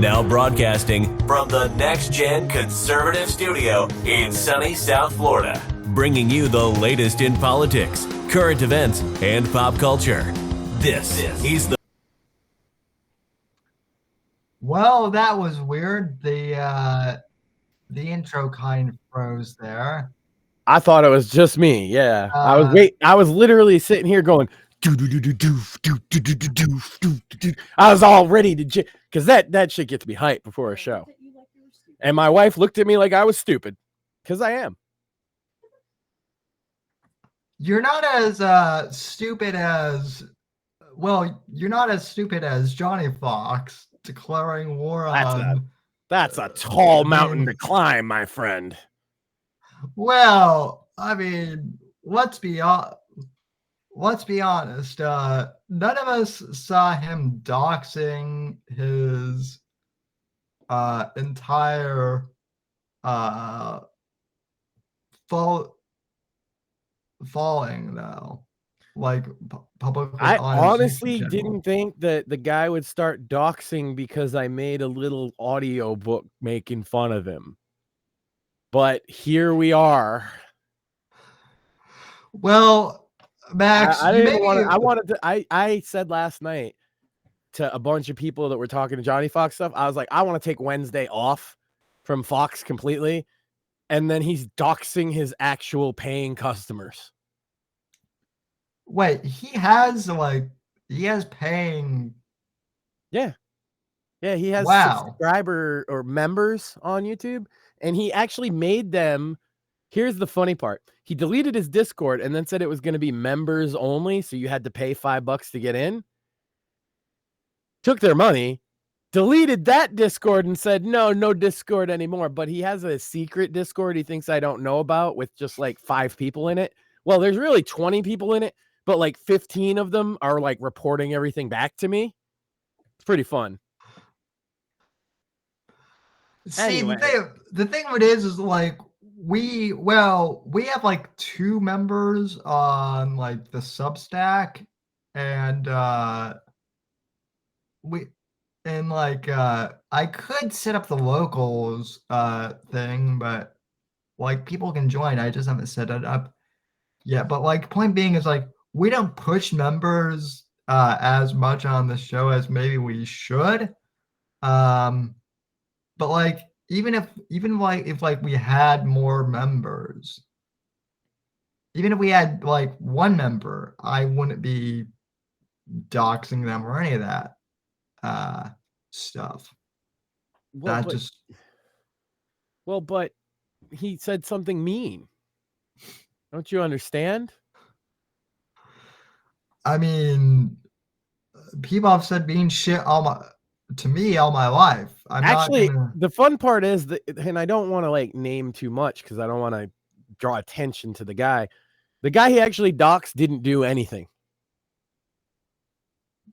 Now broadcasting from the Next Gen Conservative Studio in sunny South Florida, bringing you the latest in politics, current events, and pop culture. This is the... Well, that was weird. The intro kind of froze there. I thought it was just me. Yeah, I was literally sitting here going, I was all ready to, because that shit gets me hyped before a show. And my wife looked at me like I was stupid, because I am. You're not as stupid as, well, you're not as stupid as Johnny Fox declaring war on. That's a tall mountain to climb, my friend. Well, I mean, let's be honest. None of us saw him doxing his entire falling, though. Like publicly. I honestly didn't think that the guy would start doxing because I made a little audio book making fun of him. But here we are. Well, Max, I said last night to a bunch of people that were talking to Johnny Fox stuff, I was like, I want to take Wednesday off from Fox completely. And then he's doxing his actual paying customers. Wait, he has paying. Yeah. Yeah, he has subscriber or members on YouTube, and he actually made them. Here's the funny part. He deleted his Discord and then said it was going to be members only, so you had to pay $5 to get in. Took their money, deleted that Discord and said, no Discord anymore. But he has a secret Discord he thinks I don't know about with just like 5 people in it. Well, there's really 20 people in it, but like 15 of them are like reporting everything back to me. It's pretty fun. See, anyway. The thing of it is like we have like 2 members on like the Substack, and I could set up the locals thing, but like people can join. I just haven't set it up yet. But like point being is like we don't push members as much on the show as maybe we should. But like even if we had more members, even if we had like 1 member, I wouldn't be doxing them or any of that stuff. But he said something mean. Don't you understand? I mean, people have said mean shit to me all my life. The fun part is that, and I don't want to like name too much because I don't want to draw attention to the guy. The guy he actually doxed didn't do anything.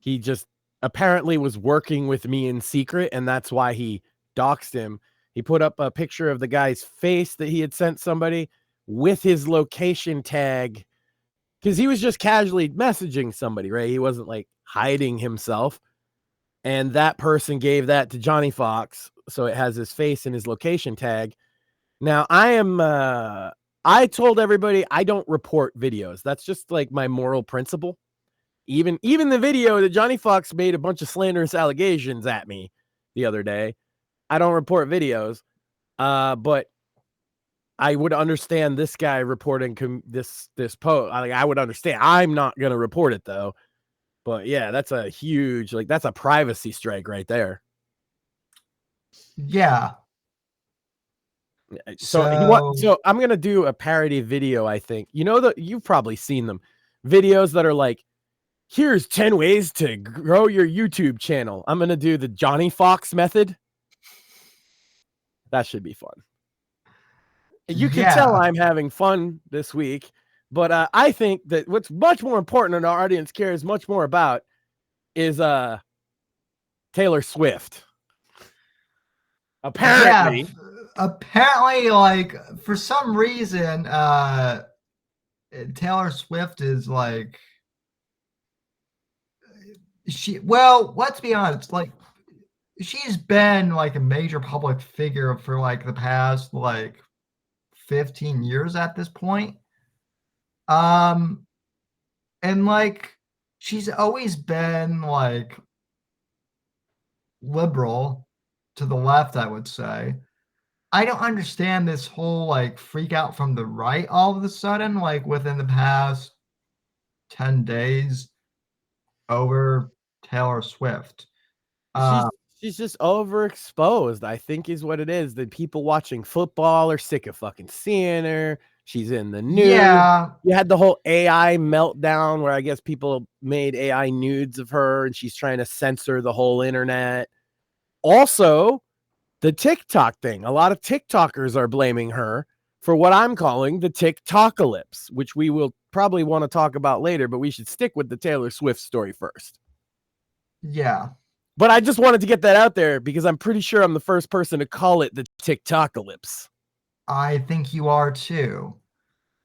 He just apparently was working with me in secret, and that's why he doxed him. He put up a picture of the guy's face that he had sent somebody with his location tag, because he was just casually messaging somebody, right? He wasn't like hiding himself. And that person gave that to Johnny Fox, so it has his face and his location tag. Now, I told everybody I don't report videos. That's just like my moral principle. Even the video that Johnny Fox made a bunch of slanderous allegations at me the other day, I don't report videos. But I would understand this guy reporting this post. I would understand. I'm not going to report it, though. But yeah, that's a huge, that's a privacy strike right there. Yeah. So I'm going to do a parody video, I think. You've probably seen them. Videos that are like, here's 10 ways to grow your YouTube channel. I'm going to do the Johnny Fox method. That should be fun. You can tell I'm having fun this week. But I think that what's much more important and our audience cares much more about is Taylor Swift. Apparently, like for some reason, Taylor Swift is like let's be honest, like she's been like a major public figure for like the past like 15 years at this point. Um, and like she's always been like liberal to the left, I would say. I don't understand this whole like freak out from the right all of a sudden, like within the past 10 days over Taylor Swift. She's Uh, she's just overexposed, I think is what it is. The people watching football are sick of fucking seeing her. She's in the news. yeah, You had the whole AI meltdown where I guess people made AI nudes of her and she's trying to censor the whole internet. Also, the TikTok thing. A lot of TikTokers are blaming her for what I'm calling the TikTokalypse, which we will probably want to talk about later, but we should stick with the Taylor Swift story first. yeah, But I just wanted to get that out there because I'm pretty sure I'm the first person to call it the TikTokalypse. I think you are too.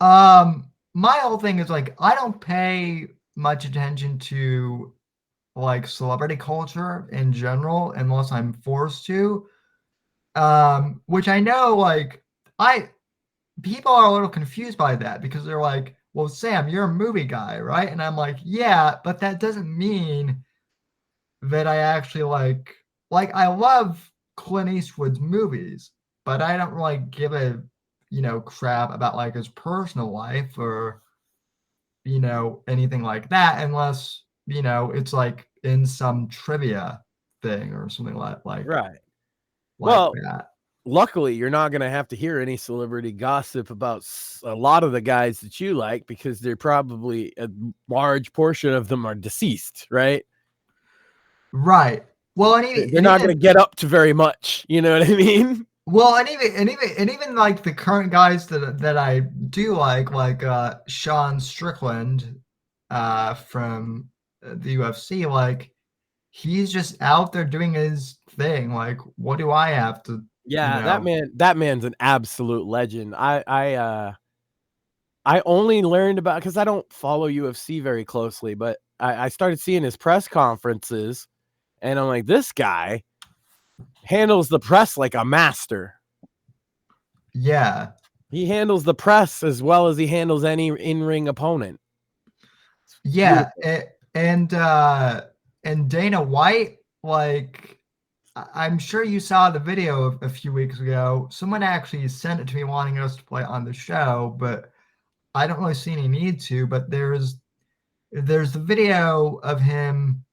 My whole thing is like I don't pay much attention to like celebrity culture in general unless I'm forced to. Which I know like I people are a little confused by that because they're like, well, Sam, you're a movie guy, right? And I'm like, yeah, but that doesn't mean that I actually like I love Clint Eastwood's movies, but I don't really give a crap about like his personal life or anything like that unless it's like in some trivia thing or something Right. like Well, that. luckily, you're not going to have to hear any celebrity gossip about a lot of the guys that you like because they're probably a large portion of them are deceased, right? Right. Well, They're not going to get up to very much. You know what I mean? well, and even like the current guys that I do like Sean Strickland from the UFC, like he's just out there doing his thing. Like, what do I have to, Yeah, that man's an absolute legend. I only learned about because I don't follow UFC very closely, but I started seeing his press conferences, and I'm like, this guy handles the press like a master. Yeah. He handles the press as well as he handles any in-ring opponent. Yeah. And Dana White, like I'm sure you saw the video a few weeks ago. Someone actually sent it to me wanting us to play it on the show, but I don't really see any need to. But there's the video of him,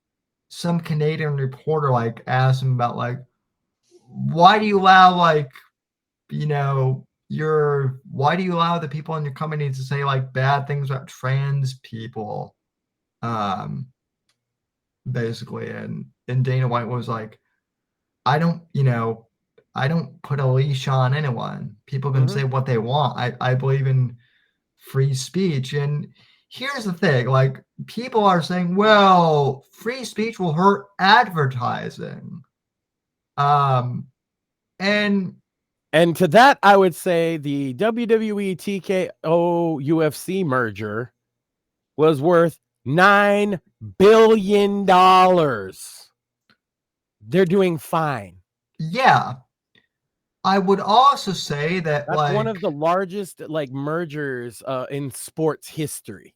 some Canadian reporter like asked him about like why do you allow like why do you allow the people in your company to say like bad things about trans people, um basically, and Dana White was like, I don't I don't put a leash on anyone. People can say what they want. I believe in free speech. And here's the thing, like people are saying, well, free speech will hurt advertising. And And to that, I would say the WWE TKO UFC merger was worth $9 billion. They're doing fine. yeah, I would also say that That's one of the largest like mergers in sports history.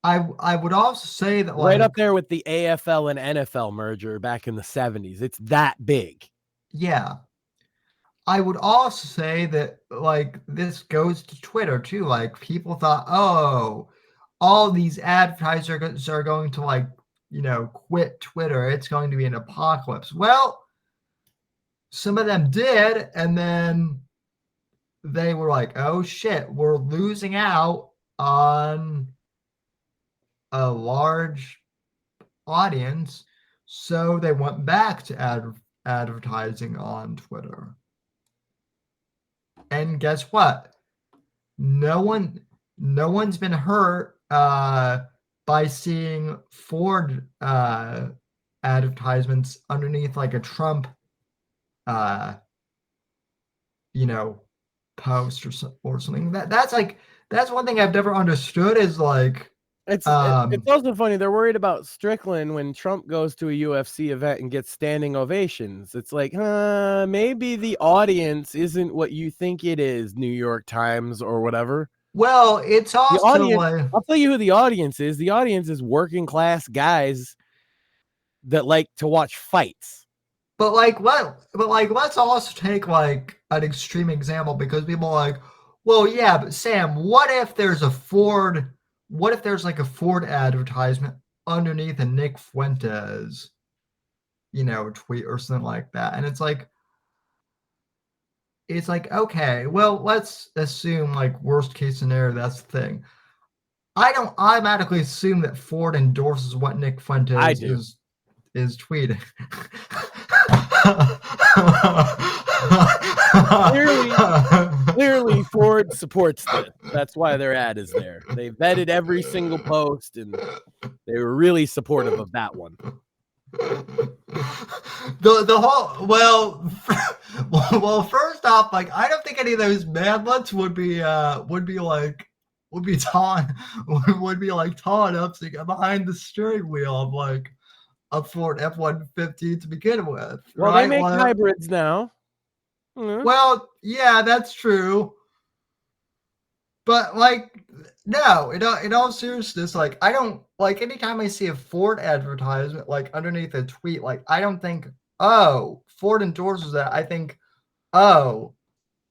I would also say that Right up there with the AFL and NFL merger back in the 70s. It's that big. yeah. I would also say that like this goes to Twitter too. Like people thought, oh, all these advertisers are going to like, quit Twitter. It's going to be an apocalypse. Well, some of them did, and then they were like, oh shit, we're losing out on a large audience. So they went back to advertising on Twitter. And guess what? No one's been hurt by seeing Ford advertisements underneath like a Trump post or something. That's one thing I've never understood is like It's also funny. They're worried about Strickland when Trump goes to a UFC event and gets standing ovations. It's like, maybe the audience isn't what you think it is, New York Times or whatever. Well, it's The also audience, like, I'll tell you who the audience is. The audience is working class guys that like to watch fights. but let's also take like an extreme example, because people are like, well, yeah, but Sam, what if there's like a Ford advertisement underneath a Nick Fuentes, tweet or something like that? And it's like, okay, well, let's assume like worst case scenario, that's the thing. I don't automatically assume that Ford endorses what Nick Fuentes is tweeting. Clearly, Ford supports this. That's why their ad is there. They vetted every single post, and they were really supportive of that one. The whole well, first off, like, I don't think any of those manlets would be taught up to get behind the steering wheel of like a Ford F-150 to begin with. Well, right? They make hybrids now. Well, yeah, that's true. But like, no, in all seriousness, like, I don't like, anytime I see a Ford advertisement like underneath a tweet, like, I don't think, oh, Ford endorses that. I think, oh,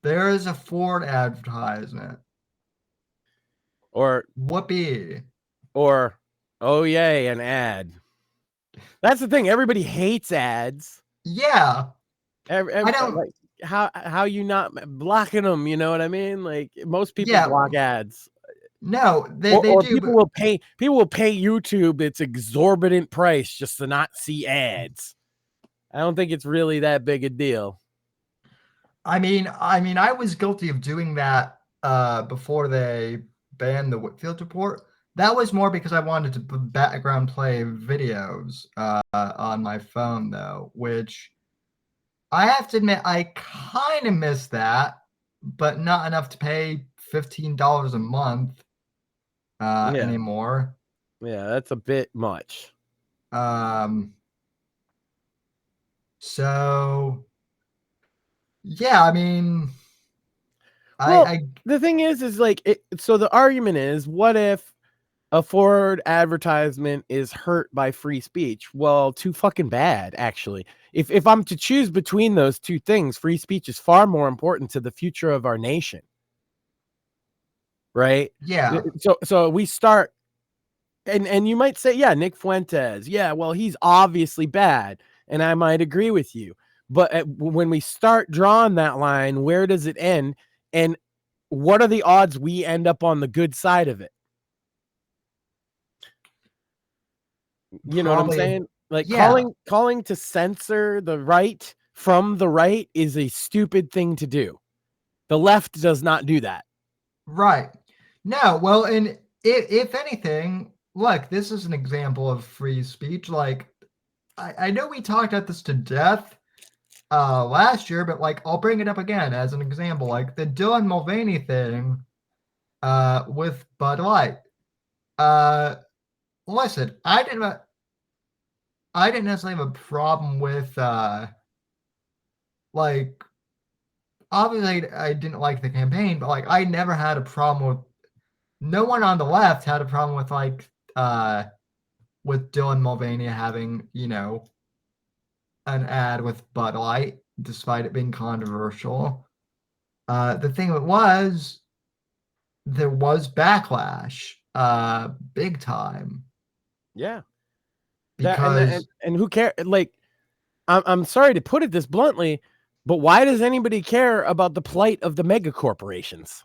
there is a Ford advertisement. Or whoopee. Or, oh yay, an ad. That's the thing. Everybody hates ads. Yeah. I don't like how you not blocking them. You know what I mean? Like, most people block ads. No, they or do. People will pay YouTube its exorbitant price just to not see ads. I don't think it's really that big a deal. I mean, I was guilty of doing that before they banned the Whitfield report. That was more because I wanted to background play videos on my phone, though, which I have to admit I kind of miss that, but not enough to pay $15 a month anymore. Yeah, that's a bit much. So yeah, I mean, the thing is like, so the argument is, what if a Ford advertisement is hurt by free speech? Well, too fucking bad, actually. If I'm to choose between those two things, free speech is far more important to the future of our nation. Right? Yeah. So we start, and you might say, yeah, Nick Fuentes, yeah, well, he's obviously bad, and I might agree with you. But when we start drawing that line, where does it end? And what are the odds we end up on the good side of it? You know what I'm saying? Like, calling to censor the right from the right is a stupid thing to do. The left does not do that. Right. No, well, and if anything, look, this is an example of free speech. Like, I know we talked about this to death last year, but like, I'll bring it up again as an example. Like the Dylan Mulvaney thing with Bud Light. Listen, I didn't necessarily have a problem with like, obviously I didn't like the campaign, but like, I never had a problem with, no one on the left had a problem with like with Dylan Mulvaney having, an ad with Bud Light, despite it being controversial. The thing was, there was backlash, big time. Yeah. Because and who cares? Like, I'm sorry to put it this bluntly, but why does anybody care about the plight of the mega corporations?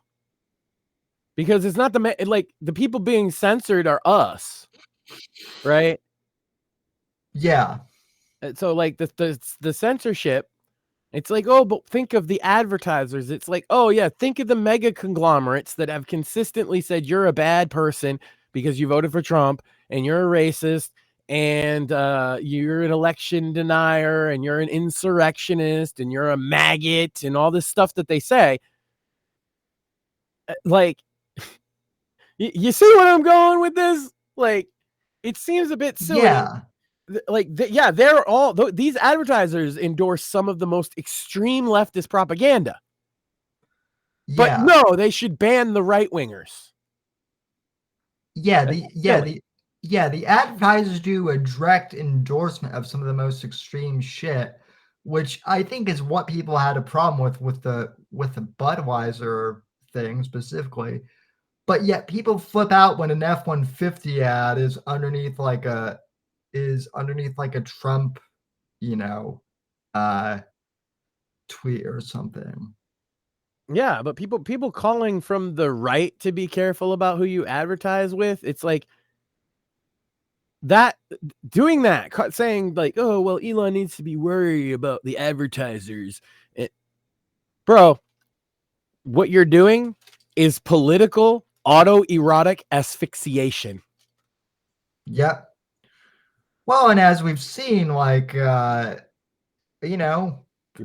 Because it's not the people being censored are us, right? Yeah. So like the censorship, it's like, oh, but think of the advertisers. It's like, oh yeah, think of the mega conglomerates that have consistently said you're a bad person because you voted for Trump and you're a racist and you're an election denier and you're an insurrectionist and you're a maggot and all this stuff that they say. Like, you see where I'm going with this? Like, it seems a bit silly. Yeah. Like, yeah, they're all these advertisers endorse some of the most extreme leftist propaganda. But Yeah. no, they should ban the right wingers. The advertisers do a direct endorsement of some of the most extreme shit, which I think is what people had a problem with the Budweiser thing specifically. But yet people flip out when an F-150 ad is underneath like a Trump, tweet or something. Yeah, but people calling from the right to be careful about who you advertise with, it's like that, doing that, saying like, oh, well, Elon needs to be worried about the advertisers. Bro, what you're doing is political autoerotic asphyxiation. Yep. Well, and as we've seen, like, You're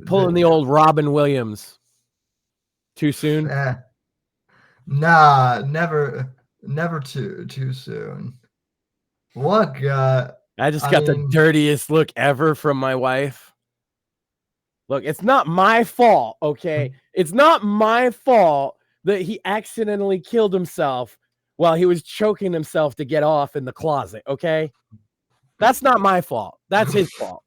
pulling the old Robin Williams. Too soon? Nah, never too soon. Look, I just got the dirtiest look ever from my wife. Look, it's not my fault, okay? It's not my fault that he accidentally killed himself while he was choking himself to get off in the closet, okay? That's not my fault. That's his fault.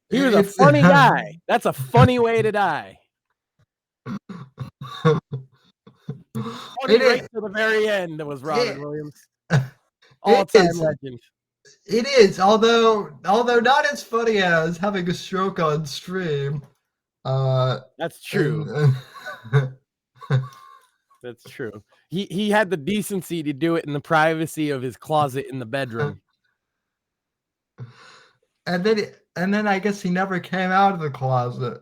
He was a funny guy. That's a funny way to die. Funny right to the very end, it was Robin Williams. All-time legend. It is, although not as funny as having a stroke on stream. That's true. That's true. He had the decency to do it in the privacy of his closet in the bedroom. And then I guess he never came out of the closet.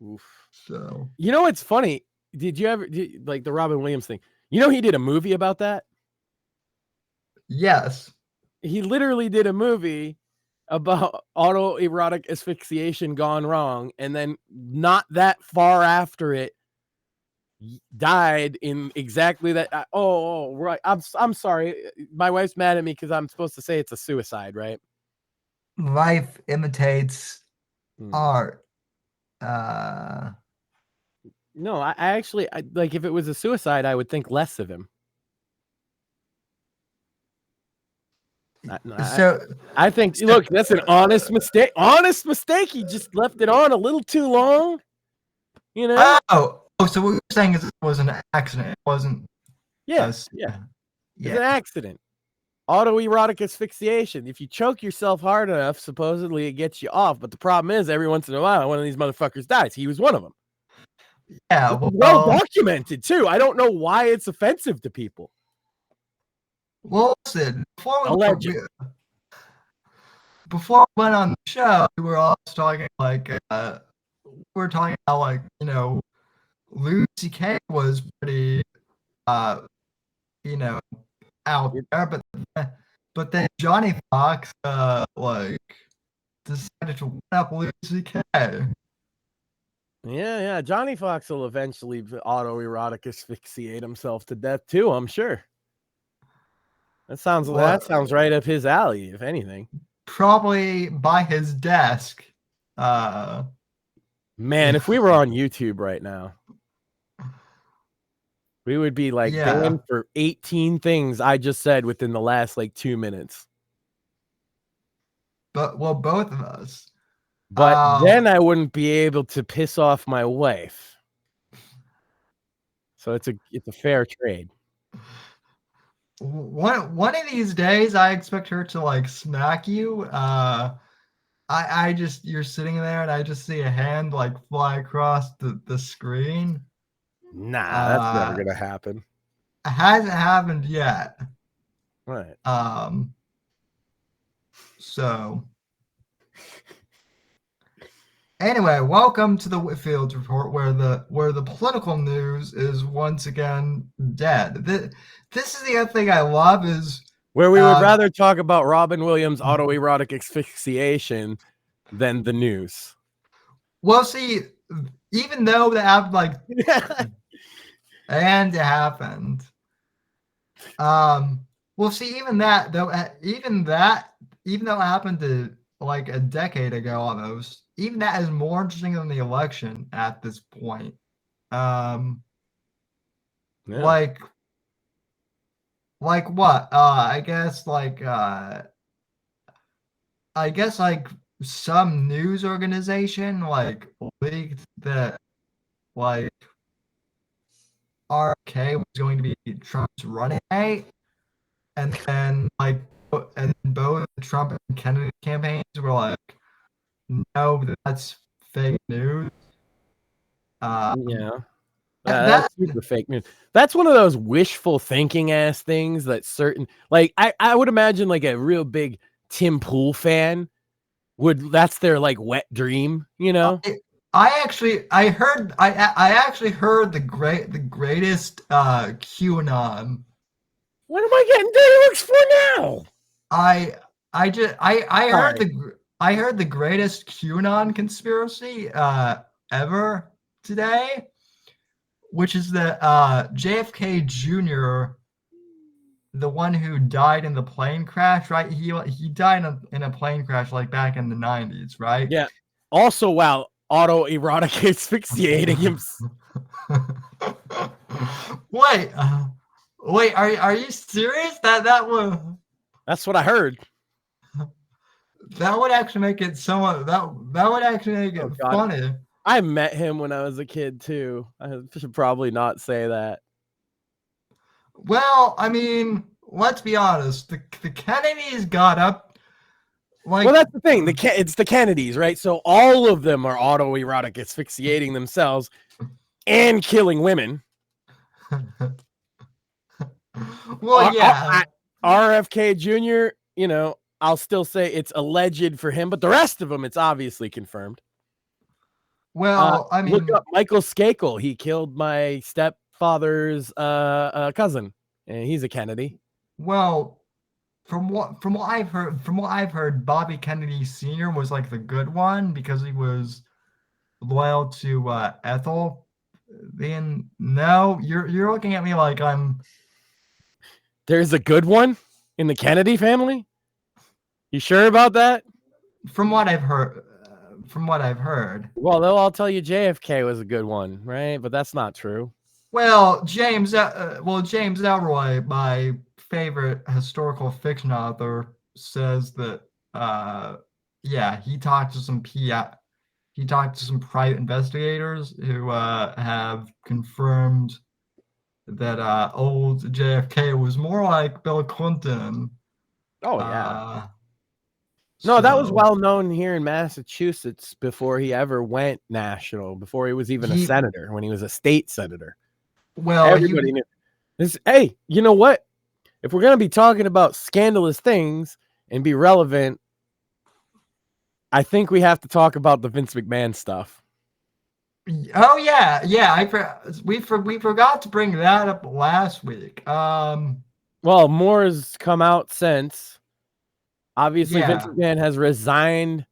Oof. So it's funny? Did you ever like the Robin Williams thing? He did a movie about that. Yes, he literally did a movie about autoerotic asphyxiation gone wrong, and then not that far after it, died in exactly that. Right. I'm sorry. My wife's mad at me because I'm supposed to say it's a suicide, right? Life imitates art. No, I actually like, if it was a suicide, I would think less of him. I think, look, that's an honest mistake. Honest mistake. He just left it on a little too long. Oh, so what you're saying is it was an accident. It wasn't. Yes. Yeah. It's an accident. Autoerotic asphyxiation. If you choke yourself hard enough, supposedly it gets you off. But the problem is, every once in a while, one of these motherfuckers dies. He was one of them. Yeah. Well documented, too. I don't know why it's offensive to people. Well, listen, before we went on the show, we were all talking like, Louis C.K. was pretty, out there, but then Johnny Fox, decided to one up Louis C.K. Yeah. Johnny Fox will eventually autoerotic asphyxiate himself to death too, I'm sure. That sounds right up his alley, if anything. Probably by his desk. Man, if we were on YouTube right now, we would be like banned for 18 things I just said within the last 2 minutes. But both of us. But then I wouldn't be able to piss off my wife. So it's a fair trade. One of these days, I expect her to smack you. You're sitting there, and I just see a hand fly across the screen. Nah, that's never gonna happen. It hasn't happened yet. Right. So anyway, welcome to the Whitfield Report, where the political news is once again dead. This is the other thing I love, is where we would rather talk about Robin Williams' autoerotic asphyxiation than the news. Well, see, even though that happened, and it happened. Well, see, even that though, even though it happened to like a decade ago almost, even that is more interesting than the election at this point. Um, Yeah. like what? I guess like some news organization like leaked that like RFK was going to be Trump's running mate, and then and both the Trump and Kennedy campaigns were like, no, that's fake news. Yeah. That That's super fake news. That's one of those wishful thinking ass things that certain, like, I would imagine like a real big Tim Pool fan that's their like wet dream, you know? I actually heard the greatest QAnon. What am I getting dirty looks for now? I heard the greatest QAnon conspiracy ever today, which is that JFK Jr., the one who died in the plane crash, right? He died in a plane crash like back in the 90s, right? Yeah. Also, while autoerotic asphyxiating him. Wait, are you serious? That's what I heard. That would actually make it somewhat that would actually make it funny. I met him when I was a kid too. I should probably not say that. Well, I mean, let's be honest. The Kennedys got up. Like, well, that's the thing. It's the Kennedys, right? So all of them are autoerotic asphyxiating themselves and killing women. Well, yeah. RFK Jr., you know, I'll still say it's alleged for him, but the rest of them, it's obviously confirmed. Well, I mean, look up Michael Skakel. He killed my stepfather's cousin, and he's a Kennedy. Well, from what I've heard, Bobby Kennedy Sr. was like the good one because he was loyal to Ethel. Then no, you're looking at me like I'm. There's a good one in the Kennedy family. You sure about that? From what I've heard. Well, they'll all tell you JFK was a good one, right? But that's not true. Well, James Elroy, my favorite historical fiction author, says that he talked to some private investigators who have confirmed that old JFK was more like Bill Clinton. Oh yeah. No, that was well known here in Massachusetts before he ever went national, before he was even a senator, when he was a state senator. Well, everybody knew this. Hey, you know what? If we're going to be talking about scandalous things and be relevant, I think we have to talk about the Vince McMahon stuff. Oh yeah. We forgot to bring that up last week. Well, more has come out since. Obviously, Vince McMahon has resigned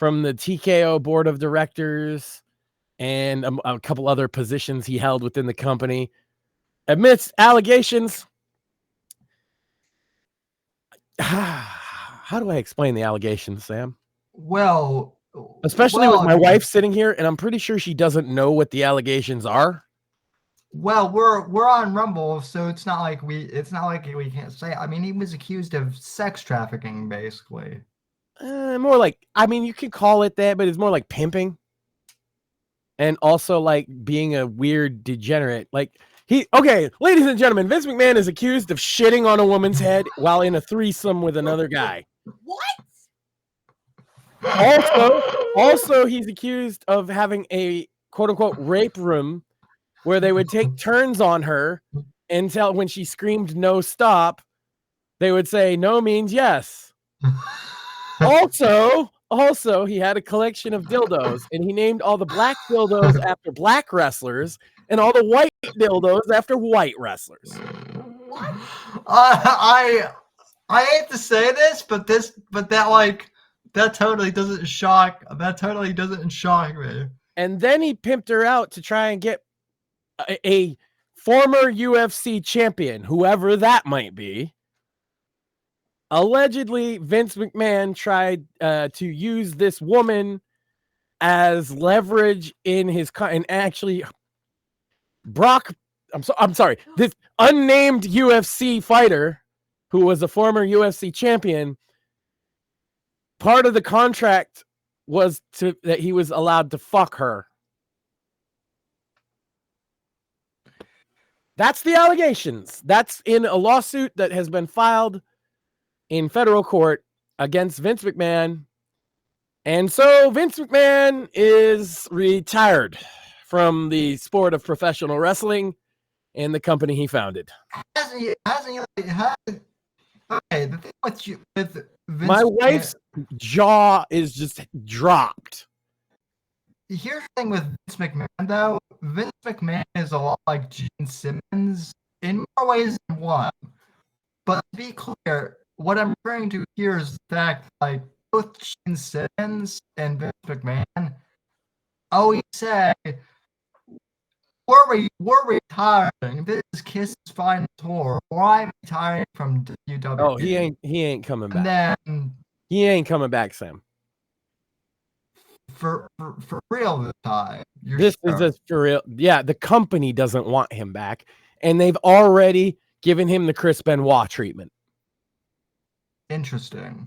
from the TKO board of directors and a couple other positions he held within the company. Admits allegations. How do I explain the allegations, Sam? Well, especially with my wife sitting here, and I'm pretty sure she doesn't know what the allegations are. Well, we're on Rumble, so it's not like we can't say. I mean, he was accused of sex trafficking, basically. More like, I mean, you could call it that, but it's more like pimping, and also like being a weird degenerate. Like ladies and gentlemen, Vince McMahon is accused of shitting on a woman's head while in a threesome with another guy. What? Also, he's accused of having a quote unquote rape room where they would take turns on her until when she screamed no stop, they would say no means yes. Also, he had a collection of dildos, and he named all the black dildos after black wrestlers and all the white dildos after white wrestlers. What? I hate to say this, but that totally doesn't shock me. And then he pimped her out to try and get a former UFC champion, whoever that might be. Allegedly, Vince McMahon tried to use this woman as leverage in his and actually I'm sorry, this unnamed UFC fighter who was a former UFC champion, part of the contract was that he was allowed to fuck her. That's the allegations. That's in a lawsuit that has been filed in federal court against Vince McMahon. And so Vince McMahon is retired from the sport of professional wrestling and the company he founded. Okay, the thing with Vince My wife's jaw is just dropped. Here's the thing with Vince McMahon, though. Vince McMahon is a lot like Gene Simmons in more ways than one. But to be clear, what I'm referring to here is the fact, like, both Gene Simmons and Vince McMahon always say, we're retiring. This is Kiss's final tour, or I'm retiring from WWE. Oh, he ain't coming back. And then he ain't coming back, Sam. For real this time. This is just for real. Yeah, the company doesn't want him back, and they've already given him the Chris Benoit treatment. Interesting.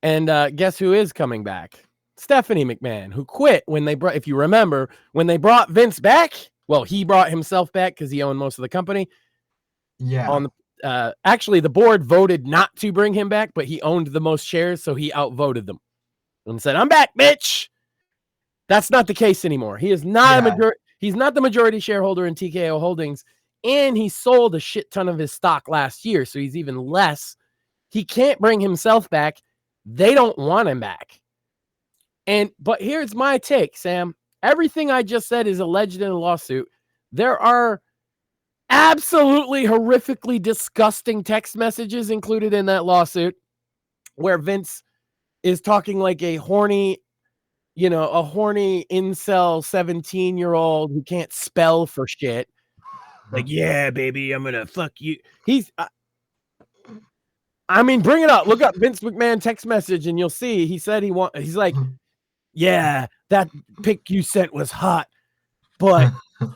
And guess who is coming back? Stephanie McMahon, who quit when they brought, if you remember, when they brought Vince back. Well, he brought himself back because he owned most of the company. Yeah. On the actually, the board voted not to bring him back, but he owned the most shares, so he outvoted them and said, "I'm back, bitch." That's not the case anymore. He is not he's not the majority shareholder in TKO Holdings, and he sold a shit ton of his stock last year, so he's even less. He can't bring himself back. They don't want him back. But here's my take, Sam. Everything I just said is alleged in a lawsuit. There are absolutely horrifically disgusting text messages included in that lawsuit where Vince is talking like a horny incel 17-year-old who can't spell for shit. Like, yeah, baby, I'm gonna fuck you. I mean, bring it up. Look up Vince McMahon text message and you'll see. He said he's like, yeah, that pic you sent was hot, but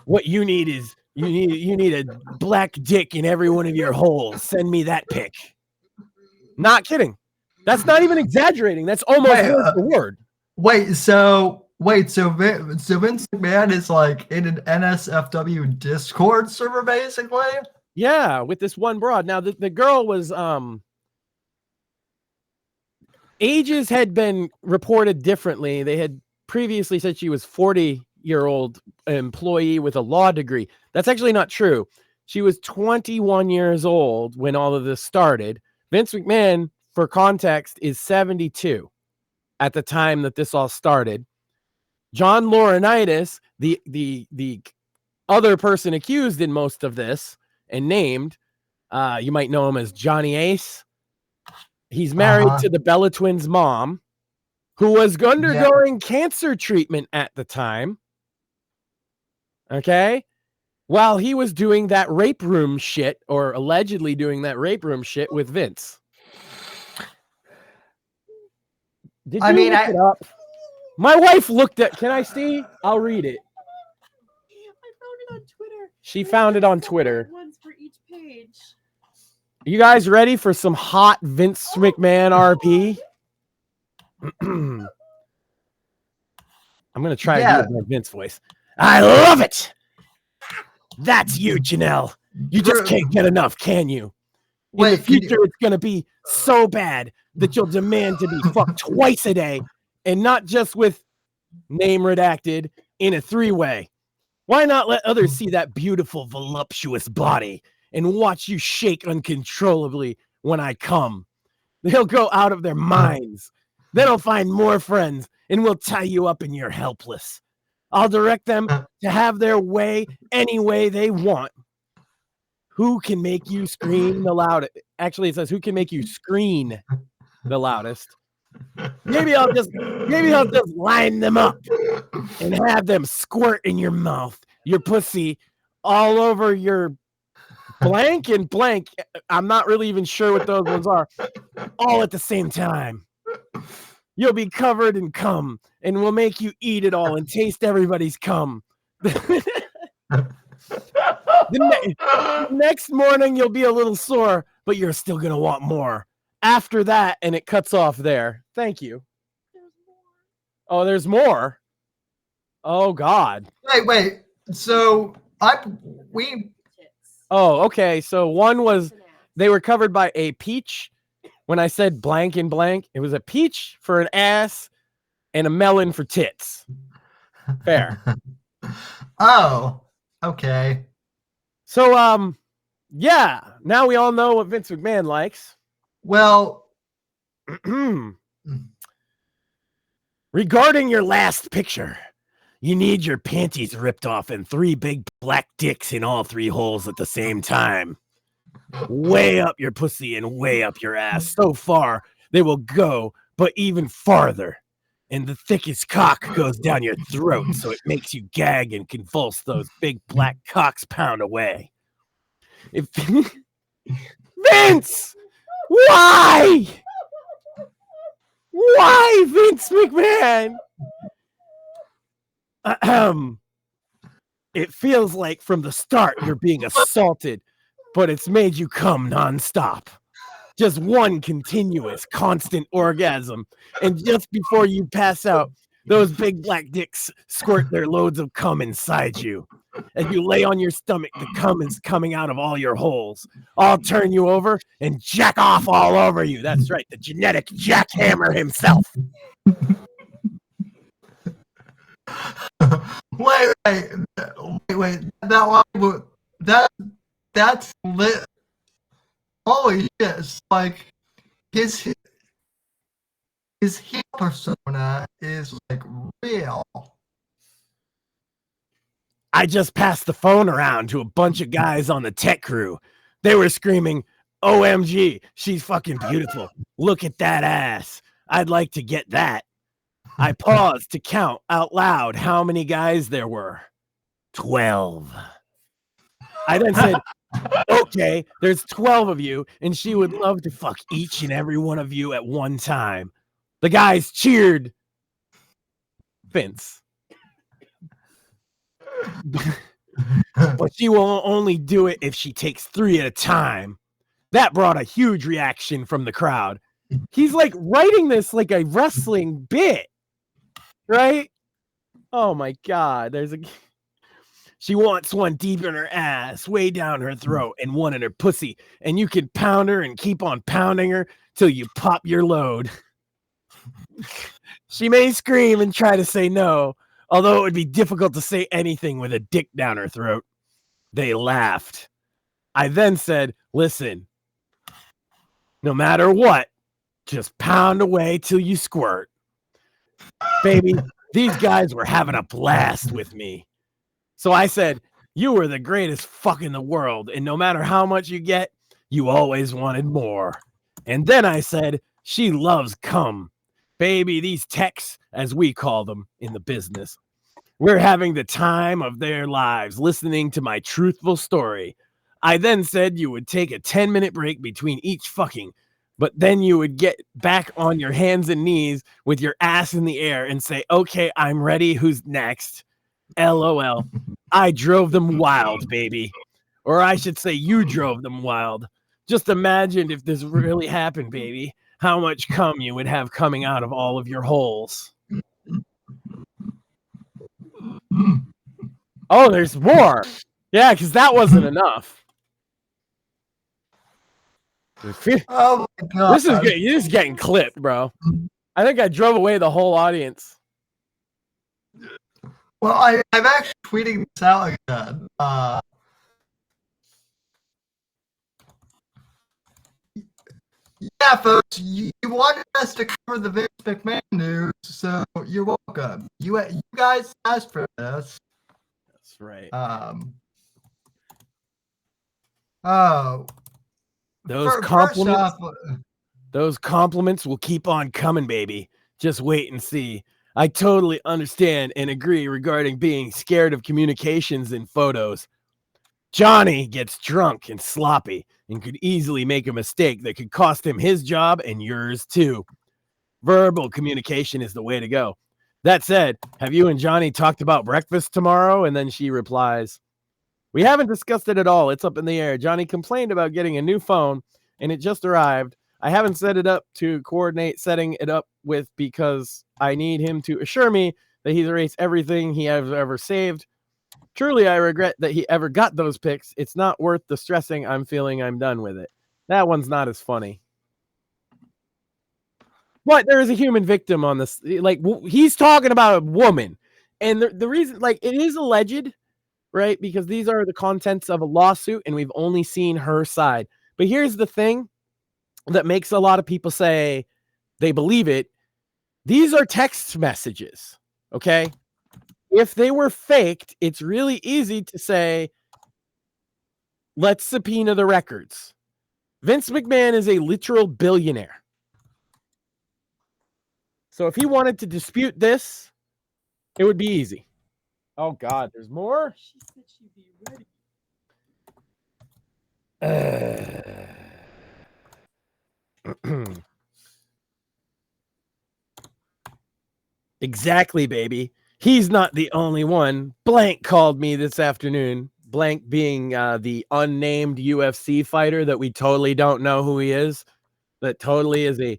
what you need is you need a black dick in every one of your holes. Send me that pic. Not kidding. That's not even exaggerating. That's almost word for word. So Vince McMahon is like in an NSFW Discord server, basically? Yeah, with this one broad. Now, the girl was, ages had been reported differently. They had previously said she was 40-year-old employee with a law degree. That's actually not true. She was 21 years old when all of this started. Vince McMahon, for context, is 72 at the time that this all started. John Laurinaitis, the other person accused in most of this and named, you might know him as Johnny Ace. He's married to the Bella Twins' mom, who was undergoing cancer treatment at the time. Okay? While he was doing that rape room shit, or allegedly doing that rape room shit with Vince. Did you look it up? My wife looked at. Can I see? I'll read it. I found it on Twitter. She found it on Twitter. Ones for each page. You guys ready for some hot Vince McMahon RP? I'm gonna try to do my Vince voice. I love it. That's you, Janelle. You just can't get enough, can you? In the future, it's gonna be so bad that you'll demand to be fucked twice a day, and not just with name redacted in a 3-way. Why not let others see that beautiful, voluptuous body and watch you shake uncontrollably when I come? They'll go out of their minds. Then I'll find more friends and we'll tie you up and you're helpless. I'll direct them to have their way any way they want. Who can make you scream the loudest? Actually, it says who can make you scream the loudest. Maybe I'll just line them up and have them squirt in your mouth, your pussy, all over your blank and blank. I'm not really even sure what those ones are. All at the same time. You'll be covered in cum, and we'll make you eat it all and taste everybody's cum. The next morning, you'll be a little sore, but you're still going to want more. After that, and it cuts off there. Thank you. Oh, there's more? Oh, God. Wait. So, we... Oh, okay. So one was, they were covered by a peach. When I said blank and blank, it was a peach for an ass and a melon for tits. Fair. Oh, okay. So, yeah. Now we all know what Vince McMahon likes. Well, regarding your last picture, you need your panties ripped off and 3 big black dicks in all 3 holes at the same time. Way up your pussy and way up your ass. So far, they will go, but even farther. And the thickest cock goes down your throat, so it makes you gag and convulse. Those big black cocks pound away. If Vince! Why? Why, Vince McMahon? It feels like from the start you're being assaulted, but it's made you come nonstop. Just one continuous, constant orgasm. And just before you pass out, those big black dicks squirt their loads of cum inside you. As you lay on your stomach, the cum is coming out of all your holes. I'll turn you over and jack off all over you. That's right, the genetic jackhammer himself. Wait. That's lit. Holy shit! It's like his heel persona is like real. I just passed the phone around to a bunch of guys on the tech crew. They were screaming, "OMG, she's fucking beautiful. Look at that ass. I'd like to get that." I paused to count out loud how many guys there were. 12. I then said, "Okay, there's 12 of you, and she would love to fuck each and every one of you at one time." The guys cheered. Vince. But she will only do it if she takes 3 at a time. That brought a huge reaction from the crowd. He's like writing this like a wrestling bit, right? Oh my God. She wants one deep in her ass, way down her throat, and one in her pussy. And you can pound her and keep on pounding her till you pop your load. She may scream and try to say no, although it would be difficult to say anything with a dick down her throat. They laughed. I then said, "Listen, no matter what, just pound away till you squirt." Baby, these guys were having a blast with me. So I said, "You were the greatest fuck in the world, and no matter how much you get, you always wanted more." And then I said, "She loves cum. Baby, these techs, as we call them in the business, we're having the time of their lives listening to my truthful story." I then said you would take a 10-minute break between each fucking, but then you would get back on your hands and knees with your ass in the air and say, "Okay, I'm ready. Who's next?" LOL. I drove them wild, baby. Or I should say you drove them wild. Just imagine if this really happened, baby. How much cum you would have coming out of all of your holes. Oh, there's more. Yeah, because that wasn't enough. Oh my God. This is getting clipped, bro. I think I drove away the whole audience. Well, I'm actually tweeting this out again. Yeah, folks, you wanted us to cover the Vince McMahon news, so you're welcome. You guys asked for this. That's right. Oh, those compliments will keep on coming, baby. Just wait and see. I totally understand and agree regarding being scared of communications in photos. Johnny gets drunk and sloppy and could easily make a mistake that could cost him his job and yours too. Verbal communication is the way to go. That said, have you and Johnny talked about breakfast tomorrow? And then she replies, we haven't discussed it at all. It's up in the air. Johnny complained about getting a new phone and it just arrived. I haven't set it up to coordinate setting it up with because I need him to assure me that he's erased everything he has ever saved. Truly, I regret that he ever got those pics. It's not worth the stressing. I'm feeling I'm done with it. That one's not as funny. But there is a human victim on this. Like, he's talking about a woman. And the reason, like, it is alleged, right? Because these are the contents of a lawsuit and we've only seen her side. But here's the thing that makes a lot of people say they believe it. These are text messages, okay? If they were faked, it's really easy to say, let's subpoena the records. Vince McMahon is a literal billionaire. So if he wanted to dispute this, it would be easy. Oh, God, there's more? She said she'd be ready. Exactly, baby. He's not the only one. Blank called me this afternoon. Blank being the unnamed UFC fighter that we totally don't know who he is. That totally is a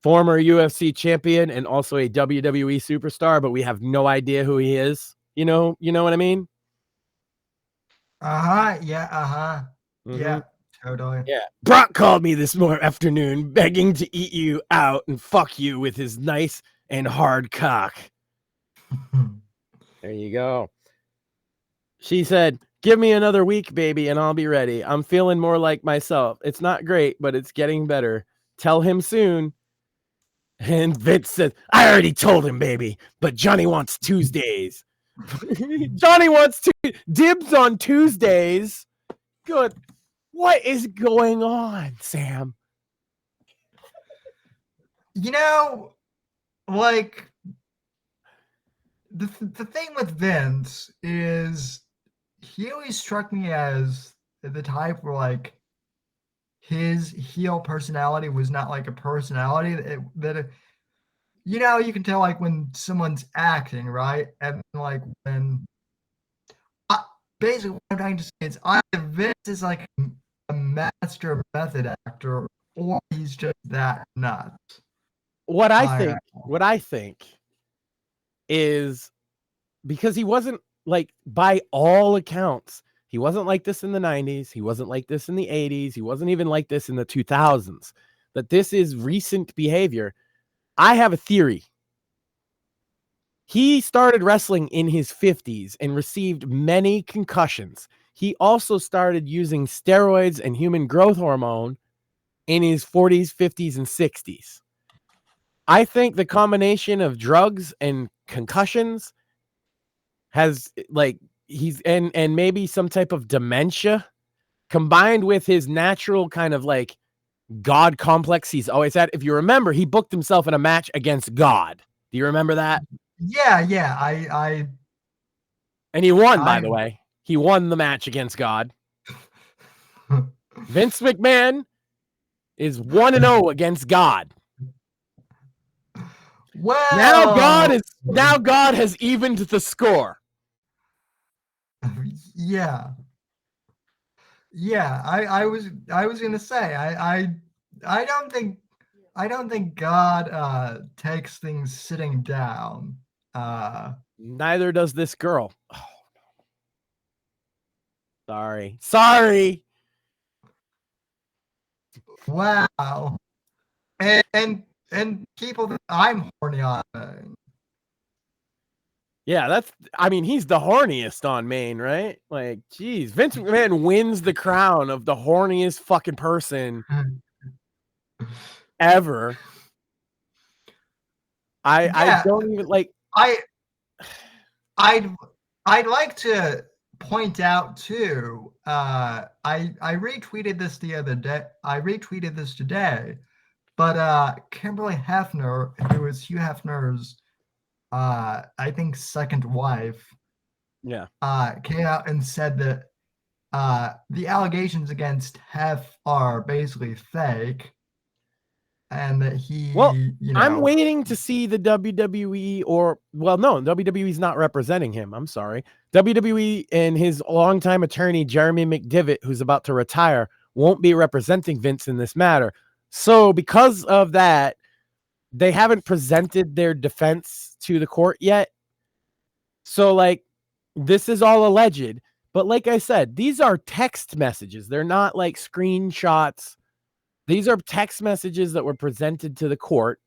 former UFC champion and also a WWE superstar, but we have no idea who he is. You know what I mean? Yeah. Mhm. Yeah, totally. Yeah. Brock called me this afternoon begging to eat you out and fuck you with his nice and hard cock. There you go. She said, give me another week, baby, and I'll be ready. I'm feeling more like myself. It's not great, but it's getting better. Tell him soon. And Vince said, I already told him, baby, but Johnny wants Tuesdays. Johnny wants dibs on Tuesdays. Good. What is going on, Sam? You know, like, the thing with Vince is he always struck me as the type where, like, his heel personality was not like a personality you know, you can tell, like, when someone's acting, right? And, like, when basically what I'm trying to say is either Vince is like a master method actor or he's just that nuts. What I think is because he wasn't, like, by all accounts, he wasn't like this in the 90s. He wasn't like this in the 80s. He wasn't even like this in the 2000s. That this is recent behavior. I have a theory. He started wrestling in his 50s and received many concussions. He also started using steroids and human growth hormone in his 40s, 50s, and 60s. I think the combination of drugs and concussions has, like, he's and maybe some type of dementia combined with his natural kind of, like, God complex he's always had. If you remember, he booked himself in a match against God. Do you remember that? Yeah. And he won, by the way. He won the match against God. Vince McMahon is 1-0 against God. Well, now God has evened the score. Yeah. I was gonna say I don't think God takes things sitting down. Neither does this girl. Oh, no. Sorry. Wow. And people that I'm horny on. Yeah, he's the horniest on Maine, right? Like, geez, Vince McMahon wins the crown of the horniest fucking person ever. I don't even like. I'd like to point out too. I retweeted this the other day. I retweeted this today, but Kimberly Hefner, who is Hugh Hefner's, I think, second wife, Yeah, came out and said that the allegations against Hef are basically fake, and that he, Well, you I'm know, waiting to see the WWE no, WWE's not representing him. I'm sorry. WWE and his longtime attorney, Jeremy McDivitt, who's about to retire, won't be representing Vince in this matter. So because of that, they haven't presented their defense to the court yet. So like, this is all alleged. But like I said, these are text messages. They're not like screenshots. These are text messages that were presented to the court.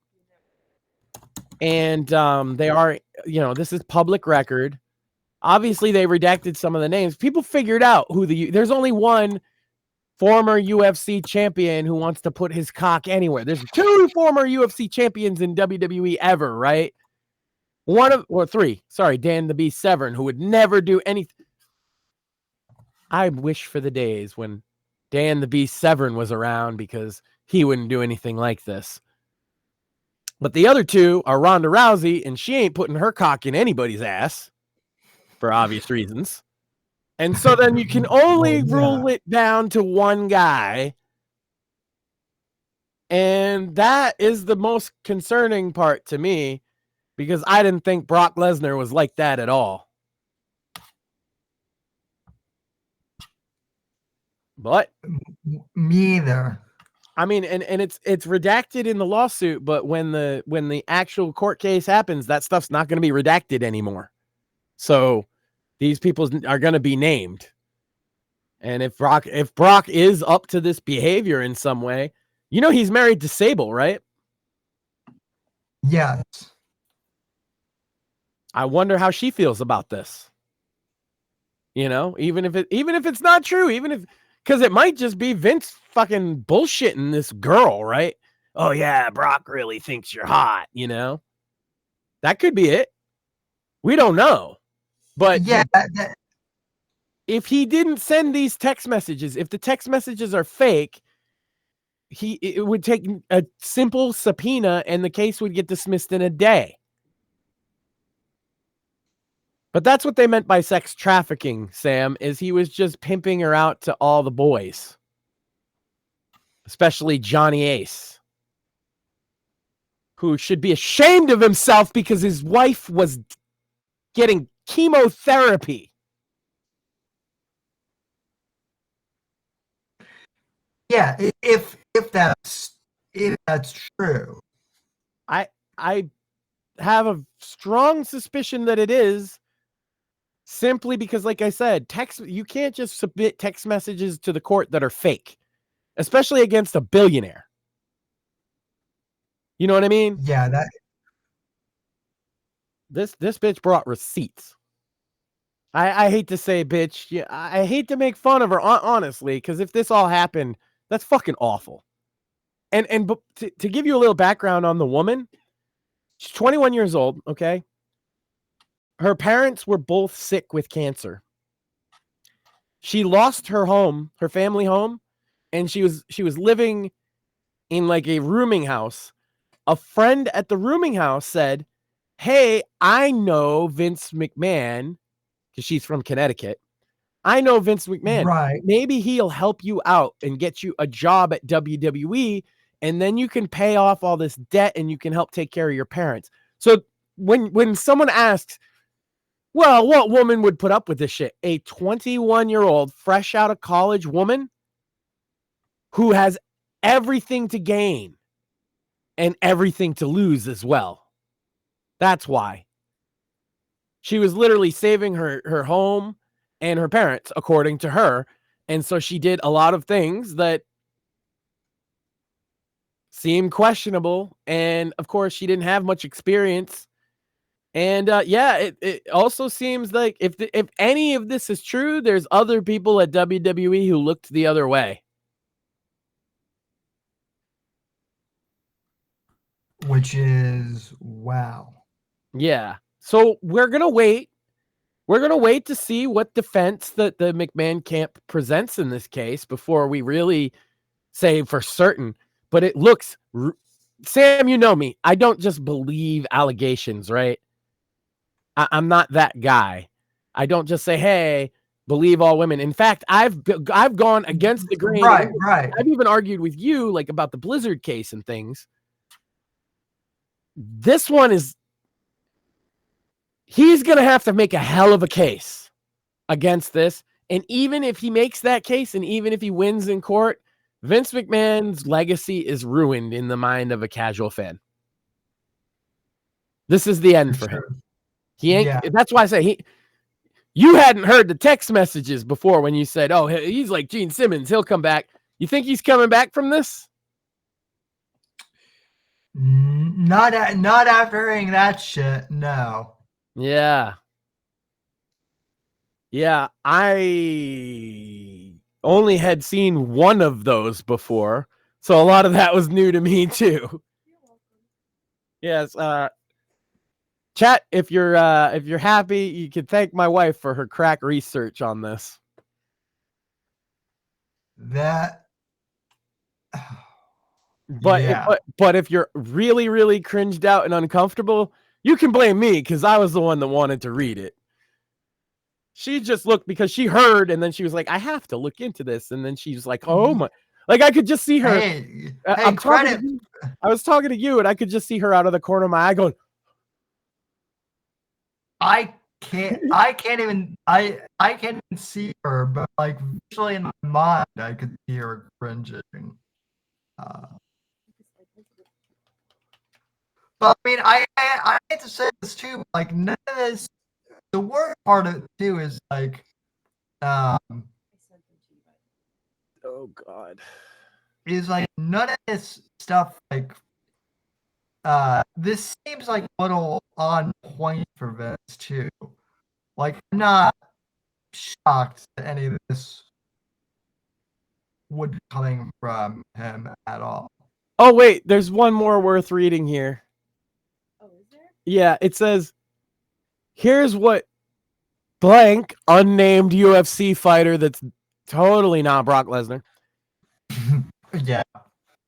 And they are, this is public record. Obviously, they redacted some of the names. People figured out there's only one former UFC champion who wants to put his cock anywhere. There's 2 former UFC champions in WWE ever, right? Three. Sorry, Dan the Beast Severn, who would never do anything. I wish for the days when Dan the Beast Severn was around, because he wouldn't do anything like this. But the other 2 are Ronda Rousey, and she ain't putting her cock in anybody's ass for obvious reasons. And so then you can only rule it down to one guy. And that is the most concerning part to me, because I didn't think Brock Lesnar was like that at all. But me either. I mean, and it's redacted in the lawsuit, but when the actual court case happens, that stuff's not going to be redacted anymore. So these people are going to be named. And if Brock is up to this behavior in some way, he's married to Sable, right? Yes. I wonder how she feels about this. Even if it's not true, because it might just be Vince fucking bullshitting this girl, right? Oh yeah, Brock really thinks you're hot, That could be it. We don't know. But yeah, if he didn't send these text messages, if the text messages are fake, it would take a simple subpoena and the case would get dismissed in a day. But that's what they meant by sex trafficking, Sam, is he was just pimping her out to all the boys. Especially Johnny Ace, who should be ashamed of himself because his wife was getting chemotherapy. Yeah, if that's true. I have a strong suspicion that it is, simply because, like I said, you can't just submit text messages to the court that are fake, especially against a billionaire. You know what I mean? Yeah, This bitch brought receipts. I hate to say bitch. Yeah, I hate to make fun of her, honestly, because if this all happened, that's fucking awful. And to give you a little background on the woman, she's 21 years old, okay? Her parents were both sick with cancer. She lost her home, her family home, and she was living in like a rooming house. A friend at the rooming house said, "Hey, I know Vince McMahon," because she's from Connecticut. "I know Vince McMahon. right. Maybe he'll help you out and get you a job at WWE, and then you can pay off all this debt and you can help take care of your parents." So when someone asks, well, what woman would put up with this shit? A 21-year-old, fresh out of college woman who has everything to gain and everything to lose as well. That's why. She was literally saving her home and her parents, according to her. And so she did a lot of things that seemed questionable. And of course, she didn't have much experience. And it also seems like if any of this is true, there's other people at WWE who looked the other way. Which is wow. Yeah. So we're going to wait. We're going to wait to see what defense that the McMahon camp presents in this case before we really say for certain. But it looks, Sam, you know me. I don't just believe allegations, right? I'm not that guy. I don't just say, hey, believe all women. In fact, I've gone against the grain. Right. I've even argued with you like about the Blizzard case and things. This one is, he's going to have to make a hell of a case against this. And even if he makes that case and even if he wins in court, Vince McMahon's legacy is ruined in the mind of a casual fan. This is the end for him. He ain't. Yeah. That's why I say you hadn't heard the text messages before when you said, oh, he's like Gene Simmons. He'll come back. You think he's coming back from this? Not after hearing that shit. No. Yeah. Yeah. I only had seen one of those before. So a lot of that was new to me too. Yes. Chat, if you're happy, you can thank my wife for her crack research on this. That. But Yeah. but if you're really, really cringed out and uncomfortable, you can blame me because I was the one that wanted to read it. She just looked because she heard, and then she was like, I have to look into this. And then she's like, oh my, like I could just see her. Hey, I was talking to you, and I could just see her out of the corner of my eye going, I can't even see her, but like visually in my mind, I could see her cringing. But I mean, I hate to say this too, but like none of this. The worst part of it too is like, oh God, is like none of this stuff like. This seems like a little on point for Vince too. Like, I'm not shocked that any of this would be coming from him at all. Oh wait, there's one more worth reading here. Oh, is there? Yeah, it says, here's what blank unnamed UFC fighter that's totally not Brock Lesnar. Yeah.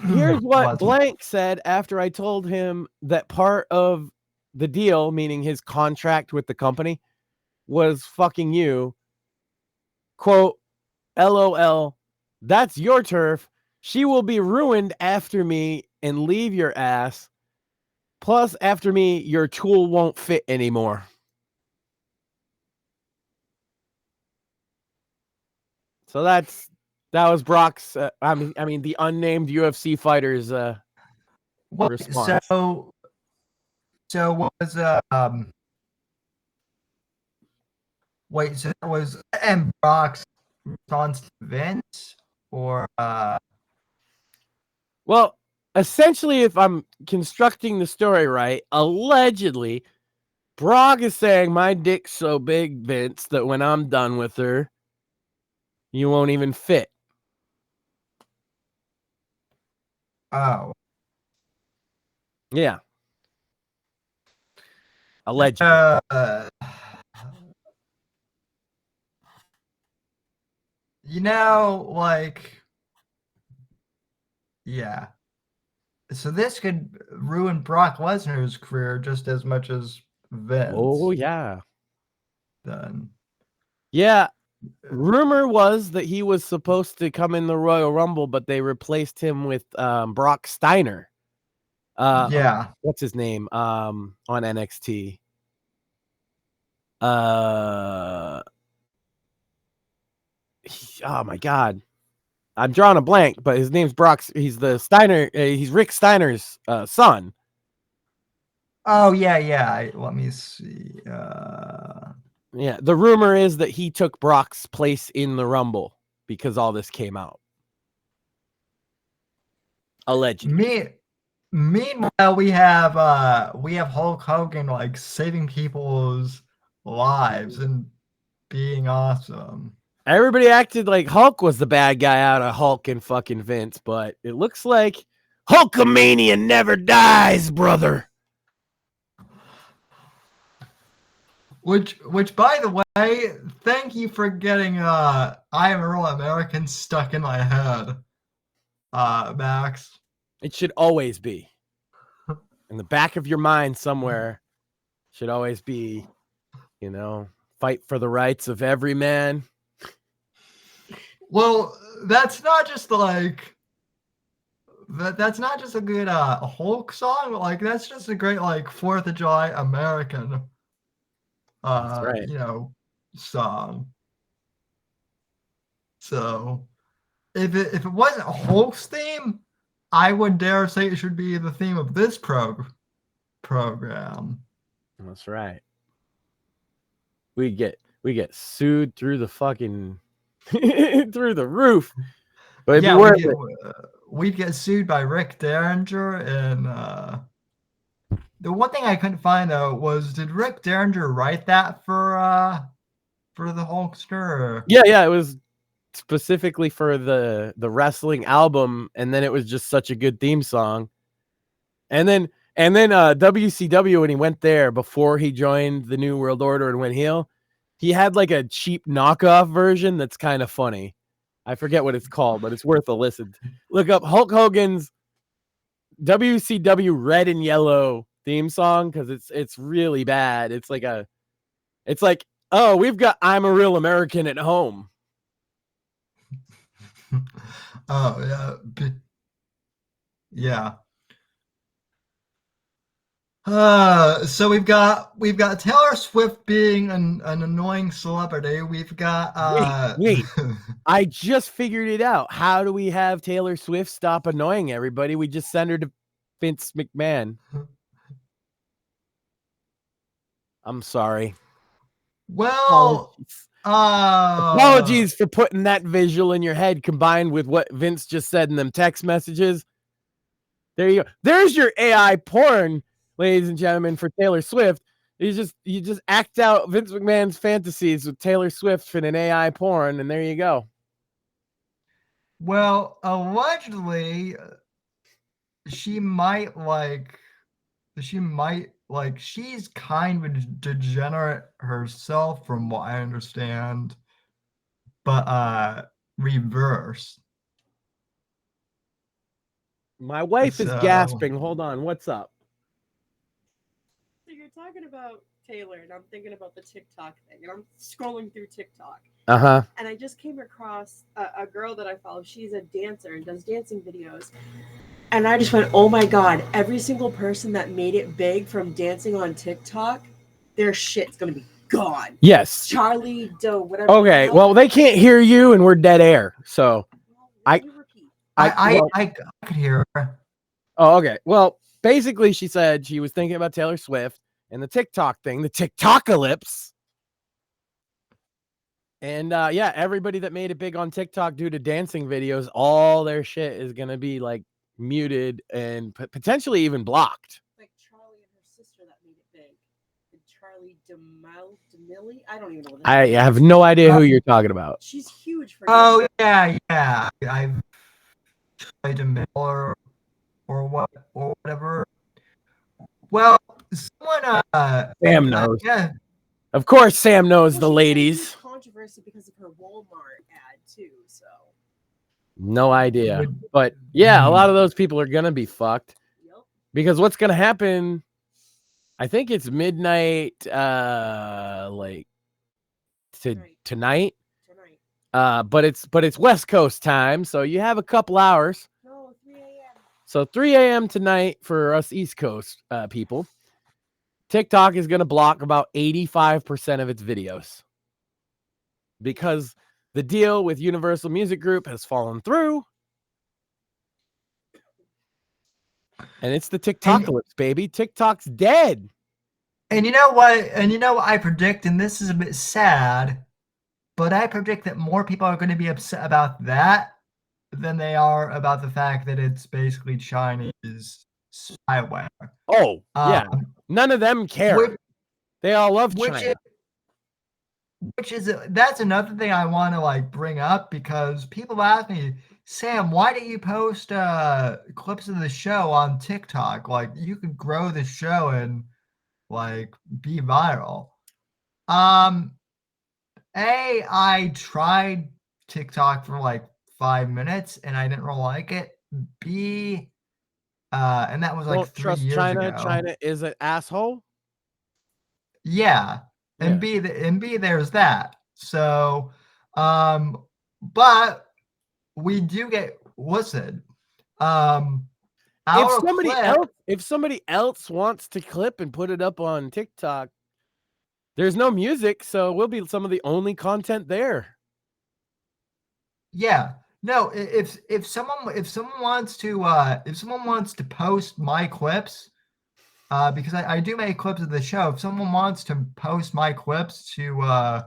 Here's what Wasn't. blank said after I told him that part of the deal, meaning his contract with the company, was fucking you. Quote, LOL, that's your turf. She will be ruined after me and leave your ass. Plus, after me, your tool won't fit anymore. So that was Brock's. I mean, the unnamed UFC fighters. Response. So what was wait, so that was and Brock's response to Vince or Well, essentially, if I'm constructing the story right, allegedly, Brock is saying my dick's so big, Vince, that when I'm done with her, you won't even fit. oh. Yeah. Allegedly. You know, like, yeah. So this could ruin Brock Lesnar's career just as much as Vince. Oh, yeah. Then. Yeah. Rumor was that he was supposed to come in the Royal Rumble, but they replaced him with Brock Steiner. Yeah. What's his name? On NXT. Oh my God. I'm drawing a blank, but his name's Brock. He's the Steiner. He's Rick Steiner's son. Oh, yeah. Let me see. Yeah. The rumor is that he took Brock's place in the Rumble because all this came out. Allegedly. Meanwhile, we have Hulk Hogan like saving people's lives and being awesome. Everybody acted like Hulk was the bad guy out of Hulk and fucking Vince, but it looks like Hulkamania never dies, brother. Which, by the way, thank you for getting I Am a Real American stuck in my head, Max. It should always be. In the back of your mind somewhere should always be, fight for the rights of every man. Well, that's not just like that's not just a good Hulk song, but like that's just a great like 4th of July American That's right. song. So if it wasn't Hulk's theme, I would dare say it should be the theme of this program. That's right. We get sued through the fucking through the roof. But it'd be worth it. We'd get sued by Rick Derringer, and the one thing I couldn't find though was, did Rick Derringer write that for the Hulkster? Yeah, it was specifically for the wrestling album, and then it was just such a good theme song. And then WCW, when he went there before he joined the New World Order and went heel, he had like a cheap knockoff version that's kind of funny. I forget what it's called, but it's worth a listen. Look up Hulk Hogan's WCW red and yellow theme song, because it's really bad. It's like, oh, we've got I'm a Real American at home. Oh yeah. So we've got Taylor Swift being an annoying celebrity. We've got wait. I just figured it out. How do we have Taylor Swift stop annoying everybody? We just send her to Vince McMahon. I'm sorry. Well, apologies for putting that visual in your head combined with what Vince just said in them text messages. There you go. There's your AI porn, ladies and gentlemen, for Taylor Swift. You just act out Vince McMahon's fantasies with Taylor Swift in an AI porn, and there you go. Well, allegedly, she's kind of a degenerate herself, from what I understand, but reverse. My wife is gasping. Hold on. What's up? So you're talking about Taylor, and I'm thinking about the TikTok thing, and I'm scrolling through TikTok. And I just came across a girl that I follow. She's a dancer and does dancing videos. And I just went, oh my God, every single person that made it big from dancing on TikTok, their shit's going to be gone. Yes. Charlie Doe, whatever. Okay, well, they can't hear you, and we're dead air. So I could hear her. Oh, okay. Well, basically, she said she was thinking about Taylor Swift and the TikTok thing, the TikTokalypse. And yeah, everybody that made it big on TikTok due to dancing videos, all their shit is going to be like muted and potentially even blocked. Like Charlie and her sister that made it big. And Charlie DeMilli? I don't even know what I have no idea who you're talking about. She's huge for Oh, yeah. I've tried to mail or whatever. Well, someone Sam knows. Yeah. Of course, Sam knows the ladies. Controversy because of her Walmart ad too, so no idea. But yeah, a lot of those people are gonna be fucked. Yep. Because what's gonna happen? I think it's midnight, like tonight. But it's West Coast time, so you have a couple hours. No, 3 a.m. So 3 a.m. tonight for us East Coast people. TikTok is going to block about 85% of its videos because the deal with Universal Music Group has fallen through. And it's the TikTokalypse, baby. TikTok's dead. And you know what? I predict, and this is a bit sad, but I predict that more people are going to be upset about that than they are about the fact that it's basically Chinese spyware. Oh, yeah. None of them care. They all love China. That's another thing I want to like bring up, because people ask me, Sam, why don't you post clips of the show on TikTok? Like, you could grow the show and like be viral. I tried TikTok for like 5 minutes and I didn't really like it. B, and that was like 3 years China. ago. China is an asshole. Yeah. And B, there's that. So, but we do get listened. If somebody else wants to clip and put it up on TikTok, there's no music, so we'll be some of the only content there. Yeah. No, if someone wants to post my clips, because I do make clips of the show. If someone wants to post my clips to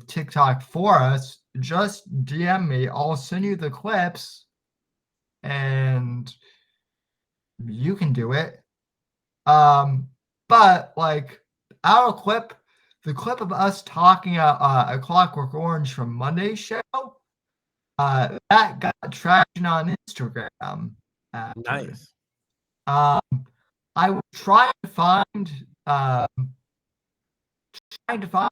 TikTok for us, just DM me. I'll send you the clips, and you can do it. But like our clip, the clip of us talking a Clockwork Orange from Monday's show, that got traction on Instagram. Actually. Nice. I was trying to find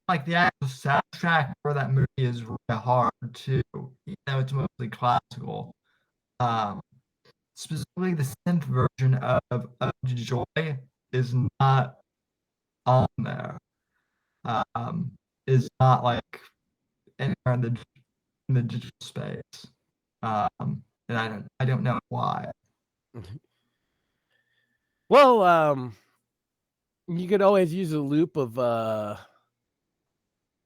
like the actual soundtrack for that movie is really hard too. You know, it's mostly classical. Specifically the synth version of Joy is not on there. Is not like anywhere in the digital space. And I don't know why. Well, you could always use a loop of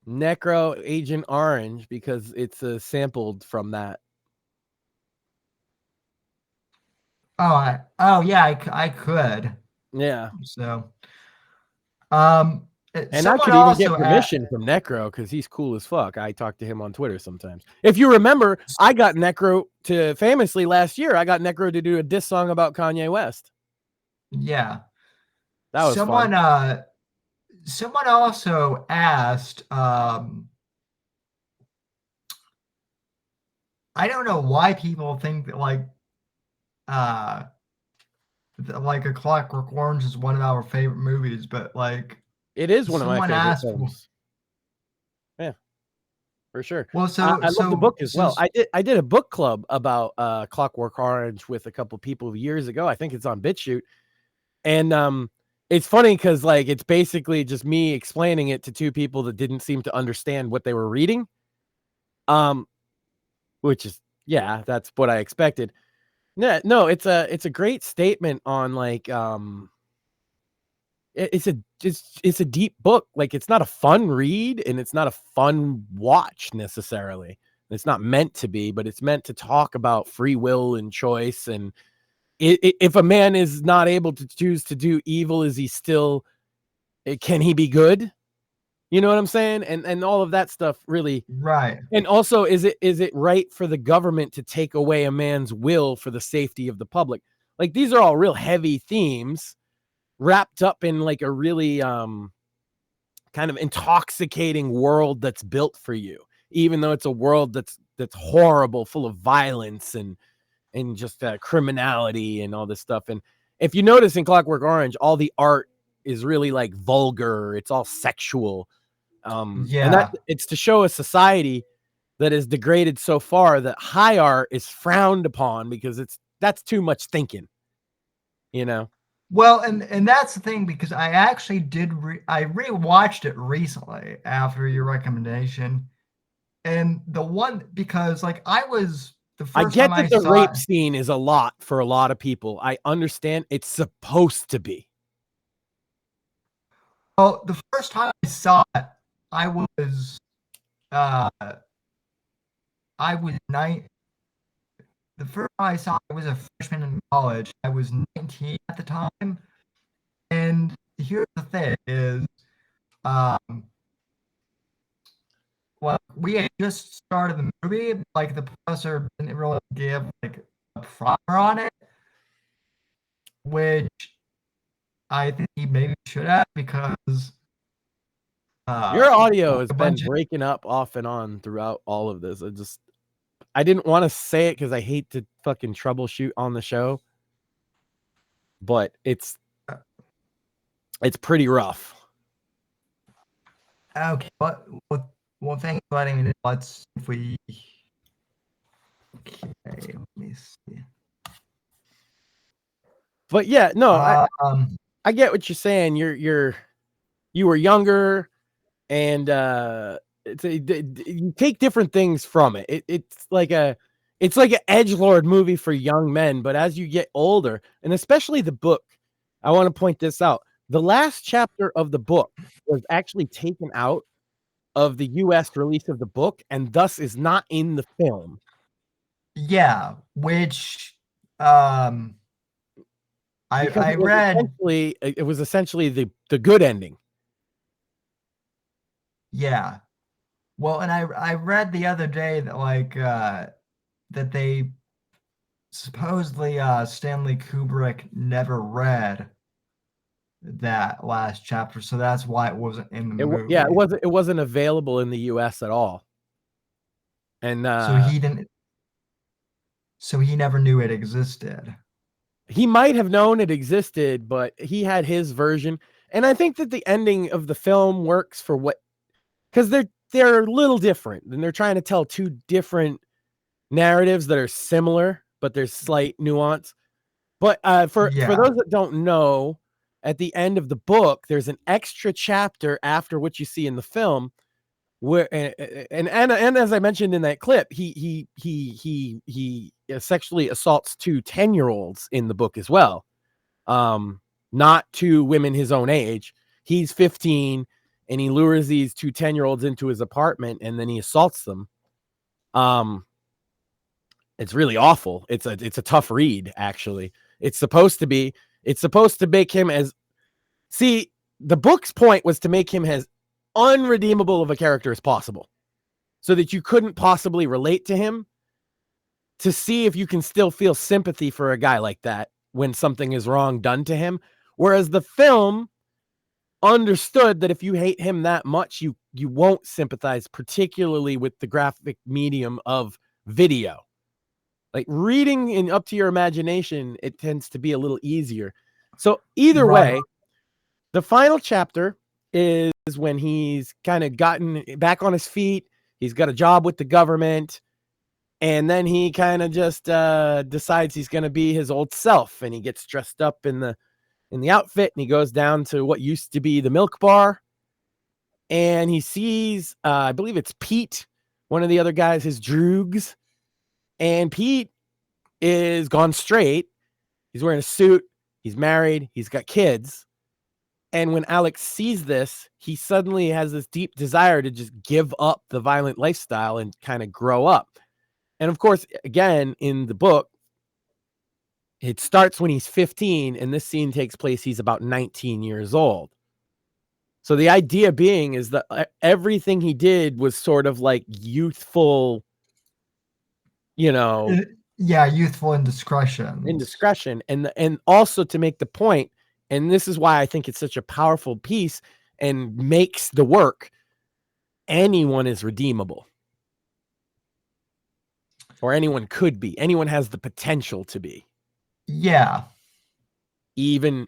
Necro Agent Orange because it's sampled from that. Oh yeah, I could. Yeah. So, and I could even get permission from Necro because he's cool as fuck. I talk to him on Twitter sometimes. If you remember, I got Necro to famously last year. I got Necro to do a diss song about Kanye West. Yeah, that was fun. Someone also asked. I don't know why people think that like A Clockwork Orange is one of our favorite movies, but like it is one of my favorite films. Yeah, for sure. Well, I love the book as well. I did a book club about Clockwork Orange with a couple people years ago. I think it's on BitChute, and it's funny because like it's basically just me explaining it to two people that didn't seem to understand what they were reading. Which is that's what I expected. No, it's a great statement on like it's a deep book. Like it's not a fun read and it's not a fun watch necessarily. It's not meant to be, but it's meant to talk about free will and choice. And if a man is not able to choose to do evil, is he still? Can he be good? You know what I'm saying? And all of that stuff really. Right. And also, is it right for the government to take away a man's will for the safety of the public? Like these are all real heavy themes wrapped up in like a really kind of intoxicating world that's built for you, even though it's a world that's horrible, full of violence and just criminality and all this stuff. And if you notice in Clockwork Orange, all the art is really like vulgar. It's all sexual. And that it's to show a society that is degraded so far that high art is frowned upon because that's too much thinking, you know? Well, and that's the thing, because I actually I rewatched it recently after your recommendation, and because like I get that the rape scene is a lot for a lot of people. I understand it's supposed to be. Well, the first time I saw it, I was 9. The first time I saw it, I was a freshman in college. I was 19 at the time. And here's the thing is, well, we had just started the movie. Like the professor didn't really give like a primer on it, which I think he maybe should have, because your audio has been breaking up off and on throughout all of this. I didn't want to say it because I hate to fucking troubleshoot on the show, but it's pretty rough. Okay, well, thanks for letting me know. Let's see if we. Okay, let me see. But yeah, no, I get what you're saying. You were younger, and you take different things from it. It's like an edgelord movie for young men, but as you get older, and especially the book, I want to point this out. The last chapter of the book was actually taken out of the US release of the book and thus is not in the film. Yeah, which I It was read. essentially the good ending. Yeah. Well, and I read the other day that that they supposedly Stanley Kubrick never read that last chapter, so that's why it wasn't in the movie. Yeah, it wasn't available in the US at all. And so he never knew it existed. He might have known it existed, but he had his version. And I think that the ending of the film works for because they're a little different, and they're trying to tell two different narratives that are similar, but there's slight nuance. But for those that don't know, at the end of the book, there's an extra chapter after what you see in the film, where and as I mentioned in that clip, he sexually assaults 2 10-year-olds in the book as well. Not 2 women his own age. He's 15 and he lures these 2 10-year-olds into his apartment and then he assaults them. It's really awful. It's a tough read, actually. It's supposed to make him the book's point was to make him as unredeemable of a character as possible, so that you couldn't possibly relate to him, to see if you can still feel sympathy for a guy like that when something is wrong done to him. Whereas the film understood that if you hate him that much, you won't sympathize, particularly with the graphic medium of video. Like reading in up to your imagination, it tends to be a little easier. So either way, the final chapter is when he's kind of gotten back on his feet. He's got a job with the government. And then he kind of just decides he's going to be his old self. And he gets dressed up in the outfit and he goes down to what used to be the milk bar. And he sees, I believe it's Pete, one of the other guys, his droogs. And Pete is gone straight. He's wearing a suit. He's married. He's got kids. And when Alex sees this, he suddenly has this deep desire to just give up the violent lifestyle and kind of grow up. And of course, again, in the book, it starts when he's 15, and this scene takes place, he's about 19 years old. So the idea being is that everything he did was sort of like youthful, youthful indiscretion. And also to make the point, and this is why I think it's such a powerful piece and makes the work, anyone is redeemable. Or anyone could be. Anyone has the potential to be. Yeah. Even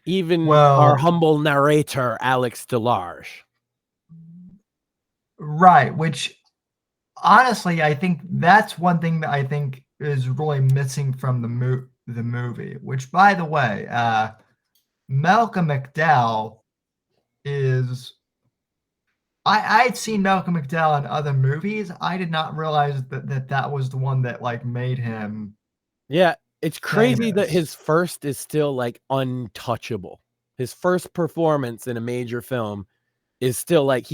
our humble narrator, Alex DeLarge. Right, which honestly, I think that's one thing that I think is really missing from the movie, which, by the way, Malcolm McDowell is... I'd seen Malcolm McDowell in other movies. I did not realize that was the one that like made him. Yeah, it's crazy that his first is still like untouchable. His first performance in a major film is still like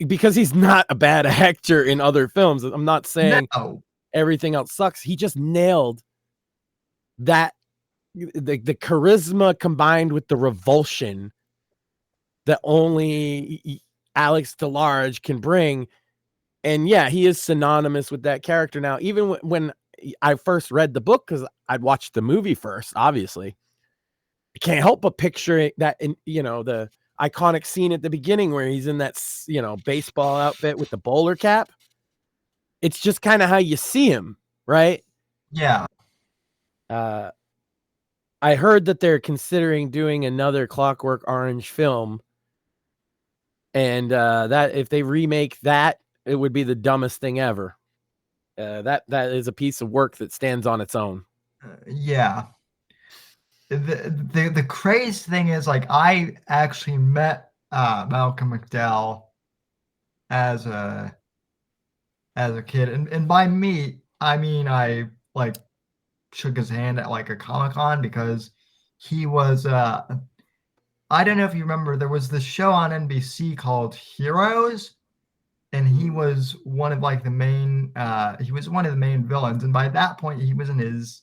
because he's not a bad actor in other films. I'm not saying everything else sucks. He just nailed that the charisma combined with the revulsion that only Alex DeLarge can bring. And yeah, he is synonymous with that character now. Even when I first read the book, because I'd watched the movie first, obviously, I can't help but picture that in the iconic scene at the beginning where he's in that baseball outfit with the bowler cap. It's just kind of how you see him, right? Yeah. I heard that they're considering doing another Clockwork Orange film. And that if they remake that, it would be the dumbest thing ever. That is a piece of work that stands on its own. Yeah. The crazy thing is, like, I actually met Malcolm McDowell as a as a kid, and by me, I mean I like shook his hand at like a Comic-Con because he was I don't know if you remember, there was this show on NBC called Heroes, and he was one of like the main he was one of the main villains, and by that point he was in his,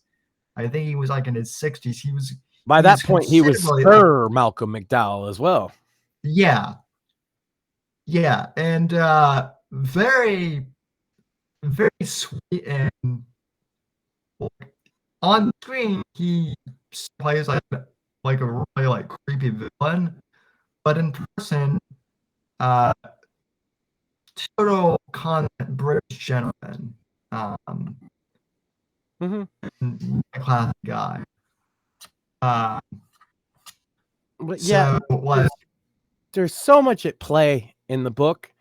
I think he was like in his 60s. By that point he was considerably Sir Malcolm McDowell as well. Yeah. Yeah, and very very sweet, and on screen he plays like a really like creepy villain, but in person, uh total content British gentleman, classic guy. But yeah, So there's so much at play in the book.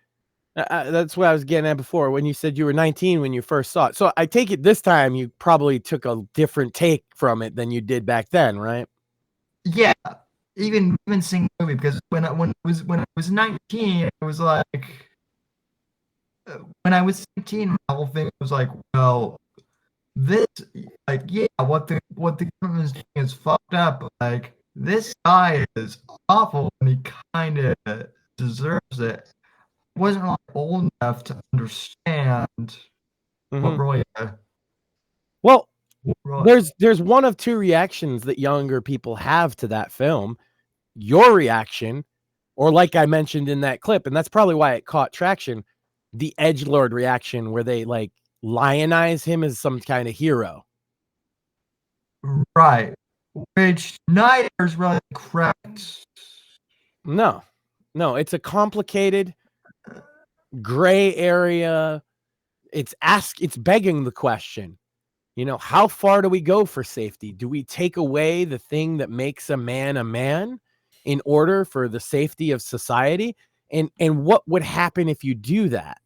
That's what I was getting at before when you said you were 19 when you first saw it. So I take it this time you probably took a different take from it than you did back then, right? Yeah, even seeing the movie, because when I was 19, it was like when I was 19, my whole thing was like, well, this, like, yeah, what the government is doing is fucked up. But, like, this guy is awful, and he kind of deserves it. I wasn't like old enough to understand what really. Well, there's one of two reactions that younger people have to that film. Your reaction, or like I mentioned in that clip, and that's probably why it caught traction, the edgelord reaction, where they like lionize him as some kind of hero. Right. Which neither is really correct. No, it's a complicated gray area. It's begging the question, you know, how far do we go for safety? Do we take away the thing that makes a man in order for the safety of society? And what would happen if you do that?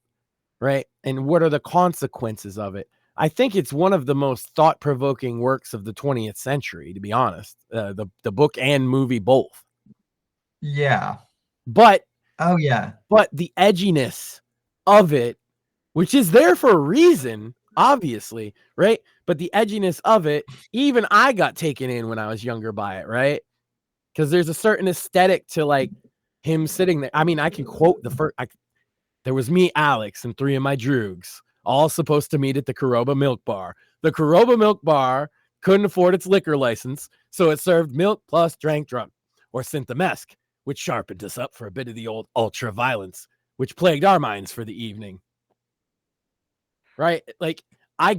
Right? And what are the consequences of it? I think it's one of the most thought-provoking works of the 20th century, to be honest. The book and movie both. Yeah. But yeah. But the edginess of it, which is there for a reason, obviously, right? But the edginess of it, even I got taken in when I was younger by it, right? Because there's a certain aesthetic to like him sitting there. I mean, I can quote there was me, Alex, and three of my droogs, all supposed to meet at the Caroba Milk Bar. The Caroba Milk Bar couldn't afford its liquor license, so it served milk plus drank drunk, or Synthemesque, which sharpened us up for a bit of the old ultra violence, which plagued our minds for the evening. Right? Like I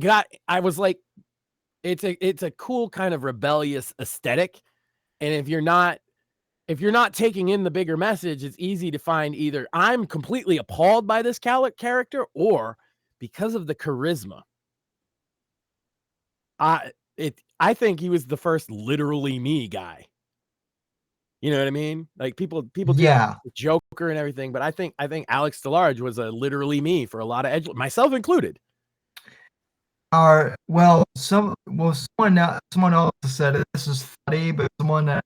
was like, it's a cool kind of rebellious aesthetic. And if you're not taking in the bigger message, it's easy to find either I'm completely appalled by this character, or because of the charisma. I think he was the first literally me guy. You know what I mean? Like people do the Joker and everything, but I think Alex DeLarge was a literally me for a lot of myself included. Someone else said it, this is funny, but someone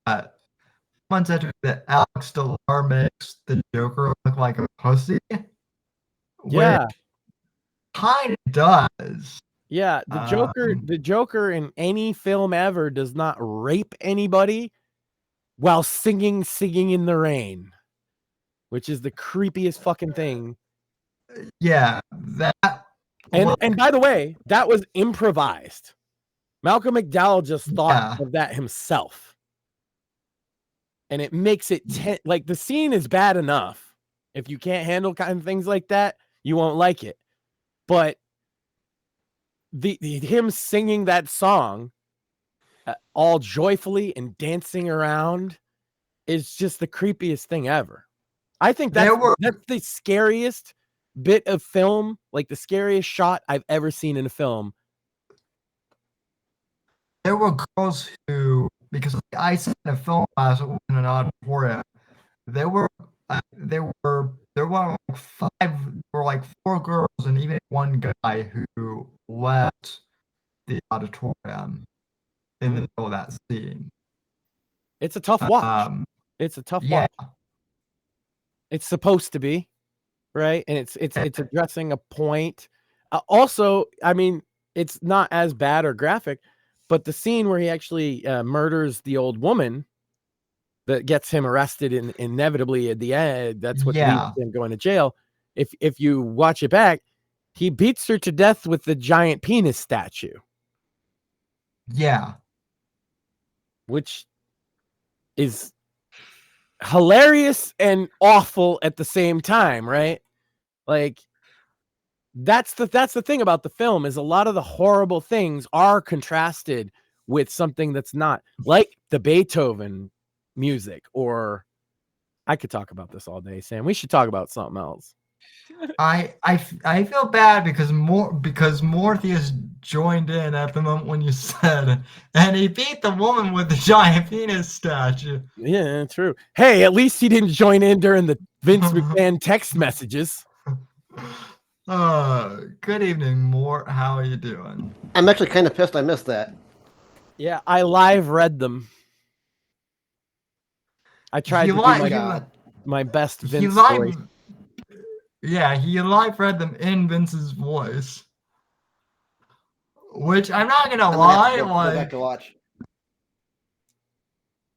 said that Alex DeLarge makes the Joker look like a pussy. Yeah, kind of does. Yeah, the Joker in any film ever does not rape anybody while singing in the rain, which is the creepiest fucking thing. Yeah, and by the way, that was improvised. Malcolm McDowell just thought of that himself. And it makes it like the scene is bad enough. If you can't handle kind of things like that, you won't like it. But him singing that song all joyfully and dancing around is just the creepiest thing ever. I think that's the scariest bit of film, like the scariest shot I've ever seen in a film. There were girls who, because I sat in a film class in an auditorium, there were like four girls and even one guy who left the auditorium in the middle of that scene. It's a tough watch. It's a tough watch. It's supposed to be, right? And it's addressing a point Also, I mean, it's not as bad or graphic, but the scene where he actually murders the old woman that gets him arrested and inevitably at the end, that's what leads to him going to jail. If you watch it back, he beats her to death with the giant penis statue. Yeah. Which is hilarious and awful at the same time, right? Like, that's the thing about the film, is a lot of the horrible things are contrasted with something that's not, like the Beethoven music. Or I could talk about this all day, Sam. We should talk about something else. I feel bad because Morpheus joined in at the moment when you said, and he beat the woman with the giant penis statue. Yeah, true. Hey, at least he didn't join in during the Vince McMahon text messages. Good evening, Mort. How are you doing? I'm actually kind of pissed I missed that. Yeah, I live read them. I tried to do my best Vince story. Yeah, he live read them in Vince's voice. Which I'm not gonna lie, go back to watch.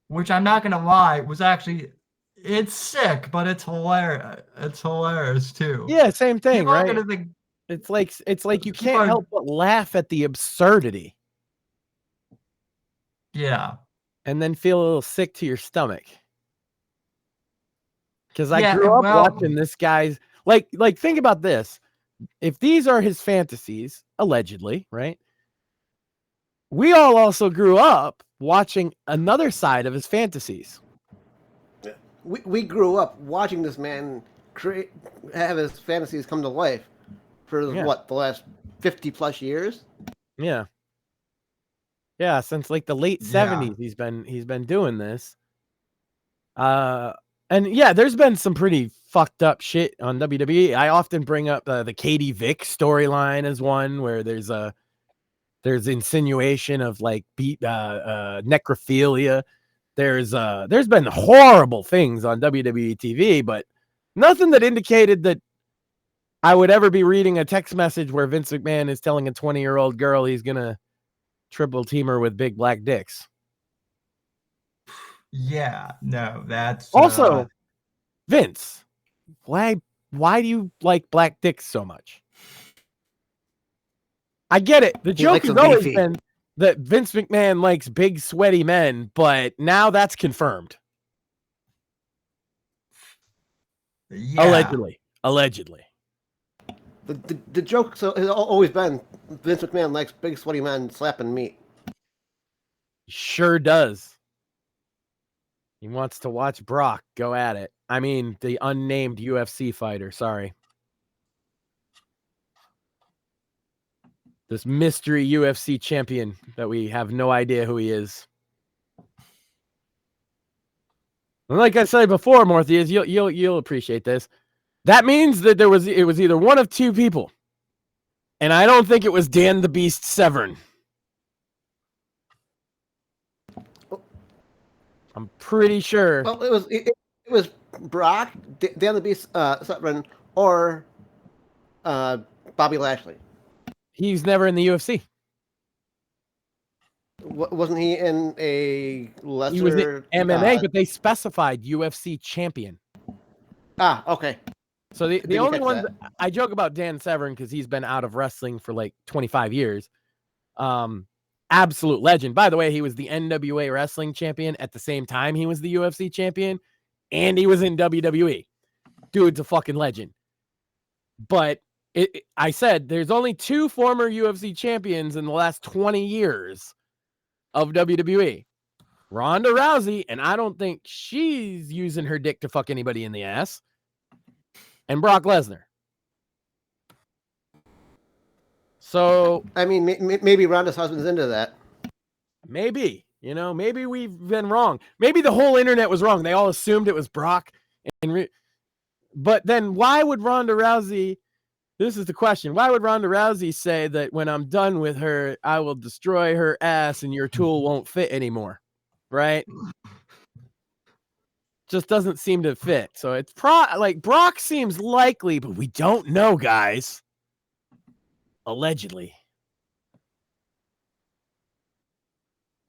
Which I'm not gonna lie, was actually, it's sick, but it's hilarious. It's hilarious too. Yeah, same thing, People are right? gonna think, It's like you can't help but laugh at the absurdity. Yeah. And then feel a little sick to your stomach. Because I grew up watching this guy's, like think about this. If these are his fantasies, allegedly, right? We all also grew up watching another side of his fantasies. We grew up watching this man have his fantasies come to life for the last 50 plus years. Yeah, since like the late 70s, he's been doing this. And yeah, there's been some pretty fucked up shit on WWE. I often bring up the Katie Vick storyline as one where there's insinuation of like necrophilia. There's been horrible things on WWE TV, but nothing that indicated that I would ever be reading a text message where Vince McMahon is telling a 20-year-old girl he's gonna triple team her with big black dicks. Yeah, no, that's also Vince. Why do you like black dicks so much? I get it. The joke has always been that Vince McMahon likes big, sweaty men, but now that's confirmed. Yeah. Allegedly. The joke has always been Vince McMahon likes big, sweaty men slapping meat. Sure does. He wants to watch Brock go at it. I mean, the unnamed UFC fighter. Sorry. This mystery UFC champion that we have no idea who he is. And like I said before, Morpheus, you'll appreciate this. That means that it was either one of two people. And I don't think it was Dan the Beast Severn. I'm pretty sure. Well, it was Brock, Dan the Beast Severn, or Bobby Lashley. He's never in the UFC. Wasn't he in a lesser? He was in MMA, but they specified UFC champion. Okay. So the only ones I joke about Dan Severn because he's been out of wrestling for like 25 years. Absolute legend. By the way, he was the NWA wrestling champion at the same time he was the UFC champion, and he was in WWE. Dude's a fucking legend. But I said there's only two former UFC champions in the last 20 years of WWE. Ronda Rousey, and I don't think she's using her dick to fuck anybody in the ass, and Brock Lesnar. So, I mean, maybe Ronda's husband's into that. Maybe, maybe we've been wrong. Maybe the whole internet was wrong. They all assumed it was Brock. But then why would Ronda Rousey, this is the question, why would Ronda Rousey say that when I'm done with her, I will destroy her ass and your tool won't fit anymore? Right? Just doesn't seem to fit. So it's like Brock seems likely, but we don't know, guys. Allegedly.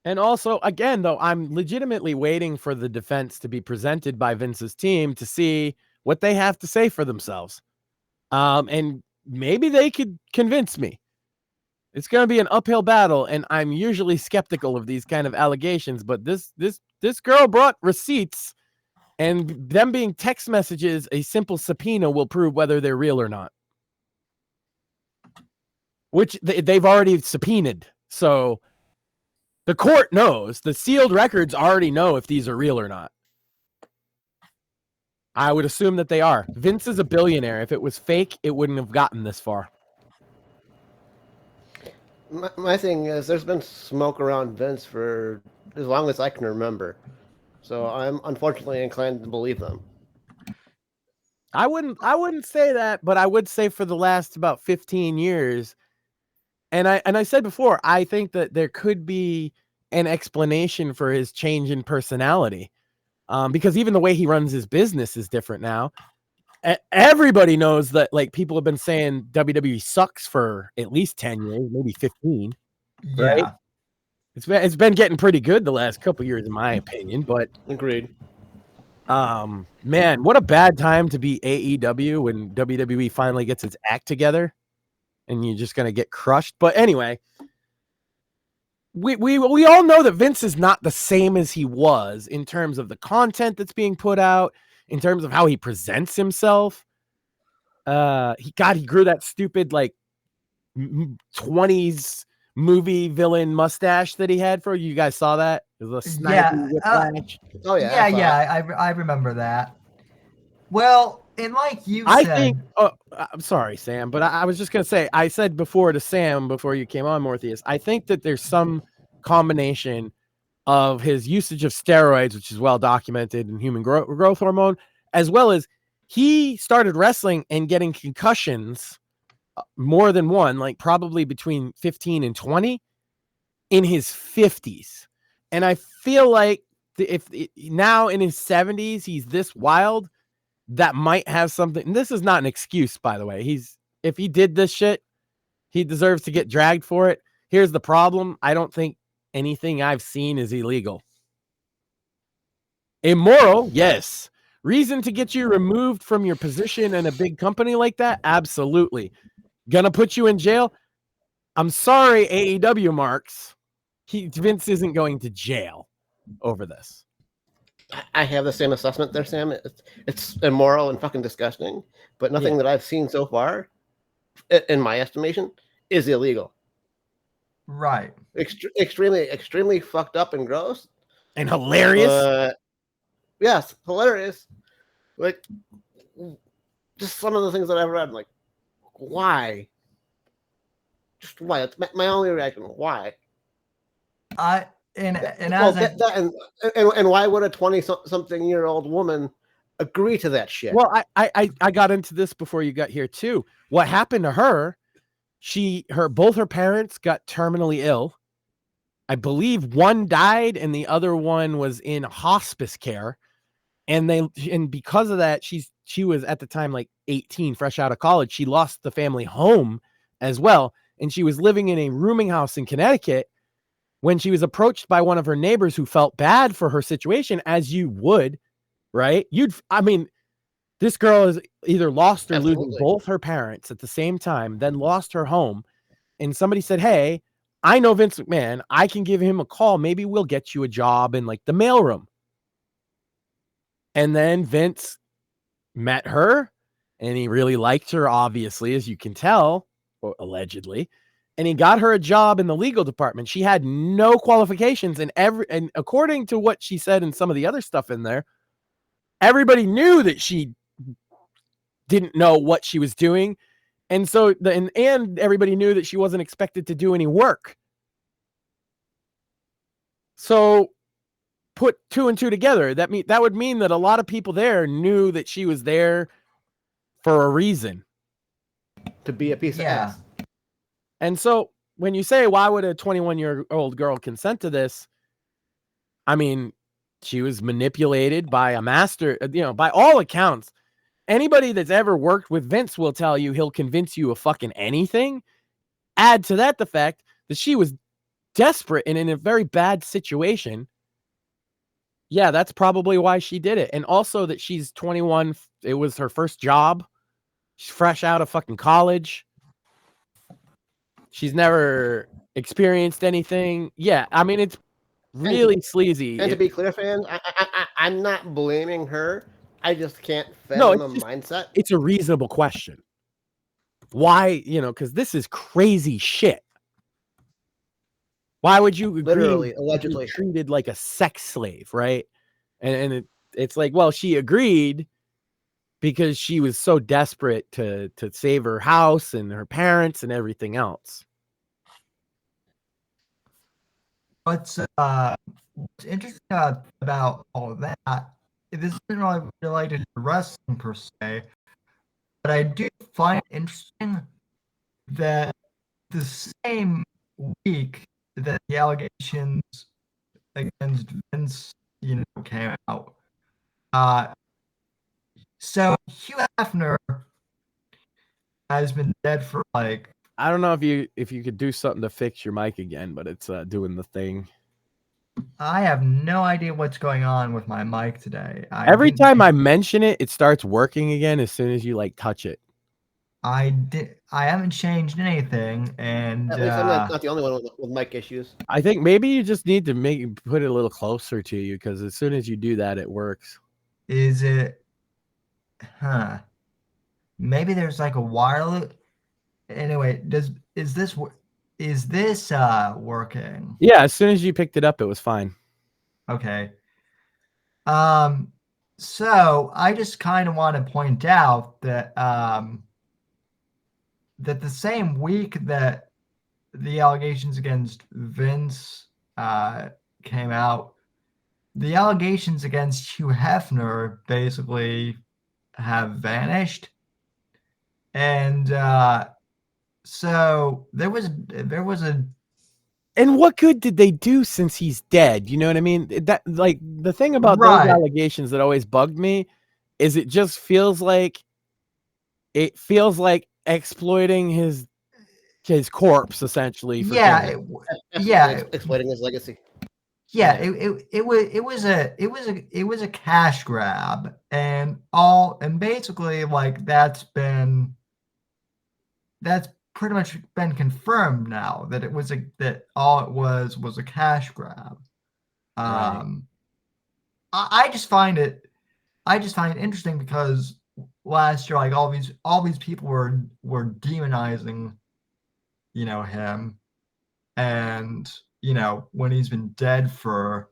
And also, again, though, I'm legitimately waiting for the defense to be presented by Vince's team to see what they have to say for themselves. And maybe they could convince me. It's going to be an uphill battle, and I'm usually skeptical of these kind of allegations, but this girl brought receipts, and them being text messages, a simple subpoena will prove whether they're real or not. Which they've already subpoenaed. So the court knows. The sealed records already know if these are real or not. I would assume that they are. Vince is a billionaire. If it was fake, it wouldn't have gotten this far. My thing is, there's been smoke around Vince for as long as I can remember. So I'm unfortunately inclined to believe them. I wouldn't say that, but I would say for the last about 15 years. And I said before, I think that there could be an explanation for his change in personality. Because even the way he runs his business is different now. Everybody knows that, like, people have been saying WWE sucks for at least 10 years, maybe 15. Right? Yeah. It's been getting pretty good the last couple years, in my opinion. But agreed. Man, what a bad time to be AEW when WWE finally gets its act together, and you're just gonna get crushed. But anyway, we all know that Vince is not the same as he was in terms of the content that's being put out, in terms of how he presents himself. He grew that stupid like 20s movie villain mustache that he had. For you guys saw that? It was a snipey whiplash. Oh yeah, I remember that. Well, and like you said, I think. Oh, I'm sorry, Sam, but I was just gonna say. I said before to Sam before you came on, Morpheus. I think that there's some combination of his usage of steroids, which is well documented in human growth hormone, as well as he started wrestling and getting concussions, more than one, like probably between 15 and 20 in his 50s. And I feel like if now in his 70s, he's this wild, that might have something. And this is not an excuse, by the way. If he did this shit, he deserves to get dragged for it. Here's the problem. I don't think anything I've seen is illegal. Immoral, yes. Reason to get you removed from your position in a big company like that? Absolutely. Gonna put you in jail? I'm sorry, AEW marks. Vince isn't going to jail over this. I have the same assessment there, Sam. It's immoral and fucking disgusting, but nothing that I've seen so far, in my estimation, is illegal. Right. Extremely fucked up and gross. And hilarious. Yes, hilarious. Like, just some of the things that I've read, like, why? Just why? That's my only reaction. Why? And why would a 20-something-year-old woman agree to that shit? Well, I got into this before you got here too. What happened to her? Both her parents got terminally ill. I believe one died and the other one was in hospice care. And because of that, she was at the time like 18, fresh out of college. She lost the family home as well. And she was living in a rooming house in Connecticut when she was approached by one of her neighbors who felt bad for her situation, as you would, right? This girl is either lost or losing both her parents at the same time, then lost her home. And somebody said, hey, I know Vince McMahon. I can give him a call. Maybe we'll get you a job in like the mailroom. And then Vince met her and he really liked her, obviously, as you can tell, or allegedly. And he got her a job in the legal department. She had no qualifications, and according to what she said and some of the other stuff in there, everybody knew that she didn't know what she was doing. And so and everybody knew that she wasn't expected to do any work. So put two and two together. That would mean that a lot of people there knew that she was there for a reason. To be a piece of ass. And so when you say, why would a 21-year-old girl consent to this? I mean, she was manipulated by a master, by all accounts. Anybody that's ever worked with Vince will tell you he'll convince you of fucking anything. Add to that the fact that she was desperate and in a very bad situation. Yeah, that's probably why she did it. And also that she's 21. It was her first job. She's fresh out of fucking college. She's never experienced anything. Yeah, I mean, it's really sleazy. And to be clear, fans, I'm not blaming her. I just can't No, fathom the mindset. It's a reasonable question. Why, because this is crazy shit. Why would you agree Literally, to allegedly be treated like a sex slave, right? And it's like, well, she agreed because she was so desperate to save her house and her parents and everything else. What's interesting about all of that, this isn't really related to wrestling per se, but I do find it interesting that the same week that the allegations against Vince, came out, so Hugh Hefner has been dead for like. I don't know if you could do something to fix your mic again, but it's doing the thing. I have no idea what's going on with my mic today. Every time I mention it, it starts working again as soon as you like touch it. I haven't changed anything, and at least I'm not the only one with mic issues. I think maybe you just need to put it a little closer to you, because as soon as you do that, it works. Is it? Huh. Maybe there's like a wireless. Anyway, is this working? Yeah, as soon as you picked it up, it was fine. Okay. So I just kind of want to point out that that the same week that the allegations against Vince came out, the allegations against Hugh Hefner basically have vanished. And so there was a. And what good did they do since he's dead? You know what I mean? That, like, the thing about those allegations that always bugged me is it just feels like exploiting his corpse, essentially. For Exploiting his legacy. Yeah, it was a cash grab, and basically like that's pretty much been confirmed now that all it was a cash grab. Right. I just find it interesting because last year, like all these people were demonizing, him, and when he's been dead for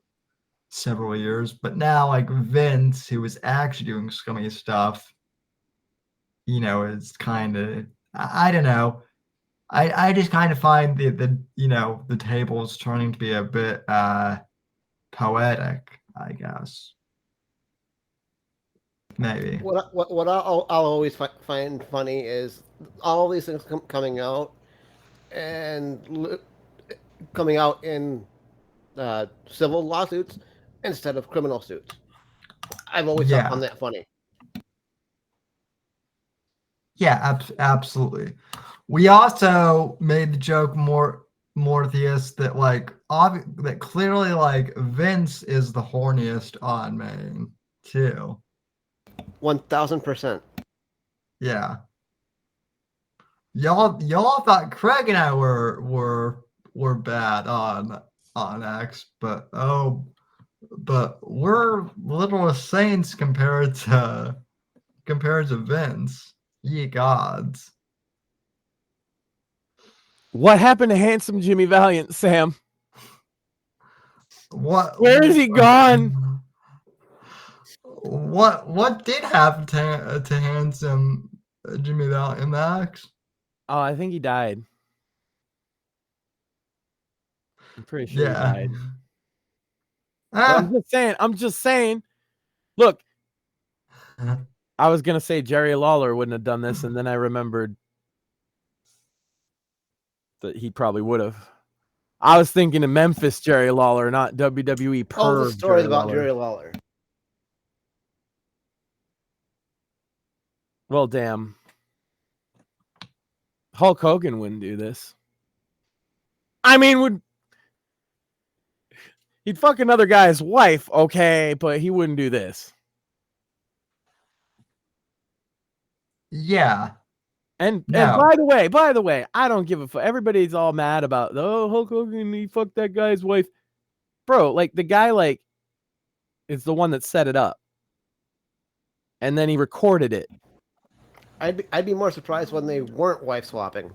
several years, but now like Vince, who was actually doing scummy stuff, is kind of, I don't know. I just kind of find the tables turning to be a bit poetic, I guess. Maybe. What I'll always find funny is all these things coming out and coming out in civil lawsuits instead of criminal suits. I've always found that funny. Yeah, absolutely. We also made the joke, Morpheus, that like that clearly like Vince is the horniest on Maine too. 1000%. Yeah. Y'all thought Craig and I were bad on X, but we're little saints compared to Vince. Ye gods. What happened to handsome Jimmy Valiant, Sam? Where is he gone? What did happen to handsome Jimmy Valiant, Max? Oh, I think he died. I'm pretty sure he died. I'm just saying. Look, I was gonna say Jerry Lawler wouldn't have done this, and then I remembered that he probably would have. I was thinking of Memphis Jerry Lawler, not WWE perv. All the stories about Jerry Lawler. Well, damn. Hulk Hogan wouldn't do this. I mean, he'd fuck another guy's wife, okay, but he wouldn't do this. Yeah. And No. by the way, I don't give a fuck. Everybody's all mad about, oh, Hulk Hogan, he fucked that guy's wife. Bro, like, the guy, like, is the one that set it up. And then he recorded it. I'd be more surprised when they weren't wife swapping.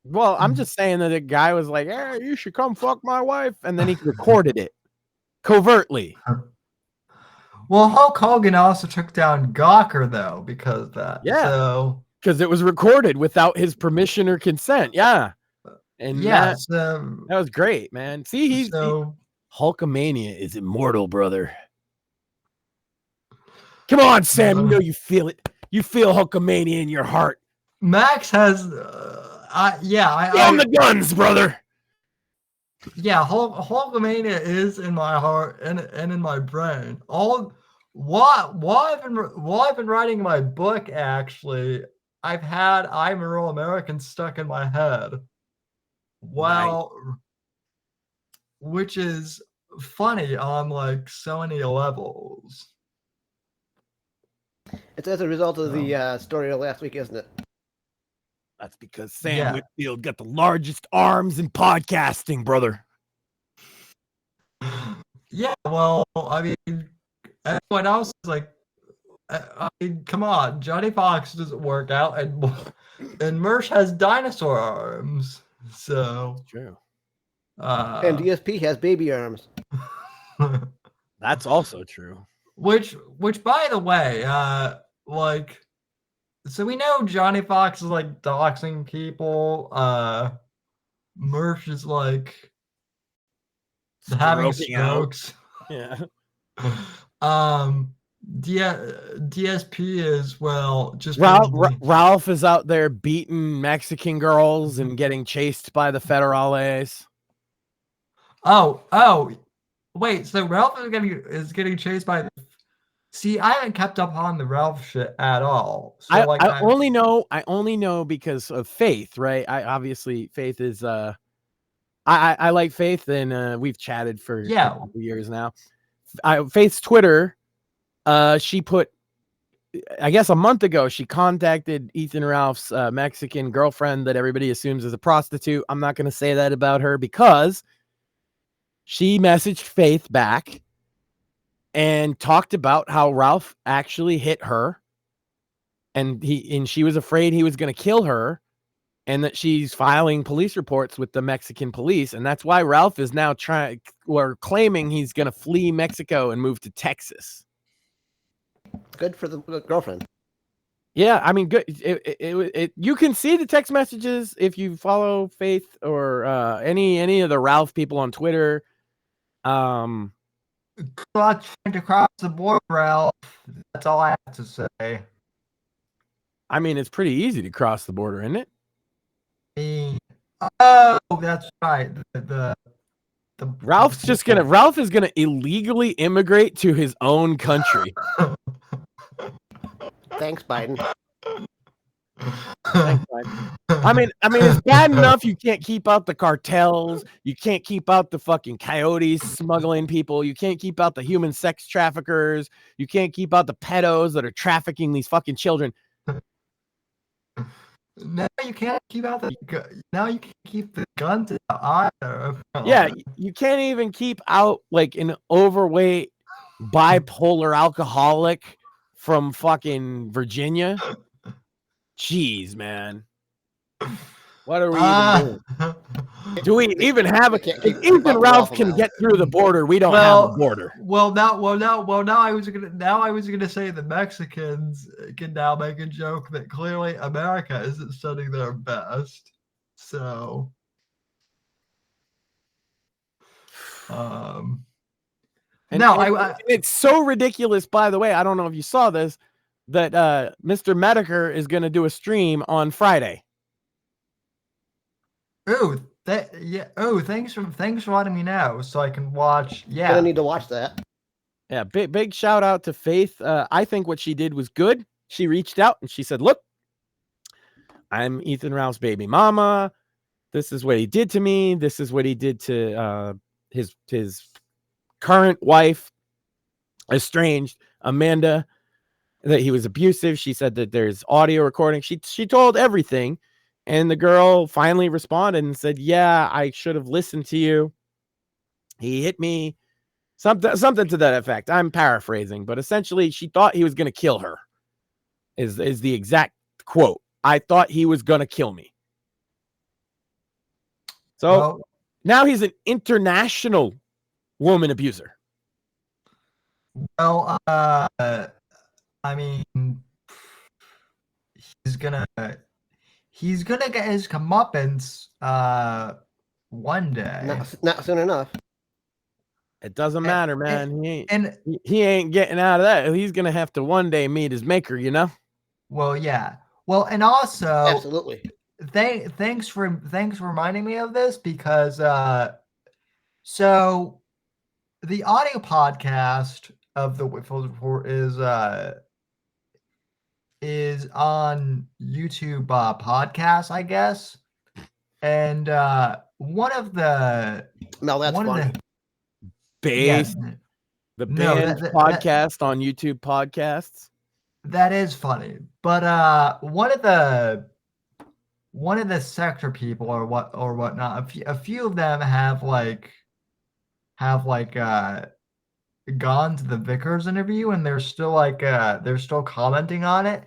Well, I'm just saying that the guy was like, hey, you should come fuck my wife. And then he recorded it covertly. Well, Hulk Hogan also took down Gawker, though, because of that. Yeah. So, because it was recorded without his permission or consent. Yeah. And yeah, that was great, man. See, Hulkamania is immortal, brother. Come on, Sam. You know you feel it. You feel Hulkamania in your heart. Max has, on the guns, brother. Yeah, Hulkamania is in my heart and in my brain. While I've been writing my book, actually, I've had I'm a Real American stuck in my head. Well, nice. Which is funny on like so many levels. It's as a result of the story of last week, isn't it? That's because Sam Whitfield got the largest arms in podcasting, brother. Yeah, well, I mean, everyone else is like, I mean, come on, Johnny Fox doesn't work out, and Mersh has dinosaur arms, so that's true. And DSP has baby arms. That's also true. Which, by the way, like, so we know Johnny Fox is like doxing people. Mersh is like having strokes. Yeah. DSP is, well, just Ralph is out there beating Mexican girls and getting chased by the federales. Oh, wait, so Ralph is getting chased by. See, I haven't kept up on the Ralph shit at all. So I only know because of Faith, right? Obviously Faith is I like Faith, and we've chatted for a couple years now. Faith's Twitter, she put, I guess a month ago, she contacted Ethan Ralph's Mexican girlfriend that everybody assumes is a prostitute. I'm not going to say that about her because she messaged Faith back and talked about how Ralph actually hit her, and she was afraid he was going to kill her, and that she's filing police reports with the Mexican police, and that's why Ralph is now claiming he's going to flee Mexico and move to Texas. Good for the girlfriend. Yeah, I mean, good. You can see the text messages if you follow Faith or any of the Ralph people on Twitter. Trying to cross the border, Ralph. That's all I have to say. I mean, it's pretty easy to cross the border, isn't it? Oh, that's right. Ralph is gonna illegally immigrate to his own country. Thanks, Biden. I mean, it's bad enough you can't keep out the cartels, you can't keep out the fucking coyotes smuggling people, you can't keep out the human sex traffickers, you can't keep out the pedos that are trafficking these fucking children. Now you can't keep out you can't keep the guns out either. Yeah, you can't even keep out like an overweight bipolar alcoholic from fucking Virginia. Jeez, man. What are we even doing? Do we even have even Ralph can get through the border? We don't have a border. Now I was gonna say the Mexicans can now make a joke that clearly America isn't studying their best. So it's so ridiculous, by the way. I don't know if you saw this, that Mr. Medicare is going to do a stream on Friday. Oh, thanks for letting me know so I can watch. Yeah, I need to watch that. Yeah, big shout out to Faith. I think what she did was good. She reached out and she said, "Look, I'm Ethan Ralph's baby mama. This is what he did to me. This is what he did to his current wife, estranged Amanda, that he was abusive. She said that there's audio recording. She told everything. And the girl finally responded and said, yeah, I should have listened to you. He hit me. Something to that effect. I'm paraphrasing, but essentially she thought he was going to kill her is the exact quote. I thought he was going to kill me. So now he's an international woman abuser. Well, I mean, he's gonna get his comeuppance one day. Not soon enough. It doesn't matter, man. He ain't getting out of that. He's gonna have to one day meet his maker, you know. Well, yeah. Well, and also, absolutely. Thanks for reminding me of this, because so the audio podcast of the Whitfield Report is on YouTube podcast, I guess, and one of the the band podcast on YouTube podcasts. That is funny, but one of the sector people or whatnot, a few of them have gone to the Vickers interview, and they're still commenting on it.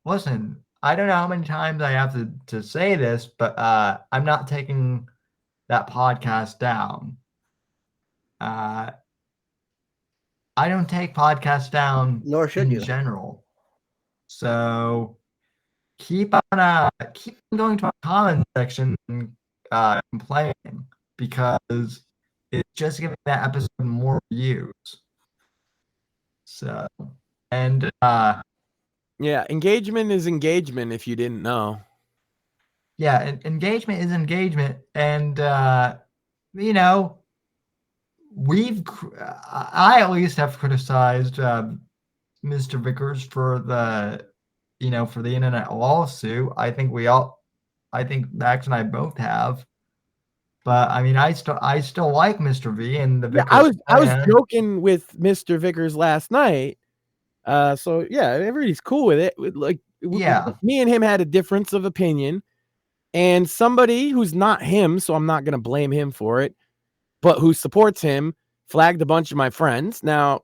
Listen, I don't know how many times I have to say this, but I'm not taking that podcast down. I don't take podcasts down, nor should you, in general. So keep on going to our comment section and complaining, because it's just giving that episode more views. So, and yeah, engagement is engagement, if you didn't know. Yeah, engagement is engagement, and you know, I at least have criticized Mr. Vickers for the internet lawsuit. I think Max and I both have. But I mean, I still like Mr. V and the Vickers. I was joking with Mr. Vickers last night. So yeah, everybody's cool with it. Me and him had a difference of opinion, and somebody who's not him, so I'm not going to blame him for it, but who supports him, flagged a bunch of my friends. Now,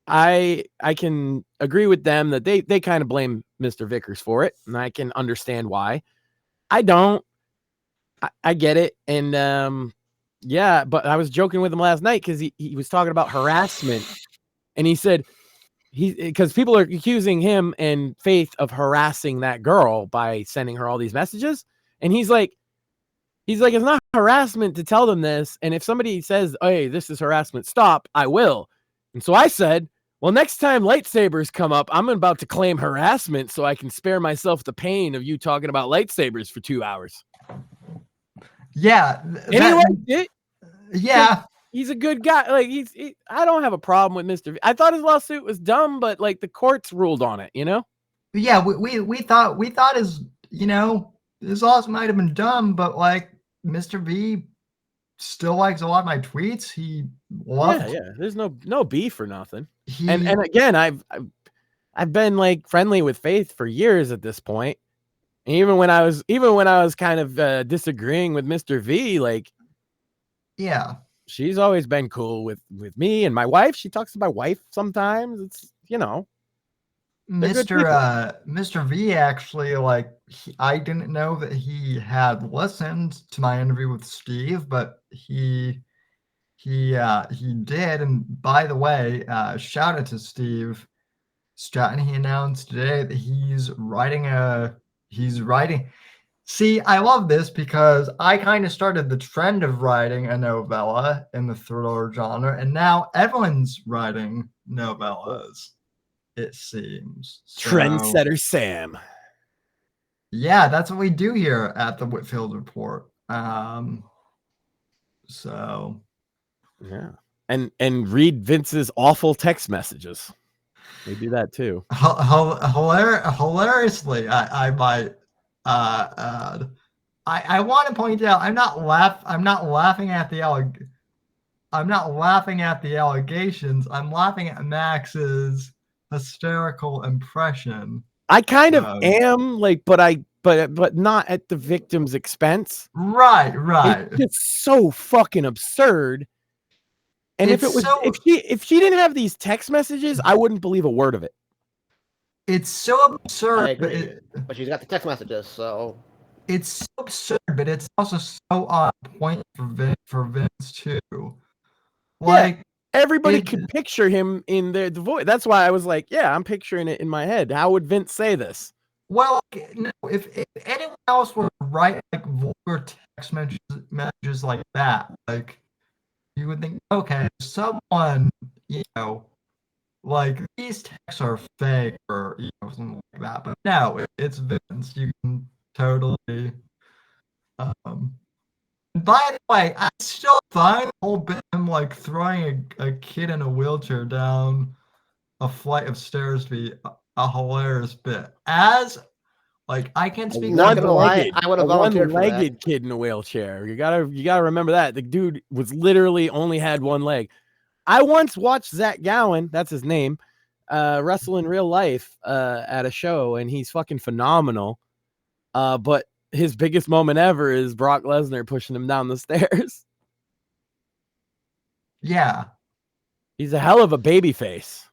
I can agree with them that they kind of blame Mr. Vickers for it, and I can understand why. I don't. I get it, and yeah, but I was joking with him last night because he was talking about harassment, and he said because people are accusing him and Faith of harassing that girl by sending her all these messages, and he's like, it's not harassment to tell them this, and if somebody says, hey, this is harassment, stop, I will. And so I said, well, next time lightsabers come up, I'm about to claim harassment so I can spare myself the pain of you talking about lightsabers for 2 hours. Yeah. Anyway, yeah. He's a good guy. Like I don't have a problem with Mr. V. I thought his lawsuit was dumb, but like the courts ruled on it, you know? Yeah, we thought his lawsuit might have been dumb, but like Mr. V still likes a lot of my tweets. He loved. Yeah. There's no beef or nothing. And again, I've been like friendly with Faith for years at this point. And even when I was kind of disagreeing with Mr. V, like, yeah, she's always been cool with me and my wife. She talks to my wife sometimes. It's, you know, Mr. V actually, like, I didn't know that he had listened to my interview with Steve, but he did. And by the way, shout out to Steve Stratton. He announced today that he's writing. See, I love this because I kind of started the trend of writing a novella in the thriller genre, and now everyone's writing novellas, it seems. Trendsetter Sam. Yeah, that's what we do here at the Whitfield Report. So yeah, and read Vince's awful text messages. They do that too. Hilariously, I might add. I want to point out I'm not laughing at the allegations. I'm laughing at Max's hysterical impression. I kind of am like, but not at the victim's expense. Right. It's just so fucking absurd. And It's if she didn't have these text messages, I wouldn't believe a word of it. It's so absurd. I agree. But she's got the text messages, so it's so absurd, but it's also so on point for Vince too. Like everybody could picture him in the voice. That's why I was like, yeah, I'm picturing it in my head. How would Vince say this? Well, no, if anyone else were to write like vulgar text messages like that, like you would think, okay, someone, like these texts are fake or something like that. But no, it's Vince. You can totally. By the way, I still find the whole bit him like throwing a kid in a wheelchair down a flight of stairs to be a hilarious bit. As like I can't speak. Not gonna lie, I would have volunteered for that. One-legged kid in a wheelchair. You gotta remember that the dude was literally only had one leg. I once watched Zach Gowen, that's his name, wrestle in real life at a show, and he's fucking phenomenal. But his biggest moment ever is Brock Lesnar pushing him down the stairs. Yeah, he's a hell of a baby face.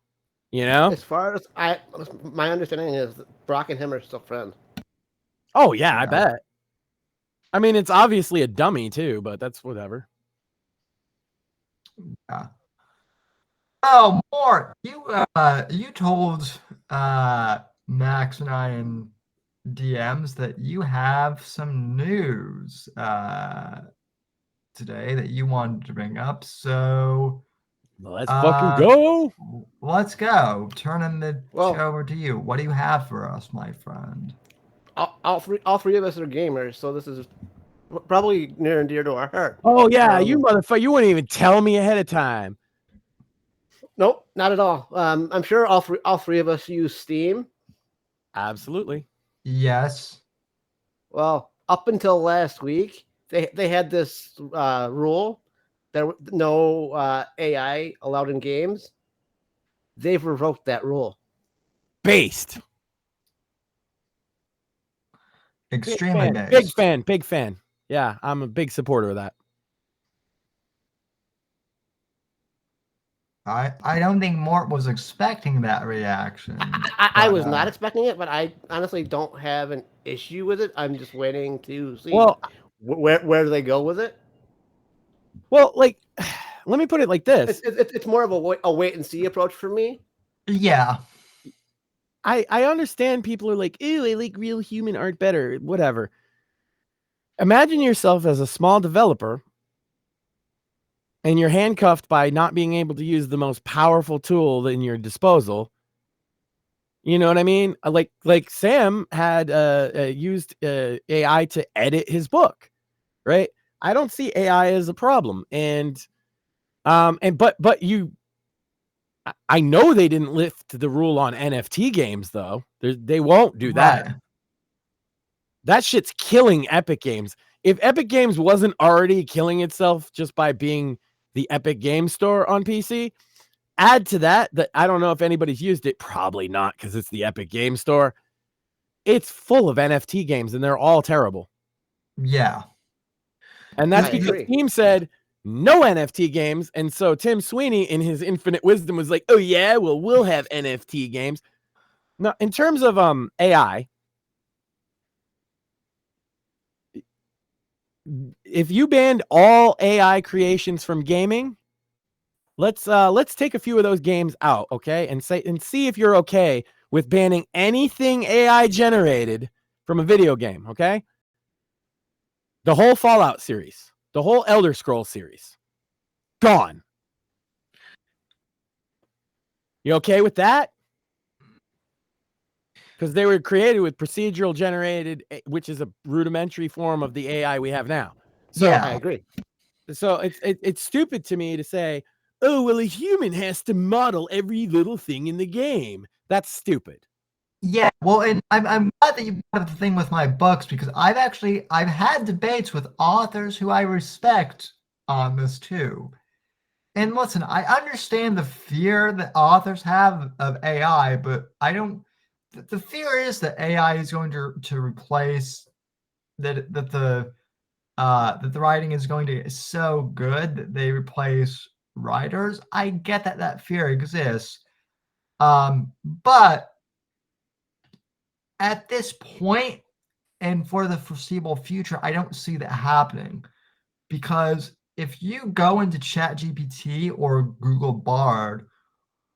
As far as my understanding is that Brock and him are still friends. Oh yeah, I bet. I mean, it's obviously a dummy too, but that's whatever. Yeah. Oh, Mort, you told Max and I in DMs that you have some news today that you wanted to bring up. So let's fucking go. Let's go. Turning the show over to you. What do you have for us, my friend? All three of us are gamers, so this is probably near and dear to our heart. Oh yeah, you motherfucker! You wouldn't even tell me ahead of time. Nope, not at all. I'm sure all three of us use Steam. Absolutely. Yes. Well, up until last week, they had this rule that no AI allowed in games. They've revoked that rule. Based. Extremely based. Big fan. Yeah, I'm a big supporter of that. I don't think Mort was expecting that reaction. I was not expecting it, but I honestly don't have an issue with it. I'm just waiting to see where do they go with it. Well, like, let me put it like this. It's more of a wait and see approach for me. Yeah. I understand people are like, ew, I like real human art better, whatever. Imagine yourself as a small developer and you're handcuffed by not being able to use the most powerful tool in your disposal. You know what I mean? Like Sam had used AI to edit his book, right? I don't see AI as a problem. But I know they didn't lift the rule on NFT games, though. They won't do that. Right. That shit's killing Epic Games. If Epic Games wasn't already killing itself just by being the Epic Game Store on PC, add to that I don't know if anybody's used it. Probably not, because it's the Epic Game Store. It's full of NFT games, and they're all terrible. Yeah. And that's because Steam said, no NFT games. And so Tim Sweeney, in his infinite wisdom, was like, oh, yeah, well, we'll have NFT games. Now, in terms of AI, if you banned all AI creations from gaming, let's take a few of those games out, okay? And see if you're okay with banning anything AI generated from a video game, okay? The whole Fallout series, the whole Elder Scrolls series, gone. You okay with that? Because they were created with procedural generated, which is a rudimentary form of the AI we have now. So yeah, I agree. So it's stupid to me to say, oh, well, a human has to model every little thing in the game. That's stupid. Yeah, well, and I'm glad that you brought up the thing with my books because I've had debates with authors who I respect on this too. And listen, I understand the fear that authors have of AI, but I don't. The fear is that AI is going to replace that the writing is going to get so good that they replace writers. I get that that fear exists, but at this point and for the foreseeable future, I don't see that happening because if you go into ChatGPT or Google Bard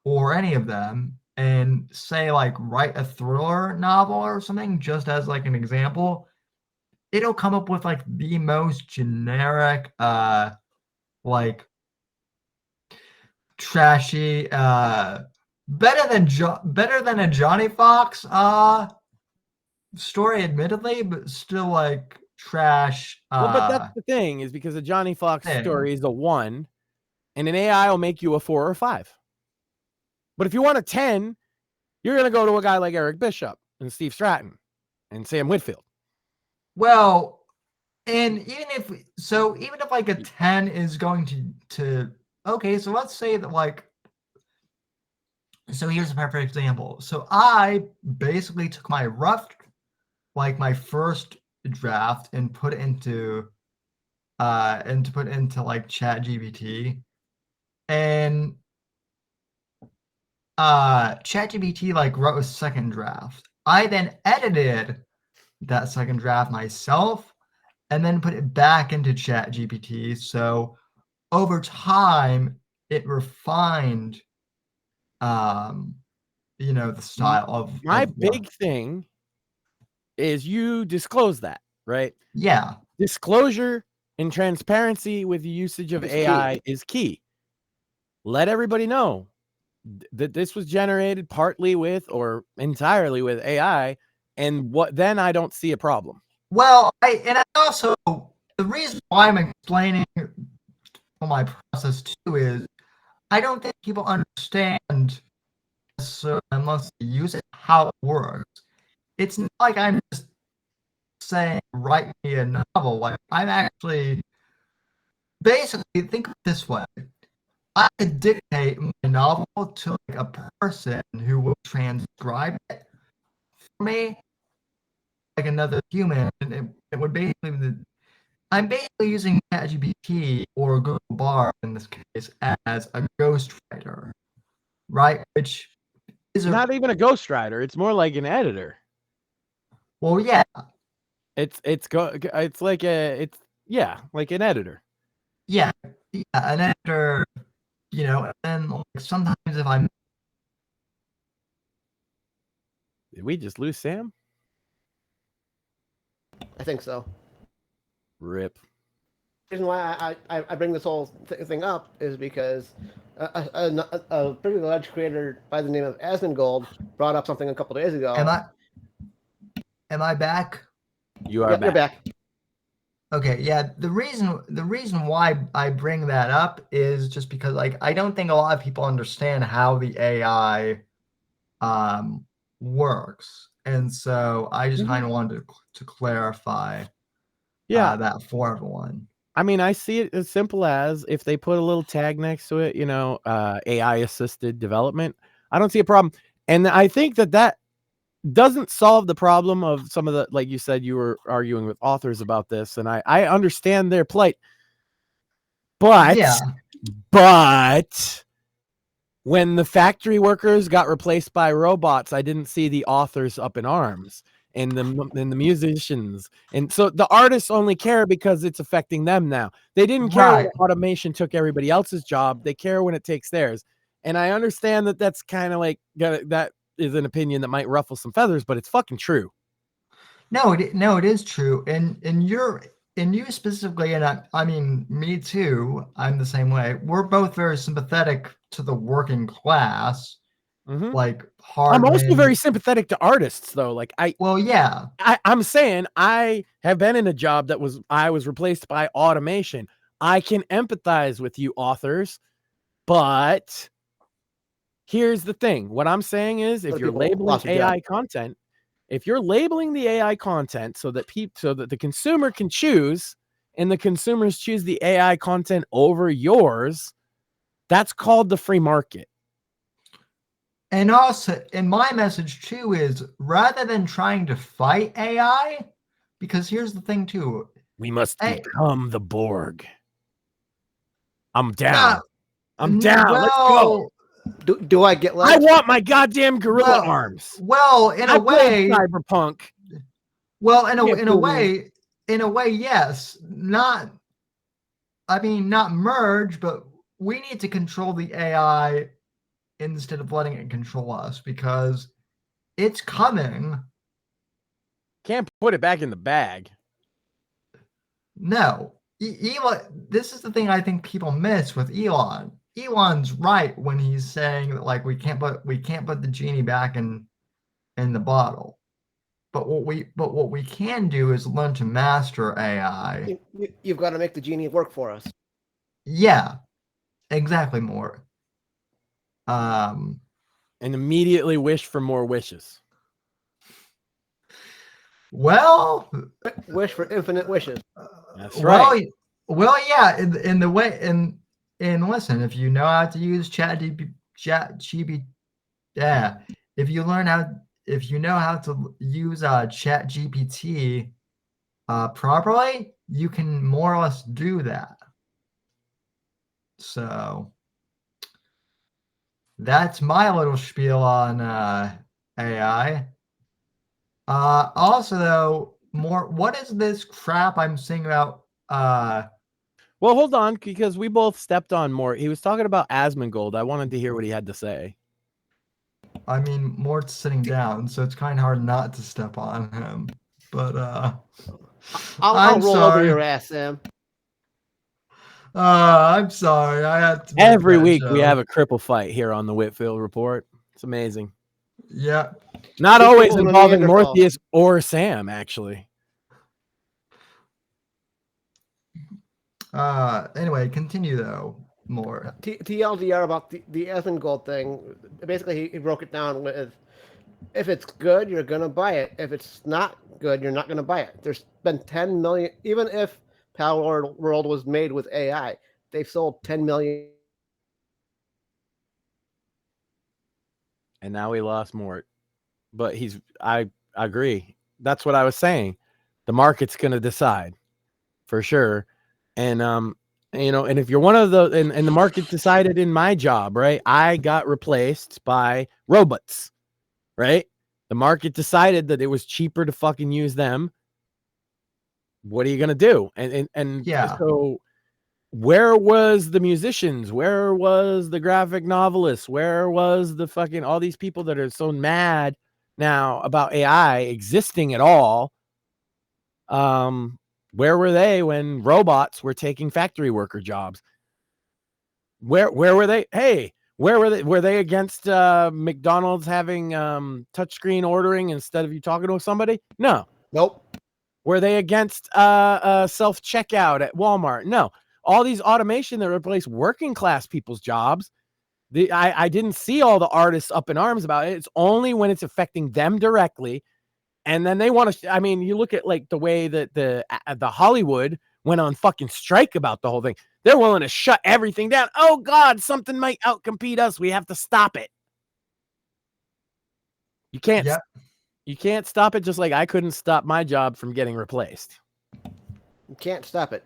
or any of them and say like write a thriller novel or something just as like an example, it'll come up with like the most generic like trashy better than a Johnny Fox story admittedly, but still like trash Well, but that's the thing is because a Johnny Fox thing. story is a 1 and an AI will make you a 4 or 5. But if you want a 10, you're going to go to a guy like Eric Bishop and Steve Stratton and Sam Whitfield. Well, and even if like a 10 is going to okay, so let's say that like so here's a perfect example. So I basically took my my first draft and put it into like ChatGPT, and ChatGPT like wrote a second draft. I then edited that second draft myself and then put it back into ChatGPT. So over time, it refined, the style of my work. big thing is you disclose that, right? Yeah. Disclosure and transparency with the usage of AI is key. Let everybody know that this was generated partly with or entirely with AI, and then I don't see a problem. Well, I also the reason why I'm explaining my process too is I don't think people understand unless they use it how it works. It's not like I'm just saying write me a novel. Like I'm actually basically think of it this way. I could dictate my novel to like a person who will transcribe it for me, like another human, and it would basically I'm basically using ChatGPT or Google Bard in this case as a ghostwriter, right? Which is not even a ghostwriter. It's more like an editor. Well, yeah. It's like like an editor. Yeah, an editor, and like sometimes if I'm Did we just lose Sam? I think so. Rip. The reason why I bring this whole thing up is because a pretty large creator by the name of Asmongold brought up something a couple days ago. Am I back? You are back. You're back. Okay, yeah. The reason why I bring that up is just because like I don't think a lot of people understand how the AI works, and so I just kind of wanted to clarify that for everyone. I mean, I see it as simple as if they put a little tag next to it, AI assisted development. I don't see a problem, and I think that doesn't solve the problem of some of the, like you said, you were arguing with authors about this, and I understand their plight. But when the factory workers got replaced by robots, I didn't see the authors up in arms and the musicians. And so the artists only care because it's affecting them now. They didn't care when automation took everybody else's job. They care when it takes theirs. And I understand that that's kind of like, that is an opinion that might ruffle some feathers, but it's fucking true. No, it is true. And you specifically, and I mean, me too, I'm the same way. We're both very sympathetic to the working class. Mm-hmm. Like I'm also very sympathetic to artists, though. Like I'm saying I have been in a job that I was replaced by automation. I can empathize with you authors, but Here's the thing. What I'm saying is, if you're labeling AI content, if you're labeling the AI content so that the consumer can choose, and the consumers choose the AI content over yours, that's called the free market. And also, and my message too is, rather than trying to fight AI, because here's the thing too, we must become the Borg. I'm down. I'm down. Well, let's go. Do I get legs? I want my goddamn gorilla arms. Well, in a way, Cyberpunk. Well, in a way, yes. Not merge, but we need to control the AI instead of letting it control us, because it's coming. Can't put it back in the bag. No. Elon, this is the thing I think people miss with Elon. Elon's right when he's saying that, like, we can't put the genie back in the bottle. But what we can do is learn to master AI. You've got to make the genie work for us. Yeah, exactly. More. And immediately wish for more wishes. Well, wish for infinite wishes. That's right. Well, yeah. In the way, and listen, if you know how to use ChatGPT, if you know how to use ChatGPT properly, you can more or less do that. So that's my little spiel on AI. Also, though, what is this crap I'm seeing about? Well, hold on, because we both stepped on more. He was talking about Asmongold. I wanted to hear what he had to say. I mean, Mort's sitting down, so it's kind of hard not to step on him. But I'll roll over your ass, Sam. I'm sorry. I had to. Every week we have a cripple fight here on the Whitfield Report. It's amazing. Yeah. Not always involving Morpheus or Sam, actually. Anyway, continue though. More. TLDR about the Asmongold thing. Basically, he broke it down with, if it's good, you're going to buy it. If it's not good, you're not going to buy it. There's been 10 million, even if Power World was made with AI, they've sold 10 million. And now we lost Mort. But I agree. That's what I was saying. The market's going to decide for sure. And, and if you're one of the, and the market decided in my job, right? I got replaced by robots, right? The market decided that it was cheaper to fucking use them. What are you going to do? And yeah. So where was the musicians? Where was the graphic novelists? Where was the fucking, all these people that are so mad now about AI existing at all? Where were they when robots were taking factory worker jobs? Where were they? Hey, where were they? Were they against McDonald's having touchscreen ordering instead of you talking to somebody? No. Nope. Were they against self-checkout at Walmart? No. All these automation that replace working class people's jobs. I didn't see all the artists up in arms about it. It's only when it's affecting them directly. And then they want to, I mean, you look at like the way that the Hollywood went on fucking strike about the whole thing. They're willing to shut everything down. Oh God, something might outcompete us. We have to stop it. You can't, you can't stop it. Just like I couldn't stop my job from getting replaced. You can't stop it.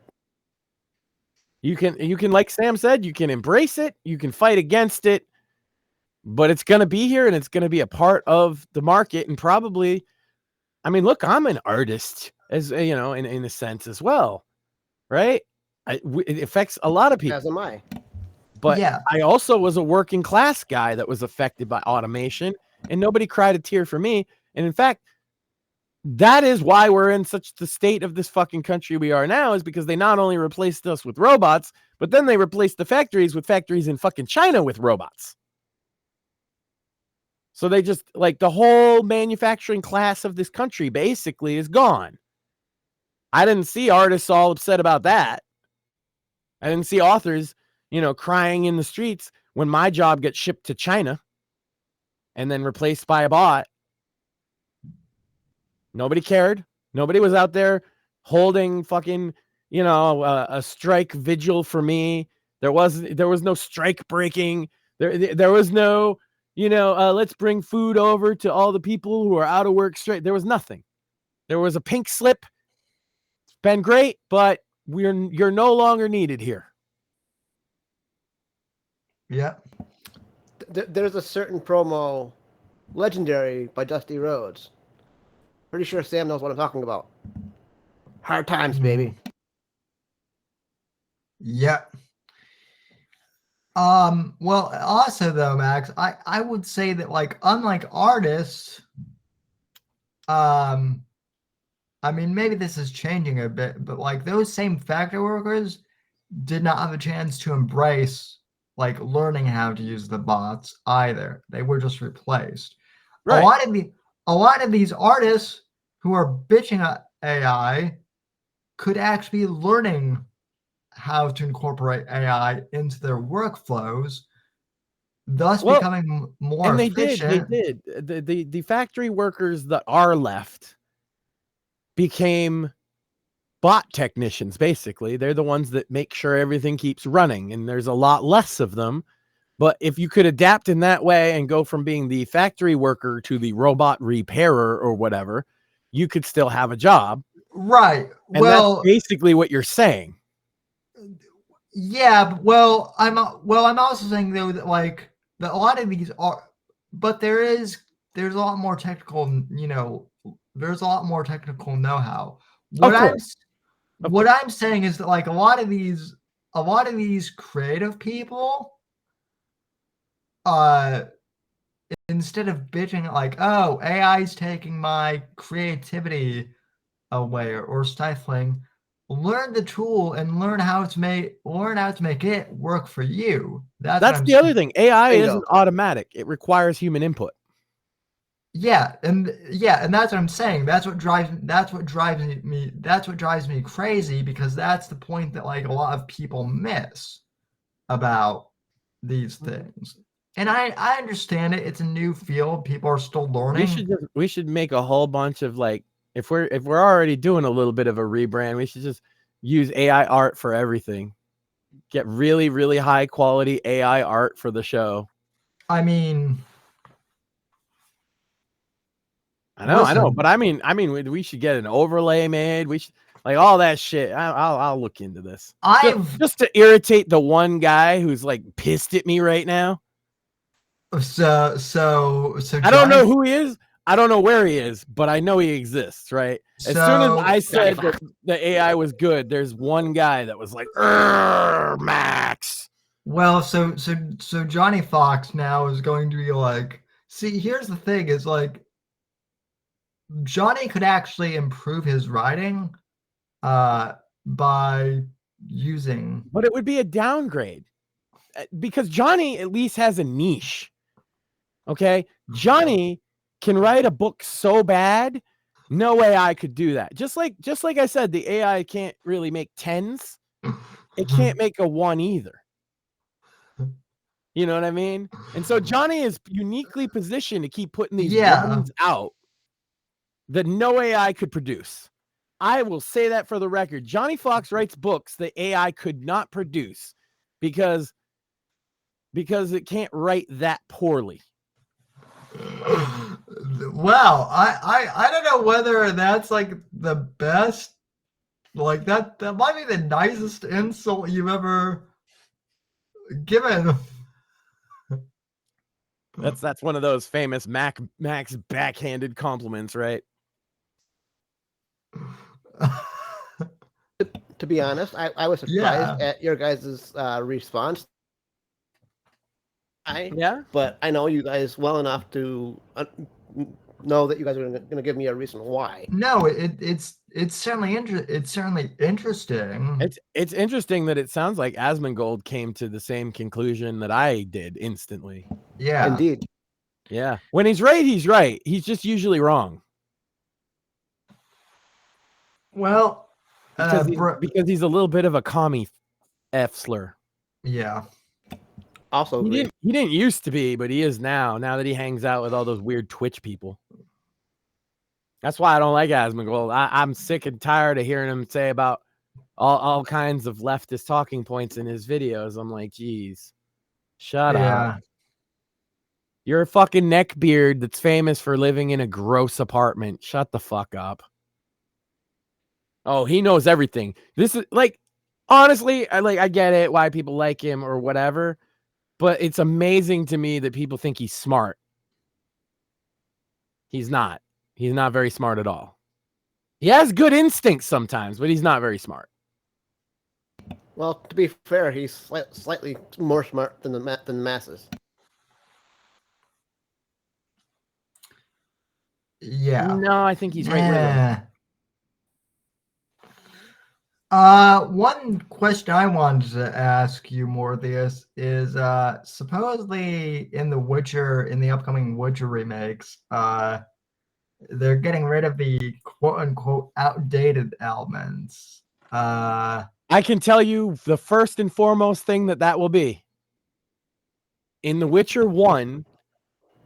You can, like Sam said, you can embrace it. You can fight against it, but it's going to be here and it's going to be a part of the market. And probably, I mean, look, I'm an artist, as you know, in a sense as well, right? It affects a lot of people. As am I. But yeah. I also was a working class guy that was affected by automation, and nobody cried a tear for me. And in fact, that is why we're in such the state of this fucking country we are now, is because they not only replaced us with robots, but then they replaced the factories with factories in fucking China with robots. So they just, like, the whole manufacturing class of this country basically is gone. I didn't see artists all upset about that. I didn't see authors, crying in the streets when my job gets shipped to China and then replaced by a bot. Nobody cared. Nobody was out there holding fucking, a strike vigil for me. There was no strike breaking. There was no, let's bring food over to all the people who are out of work straight. There was nothing. There was a pink slip. It's been great, but you're no longer needed here. Yeah. There's a certain promo, Legendary by Dusty Rhodes. Pretty sure Sam knows what I'm talking about. Hard times, baby. Yeah. Well, also though, Max, I would say that, like, unlike artists, I mean, maybe this is changing a bit, but like those same factory workers did not have a chance to embrace like learning how to use the bots either. They were just replaced. Right. A lot of these artists who are bitching at AI could actually be learning how to incorporate AI into their workflows, thus becoming more and efficient. They did. The factory workers that are left became bot technicians, basically. They're the ones that make sure everything keeps running, and there's a lot less of them. But if you could adapt in that way and go from being the factory worker to the robot repairer or whatever, you could still have a job. Right. And that's basically what you're saying. Yeah. I'm also saying though that like that a lot of these are, but there's a lot more technical, there's a lot more technical know-how. What I'm saying is that like a lot of these creative people, instead of bitching at like, oh, AI is taking my creativity away or stifling, learn the tool and learn how to make it work for you. That's the other thing. AI isn't automatic. It requires human input. Yeah, and that's what I'm saying. That's what drives me crazy, because that's the point that like a lot of people miss about these things. And I understand it. It's a new field. People are still learning. We should make a whole bunch of like, if we're already doing a little bit of a rebrand, we should just use AI art for everything. Get really, really high quality AI art for the show. I mean, I know, but I mean, we should get an overlay made. We should, like, all that shit. I'll look into this. Just to irritate the one guy who's like pissed at me right now. So I don't know who he is. I don't know where he is, but I know he exists, right? As soon as I said that the AI was good, there's one guy that was like, Max. Well, so Johnny Fox now is going to be like, see, here's the thing, is like Johnny could actually improve his writing by using, but it would be a downgrade because Johnny at least has a niche. Okay, Johnny can write a book so bad, no AI could do that. Just like I said, the AI can't really make 10s. It can't make a 1 either. You know what I mean? And so Johnny is uniquely positioned to keep putting these ones out that no AI could produce. I will say that for the record. Johnny Fox writes books that AI could not produce because it can't write that poorly. Wow, I don't know whether that's like the best, like that might be the nicest insult you've ever given. That's one of those famous Max backhanded compliments, right? To be honest, I was surprised at your guys' response. But I know you guys well enough to know that you guys are going to give me a reason why. No, it's certainly interesting. It's interesting that it sounds like Asmongold came to the same conclusion that I did instantly. Yeah, indeed. Yeah, when he's right, he's right. He's just usually wrong. Well, because he's a little bit of a commie F slur. Yeah. Also agree. He didn't used to be, but he is now. Now that he hangs out with all those weird Twitch people. That's why I don't like Asmongold. I'm sick and tired of hearing him say about all kinds of leftist talking points in his videos. I'm like, geez, shut up. You're a fucking neckbeard that's famous for living in a gross apartment. Shut the fuck up. Oh, he knows everything. This is like, honestly, I get it why people like him or whatever, but it's amazing to me that people think he's smart. He's not. He's not very smart at all. He has good instincts sometimes, but he's not very smart. Well, to be fair, he's slightly more smart than the masses. Yeah. No, I think he's right with him. One question I wanted to ask you, Morpheus, is supposedly in the upcoming Witcher remakes, they're getting rid of the quote unquote outdated elements. I can tell you the first and foremost thing that will be. In The Witcher 1,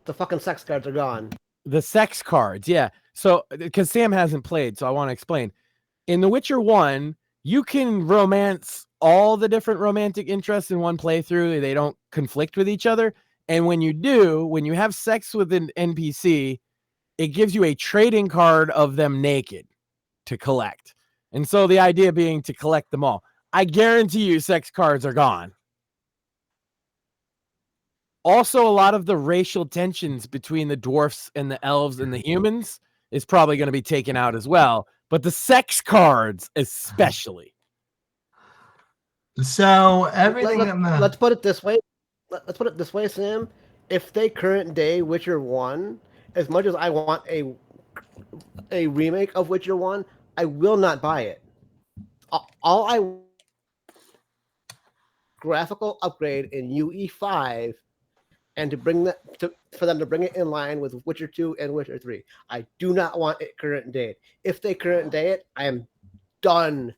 the fucking sex cards are gone. The sex cards, yeah. So, because Sam hasn't played, so I want to explain. In The Witcher 1, you can romance all the different romantic interests in one playthrough. They don't conflict with each other. And when you do, when you have sex with an NPC, it gives you a trading card of them naked to collect. And so the idea being to collect them all. I guarantee you sex cards are gone. Also, a lot of the racial tensions between the dwarfs and the elves and the humans is probably going to be taken out as well. But the sex cards especially. So everything... Let's put it this way. Let's put it this way, Sam. If they current day Witcher 1, as much as I want a remake of Witcher 1, I will not buy it. All I graphical upgrade in UE5 and to bring that for them to bring it in line with Witcher 2 and Witcher 3. I do not want it current date. If they current day it, I am done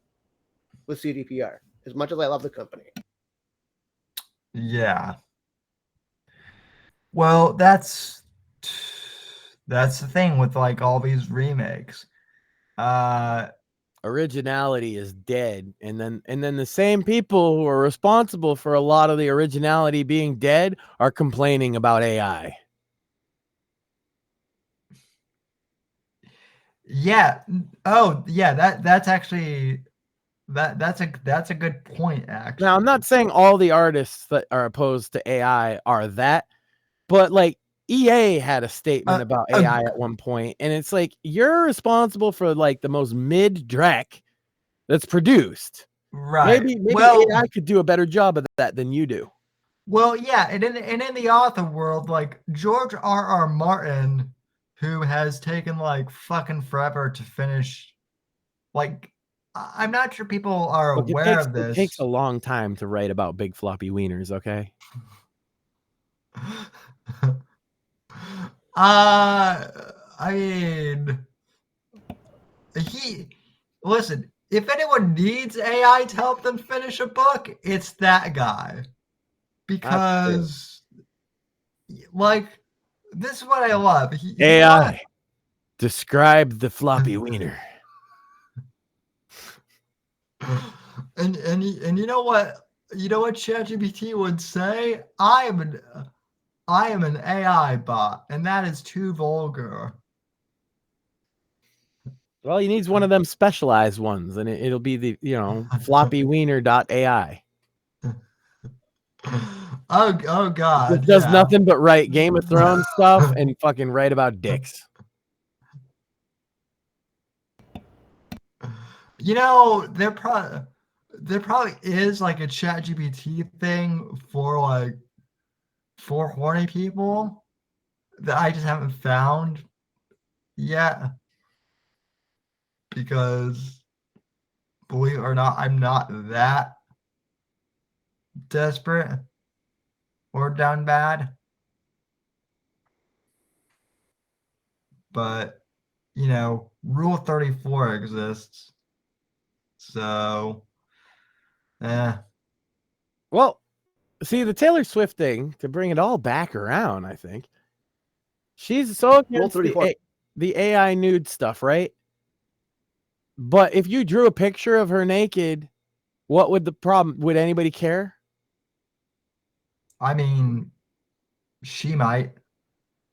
with CDPR. As much as I love the company. Yeah. Well, that's the thing with like all these remakes. Originality is dead, and then the same people who are responsible for a lot of the originality being dead are complaining about AI. Yeah. Oh, yeah. That's actually that's a good point. Actually, Now I'm not saying all the artists that are opposed to AI are that, but like EA had a statement about AI at one point, and it's like you're responsible for like the most mid-dreck that's produced. Right. Maybe AI could do a better job of that than you do. Well, yeah, and in the author world, like George R.R. Martin, who has taken like fucking forever to finish, like I'm not sure people are aware of this. It takes a long time to write about big floppy wieners, okay? I mean, listen, if anyone needs AI to help them finish a book, it's that guy. Because, like, this is what I love. AI, describe the floppy wiener. And you know what? You know what ChatGPT would say? I am an AI bot, and that is too vulgar. Well, he needs one of them specialized ones, and it'll be the floppywiener.ai. Oh God! It does nothing but write Game of Thrones stuff and fucking write about dicks. You know, there probably is like a ChatGPT thing for horny people that I just haven't found yet. Because believe it or not, I'm not that desperate or down bad. But Rule 34 exists. So well, see the Taylor Swift thing, to bring it all back around, I think she's so against the AI nude stuff, right? But if you drew a picture of her naked, what would the problem? Would anybody care? I mean, she might.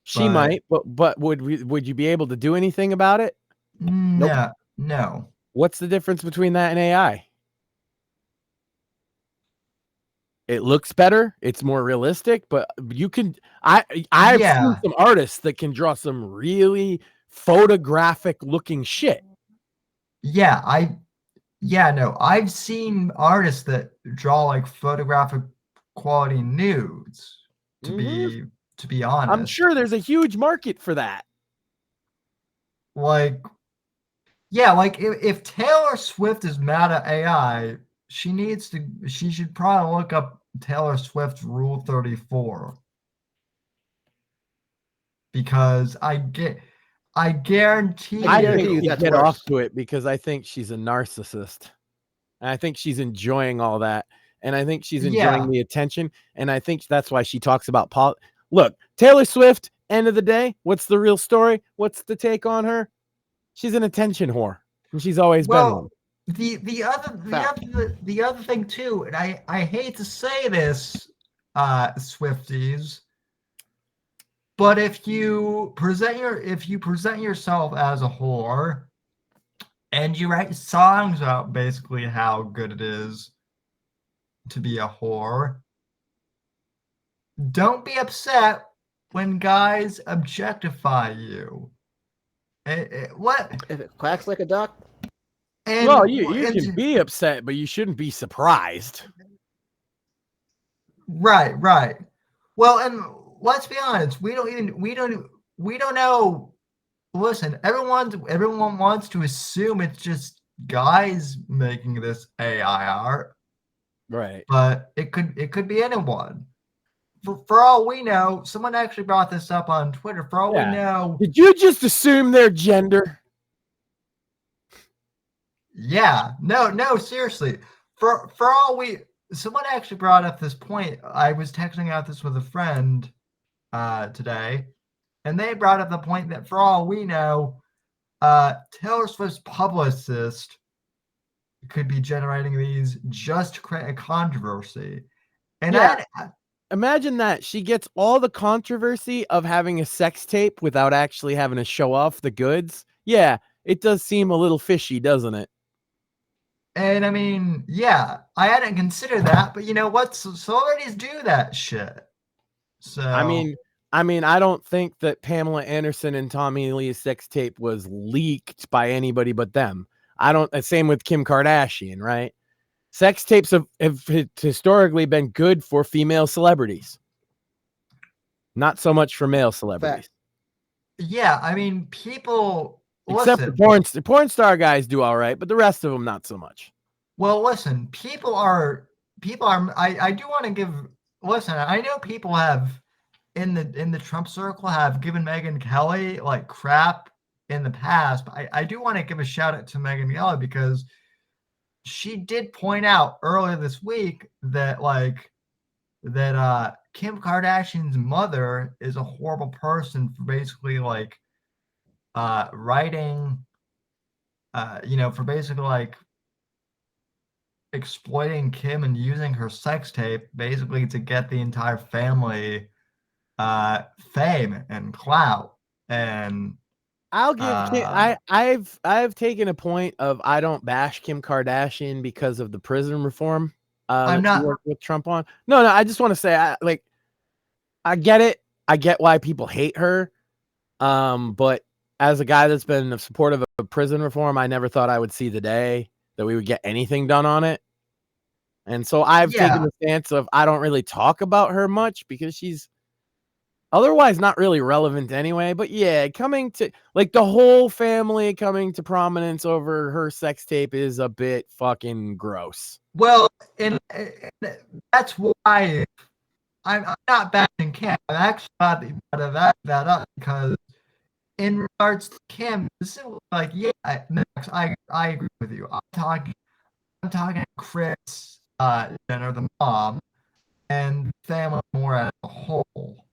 She might, but would you be able to do anything about it? No, no. What's the difference between that and AI? It looks better. It's more realistic, but you can. I've seen some artists that can draw some really photographic looking shit. Yeah, I've seen artists that draw like photographic quality nudes. To be honest, I'm sure there's a huge market for that. Like, yeah, like if Taylor Swift is mad at AI, she should probably look up Taylor Swift's Rule 34. Because I guarantee you that's get off to it, because I think she's a narcissist. And I think she's enjoying all that. And I think she's enjoying the attention. And I think that's why she talks about Look, Taylor Swift, end of the day, what's the real story? What's the take on her? She's an attention whore. And she's always been one. The other thing too, and I hate to say this, Swifties, but if you present yourself as a whore and you write songs about basically how good it is to be a whore, don't be upset when guys objectify you. What? If it quacks like a duck? And, well, you can be upset, but you shouldn't be surprised. Right. Well, and let's be honest, we don't know. Listen, everyone wants to assume it's just guys making this AI art. Right. But it could be anyone. For all we know, someone actually brought this up on Twitter. For all we know, did you just assume their gender? Yeah, no, seriously. For all someone actually brought up this point. I was texting out this with a friend today, and they brought up the point that for all we know, Taylor Swift's publicist could be generating these just to create a controversy. And imagine that she gets all the controversy of having a sex tape without actually having to show off the goods. Yeah, it does seem a little fishy, doesn't it? And I mean, yeah, I hadn't considered that, but you know what? Celebrities do that shit. So I mean, I don't think that Pamela Anderson and Tommy Lee's sex tape was leaked by anybody but them. Same with Kim Kardashian, right? Sex tapes have historically been good for female celebrities. Not so much for male celebrities. Yeah, I mean, people... Except for porn star guys do all right, but the rest of them not so much. Well, listen, people are. I do want to give. Listen, I know people have in the Trump circle have given Megyn Kelly like crap in the past, but I do want to give a shout out to Megyn Kelly because she did point out earlier this week that Kim Kardashian's mother is a horrible person for basically writing, for basically exploiting Kim and using her sex tape basically to get the entire family fame and clout. And I'll give Kim, I've taken a point of I don't bash Kim Kardashian because of the prison reform. I'm not working with Trump on. No, I just want to say I get it. I get why people hate her. But as a guy that's been supportive of prison reform, I never thought I would see the day that we would get anything done on it. And so I've taken the stance of I don't really talk about her much because she's otherwise not really relevant anyway. But yeah, coming to the whole family coming to prominence over her sex tape is a bit fucking gross. Well, and that's why I'm not bashing Kim. I'm actually glad that you brought that up because in regards to Kim, Max, I agree with you. I'm talking Chris Jenner, the mom, and family more as a whole.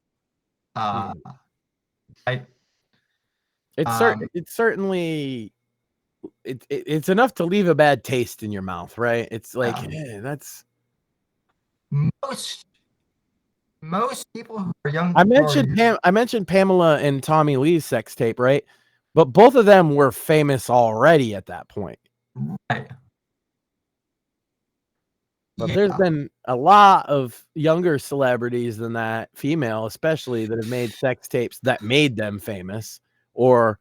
It's Um, certainly it's enough to leave a bad taste in your mouth, right? It's like that's most people who are young. I mentioned Pamela and Tommy Lee's sex tape, right? But both of them were famous already at that point. Right. But there's been a lot of younger celebrities than that, female especially, that have made sex tapes that made them famous, or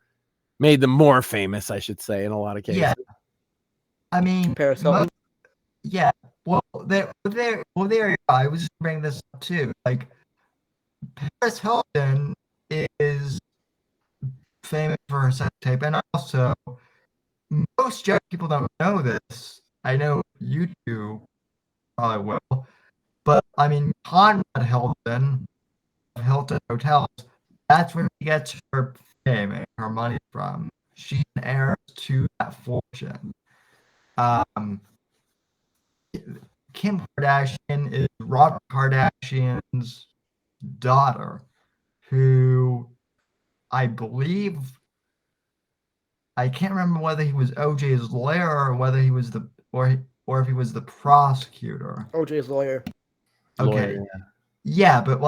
made them more famous, I should say, in a lot of cases. Yeah. I mean, Paris Hilton. yeah. Well, there. I was just bringing this up too. Like, Paris Hilton is famous for her sex tape, and also most young people don't know this. I know you two probably will, but I mean, Conrad Hilton Hotels. That's where she gets her fame and her money from. She's an heir to that fortune. Kim Kardashian is Robert Kardashian's daughter, who I believe, I can't remember whether he was OJ's lawyer or whether he was or if he was the prosecutor. OJ's lawyer. Okay. Yeah, but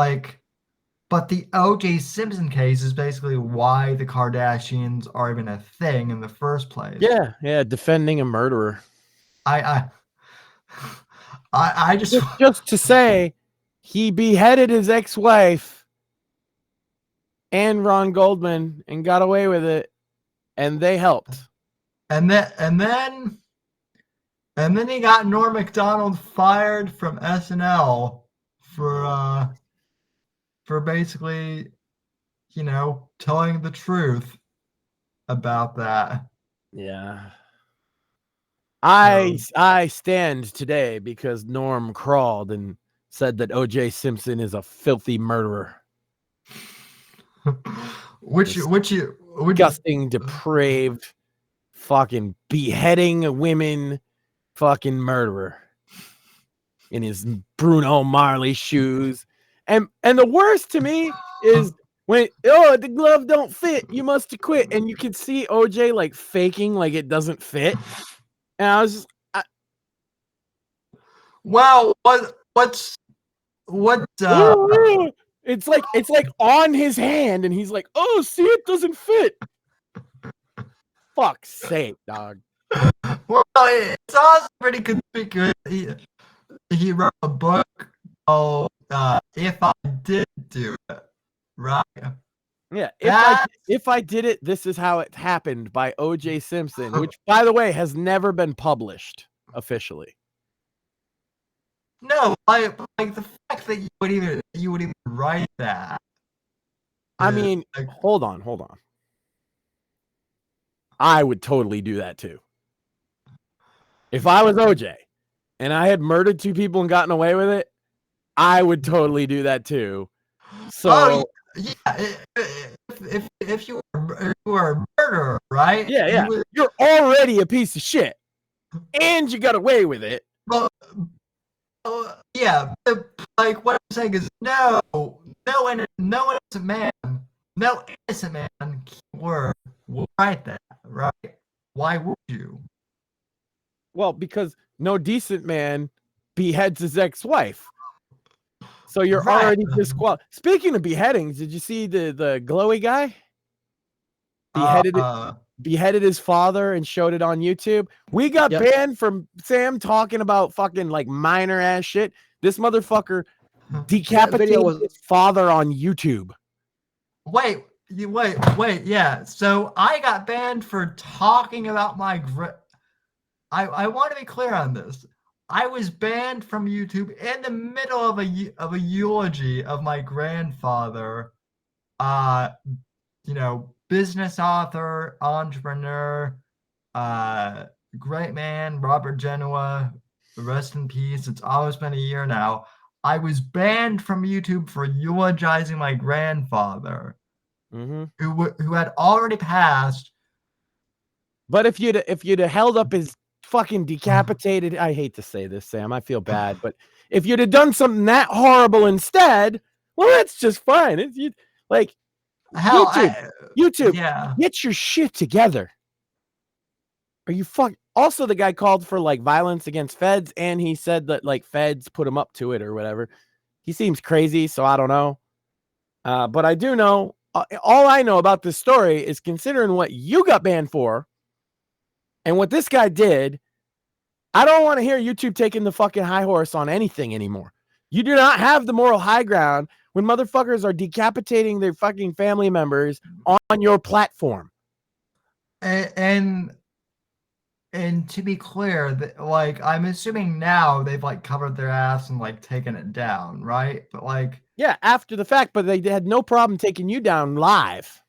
the OJ Simpson case is basically why the Kardashians are even a thing in the first place. Yeah, defending a murderer. I just to say, he beheaded his ex-wife and Ron Goldman and got away with it, and they helped. And then he got Norm Macdonald fired from SNL for basically, telling the truth about that. Yeah. I stand today because Norm crawled and said that O.J. Simpson is a filthy murderer. Disgusting, depraved, fucking beheading women, fucking murderer in his Bruno Marley shoes. And the worst to me is when the glove don't fit, you must have quit, and you can see OJ like faking like it doesn't fit. And I was just, wow, it's like on his hand, and he's like, oh, see, it doesn't fit. Fuck's sake, dog. Well, it's also pretty conspicuous. He wrote a book called "If I Did Do It," right? Yeah, if I did it, this is how it happened by O.J. Simpson, which, by the way, has never been published officially. No, like the fact that you would even write that. I mean, hold on. I would totally do that too. If I was OJ and I had murdered 2 people and gotten away with it, I would totally do that too. So if you were a murderer, right? Yeah. You're already a piece of shit, and you got away with it. Well, yeah. Like what I'm saying is, no innocent man will write that, right? Why would you? Well, because no decent man beheads his ex-wife. So you're already disqualified. Speaking of beheadings, did you see the glowy guy? Beheaded his father and showed it on YouTube. We got banned from Sam talking about fucking like minor ass shit. This motherfucker decapitated his father on YouTube. Wait, yeah. So I got banned for talking about my I want to be clear on this. I was banned from YouTube in the middle of a eulogy of my grandfather. Business author, entrepreneur, great man, Robert Genoa. Rest in peace. It's almost been a year now. I was banned from YouTube for eulogizing my grandfather, who had already passed. But if you'd held up his fucking decapitated, I hate to say this, Sam, I feel bad, but If you'd have done something that horrible instead, well, that's just fine. Like Hell, YouTube, yeah. get your shit together. Are you fuck? Also, the guy called for like violence against feds, and he said that like feds put him up to it or whatever. He seems crazy, so I don't know. But I do know, all I know about this story is considering what you got banned for and what this guy did, I don't want to hear YouTube taking the fucking high horse on anything anymore. You do not have the moral high ground when motherfuckers are decapitating their fucking family members on your platform. And to be clear, like I'm assuming now they've like covered their ass and like taken it down, right? But like yeah, after the fact, but they had no problem taking you down live.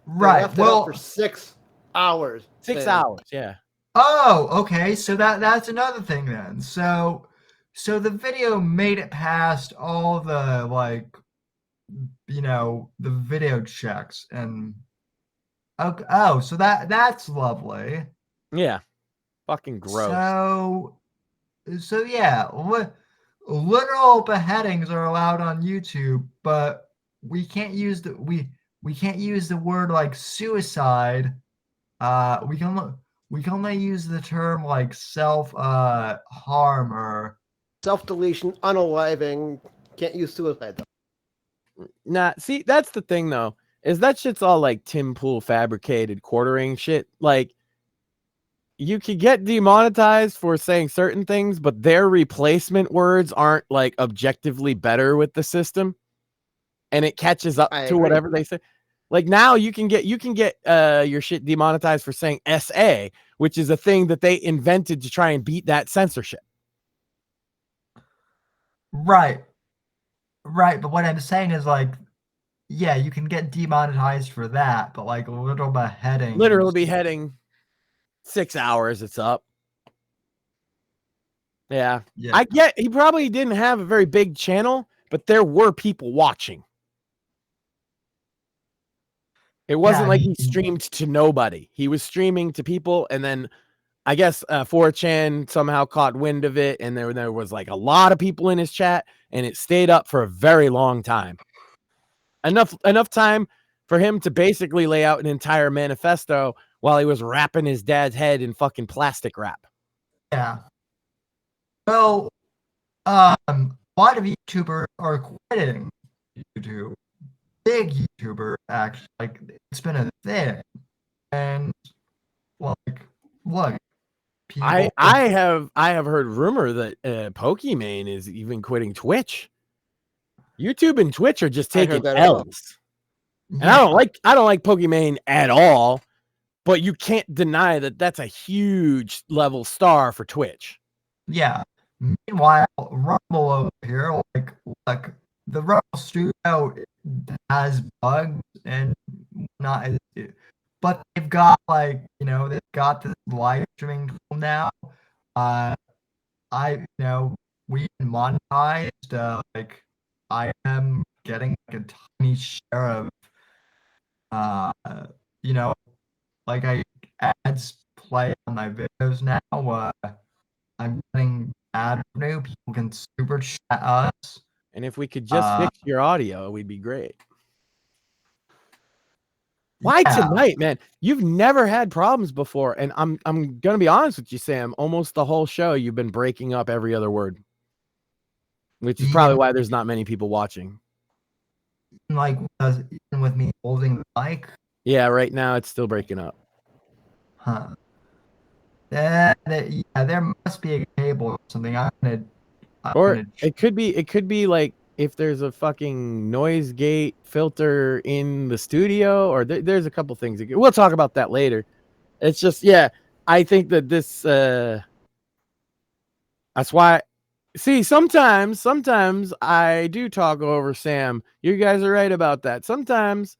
Right. They left it up for 6 hours. 6 hours, yeah. Oh, okay. So that's another thing then. So the video made it past all the like, the video checks and okay. Oh, so that's lovely. Yeah. Fucking gross. So yeah, literal beheadings are allowed on YouTube, but we can't use we can't use the word like suicide. We can only use the term like self harm or self-deletion, unaliving. Can't use suicide though. Nah, see, that's the thing though, is that shit's all like Tim Pool fabricated quartering shit. Like, you could get demonetized for saying certain things, but their replacement words aren't like objectively better with the system, and it catches up to whatever they say. Like now you can get your shit demonetized for saying SA, which is a thing that they invented to try and beat that censorship. Right. But what I'm saying is like, yeah, you can get demonetized for that, but like literal beheading. 6 hours, it's up. Yeah. I get he probably didn't have a very big channel, but there were people watching. It wasn't like he streamed to nobody. He was streaming to people, and then I guess 4chan somehow caught wind of it, and there was like a lot of people in his chat, and it stayed up for a very long time. Enough time for him to basically lay out an entire manifesto while he was wrapping his dad's head in fucking plastic wrap. Yeah. Well, a lot of YouTubers are quitting YouTube. Big YouTuber, actually, like it's been a thing, and like, look, I have heard rumor that Pokimane is even quitting Twitch. YouTube and Twitch are just taking L's. And I don't like Pokimane at all, but you can't deny that that's a huge level star for Twitch. Yeah. Meanwhile, Rumble over here, like, look, the Rumble Studio has bugs and not, but they've got like, they've got this live streaming tool now. We monetized, like, I am getting like a tiny share of, like ads play on my videos now. I'm getting ad revenue. People can super chat us. And if we could just fix your audio, we'd be great. Why tonight, man? You've never had problems before, and I'm gonna be honest with you, Sam. Almost the whole show, you've been breaking up every other word, which is probably why there's not many people watching. Like even with me holding the mic. Yeah, right now it's still breaking up. Huh. There must be a cable or something. It could be like if there's a fucking noise gate filter in the studio, or there's a couple things. We'll talk about that later. It's just, I think that this, that's why, see, sometimes I do talk over Sam. You guys are right about that. Sometimes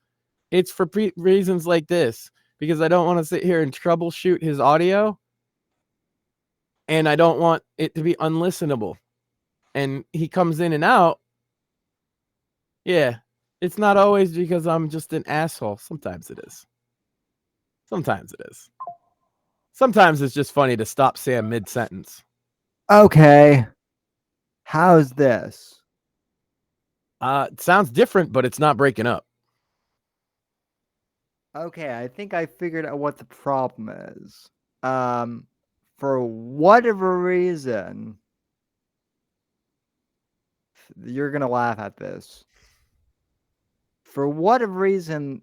it's for reasons like this, because I don't want to sit here and troubleshoot his audio, and I don't want it to be unlistenable. And he comes in and out. Yeah, it's not always because I'm just an asshole. Sometimes it is. Sometimes it's just funny to stop Sam mid-sentence. Okay. How's this? It sounds different, but it's not breaking up. Okay, I think I figured out what the problem is. For whatever reason, you're gonna laugh at this. For whatever reason,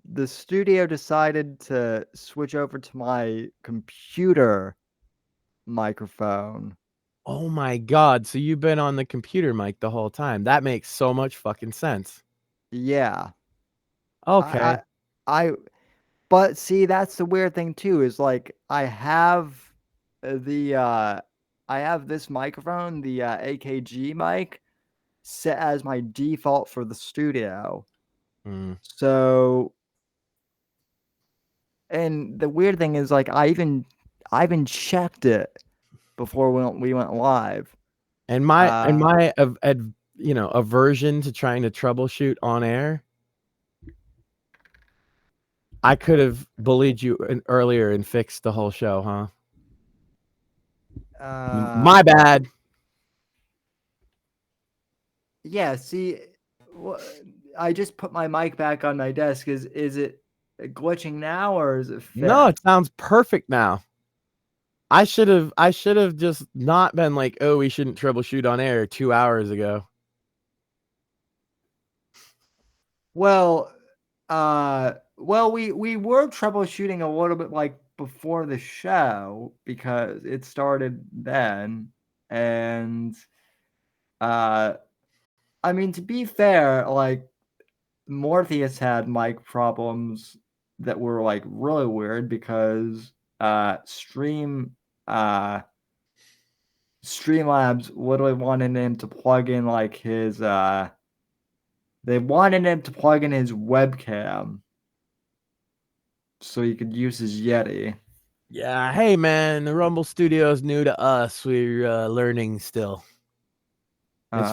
the studio decided to switch over to my computer microphone. Oh my God. So you've been on the computer mic the whole time. That makes so much fucking sense. Yeah. Okay. But see, that's the weird thing too, is like I have this microphone, the AKG mic, set as my default for the studio. Mm. So, and the weird thing is, like, I even checked it before we went live. And my aversion to trying to troubleshoot on air, I could have bullied you earlier and fixed the whole show, huh? My bad. Yeah, see, I just put my mic back on my desk. Is it glitching now or is it fixed? No, it sounds perfect now. I should have just not been like, oh, we shouldn't troubleshoot on air 2 hours ago. Well, we were troubleshooting a little bit like before the show because it started then, and I mean, to be fair, like Morpheus had mic problems that were like really weird because Streamlabs literally wanted him to plug in like his they wanted him to plug in his webcam so he could use his Yeti. Yeah, hey man, the Rumble Studio is new to us. We're learning still. It's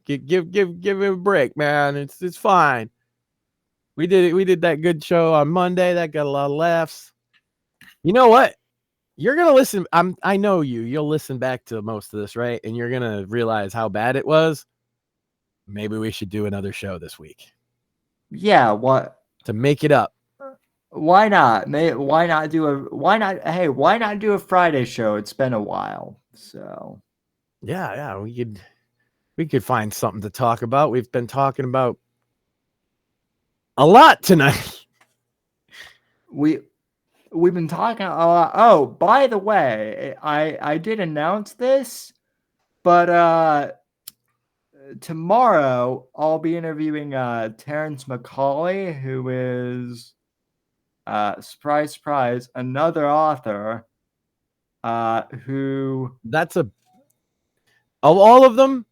give it a break, man. It's fine. We did that good show on Monday. That got a lot of laughs. You know what? You're gonna listen. I know you. You'll listen back to most of this, right? And you're gonna realize how bad it was. Maybe we should do another show this week. Yeah, what to make it up? Why not? Why not do a Friday show? It's been a while, so yeah, we could find something to talk about. We've been talking about a lot tonight. We've been talking a lot. Oh, by the way, I did announce this, but tomorrow I'll be interviewing Terrence McCauley, who is surprise, surprise, another author who of all of them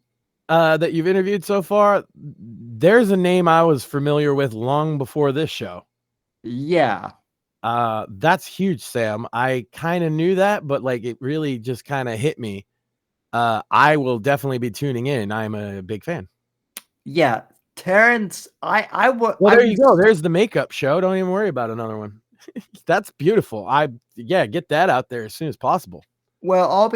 that you've interviewed so far, there's a name I was familiar with long before this show. Yeah. That's huge, Sam. I kind of knew that, but like it really just kind of hit me. I will definitely be tuning in. I'm a big fan. Yeah, Terrence, I would. Well, there you go. There's the makeup show. Don't even worry about another one. That's beautiful. Get that out there as soon as possible. Well, I'll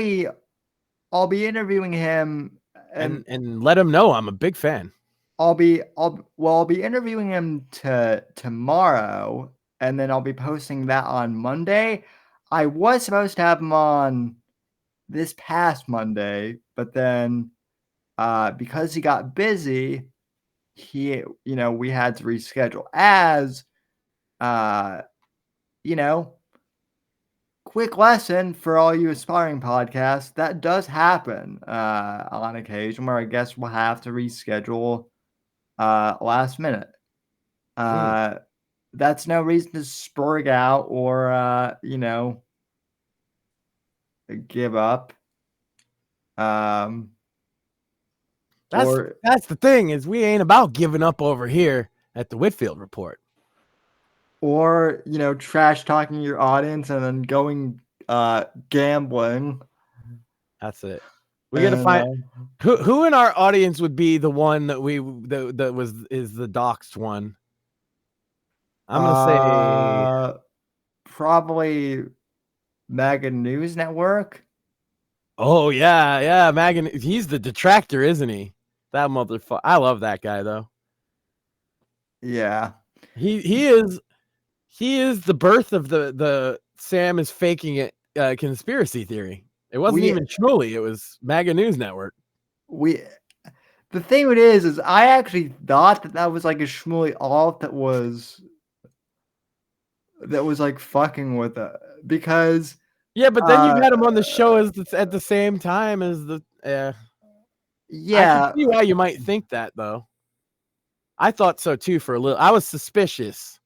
be interviewing him and let him know I'm a big fan. I'll be interviewing him tomorrow, and then I'll be posting that on Monday. I was supposed to have him on this past Monday, but then because he got busy, we had to reschedule. As quick lesson for all you aspiring podcasts, that does happen on occasion where I guess we'll have to reschedule last minute. That's no reason to spurg out or give up. That's the thing, is we ain't about giving up over here at the Whitfield Report. Or, trash talking your audience and then going gambling. That's it. We gotta find who in our audience would be the one that is the doxed one. I'm gonna say probably Mega News Network. Oh yeah. Megan, he's the detractor, isn't he? That motherfucker. I love that guy though. Yeah. He is the birth of the Sam is faking it conspiracy theory. It wasn't even Shmuley, it was MAGA News Network. The thing with it is I actually thought that was like a Shmuley alt that was like fucking with it, because yeah, but then you got him on the show at the same time as the yeah. I can see why you might think that though. I thought so too for a little. I was suspicious.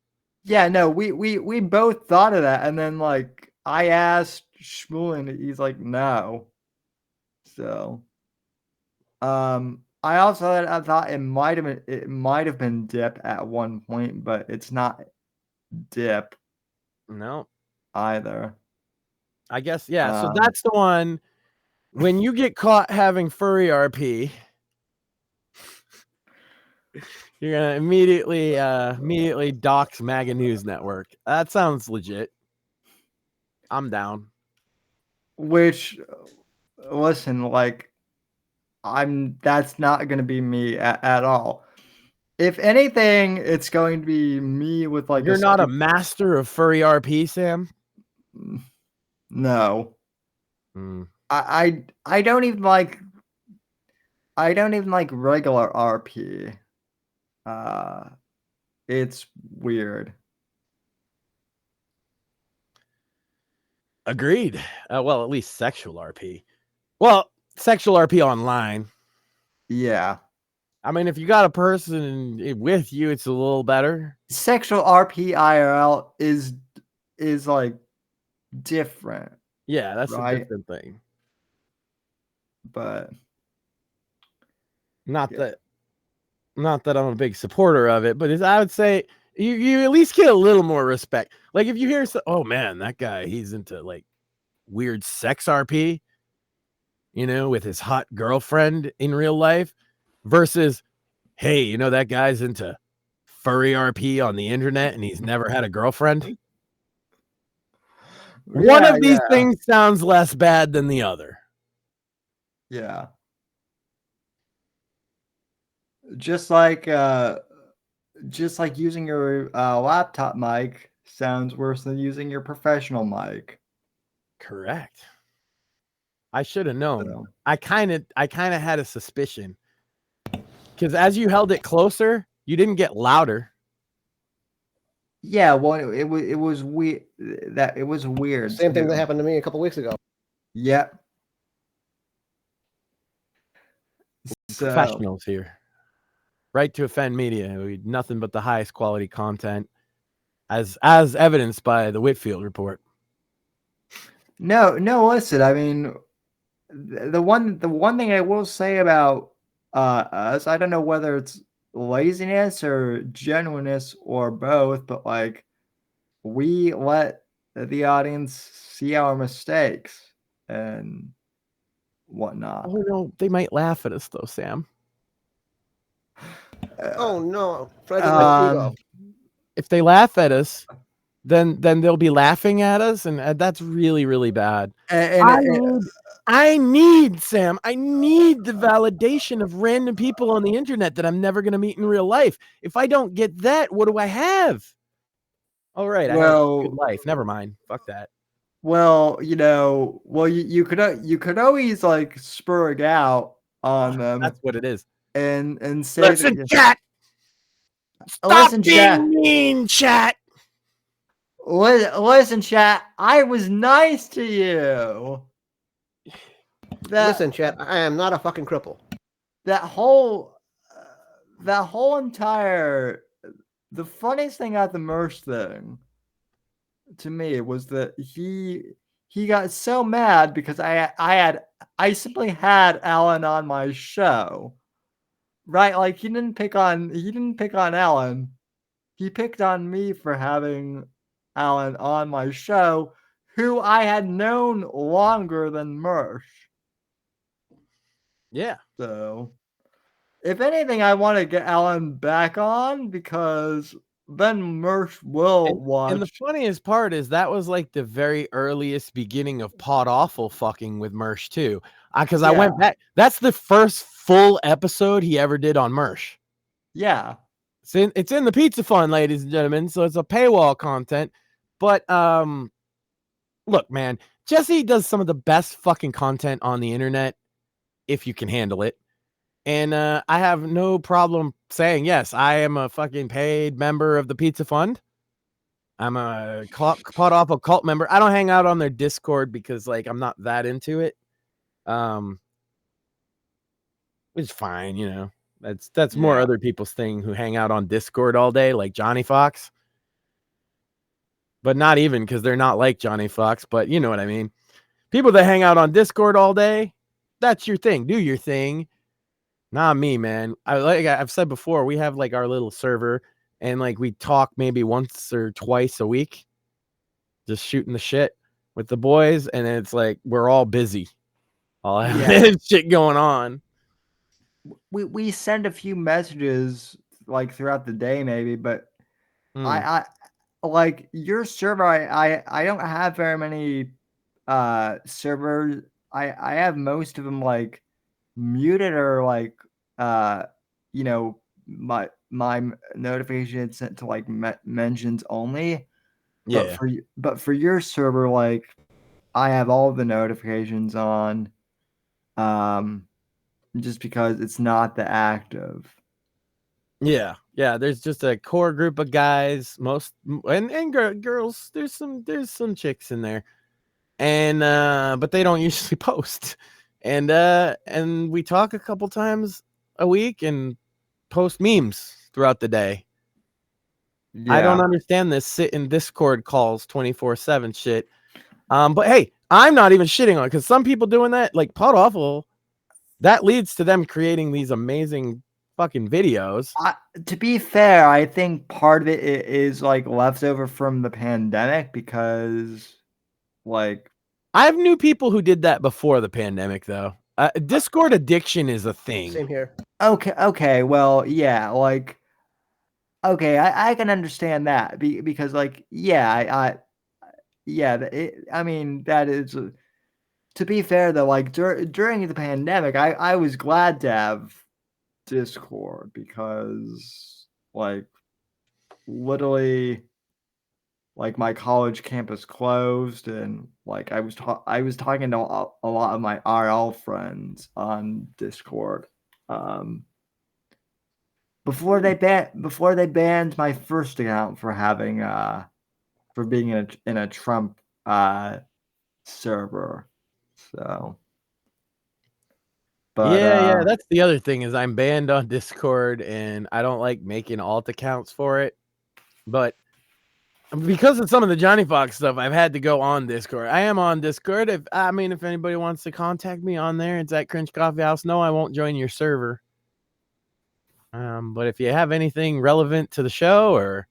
Yeah, no, we both thought of that, and then like I asked Shmuel, and he's like, no. So, I also thought it might have been Dip at one point, but it's not Dip. No, either. I guess yeah. So that's the one. When you get caught having furry RP, you're gonna immediately dox MAGA News Network. That sounds legit. I'm down. Which, listen, like, that's not gonna be me at all. If anything, it's going to be me with like. You're not a master of furry RP, Sam. No. Mm. I don't even like. I don't even like regular RP. It's weird. Agreed. Well, at least sexual RP. Well, sexual RP online. Yeah. I mean, if you got a person with you, it's a little better. Sexual RP IRL is like different. Yeah, that's right? a different thing. But not that I'm a big supporter of it, but I would say you at least get a little more respect. Like if you hear, oh man, that guy, he's into like weird sex RP, with his hot girlfriend in real life, versus, hey, that guy's into furry RP on the internet and he's never had a girlfriend. One of these things sounds less bad than the other. Yeah. Just like using your laptop mic sounds worse than using your professional mic. Correct. I should have known. So. I kind of had a suspicion, because as you held it closer, you didn't get louder. Yeah, well, it was weird. It was weird. Same thing that happened to me a couple weeks ago. Yep. So. Professionals here. Right to Offend Media. We nothing but the highest quality content, as evidenced by the Whitfield report. No. Listen, I mean, the one thing I will say about us, I don't know whether it's laziness or genuineness or both, but like, we let the audience see our mistakes and whatnot. Oh no, they might laugh at us though, Sam. Oh no, my ego. If they laugh at us, then they'll be laughing at us, and that's really, really bad. I need Sam. I need the validation of random people on the internet that I'm never going to meet in real life. If I don't get that, what do I have? All right, I have a good life. Never mind. Fuck that. Well, you could always like spurg out on them. That's what it is. And say, listen, chat. Stop being mean, chat. Listen, chat. I was nice to you. Listen, chat. I am not a fucking cripple. That whole entire. The funniest thing about the merch thing, to me, was that he got so mad because I simply had Alan on my show. Right, like he didn't pick on Alan. He picked on me for having Alan on my show, who I had known longer than Mersh. Yeah. So, if anything, I want to get Alan back on because Mersh will watch. And the funniest part is that was like the very earliest beginning of Pod Awful fucking with Mersh too. Because I went back. That's the first full episode he ever did on Mersh. Yeah. It's in the Pizza Fund, ladies and gentlemen. So it's a paywall content. But look, man, Jesse does some of the best fucking content on the internet if you can handle it. And I have no problem saying, yes, I am a fucking paid member of the Pizza Fund. I'm a Pod Awful cult member. I don't hang out on their Discord because like I'm not that into it. It's fine, you know. That's more other people's thing who hang out on Discord all day, like Johnny Fox. But not even because they're not like Johnny Fox, but you know what I mean. People that hang out on Discord all day, that's your thing. Do your thing. Not me, man. I've said before, we have like our little server and like we talk maybe once or twice a week, just shooting the shit with the boys. And it's like, we're all busy. All have shit going on. We send a few messages like throughout the day, maybe, but I like your server. I don't have very many servers. I have most of them like muted or like you know, my notification sent to like mentions only. Yeah. But for your server, like I have all the notifications on. Just because it's not the active. Yeah. There's just a core group of guys, most and girls. There's some chicks in there, and but they don't usually post. And we talk a couple times a week and post memes throughout the day. Yeah. I don't understand this sit in Discord calls 24/7 shit. But hey, I'm not even shitting on it because some people doing that, like Pod Awful, that leads to them creating these amazing fucking videos. To be fair, I think part of it is like leftover from the pandemic because like I have new people who did that before the pandemic though. Discord addiction is a thing. Same here. Okay, well, yeah, like okay, I can understand that because like I mean that is to be fair though, like during the pandemic, I was glad to have Discord because like literally like my college campus closed and like I was talking to a lot of my RL friends on Discord before they banned my first account for having for being in a Trump server. So but yeah, that's the other thing is I'm banned on Discord and I don't like making alt accounts for it. But because of some of the Johnny Fox stuff, I've had to go on Discord. I am on Discord. If anybody wants to contact me on there, it's at Cringe Coffee House. No, I won't join your server. But if you have anything relevant to the show, or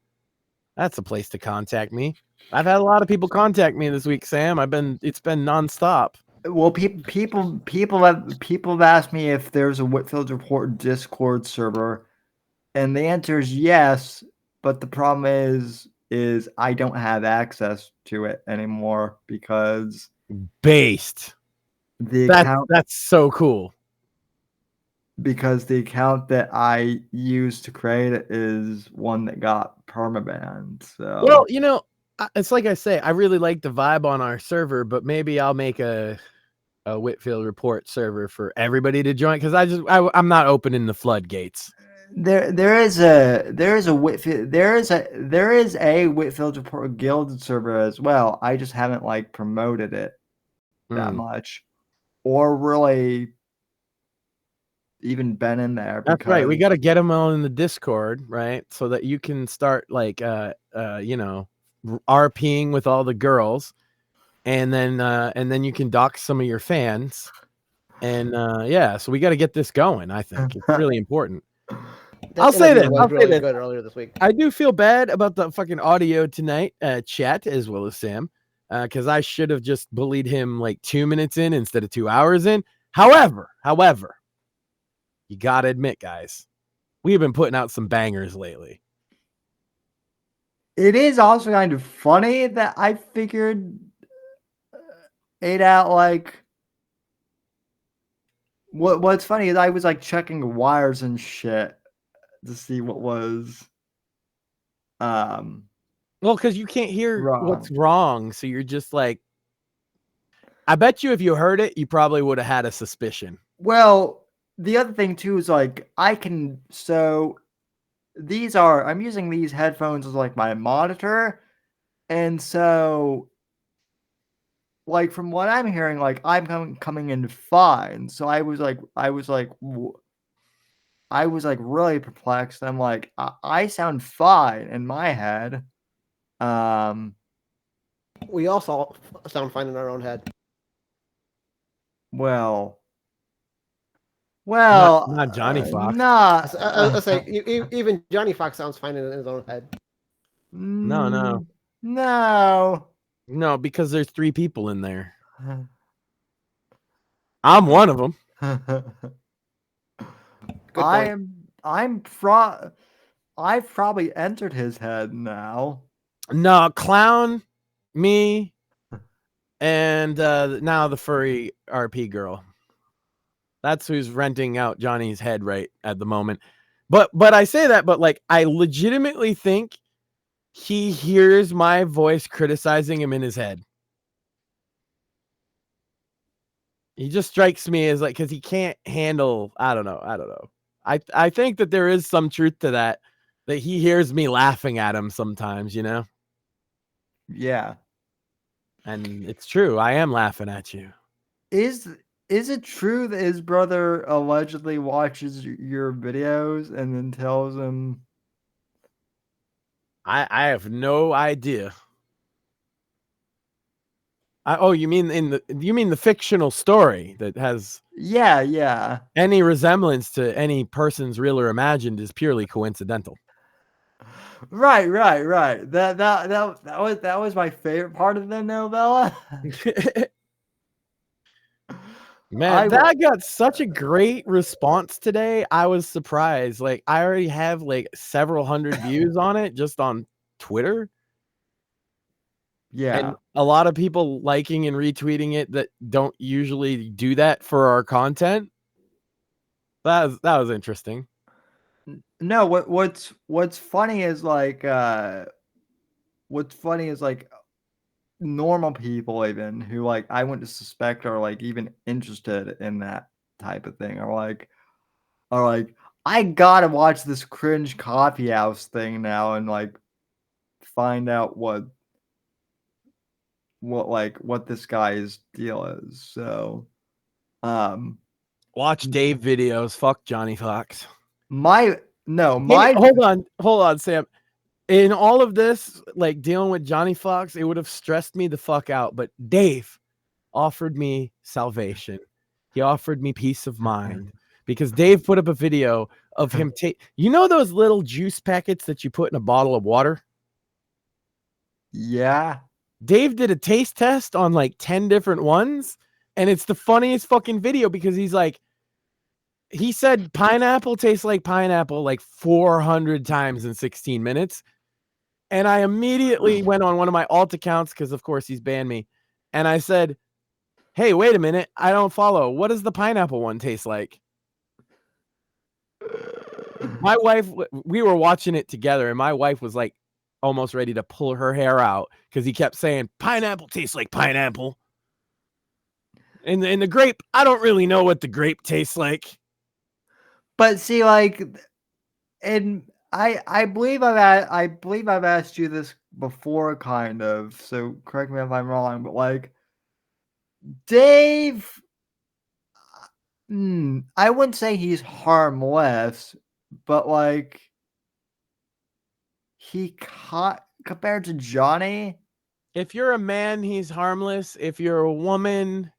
that's a place to contact me. I've had a lot of people contact me this week, Sam. It's been nonstop. Well, people have asked me if there's a Whitfield Report Discord server, and the answer is yes. But the problem is I don't have access to it anymore because based. That's so cool. Because the account that I used to create it is one that got permabanned. So well, you know, it's like I say, I really like the vibe on our server, but maybe I'll make a Whitfield Report server for everybody to join because I'm not opening the floodgates. There is a Whitfield Report Guild server as well. I just haven't like promoted it that much, or really even been in there. That's right. We got to get them all in the Discord, right? So that you can start like you know, RPing with all the girls, and then you can dox some of your fans, and yeah. So we got to get this going. I think it's really important. I'll say that. Good earlier this week. I do feel bad about the fucking audio tonight, chat, as well as Sam, because I should have just bullied him like 2 minutes in instead of 2 hours in. However, you gotta admit, guys, we've been putting out some bangers lately. It is also kind of funny that I figured it out. Like, what's funny is I was like checking wires and shit to see what was Well, because you can't hear what's wrong. wrong, so you're just like, I bet you if you heard it, you probably would have had a suspicion. Well, the other thing too is like I'm using these headphones as like my monitor, and so like from what I'm hearing, like I'm coming in fine. So I was like really perplexed. I'm like, I sound fine in my head. We also sound fine in our own head. Well, Not Johnny Fox. not. I say even Johnny Fox sounds fine in his own head. No, because there's 3 people in there. I'm one of them. Good point. I've probably entered his head now. No, Clown, me, and now the furry RP girl. That's who's renting out Johnny's head right at the moment. But I say that, but like I legitimately think he hears my voice criticizing him in his head. He just strikes me as like, because he can't handle, I don't know. I think that there is some truth to that he hears me laughing at him sometimes, you know? Yeah. And it's true. I am laughing at you. Is it true that his brother allegedly watches your videos and then tells him? I have no idea. You mean the fictional story that has Yeah. any resemblance to any person's real or imagined is purely coincidental. Right. That was my favorite part of the novella. Man, that got such a great response today. I was surprised. Like, I already have like several hundred views on it just on Twitter. Yeah. And a lot of people liking and retweeting it that don't usually do that for our content. That was interesting. No, what's funny is like normal people even who like I wouldn't suspect are like even interested in that type of thing are like I gotta watch this cringe coffee house thing now and like find out what this guy's deal is. So Watch Dave videos. Fuck Johnny Fox. hold on, Sam. In all of this, like dealing with Johnny Fox, it would have stressed me the fuck out. But Dave offered me salvation. He offered me peace of mind because Dave put up a video of him you know those little juice packets that you put in a bottle of water? Yeah. Dave did a taste test on like 10 different ones, and it's the funniest fucking video because he's like, he said pineapple tastes like pineapple like 400 times in 16 minutes. And I immediately went on one of my alt accounts because, of course, he's banned me. And I said, hey, wait a minute. I don't follow. What does the pineapple one taste like? My wife, we were watching it together, and my wife was like almost ready to pull her hair out because he kept saying, pineapple tastes like pineapple. And the grape, I don't really know what the grape tastes like. But see, like, and I believe I've asked you this before, kind of. So correct me if I'm wrong, but like, Dave, I wouldn't say he's harmless, but like, compared to Johnny. If you're a man, he's harmless. If you're a woman,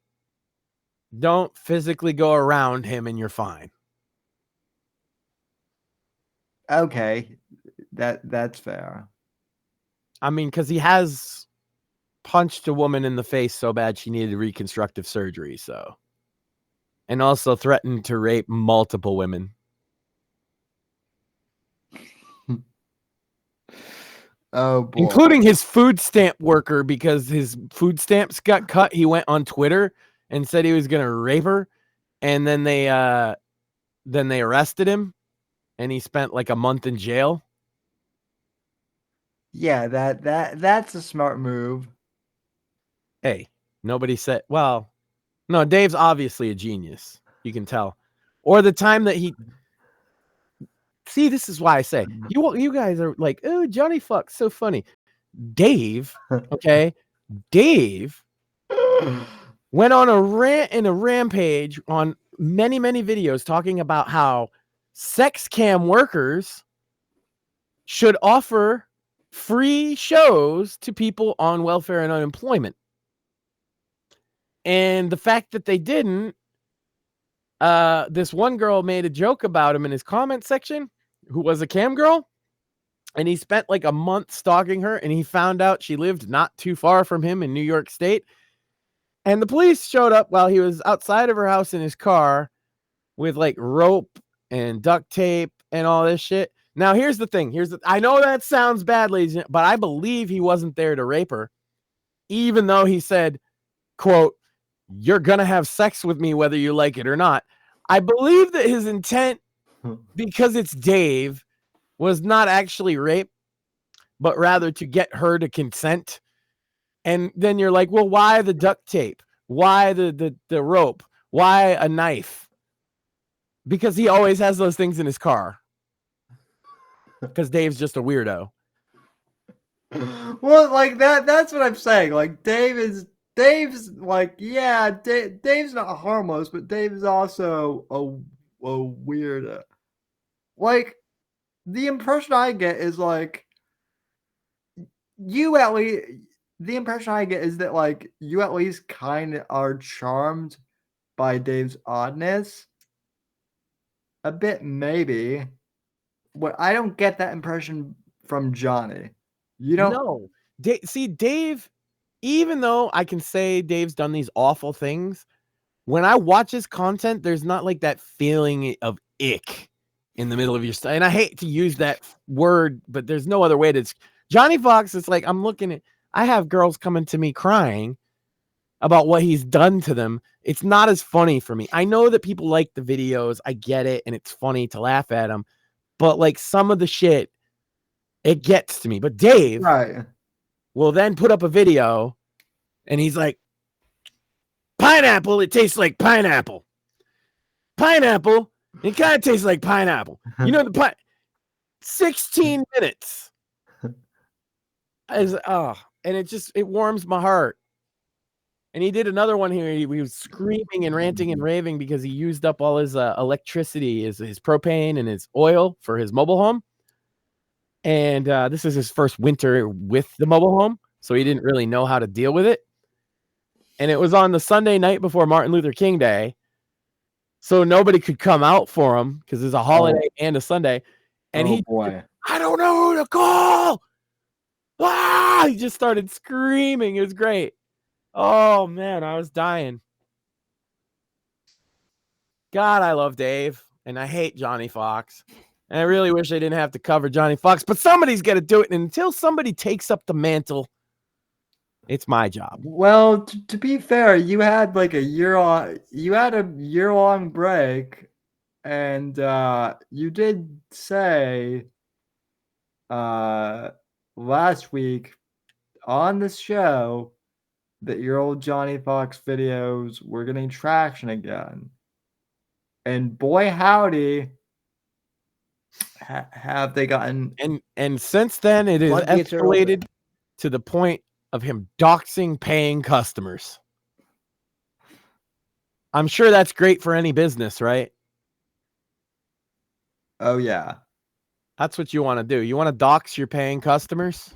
don't physically go around him and you're fine. Okay, that's fair. I mean, because he has punched a woman in the face so bad she needed reconstructive surgery, so. And also threatened to rape multiple women. Oh boy. including his food stamp worker, because his food stamps got cut. He went on Twitter and said he was going to rape her, and then they arrested him, and he spent like a month in jail. Yeah, that's a smart move. Hey, nobody said. Well, no, Dave's obviously a genius. You can tell. Or the time that he. See, this is why I say you guys are like, oh, Johnny Fuck's so funny. Dave, okay, Dave went on a rant and a rampage on many videos talking about how sex cam workers should offer free shows to people on welfare and unemployment. And the fact that they didn't, this one girl made a joke about him in his comment section, who was a cam girl, and he spent like a month stalking her, and he found out she lived not too far from him in New York State. And the police showed up while he was outside of her house in his car with like rope and duct tape and all this shit. Now, here's the thing. I know that sounds bad, ladies, but I believe he wasn't there to rape her, even though he said, quote, "You're going to have sex with me whether you like it or not." I believe that his intent, because it's Dave, was not actually rape, but rather to get her to consent. And then you're like, well, why the duct tape? Why the rope? Why a knife? Because he always has those things in his car. Because Dave's just a weirdo. Well, like that's what I'm saying. Like Dave's like, yeah, Dave's not harmless, but Dave is also a weirdo. Like, the impression I get is like, the impression I get is that like you at least kind of are charmed by Dave's oddness. A bit, maybe. But I don't get that impression from Johnny. You don't. No. See, Dave, even though I can say Dave's done these awful things, when I watch his content, there's not like that feeling of ick in the middle of your stuff. And I hate to use that word, but there's no other way to. Johnny Fox is like, I have girls coming to me crying about what he's done to them. It's not as funny for me. I know that people like the videos. I get it. And it's funny to laugh at them. But like some of the shit, it gets to me. But Dave will then put up a video and he's like, pineapple, it tastes like pineapple. Pineapple, it kind of tastes like pineapple. You know, 16 minutes. And it warms my heart. And he did another one here. He was screaming and ranting and raving because he used up all his electricity, his propane and his oil for his mobile home. And this is his first winter with the mobile home, so he didn't really know how to deal with it. And it was on the Sunday night before Martin Luther King Day, so nobody could come out for him because it's a holiday and a Sunday. And I don't know who to call. He just started screaming. It was great. Oh, man, I was dying. God, I love Dave, and I hate Johnny Fox. And I really wish I didn't have to cover Johnny Fox, but somebody's got to do it. And until somebody takes up the mantle, it's my job. Well, to be fair, you had like a year-long break, and you did say last week on the show that your old Johnny Fox videos were getting traction again. And boy howdy, have they gotten. And since then it has escalated to the point of him doxing paying customers. I'm sure that's great for any business, right? Oh yeah. That's what you want to do. You want to dox your paying customers?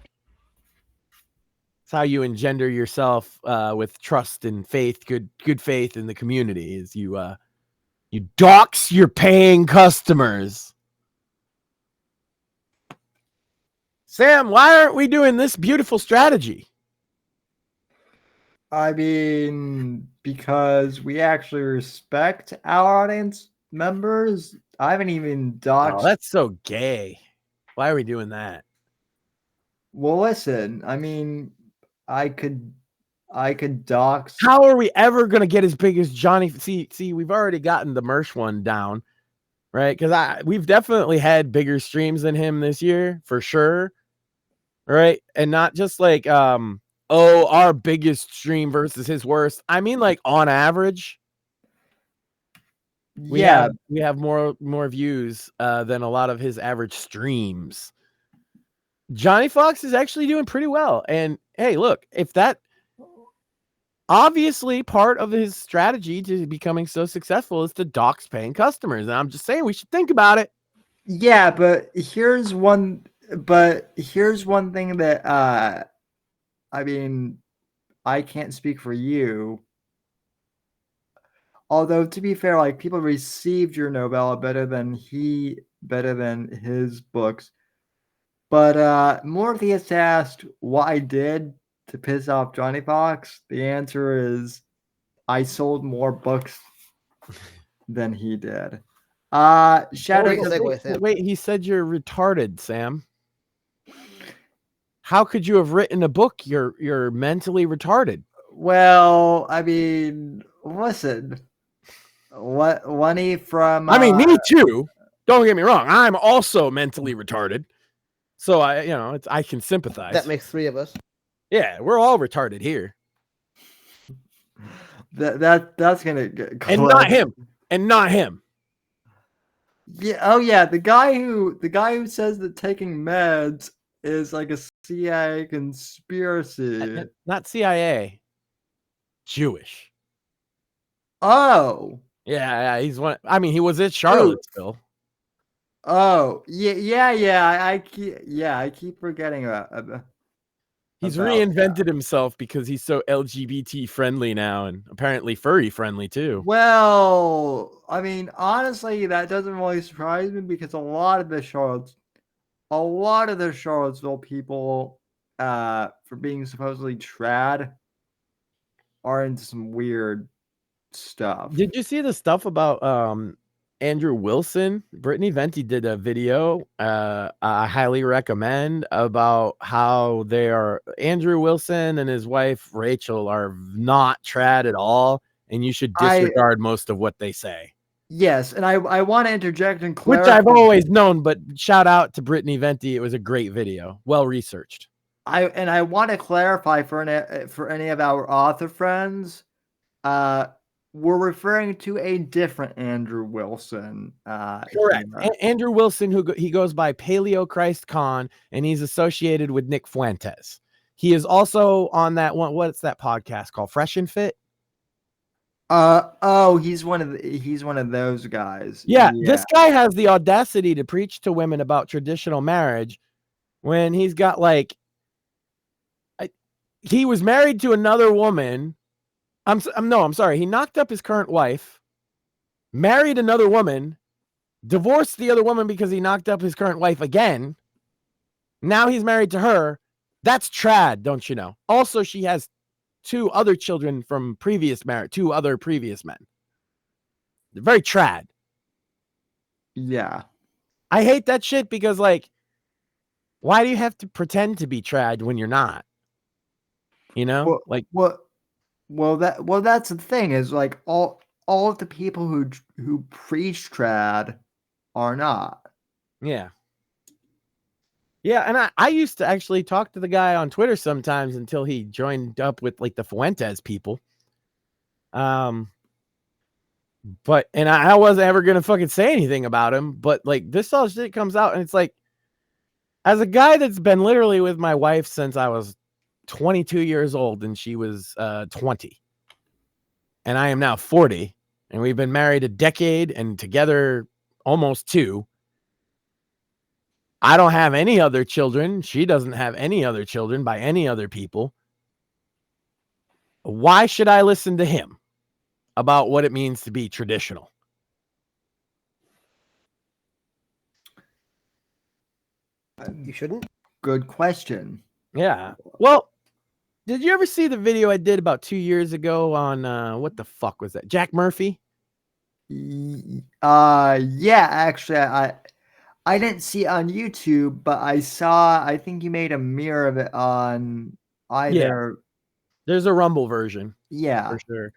It's how you engender yourself with trust and faith, good faith in the community. Is you dox your paying customers. Sam, why aren't we doing this beautiful strategy? I mean, because we actually respect our audience members. I haven't even doxed. Oh, that's so gay. Why are we doing that? Well, listen. I mean, I could dox. How are we ever gonna get as big as Johnny? See, we've already gotten the Mersh one down, right? Because we've definitely had bigger streams than him this year for sure, right? And not just like our biggest stream versus his worst. I mean, like on average, we have more views than a lot of his average streams. Johnny Fox is actually doing pretty well, and hey, look, if that. Obviously, part of his strategy to becoming so successful is to dox paying customers. And I'm just saying we should think about it. Yeah, but here's one thing that I mean, I can't speak for you. Although to be fair, like people received your novella better than his books. But Morpheus asked what I did to piss off Johnny Fox. The answer is I sold more books than he did. Wait, he said you're retarded, Sam. How could you have written a book? You're mentally retarded. Well, I mean, listen. Lenny from I mean, me too. Don't get me wrong. I'm also mentally retarded. So I can sympathize. That makes 3 of us. Yeah, we're all retarded here. That's gonna get and not him. Yeah. Oh yeah. The guy who says that taking meds is like a CIA conspiracy. Not CIA. Jewish. Oh. Yeah. He's one. I mean, he was at Charlottesville. Oh yeah. I keep forgetting about. He's reinvented himself because he's so LGBT friendly now, and apparently furry friendly too. Well, I mean, honestly, that doesn't really surprise me because a lot of the Charlottesville people, for being supposedly trad, are into some weird stuff. Did you see the stuff about Andrew Wilson? Brittany Venti did a video I highly recommend about how Andrew Wilson and his wife Rachel are not trad at all, and you should disregard most of what they say. Yes, and I want to interject and clarify. Which I've always known, but shout out to Brittany Venti. It was a great video, well researched. I want to clarify for any of our author friends, we're referring to a different Andrew Wilson. Correct. Andrew Wilson, he goes by Paleo Christ Khan, and he's associated with Nick Fuentes. He is also on that one. What's that podcast called? Fresh and Fit. He's one of those guys. Yeah, this guy has the audacity to preach to women about traditional marriage when he's got he was married to another woman. I'm sorry. He knocked up his current wife, married another woman, divorced the other woman because he knocked up his current wife again. Now he's married to her. That's trad, don't you know? Also, she has 2 other children from previous marriage, 2 other previous men. They're very trad. Yeah. I hate that shit because why do you have to pretend to be trad when you're not? You know? Well, that's the thing is all of the people who preach trad are not. Yeah. Yeah, and I used to actually talk to the guy on Twitter sometimes until he joined up with the Fuentes people. But I wasn't ever gonna fucking say anything about him, but this all shit comes out, and it's as a guy that's been literally with my wife since I was 22 years old and she was 20, and I am now 40, and we've been married a decade and together almost 2. I don't have any other children. She doesn't have any other children by any other people. Why should I listen to him about what it means to be traditional? You shouldn't. Good question. Yeah. Well, did you ever see the video I did about 2 years ago on what the fuck was that? Jack Murphy? Yeah, actually I didn't see it on YouTube, but I think you made a mirror of it on either. There's a Rumble version. Yeah. For sure.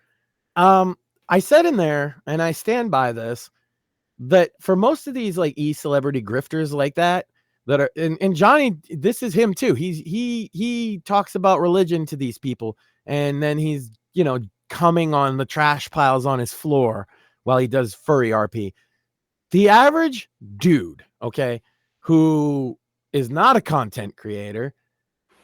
I said in there, and I stand by this, that for most of these like e-celebrity grifters like that are, and Johnny, this is him too. He talks about religion to these people, and then he's, coming on the trash piles on his floor while he does furry RP. The average dude, okay, who is not a content creator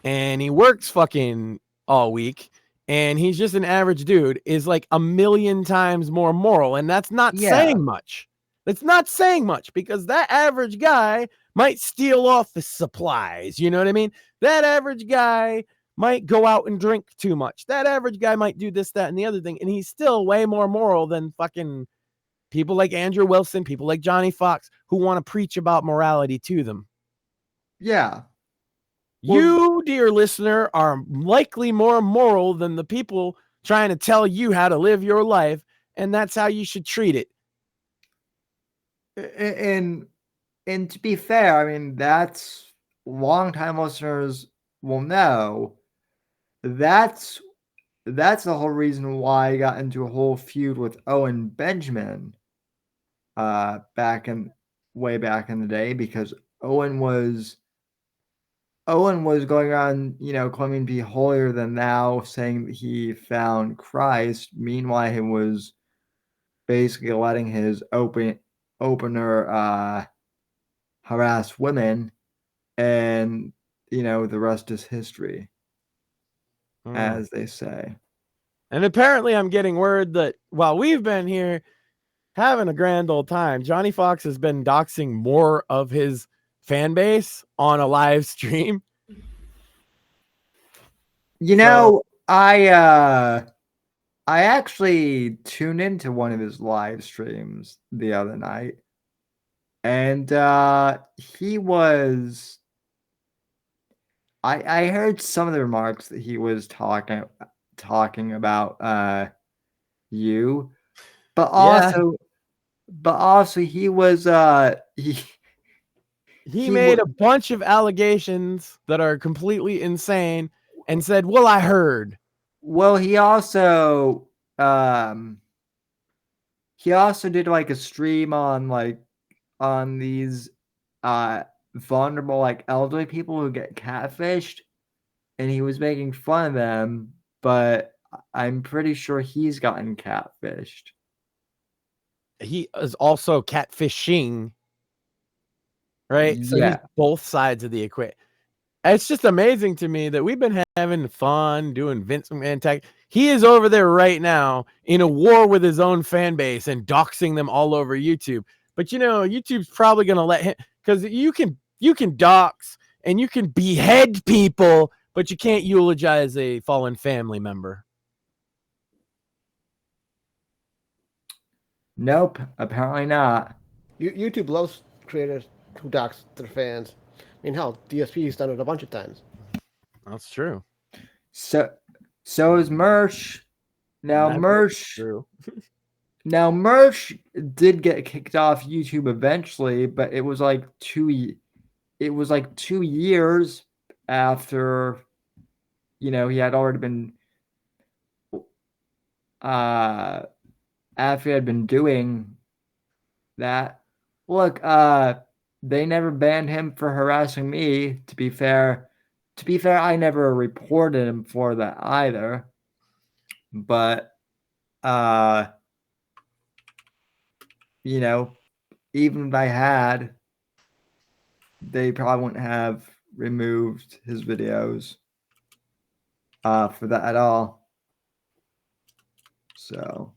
and he works fucking all week and he's just an average dude, is like a million times more moral. And that's not saying much. That's not saying much, because that average guy might steal office supplies. You know what I mean? That average guy might go out and drink too much. That average guy might do this, that, and the other thing. And he's still way more moral than fucking people like Andrew Wilson, people like Johnny Fox, who want to preach about morality to them. Yeah. You, dear listener, are likely more moral than the people trying to tell you how to live your life, and that's how you should treat it. And to be fair, I mean, that's longtime listeners will know. That's the whole reason why I got into a whole feud with Owen Benjamin way back in the day, because Owen was going around, claiming to be holier than thou, saying that he found Christ. Meanwhile, he was basically letting his opener harass women, and the rest is history, as they say. And apparently I'm getting word that while we've been here having a grand old time, Johnny Fox has been doxing more of his fan base on a live stream. I actually tuned into one of his live streams the other night, and he was. I heard some of the remarks that he was talking about you, but also he was he made a bunch of allegations that are completely insane and said, "Well, I heard." Well, he also did like a stream on these vulnerable, like, elderly people who get catfished, and he was making fun of them, but I'm pretty sure he's gotten catfished. He is also catfishing, right? So he's both sides of the equation. It's just amazing to me that we've been having fun doing Vince McMahon tag. He is over there right now in a war with his own fan base and doxing them all over YouTube. But YouTube's probably going to let him, because you can dox and you can behead people, but you can't eulogize a fallen family member. Nope, apparently not. YouTube loves creators who dox their fans. I mean, hell, DSP's done it a bunch of times. That's true. So is Mersh. Now Mersh did get kicked off YouTube eventually, but it was like 2 years after he had already been after he had been doing that. Look, they never banned him for harassing me. To be fair, I never reported him for that either. But even if I had, they probably wouldn't have removed his videos for that at all. So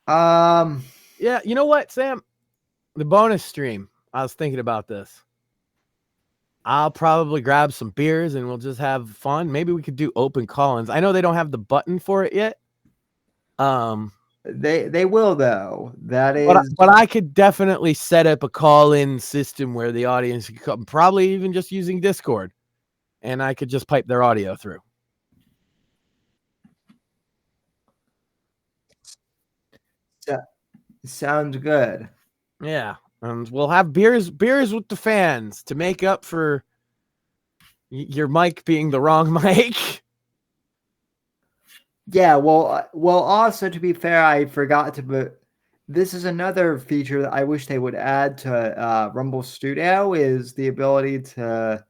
yeah, you know what, Sam? The bonus stream, I was thinking about this. I'll probably grab some beers and we'll just have fun. Maybe we could do open call-ins. I know they don't have the button for it yet. They will, though. That is, but I could definitely set up a call-in system where the audience could come, probably even just using Discord, and I could just pipe their audio through. Sounds good. Yeah, and we'll have beers with the fans to make up for your mic being the wrong mic. Yeah, well, also to be fair, I forgot to put. This is another feature that I wish they would add to Rumble Studio is the ability to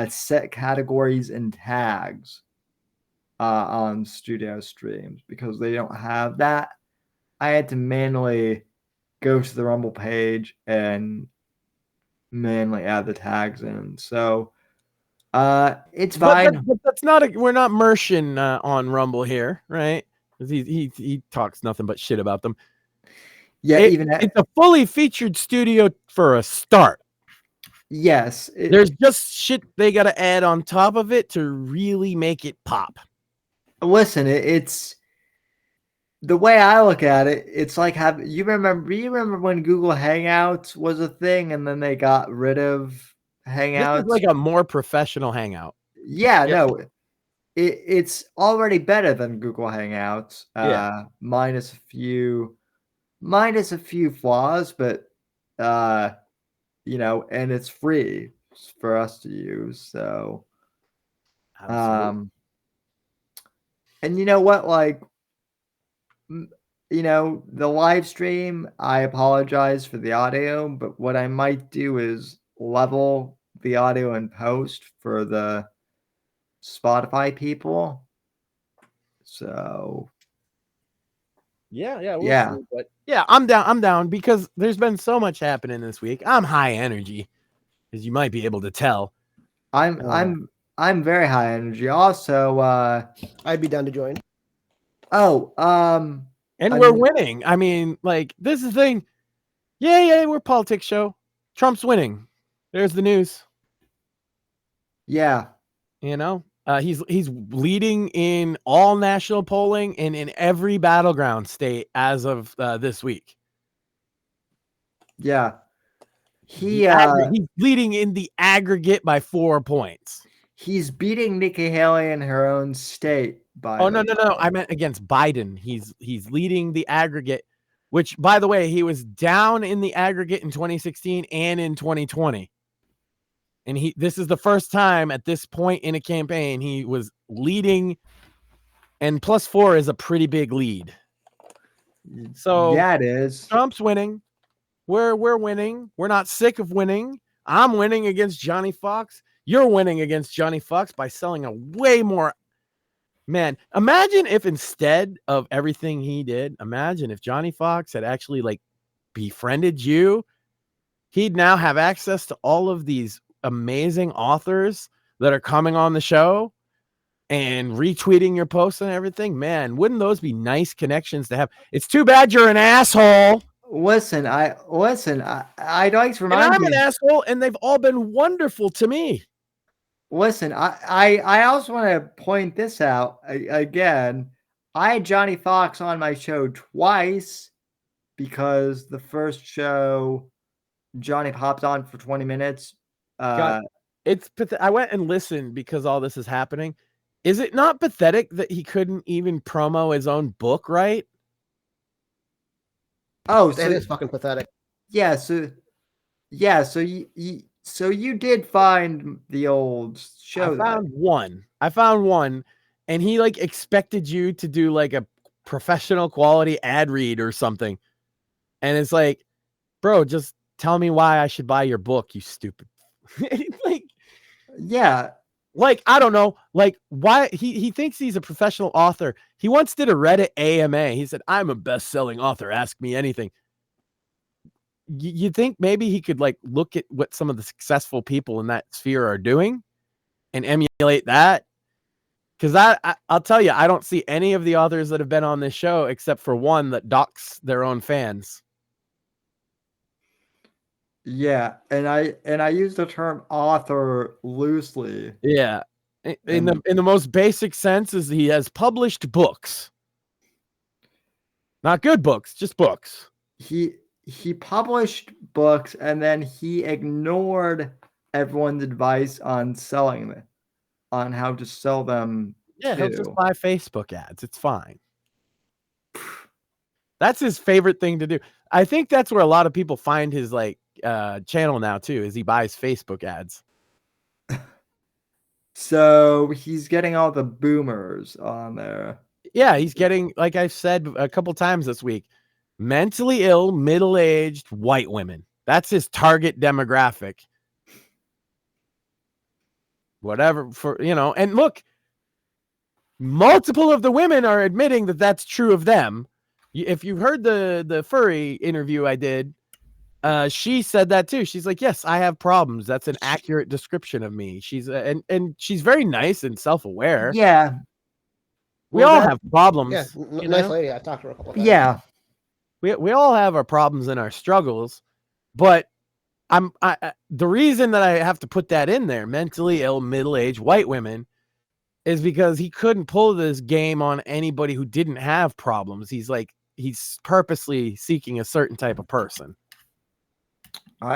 set categories and tags on Studio streams because they don't have that. I had to manually go to the Rumble page and manually add the tags in. So it's fine. But that's not we're not Mershon on Rumble here, right? He talks nothing but shit about them. Yeah, it's a fully featured studio for a start. Yes. There's just shit they got to add on top of it to really make it pop. Listen, it's the way I look at it. It's like you remember when Google Hangouts was a thing and then they got rid of Hangouts? This is like a more professional Hangout. Yeah, no. It's already better than Google Hangouts. Minus a few flaws, but and it's free for us to use. So Absolutely. And you know what, like the live stream, I apologize for the audio, but what I might do is level the audio in post for the Spotify people. So we'll see. But yeah, I'm down because there's been so much happening this week. I'm high energy, as you might be able to tell. I'm very high energy. Also, I'd be down to join. And we're winning. I mean, like, this is the thing. Yeah, we're a politics show. Trump's winning. There's the news. Yeah. He's leading in all national polling and in every battleground state as of this week. Yeah. He's leading in the aggregate by 4 points. He's beating Nikki Haley in her own state by. Oh, no. I meant against Biden. He's leading the aggregate, which, by the way, he was down in the aggregate in 2016 and in 2020. And this is the first time at this point in a campaign he was leading, and +4 is a pretty big lead. So yeah, it is. Trump's winning. We're winning. We're not sick of winning. I'm winning against Johnny Fox. You're winning against Johnny Fox by selling a way more. Man, imagine if instead of everything he did, imagine if Johnny Fox had actually like befriended you. He'd now have access to all of these amazing authors that are coming on the show and retweeting your posts and everything. Man, wouldn't those be nice connections to have? It's too bad you're an asshole. Listen, I'd like to remind you. I'm an asshole, and they've all been wonderful to me. Listen, I also want to point this out again. I had Johnny Fox on my show twice because the first show Johnny popped on for 20 minutes. I went and listened because all this is happening. Is it not pathetic that he couldn't even promo his own book, right? Oh, that is fucking pathetic. Yeah, so you did find the old show. I found one, and he like expected you to do like a professional quality ad read or something. And it's like, bro, just tell me why I should buy your book, you stupid. Like, yeah. Like, I don't know, like why he thinks he's a professional author. He once did a Reddit AMA. He said, I'm a best-selling author. Ask me anything. You think maybe he could like look at what some of the successful people in that sphere are doing and emulate that? Because I'll tell you, I don't see any of the authors that have been on this show except for one that docks their own fans. Yeah, and I use the term author loosely. Yeah. In the most basic sense is he has published books. Not good books, just books. He published books and then he ignored everyone's advice on selling them, on how to sell them. Yeah, he'll just buy Facebook ads. It's fine. That's his favorite thing to do. I think that's where a lot of people find his like channel now too, is he buys Facebook ads. So he's getting all the boomers on there. Yeah, he's getting, like I've said a couple times this week, mentally ill, middle-aged white women. That's his target demographic. Whatever for, and look, multiple of the women are admitting that that's true of them. If you heard the furry interview I did, she said that too. She's like, yes, I have problems. That's an accurate description of me. She's and she's very nice and self-aware. Yeah. We all have problems. Yeah, nice lady. I talked to her a couple times. Yeah. We all have our problems and our struggles, but the reason that I have to put that in there, mentally ill, middle-aged white women, is because he couldn't pull this game on anybody who didn't have problems. He's purposely seeking a certain type of person.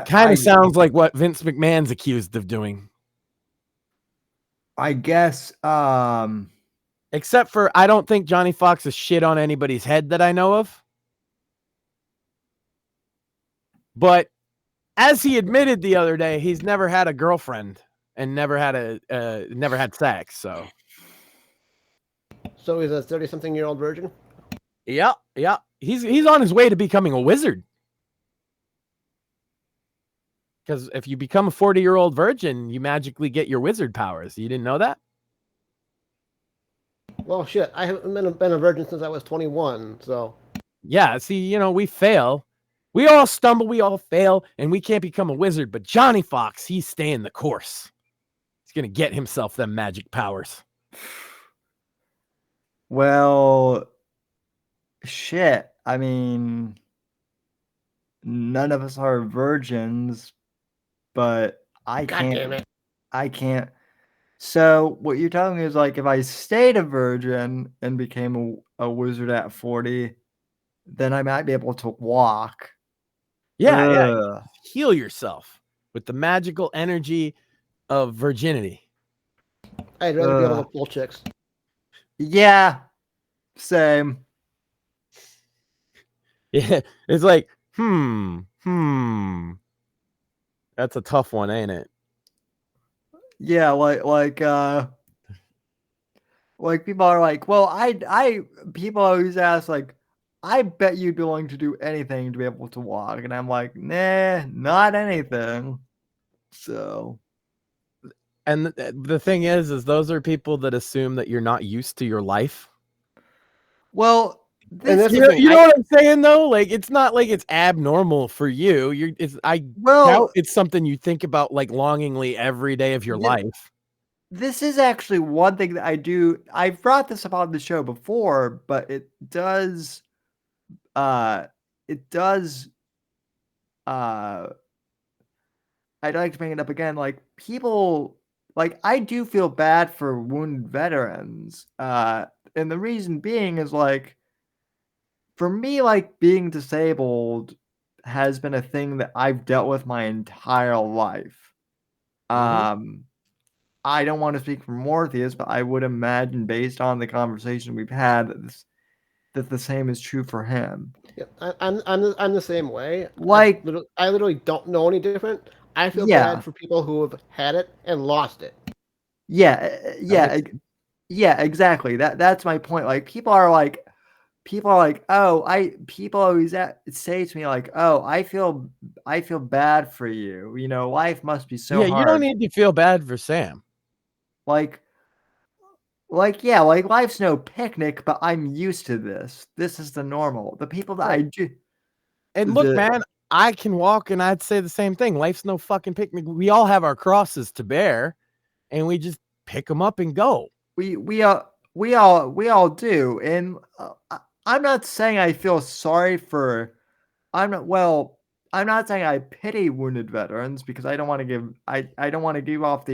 Kind of sounds like what Vince McMahon's accused of doing. I guess, except for I don't think Johnny Fox has shit on anybody's head that I know of. But as he admitted the other day, he's never had a girlfriend and never had sex. So he's a 30-something-year-old virgin. Yeah. He's on his way to becoming a wizard. Because if you become a 40-year-old virgin, you magically get your wizard powers. You didn't know that? Well, shit. I haven't been a virgin since I was 21. So yeah. See, we fail. We all stumble, we all fail, and we can't become a wizard. But Johnny Fox, he's staying the course. He's going to get himself them magic powers. Well, shit. I mean, none of us are virgins, but I can't. God damn it. I can't. So what you're telling me is like if I stayed a virgin and became a wizard at 40, then I might be able to walk. Yeah. Heal yourself with the magical energy of virginity. I'd rather be able to pull chicks. Yeah, same. Yeah, it's like, that's a tough one, ain't it? Yeah, like people are like, well, people always ask like, I bet you'd be willing to do anything to be able to walk. And I'm like, nah, not anything. So. And the thing is those are people that assume that you're not used to your life. Well, you know what I'm saying though? Like, it's not like it's abnormal for you. It's something you think about like longingly every day of your life. This is actually one thing that I do. I've brought this up on the show before, but I'd like to bring it up again. Like people, like I do feel bad for wounded veterans. And the reason being is like, for me, like being disabled has been a thing that I've dealt with my entire life. I don't want to speak for Morpheus, but I would imagine based on the conversation we've had that the same is true for him. Yeah, I'm the same way. Like I literally don't know any different. I feel bad for people who have had it and lost it. Yeah, exactly. That's my point. Like people are like, people always say to me like, oh, I feel bad for you. You know, life must be so hard. Yeah, you don't need to feel bad for Sam. Like life's no picnic, but I'm used to this. This is the normal. The people that I do. And look, man, I can walk, and I'd say the same thing. Life's no fucking picnic. We all have our crosses to bear, and we just pick them up and go. We all do. And I'm not saying I feel sorry for. I'm not saying I pity wounded veterans because I don't want to give off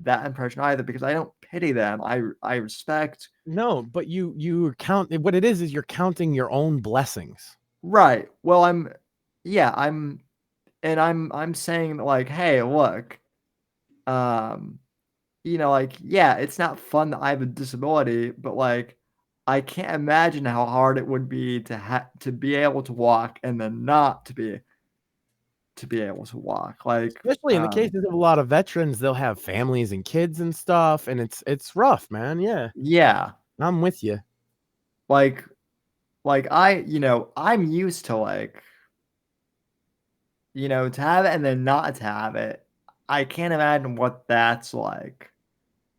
that impression either, because I don't pity them. I respect. No, but you count. What it is you're counting your own blessings. Right. Well, I'm saying like, hey, look, you know, like, yeah, it's not fun that I have a disability, but like, I can't imagine how hard it would be to be able to walk and then not to be able to walk. Like, Especially in the cases of a lot of veterans, they'll have families and kids and stuff, and it's rough, man. Yeah, yeah, I'm with you. like I'm used to like, to have it and then not to have it. I can't imagine what that's like.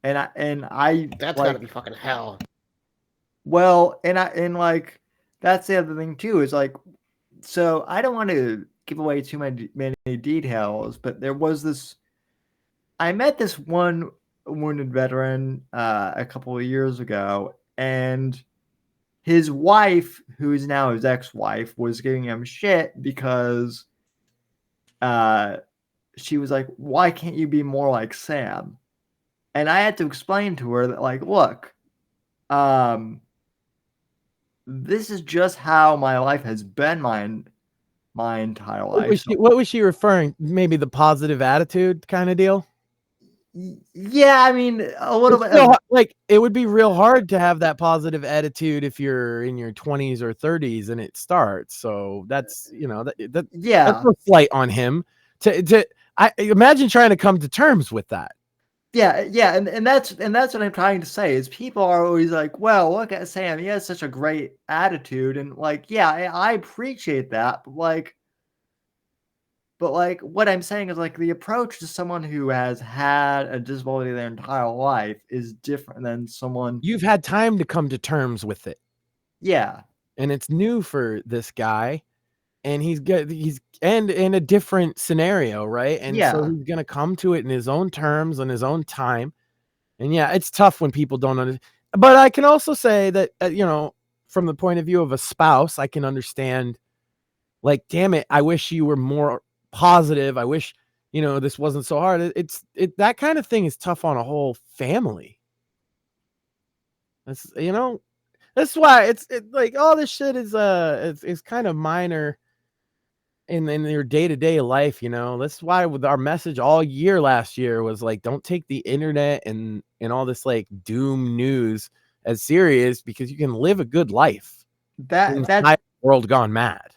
And I That's like, gotta be fucking hell. well, and like that's the other thing too is like, so I don't want to give away too many details, but there was this. I met this one wounded veteran a couple of years ago, and his wife, who is now his ex-wife, was giving him shit because she was like, "Why can't you be more like Sam?" And I had to explain to her that, like, look, this is just how my life has been my entire life. What was she referring? Maybe the positive attitude kind of deal. Yeah, I mean, a little bit. Like it would be real hard to have that positive attitude if you're in your 20s or 30s and it starts. So that's that's no slight on him. I imagine trying to come to terms with that. Yeah, and that's what I'm trying to say is people are always like, well, look at Sam, he has such a great attitude, and like, yeah, I appreciate that, but like what I'm saying is like the approach to someone who has had a disability their entire life is different than someone you've had time to come to terms with it. Yeah. And it's new for this guy, and he's in a different scenario, right? And so he's gonna come to it in his own terms, on his own time. And yeah, it's tough when people don't understand. But I can also say that from the point of view of a spouse, I can understand. Like, damn it, I wish you were more positive. I wish this wasn't so hard. It's that kind of thing is tough on a whole family. That's that's why it's like all this shit is it's kind of minor in your day-to-day life. That's why with our message all year last year was like, don't take the internet and all this like doom news as serious, because you can live a good life. That world gone mad.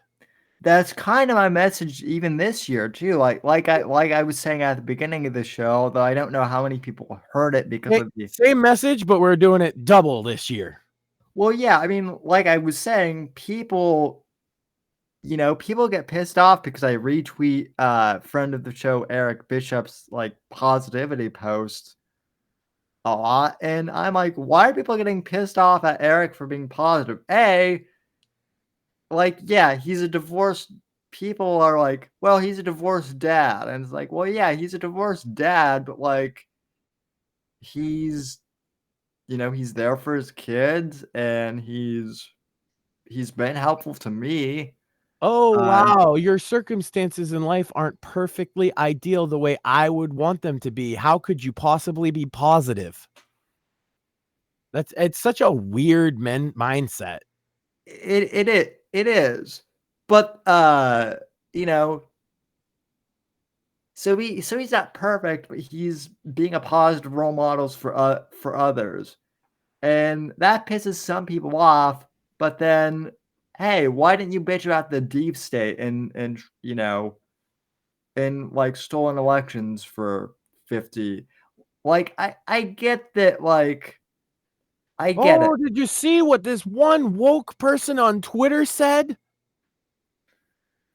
That's kind of my message even this year too. Like I was saying at the beginning of the show, though I don't know how many people heard it because of the same message, but we're doing it double this year. Well, yeah, I mean, like I was saying, people get pissed off because I retweet friend of the show Eric Bishop's like positivity post a lot, and I'm like, why are people getting pissed off at Eric for being positive? Like, yeah, he's a divorced. People are like, well, he's a divorced dad, and it's like, well, yeah, he's a divorced dad, but like, he's there for his kids, and he's been helpful to me. Oh, wow. Your circumstances in life aren't perfectly ideal the way I would want them to be. How could you possibly be positive? It's such a weird mindset. It is. But so he's not perfect, but he's being a positive role model for others. And that pisses some people off, but then hey, why didn't you bitch about the deep state and like stolen elections for 50? Like I get that, like I get it. Did you see what this one woke person on Twitter said?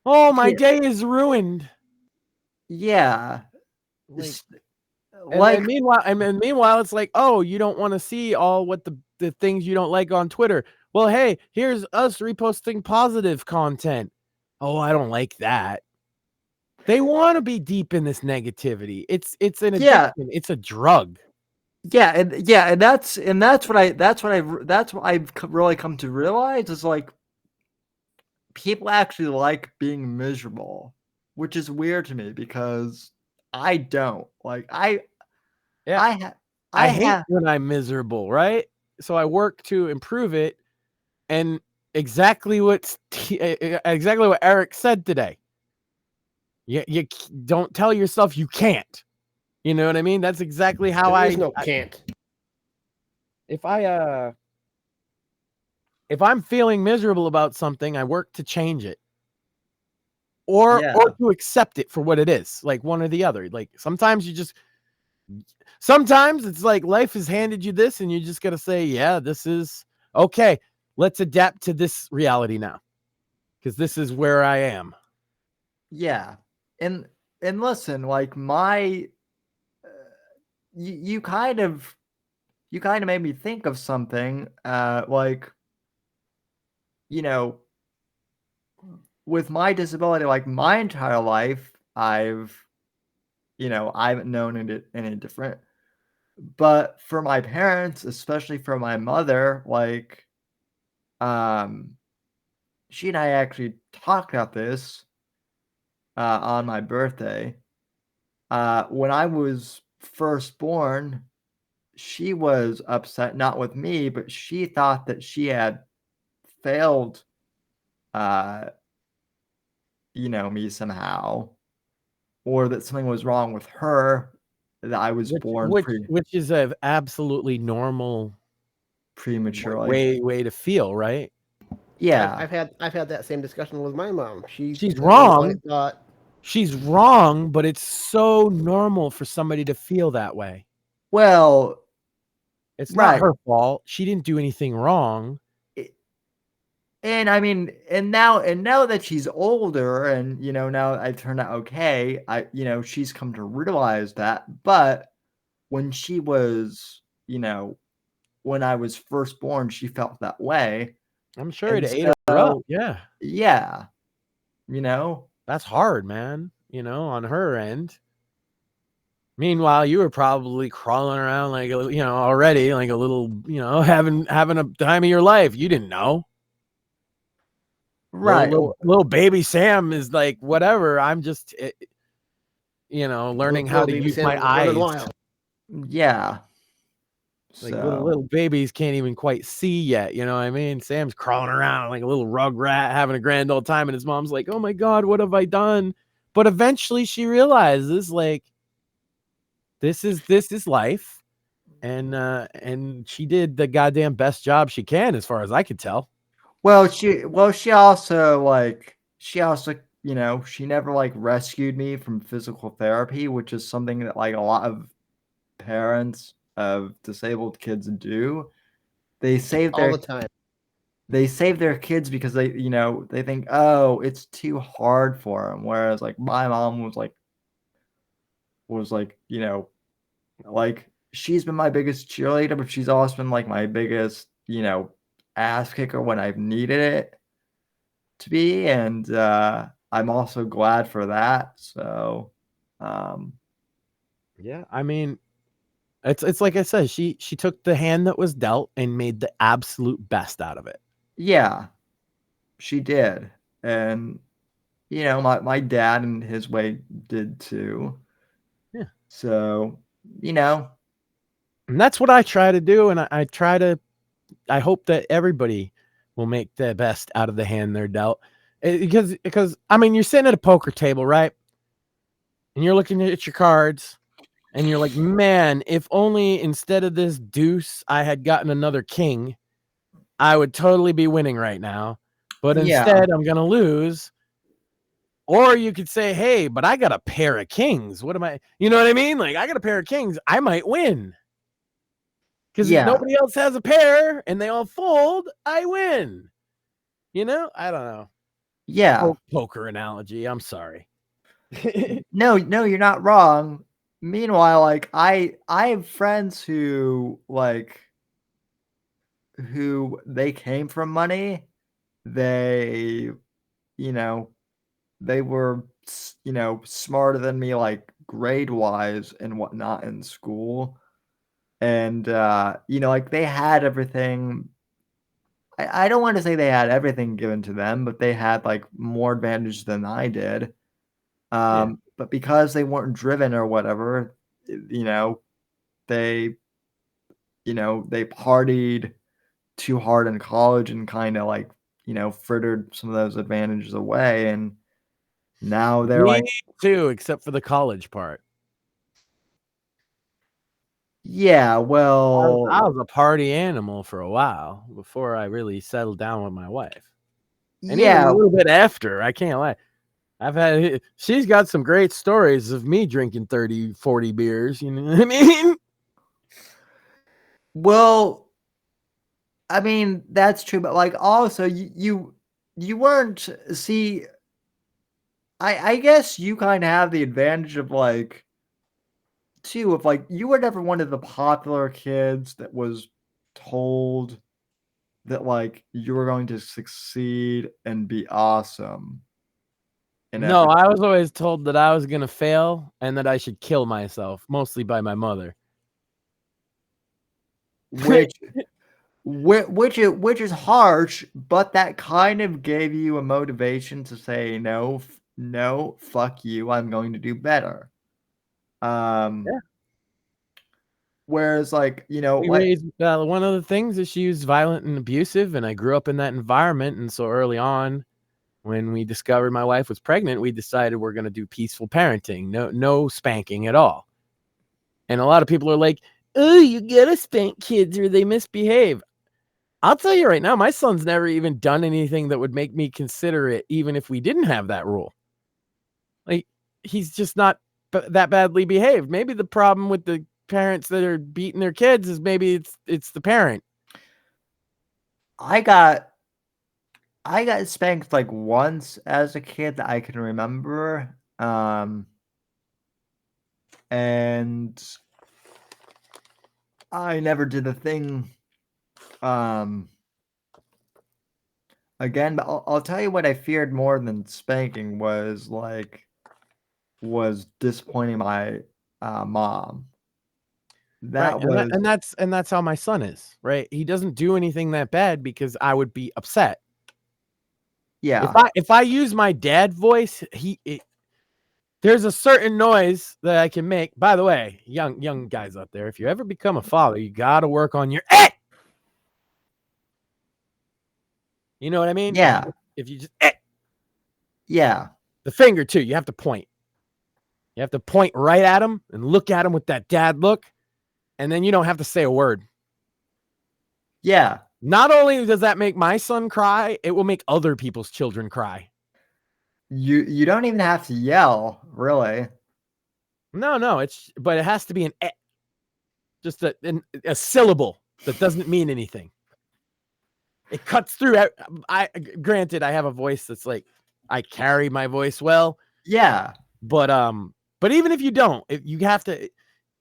Oh, my day is ruined. Yeah. And meanwhile, it's like, oh, you don't want to see all what the things you don't like on Twitter. Well, hey, here's us reposting positive content. Oh, I don't like that. They want to be deep in this negativity. It's an addiction. It's a drug. And that's what I've really come to realize is like people actually like being miserable, which is weird to me because I don't. Like I hate when I'm miserable, right? So I work to improve it, and exactly what Eric said today. You don't tell yourself you can't. You know what I mean? That's exactly how There is no can't. If I if I'm feeling miserable about something, I work to change it. Or to accept it for what it is, like one or the other. Like sometimes it's like life has handed you this and you just got to say, yeah, this is okay. Let's adapt to this reality now because this is where I am. Yeah. And listen, like you kind of made me think of something, like, you know, with my disability, like my entire life, I haven't known any different. But for my parents, especially for my mother, like, she and I actually talked about this on my birthday. When I was first born, she was upset, not with me, but she thought that she had failed, uh, me somehow, or that something was wrong with her, that I was born which is a absolutely normal prematurely. way to feel, right? Yeah. I've had that same discussion with my mom. She's at one wrong. point thought, She's wrong, but it's so normal for somebody to feel that way. Well, it's right. not her fault. She didn't do anything wrong. And I mean, and now that she's older and, now I turned out okay, she's come to realize that. But when she was, when I was first born, she felt that way. I'm sure it ate her up. Yeah. Yeah. That's hard, man, on her end. Meanwhile, you were probably crawling around like, already like a little, having a time of your life. You didn't know. Right. Little baby Sam is like, whatever. I'm just, learning how to use my eyes. Yeah. Like little babies can't even quite see yet. You know what I mean? Sam's crawling around like a little rug rat, having a grand old time. And his mom's like, oh my God, what have I done? But eventually she realizes, like, this is life. And she did the goddamn best job she can, as far as I could tell. Well, she also, she never like rescued me from physical therapy, which is something that like a lot of parents of disabled kids do. They save all the time. They save their kids because they think, oh, it's too hard for them. Whereas like my mom was like, like she's been my biggest cheerleader, but she's also been like my biggest, ass kicker when I've needed it to be. And I'm also glad for that. So yeah, I mean, it's like I said, she took the hand that was dealt and made the absolute best out of it. Yeah, she did. And my dad in his way did too. Yeah. So, and that's what I try to do. And I hope that everybody will make the best out of the hand they're dealt. Because I mean, you're sitting at a poker table, right? And you're looking at your cards and you're like, man, if only instead of this deuce, I had gotten another king, I would totally be winning right now. But instead, I'm going to lose. Or you could say, hey, but I got a pair of kings. What am I? You know what I mean? Like, I got a pair of kings. I might win. Because if nobody else has a pair and they all fold, I win. I don't know. Yeah. Poker analogy. I'm sorry. No, you're not wrong. Meanwhile, like I have friends who they came from money. They, they were, smarter than me, like grade wise and whatnot in school. And, like they had everything. I don't want to say they had everything given to them, but they had like more advantage than I did. But because they weren't driven or whatever, they partied too hard in college and kind of like, frittered some of those advantages away. And now they're Me like, too, except for the college part. Yeah, I well, was a party animal for a while before I really settled down with my wife. And even yeah, a little bit after, I can't lie. She's got some great stories of me drinking 30, 40 beers. You know what I mean? well, I mean, that's true, but like also you weren't see I guess you kind of have the advantage of like too of like you were never one of the popular kids that was told that like you were going to succeed and be awesome in No, every I was always told that I was going to fail and that I should kill myself, mostly by my mother. which which is harsh, but that kind of gave you a motivation to say no, no, fuck you, I'm going to do better. Yeah. Whereas like, you know, We like raised one of the things is she was violent and abusive, and I grew up in that environment. And so early on, when we discovered my wife was pregnant, we decided we're going to do peaceful parenting, no spanking at all. And a lot of people are like, "Oh, you gotta spank kids or they misbehave." I'll tell you right now, my son's never even done anything that would make me consider it, even if we didn't have that rule. Like, he's just not that badly behaved. Maybe the problem with the parents that are beating their kids is maybe it's the parent. I got spanked like once as a kid that I can remember. And I never did a thing again, but I'll tell you what I feared more than spanking was disappointing my mom. Right. That was And that's how my son is, right? He doesn't do anything that bad because I would be upset. yeah. If I use my dad voice, there's a certain noise that I can make. By the way, young guys out there, if you ever become a father, you got to work on your You know what I mean? Yeah. If you just Yeah. the finger too, you have to point. You have to point right at him and look at him with that dad look, and then you don't have to say a word. Yeah. Not only does that make my son cry, it will make other people's children cry. You don't even have to yell, really. No, but it has to be just a syllable that doesn't mean anything. It cuts through. Granted, I have a voice that's like I carry my voice well. Yeah. But even if you don't, you have to.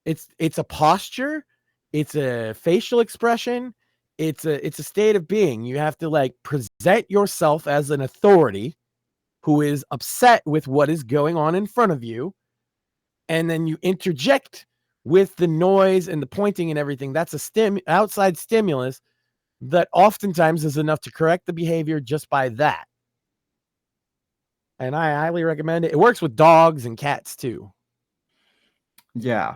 It's a posture, it's a facial expression, it's a state of being. You have to like present yourself as an authority who is upset with what is going on in front of you, and then you interject with the noise and the pointing and everything. That's a outside stimulus that oftentimes is enough to correct the behavior just by that. And I highly recommend it. It works with dogs and cats too. Yeah.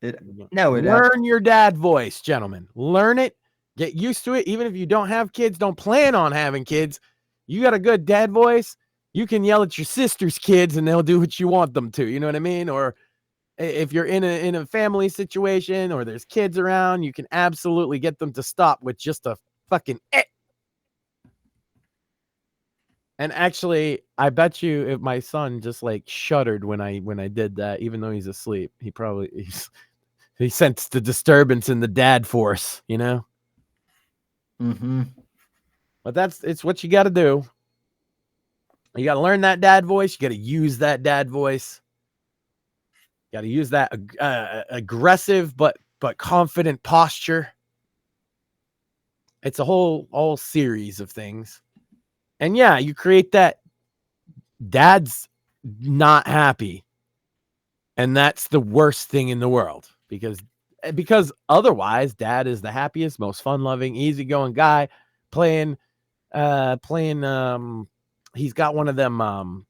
Learn your dad voice, gentlemen. Learn it. Get used to it. Even if you don't have kids, don't plan on having kids. You got a good dad voice. You can yell at your sister's kids and they'll do what you want them to. You know what I mean? Or if you're in a family situation or there's kids around, you can absolutely get them to stop with just a fucking And actually, I bet you if my son just like shuddered when I did that, even though he's asleep, he sensed the disturbance in the dad force, you know? Mm-hmm. But it's what you got to do. You got to learn that dad voice. You got to use that dad voice. You got to use that aggressive but confident posture. It's a whole series of things. And yeah, you create that dad's not happy. And that's the worst thing in the world because otherwise dad is the happiest, most fun-loving, easygoing guy playing he's got one of them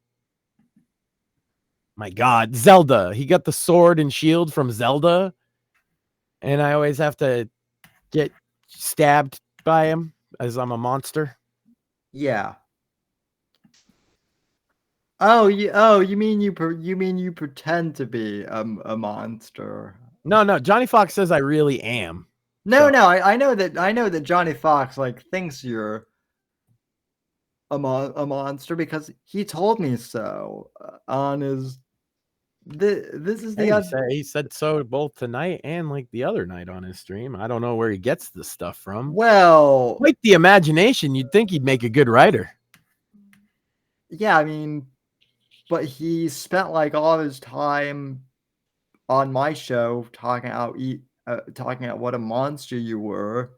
my god, Zelda. He got the sword and shield from Zelda, and I always have to get stabbed by him as I'm a monster. Yeah. You mean you pretend to be a monster No. Johnny Fox says I really am. No, So- I know that Johnny Fox like thinks you're a monster because he told me so on his. This is the he said so both tonight and like the other night on his stream. I don't know where he gets this stuff from. well, Quite the imagination. You'd think he'd make a good writer. yeah, I mean, but he spent like all his time on my show talking about what a monster you were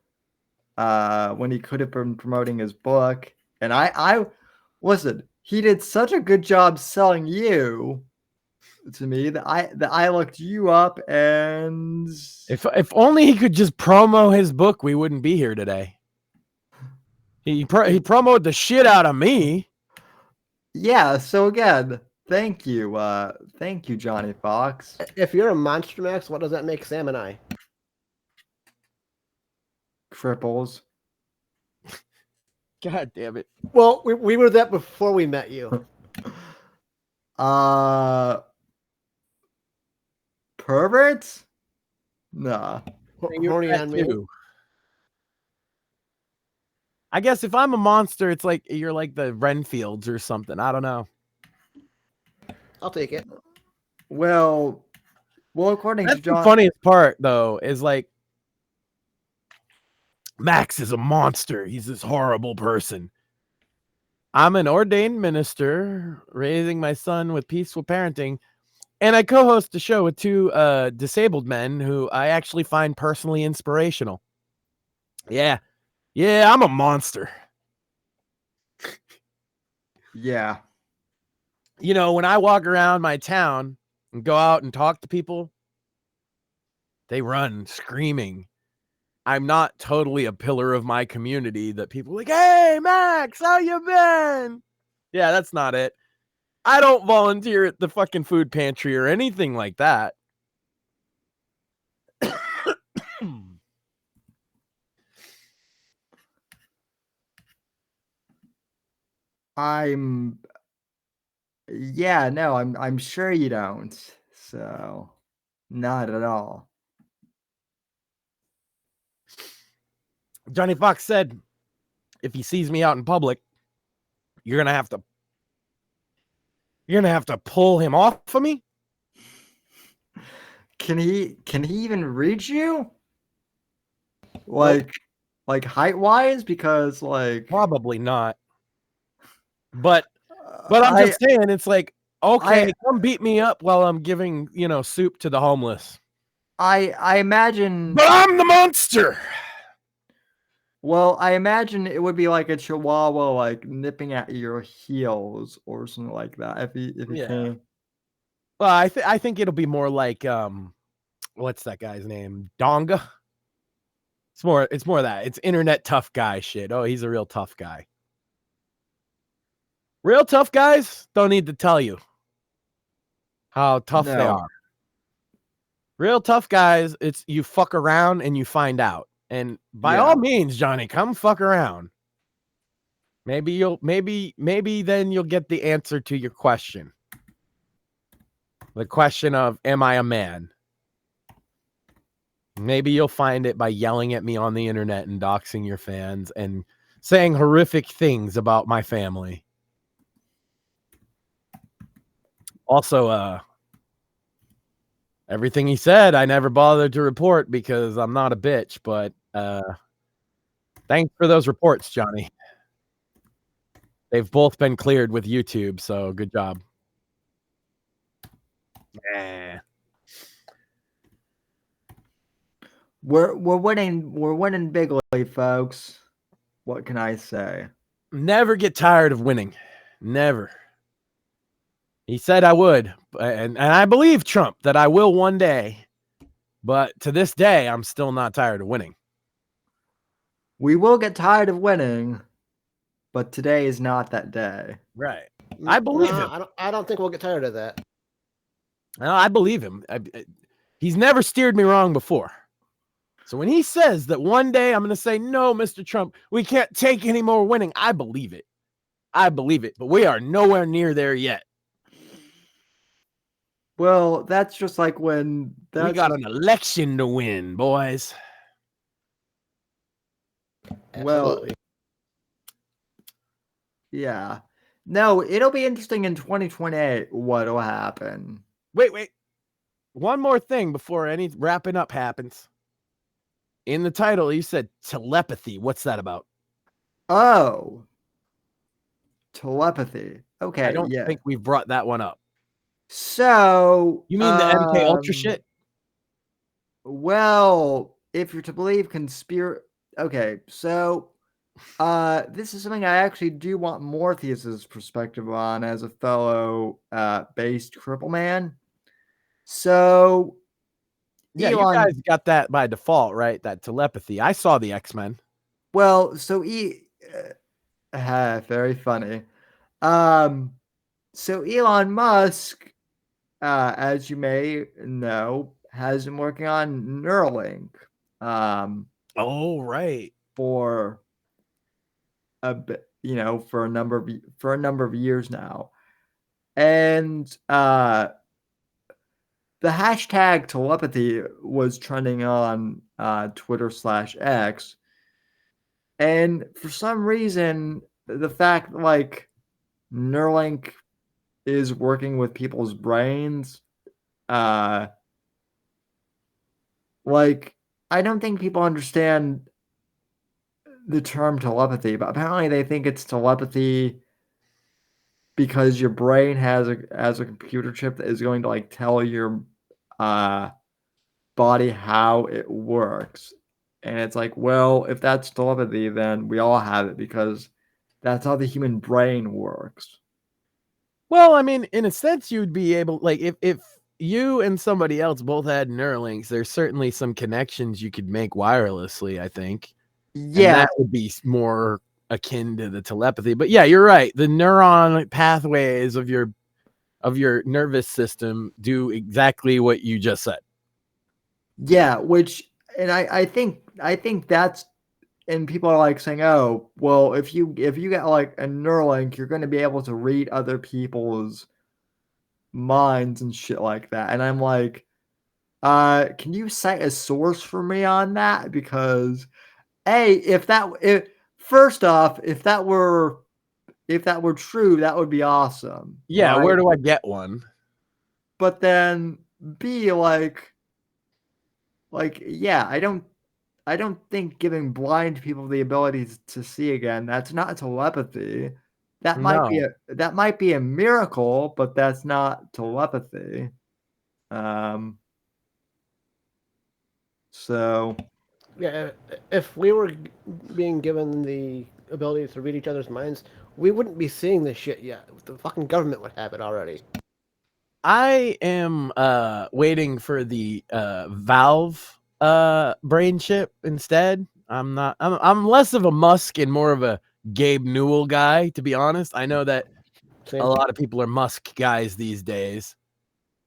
when he could have been promoting his book. And I listen, he did such a good job selling you to me that I looked you up, and If only he could just promo his book, we wouldn't be here today. He promoted the shit out of me. yeah, so again, thank you, Johnny Fox. If you're a Monster Max, what does that make Sam and I? Cripples. God damn it. Well, we were that before we met you. Perverts? Nah. Horny on me. I guess if I'm a monster, it's like you're like the Renfields or something. I don't know. I'll take it. Well, according That's to John, the funniest part though, is like Max is a monster. He's this horrible person. I'm an ordained minister raising my son with peaceful parenting, and I co-host a show with two disabled men who I actually find personally inspirational. Yeah, I'm a monster. Yeah. You know, when I walk around my town and go out and talk to people, they run screaming. I'm not totally a pillar of my community that people are like, hey, Max, how you been? Yeah, that's not it. I don't volunteer at the fucking food pantry or anything like that. I'm sure you don't. So, not at all. Johnny Fox said, if he sees me out in public, you're gonna have to pull him off of me. Can he even reach you? Like height wise? Because like Probably not. But I'm just saying, it's like, okay, come beat me up while I'm giving, soup to the homeless. I imagine. But I'm the monster. Well, I imagine it would be like a chihuahua, like nipping at your heels or something like that. If he can. Well, I think it'll be more like what's that guy's name? Donga. It's more of that. It's internet tough guy shit. Oh, he's a real tough guy. Real tough guys don't need to tell you how tough they are. Real tough guys, it's you fuck around and you find out. And by all means, Johnny, come fuck around. Maybe then you'll get the answer to your question. The question of, am I a man? Maybe you'll find it by yelling at me on the internet and doxing your fans and saying horrific things about my family. Also, everything he said, I never bothered to report because I'm not a bitch, but thanks for those reports, Johnny. They've both been cleared with YouTube, so good job. We're winning bigly, folks. What can I say? Never get tired of winning. Never. He said I would, and I believe Trump that I will one day. But to this day, I'm still not tired of winning. We will get tired of winning, but today is not that day. Right. I believe him. I don't think we'll get tired of that. No, I believe him. He's never steered me wrong before. So when he says that one day I'm going to say, no, Mr. Trump, we can't take any more winning, I believe it. I believe it. But we are nowhere near there yet. Well, that's just like when We got an election to win, boys. Absolutely. Yeah. No, it'll be interesting in 2028 what'll happen. Wait. One more thing before any wrapping up happens. In the title, you said telepathy. What's that about? Oh. Telepathy. Okay, I don't yeah. think we've brought that one up. So You mean the MK Ultra shit? Well, if you're to believe okay, so this is something I actually do want Morpheus's perspective on as a fellow based cripple man. So Yeah, Elon, you guys got that by default, right? That telepathy. I saw the X-Men. well, so very funny. So Elon Musk, as you may know, has been working on Neuralink. Oh, right. For a bit, for a number of years now, and the hashtag telepathy was trending on Twitter/X, and for some reason, the fact like Neuralink is working with people's brains, like I don't think people understand the term telepathy, but apparently they think it's telepathy because your brain has a computer chip that is going to like tell your body how it works. And it's like, well, if that's telepathy, then we all have it because that's how the human brain works. Well, I mean, in a sense, you'd be able, like, if you and somebody else both had Neuralinks, there's certainly some connections you could make wirelessly, I think. Yeah. And that would be more akin to the telepathy. But yeah, you're right. The neuron pathways of your nervous system do exactly what you just said. Yeah, and I think that's, and people are like saying, oh, well, if you get like a Neuralink, you're going to be able to read other people's minds and shit like that. And I'm like, can you cite a source for me on that? Because first off, if that were true, that would be awesome. Yeah, right? where do I get one? But then B, yeah, I don't think giving blind people the ability to see again, that's not telepathy. That might be a miracle, but that's not telepathy. So yeah, if we were being given the ability to read each other's minds, we wouldn't be seeing this shit yet. The fucking government would have it already. I am waiting for the Valve brain chip instead. I'm less of a Musk and more of a Gabe Newell guy, to be honest. I know that a lot of people are Musk guys these days.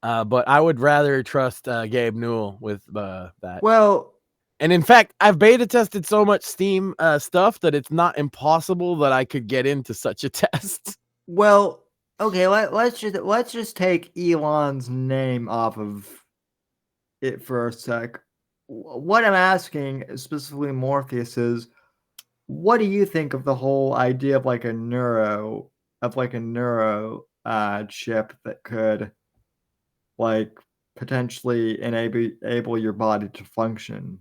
But I would rather trust Gabe Newell with that. Well, and in fact, I've beta tested so much Steam stuff that it's not impossible that I could get into such a test. Well, okay, let's just take Elon's name off of it for a sec. What I'm asking specifically Morpheus is, what do you think of the whole idea of like a neuro chip that could like potentially enable your body to function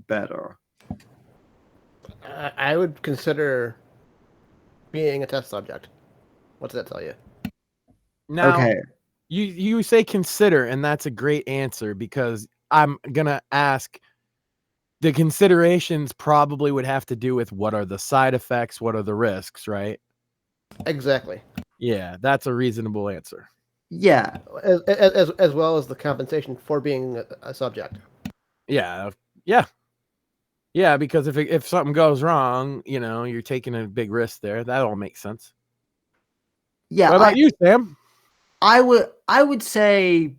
better? I would consider being a test subject. What does that tell you? Now, okay. You say consider, and that's a great answer because I'm gonna ask. The considerations probably would have to do with what are the side effects, what are the risks, right? Exactly. Yeah, that's a reasonable answer. Yeah. As well as the compensation for being a subject. Yeah, because if something goes wrong, you're taking a big risk there. That all makes sense. Yeah. What about you, Sam? I would say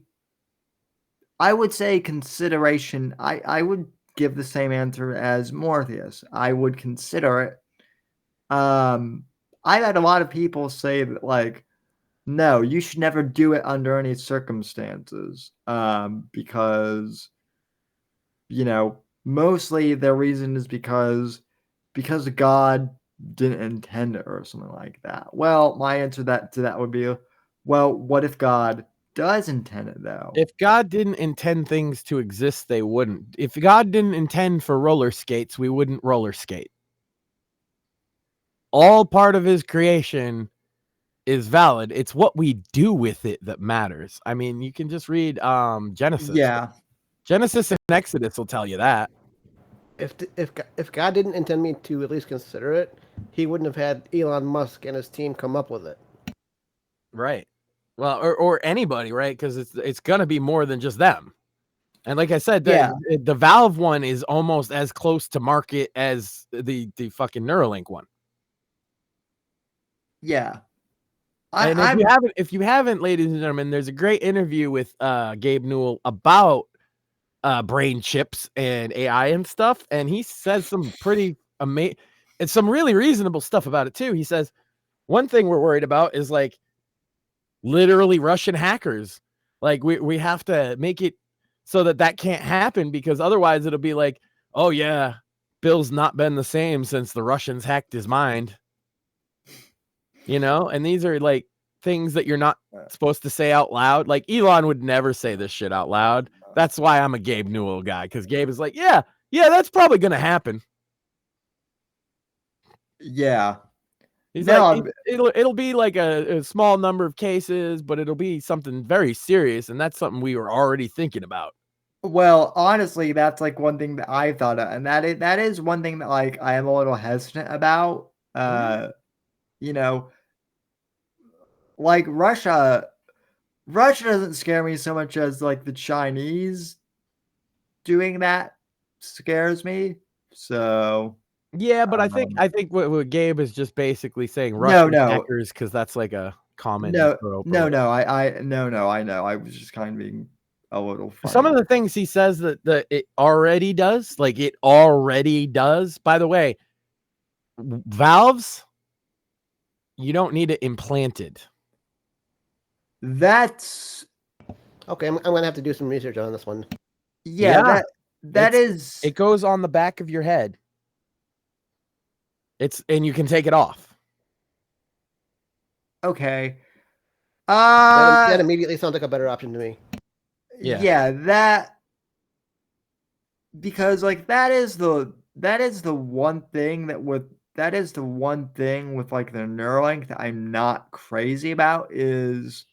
consideration. I would give the same answer as Morpheus. I would consider it. I've had a lot of people say that like, No, you should never do it under any circumstances. Because mostly the reason is because God didn't intend it or something like that. Well, my answer to that would be, well, what if God does intend it though? If God didn't intend things to exist, they wouldn't. If God didn't intend for roller skates, we wouldn't roller skate. All part of his creation is valid. It's what we do with it that matters. I mean, you can just read Genesis. Yeah. Genesis and Exodus will tell you that. If God didn't intend me to at least consider it, he wouldn't have had Elon Musk and his team come up with it. Right. Well, or anybody, right? Because it's gonna be more than just them. And like I said, the Valve one is almost as close to market as the fucking Neuralink one. Yeah. And if you haven't, ladies and gentlemen, there's a great interview with Gabe Newell about brain chips and AI and stuff, and he says some pretty amazing and some really reasonable stuff about it too. He says one thing we're worried about is like literally Russian hackers. Like we have to make it so that can't happen, because otherwise it'll be like, oh yeah, Bill's not been the same since the Russians hacked his mind. And these are like things that you're not supposed to say out loud. Like Elon would never say this shit out loud. That's why I'm a Gabe Newell guy, because Gabe is like, yeah, that's probably going to happen. Yeah. He's like, it'll be like a small number of cases, but it'll be something very serious. And that's something we were already thinking about. Well, honestly, that's like one thing that I thought of. And that is one thing that like I am a little hesitant about. Like Russia doesn't scare me so much as like the Chinese doing that scares me. So yeah, but I think what Gabe is just basically saying Russian hackers, because that's like a common. I know. I was just kind of being a little funny. Some of the things he says that it already does, like it already does. By the way, valves, you don't need it implanted. That's okay. I'm gonna have to do some research on this one. Yeah. That is. It goes on the back of your head. And you can take it off. Okay. That immediately sounds like a better option to me. Yeah. That, because like that is the one thing with like the Neuralink that I'm not crazy about is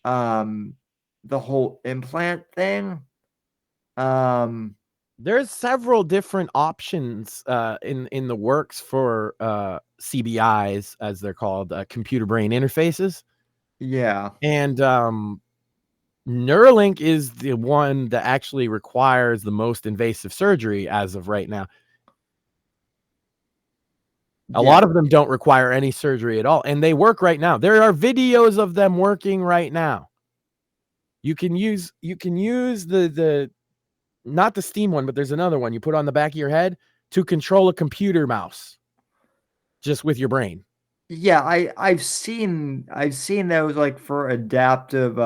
the whole implant thing. There's several different options in the works for CBIs, as they're called, computer brain interfaces. Yeah. And Neuralink is the one that actually requires the most invasive surgery as of right now. A lot of them don't require any surgery at all, and they work right now. There are videos of them working right now. You can use the not the Steam one, but there's another one you put on the back of your head to control a computer mouse just with your brain. Yeah, I've seen those like for adaptive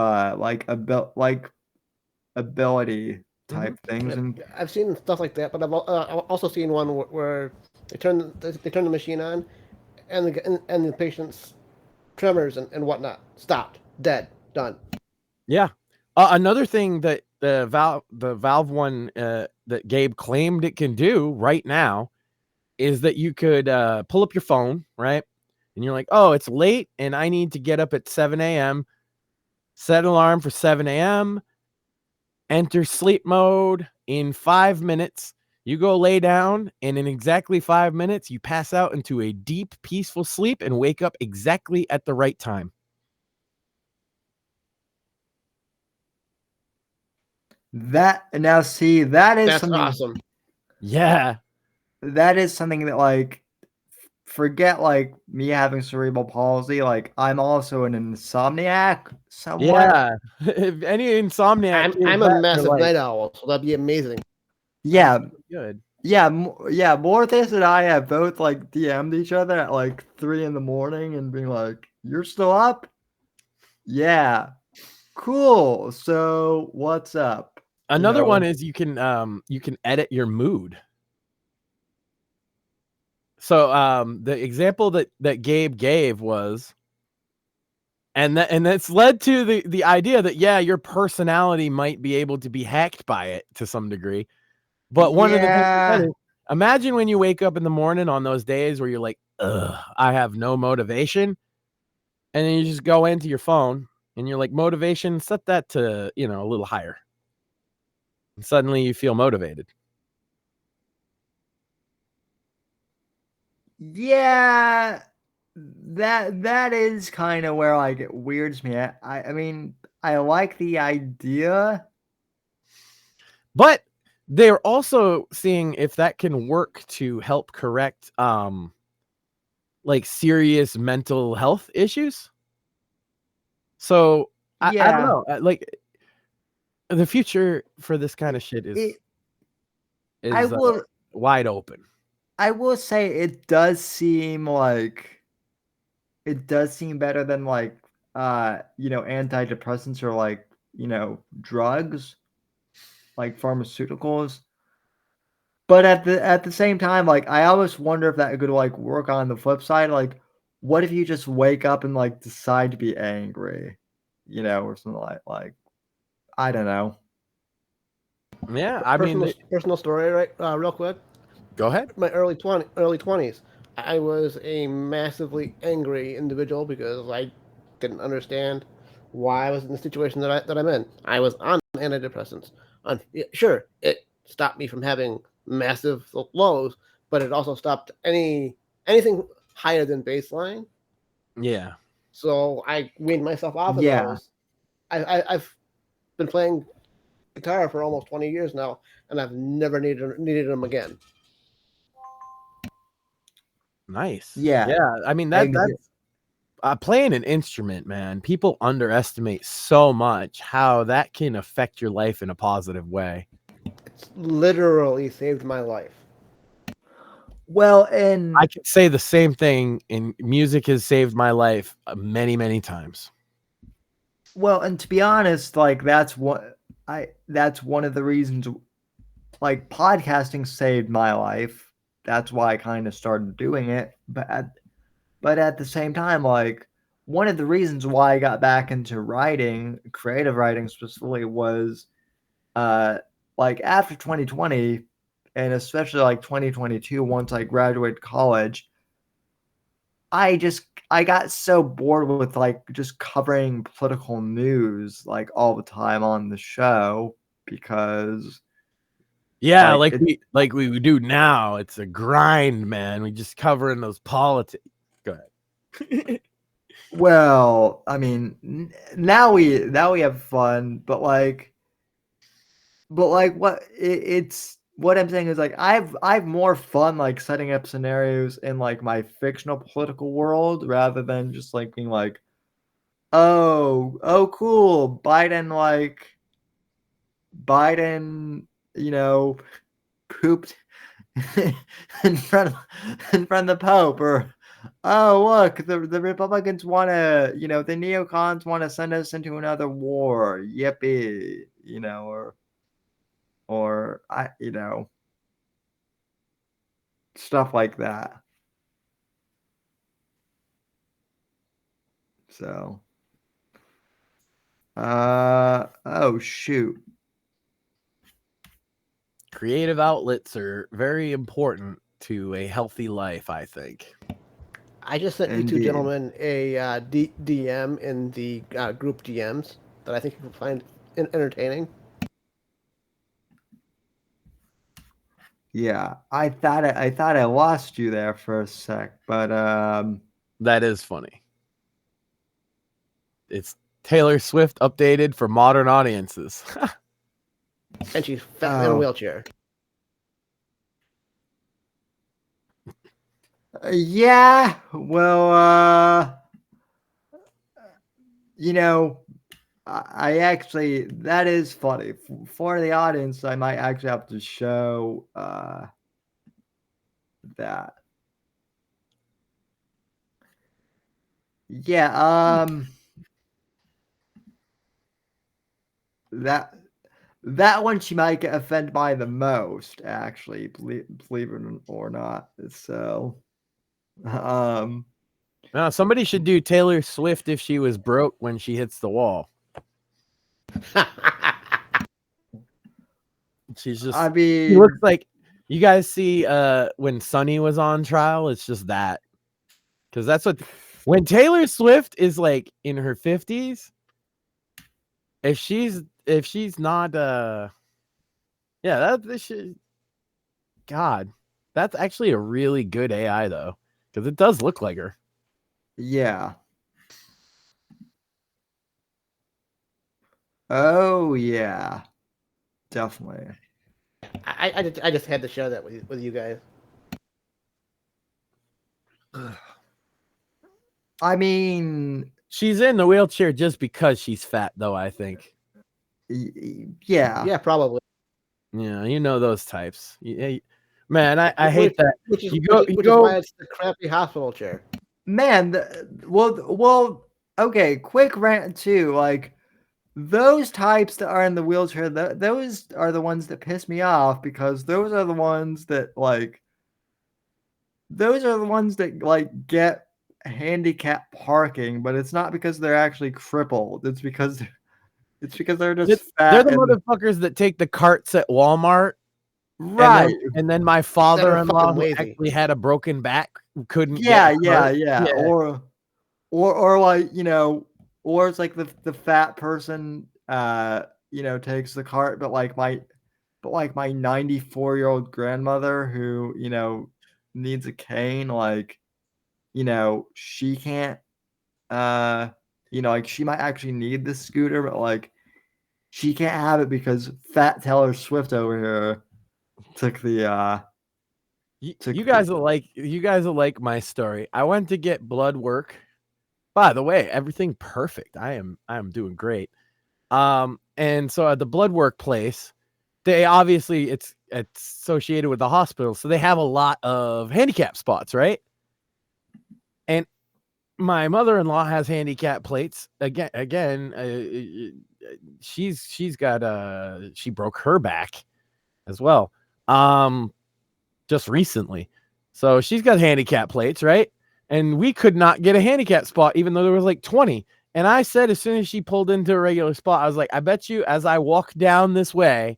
ability type things, and I've seen stuff like that, but I've also seen one where they turn the machine on, and the patient's tremors and whatnot stopped, dead, done. Yeah. Another thing that the Valve one that Gabe claimed it can do right now is that you could pull up your phone, right? And you're like, oh, it's late and I need to get up at 7 a.m. Set an alarm for 7 a.m. Enter sleep mode. In 5 minutes, you go lay down, and in exactly 5 minutes, you pass out into a deep, peaceful sleep and wake up exactly at the right time. That's something awesome. Yeah. That is something that, like, forget like me having cerebral palsy. Like, I'm also an insomniac. Somewhat. Yeah. If any insomniac, I'm a massive night owl, so that'd be amazing. Yeah. Good. Yeah. Mortis and I have both like DM'd each other at like 3 a.m. and being like, "You're still up?" Yeah. Cool. So what's up? Another one is you can edit your mood. So the example that Gabe gave was, and that's led to the idea that your personality might be able to be hacked by it to some degree. But one of the things he said is, imagine when you wake up in the morning on those days where you're like, ugh, I have no motivation. And then you just go into your phone and you're like, motivation, set that to, a little higher. And suddenly you feel motivated. Yeah, that is kind of where like it weirds me. I mean, I like the idea, but they're also seeing if that can work to help correct like serious mental health issues. So I don't know, like the future for this kind of shit is wide open. I will say it does seem better than like antidepressants or like drugs, like pharmaceuticals. But at the same time, like I always wonder if that could like work on the flip side. Like, what if you just wake up and like decide to be angry, or something like I don't know. Yeah, I mean, personal story, right? Real quick. Go ahead. My early 20s, I was a massively angry individual because I didn't understand why I was in the situation that I'm in. I was on antidepressants. Sure, it stopped me from having massive lows, but it also stopped anything higher than baseline. Yeah. So I weaned myself off of those. I've been playing guitar for almost 20 years now, and I've never needed them again. Nice. Yeah. I mean that's playing an instrument, man. People underestimate so much how that can affect your life in a positive way. It's literally saved my life. Well, and I could say the same thing, and music has saved my life many, many times. Well, and to be honest, like that's one of the reasons, like podcasting saved my life. That's why I kind of started doing it. But at the same time, like one of the reasons why I got back into writing, creative writing specifically, was like after 2020 and especially like 2022, once I graduated college, I got so bored with like just covering political news like all the time on the show because like we do now. It's a grind, man. We just covering those politics. Go ahead. Well, I mean, now we have fun, but it's what I'm saying is like I've more fun like setting up scenarios in like my fictional political world rather than just like being like, oh cool, Biden, pooped in front of the Pope, or oh look, the Republicans want to, the neocons want to send us into another war, yippee, or stuff like that. So oh shoot, creative outlets are very important to a healthy life, I think. I just sent you two gentlemen a DM in the group DMs that I think you will find entertaining. Yeah, I thought I lost you there for a sec, but that is funny. It's Taylor Swift updated for modern audiences. And she's fat in a wheelchair. Yeah, well, I actually, that is funny. For the audience, I might actually have to show that. Yeah, that one she might get offended by the most, actually, believe it or not. So, No, somebody should do Taylor Swift if she was broke when she hits the wall. She's just. I mean, She looks like. You guys see when Sunny was on trial? It's just that, because that's what. When Taylor Swift is like in her 50s, if she's not this should. God, that's actually a really good AI though, because it does look like her. yeah. Oh yeah, definitely. I just had to share that with you guys. I mean, She's in the wheelchair just because she's fat, though, I think. yeah. Yeah, probably. Yeah, you know those types. Man, I hate that. Which is You which go, is why it's the crappy hospital chair. Man, well, okay, quick rant too. Like, those types that are in the wheelchair, those are the ones that piss me off, because those are the ones that get handicap parking, but it's not because they're actually crippled. It's because they're just fat. They're the motherfuckers that take the carts at Walmart. Right. And then my father-in-law, who actually had a broken back, couldn't get yeah. Or like, or it's like the fat person takes the cart, but like my 94-year-old grandmother who, needs a cane, like, she can't like, she might actually need this scooter, but like, she can't have it because fat Taylor Swift over here took the you guys will like my story. I went to get blood work. By the way, everything perfect. I am doing great. And so at the blood work place, they obviously it's associated with the hospital, so they have a lot of handicap spots, right? And my mother-in-law has handicap plates. She's got she broke her back as well. Just recently. So she's got handicap plates, right? And we could not get a handicap spot, even though there was like 20. And I said, as soon as she pulled into a regular spot, I was like, I bet you as I walk down this way,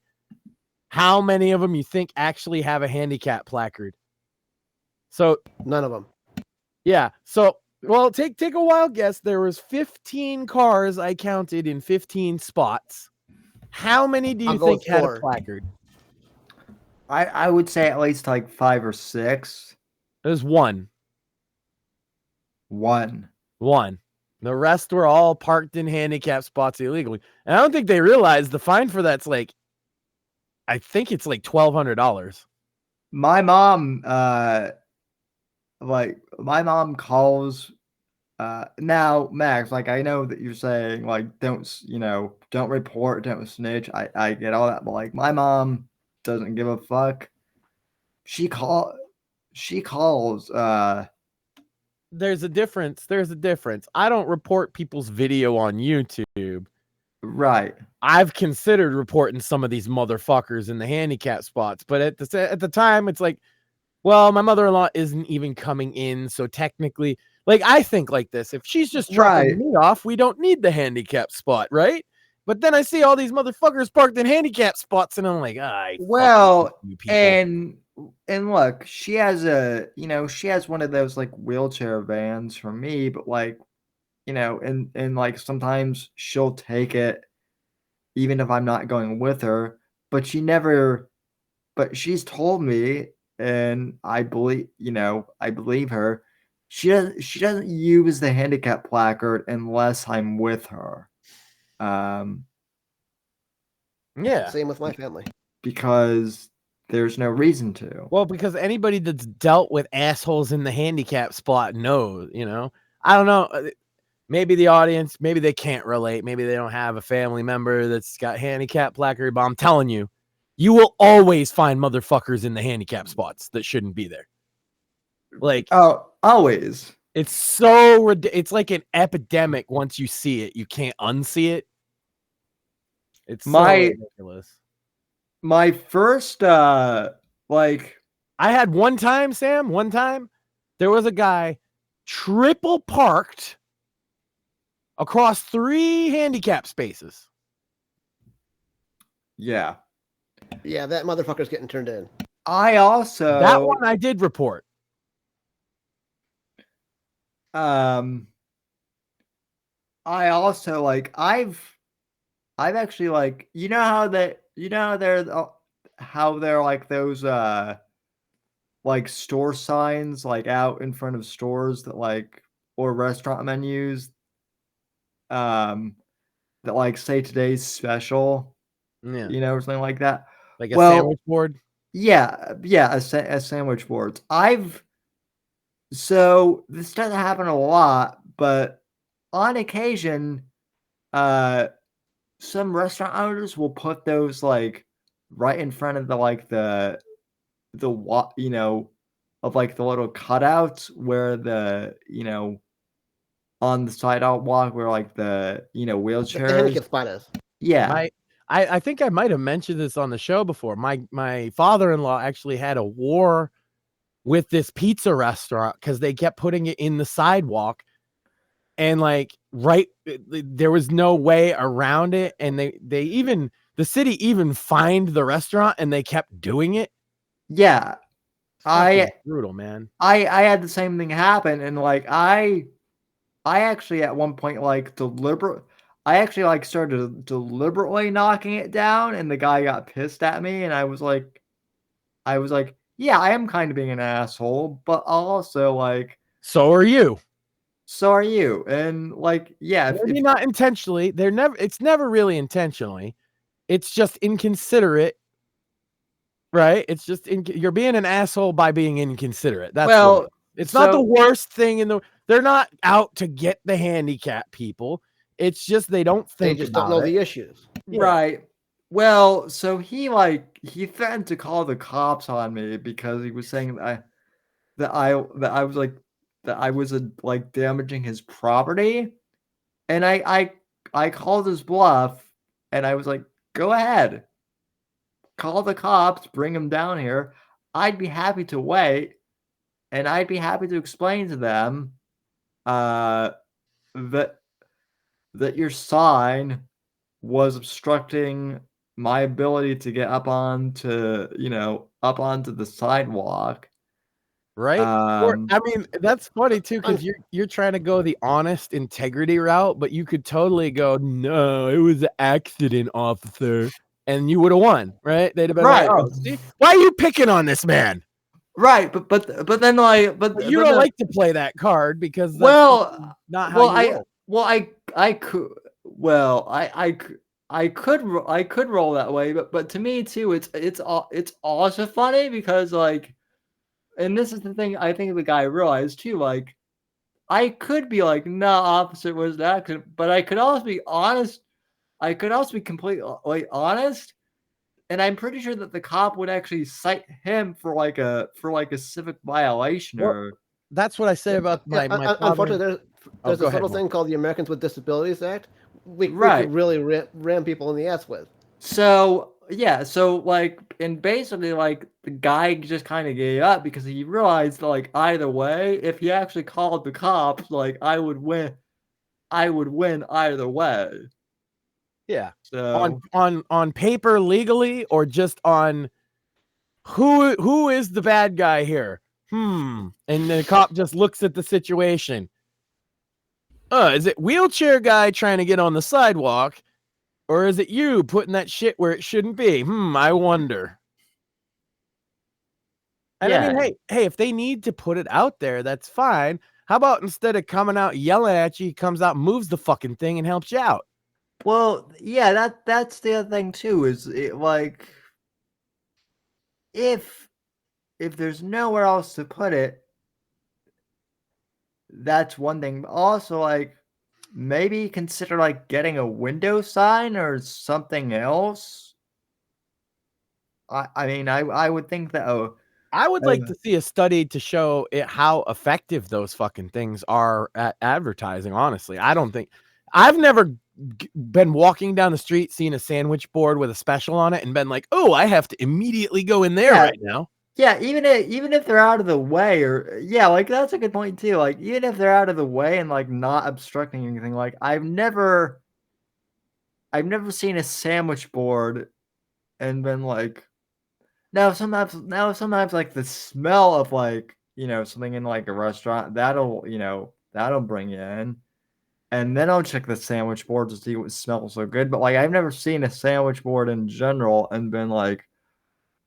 how many of them you think actually have a handicap placard? So none of them. Yeah. So, well, take a wild guess. There was 15 cars I counted in 15 spots. How many do you think had a placard? I would say at least like 5 or 6. There's one. One. The rest were all parked in handicap spots illegally. And I don't think they realized the fine for that's like, I think it's like $1,200. My mom, calls. Now, Max, like, I know that you're saying like don't report, don't snitch. I get all that, but like my mom doesn't give a fuck. She calls. There's a difference. I don't report people's video on YouTube. Right. I've considered reporting some of these motherfuckers in the handicap spots, but at the time, it's like, well, my mother-in-law isn't even coming in, so technically, like, I think like this: if she's just dropping me off, we don't need the handicap spot, right? But then I see all these motherfuckers parked in handicap spots, and I'm like, and look, she has one of those like wheelchair vans for me, but like, and like sometimes she'll take it even if I'm not going with her, but she's told me, and I believe her, she doesn't use the handicap placard unless I'm with her. Yeah. Same with my family. Because there's no reason to. Well, because anybody that's dealt with assholes in the handicap spot knows, I don't know. Maybe the audience, maybe they can't relate. Maybe they don't have a family member that's got handicap placard, but I'm telling you, you will always find motherfuckers in the handicap spots that shouldn't be there. Like, oh, always. It's it's like an epidemic. Once you see it, you can't unsee it. It's so My- ridiculous. My first like I had one time, Sam, there was a guy triple parked across 3 handicap spaces. yeah. Yeah, that motherfucker's getting turned in. I also That one I did report. I also like I've actually like how they're like those like store signs like out in front of stores that like or restaurant menus that like say today's special, Yeah. or something like that. Like a Well, sandwich board. Yeah, a sandwich boards. So this doesn't happen a lot, but on occasion, some restaurant owners will put those like right in front of of like the little cutouts where on the sidewalk where like the The wheelchairs. handicap spot is. Yeah. I think I might have mentioned this on the show before. My father-in-law actually had a war with this pizza restaurant because they kept putting it in the sidewalk, and like there was no way around it, and the city even fined the restaurant, and they kept doing it. Yeah. Fucking brutal, man. I had the same thing happen, and like I actually at one point I actually like started deliberately knocking it down, and the guy got pissed at me, and I was like, yeah, I am kind of being an asshole, but also like, So are you. And like, yeah, Maybe not intentionally. It's never really intentionally. It's just inconsiderate, right? It's just you're being an asshole by being inconsiderate. That's it's not the worst thing they're not out to get the handicap people. It's just they don't think They just don't know the issues. Yeah. Right. Well, so he threatened to call the cops on me because he was saying that I was like damaging his property, and I called his bluff, and I was like, go ahead, call the cops, bring them down here. I'd be happy to wait, and I'd be happy to explain to them that your sign was obstructing my ability to get up onto the sidewalk. Right? I mean, that's funny too, because you're trying to go the honest integrity route, but you could totally go, no, it was an accident, officer, and you would have won, right? They'd have been like, oh, see? Why are you picking on this man? Right, but then But you don't like to play that card because that's not how you roll. I could roll that way, but to me too, it's also funny because like, and this is the thing I think the guy realized too, like, I could be like, no, officer, it was an accident, but I could also be honest. I could also be completely honest, and I'm pretty sure that the cop would actually cite him for like a civic violation. Well, that's what I say about my unfortunately, there's this little thing called the Americans with Disabilities Act. We could really ram people in the ass with. So yeah, so like, and basically like the guy just kind of gave up because he realized like either way, if he actually called the cops, like I would win either way. Yeah. So on paper legally, or just on who is the bad guy here? And the cop just looks at the situation. Is it wheelchair guy trying to get on the sidewalk, or is it you putting that shit where it shouldn't be? I wonder. And I mean, hey, if they need to put it out there, that's fine. How about instead of coming out yelling at you, he comes out, moves the fucking thing, and helps you out? Well, yeah, that's the other thing too. Is it like if there's nowhere else to put it, that's one thing. But also, like, maybe consider like getting a window sign or something else. I mean, I would think that. I would like to see a study to show how effective those fucking things are at advertising. Honestly, I've never been walking down the street, seen a sandwich board with a special on it, and been like, "Oh, I have to immediately go in there right now." Yeah, even if they're out of the way, or like that's a good point too. Like even if they're out of the way and like not obstructing anything, like I've never seen a sandwich board and been like, now sometimes like the smell of like something in like a restaurant that'll bring you in, and then I'll check the sandwich board to see what smells so good. But like I've never seen a sandwich board in general and been like,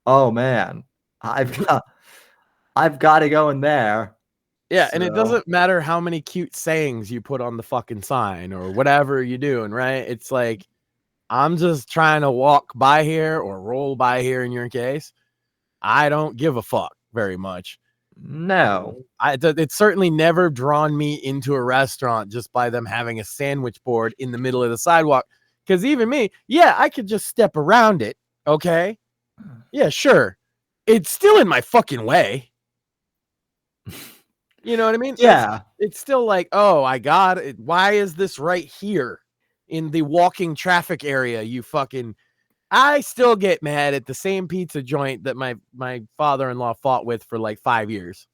oh man, I've got to go in there. Yeah, and it doesn't matter how many cute sayings you put on the fucking sign or whatever you're doing, right? It's like, I'm just trying to walk by here or roll by here in your case. I don't give a fuck very much. No. It's certainly never drawn me into a restaurant just by them having a sandwich board in the middle of the sidewalk. Because even me, I could just step around it, okay? Yeah, sure. It's still in my fucking way. You know what I mean? Yeah. It's still like, oh, I got it. Why is this right here in the walking traffic area? I still get mad at the same pizza joint that my father-in-law fought with for like 5 years.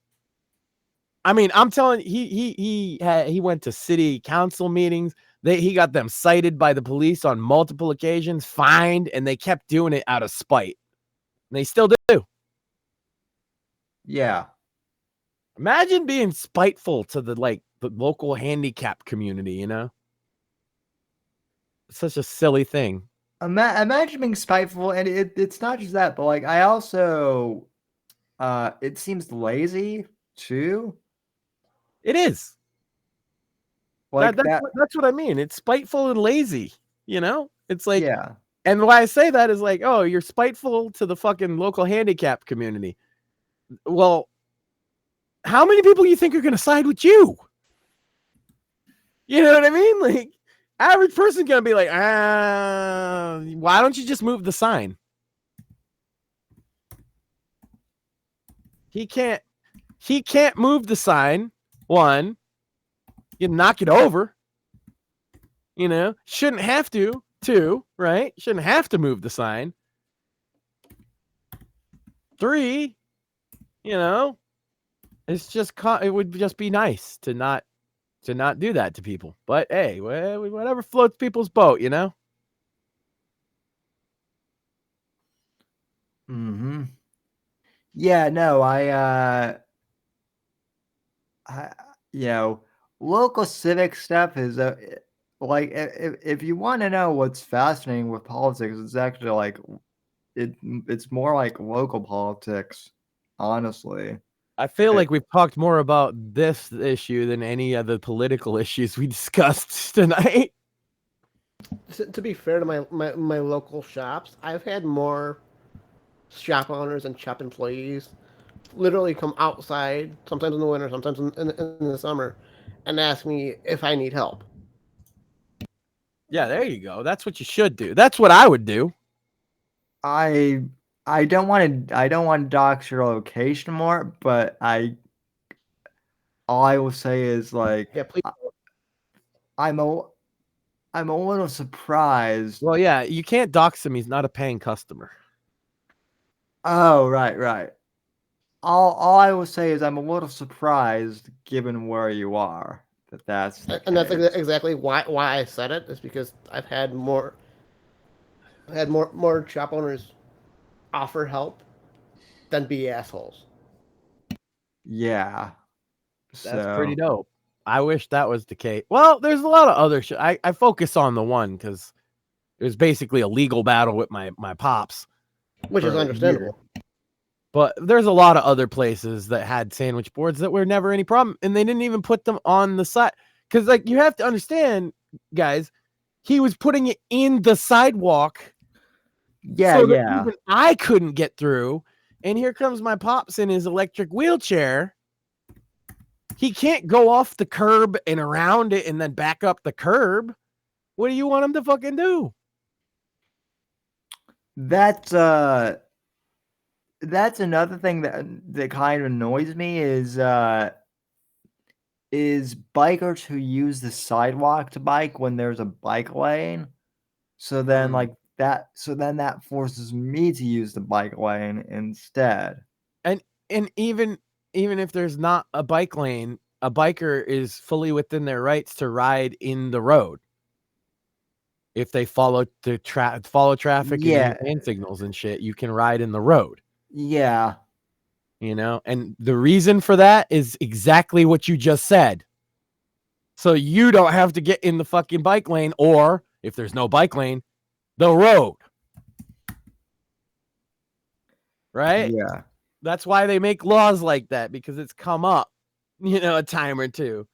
I mean, I'm telling you, he went to city council meetings. He got them cited by the police on multiple occasions, fined, and they kept doing it out of spite. And they still do. Yeah. Imagine being spiteful to the local handicap community, It's such a silly thing. Imagine being spiteful, and it's not just that, but like I also it seems lazy too. It is. Like that's what I mean. It's spiteful and lazy, It's like, yeah. And why I say that is like, oh, you're spiteful to the fucking local handicap community. Well, how many people you think are going to side with you? You know what I mean? Like, average person's going to be like, why don't you just move the sign? He can't move the sign. One, you knock it over. Shouldn't have to. Two, right? Shouldn't have to move the sign. Three, it's just it would just be nice to not do that to people. But hey, whatever floats people's boat, Mm-hmm. Yeah, no, local civic stuff is like if you want to know what's fascinating with politics, it's actually like it's more like local politics, honestly. I feel like we've talked more about this issue than any of the political issues we discussed tonight. To be fair to my local shops, I've had more shop owners and shop employees literally come outside, sometimes in the winter, sometimes in the summer, and ask me if I need help. Yeah, there you go. That's what you should do. That's what I would do. I don't want to dox your location more, but all I will say is like, yeah, please. I'm a little surprised. Well, yeah, you can't dox him. He's not a paying customer. Oh, right. All I will say is I'm a little surprised, given where you are, that's exactly why I said it, is because I've had more shop owners offer help than be assholes. Yeah, that's pretty dope. I wish that was the case. Well, there's a lot of other shit. I focus on the one because it was basically a legal battle with my pops, which is understandable. But there's a lot of other places that had sandwich boards that were never any problem, and they didn't even put them on the side. Because, like, you have to understand, guys, he was putting it in the sidewalk. Yeah, so that even I couldn't get through. And here comes my pops in his electric wheelchair. He can't go off the curb and around it and then back up the curb. What do you want him to fucking do? That's another thing that kind of annoys me is is bikers who use the sidewalk to bike when there's a bike lane. So then that forces me to use the bike lane instead. And even if there's not a bike lane, a biker is fully within their rights to ride in the road. If they follow traffic and use hand signals and shit, you can ride in the road. Yeah. And the reason for that is exactly what you just said. So you don't have to get in the fucking bike lane, or if there's no bike lane, the road. Right? Yeah. That's why they make laws like that, because it's come up, a time or two.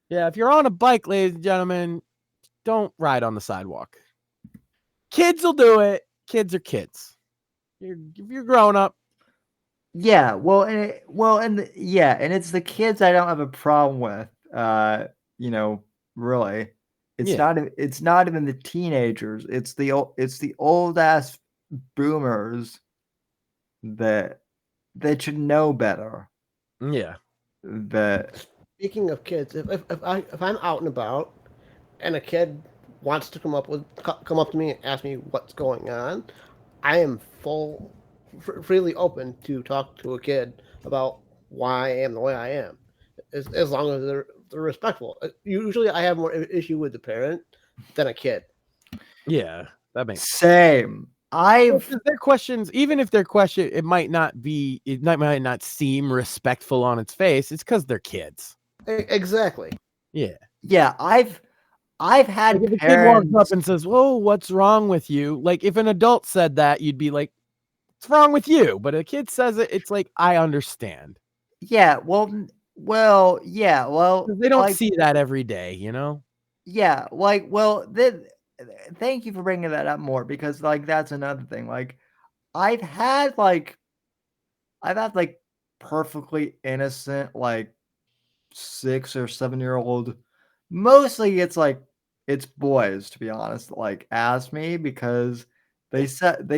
Yeah, if you're on a bike, ladies and gentlemen, don't ride on the sidewalk. Kids will do it. Kids are kids. If you're grown up. Yeah, and it's the kids I don't have a problem with. Really, it's not even the teenagers. It's the old ass boomers that should know better. Yeah. Speaking of kids, if I'm out and about and a kid wants to come up to me and ask me what's going on, I am freely open to talk to a kid about why I am the way I am, as long as they're respectful. Usually, I have more issue with the parent than a kid. Yeah, that makes same. Their questions, even if their question, it might not seem respectful on its face. It's because they're kids. Exactly. Yeah. Yeah, I've had if a parents kid walks up and says, "Whoa, what's wrong with you?" Like if an adult said that, you'd be like, "What's wrong with you?" But a kid says it, it's like, I understand. Yeah, well, yeah, well, they don't see that every day, Yeah, thank you for bringing that up more, because that's another thing. I've had perfectly innocent 6 or 7-year-old. Mostly it's boys, to be honest. Ask me because they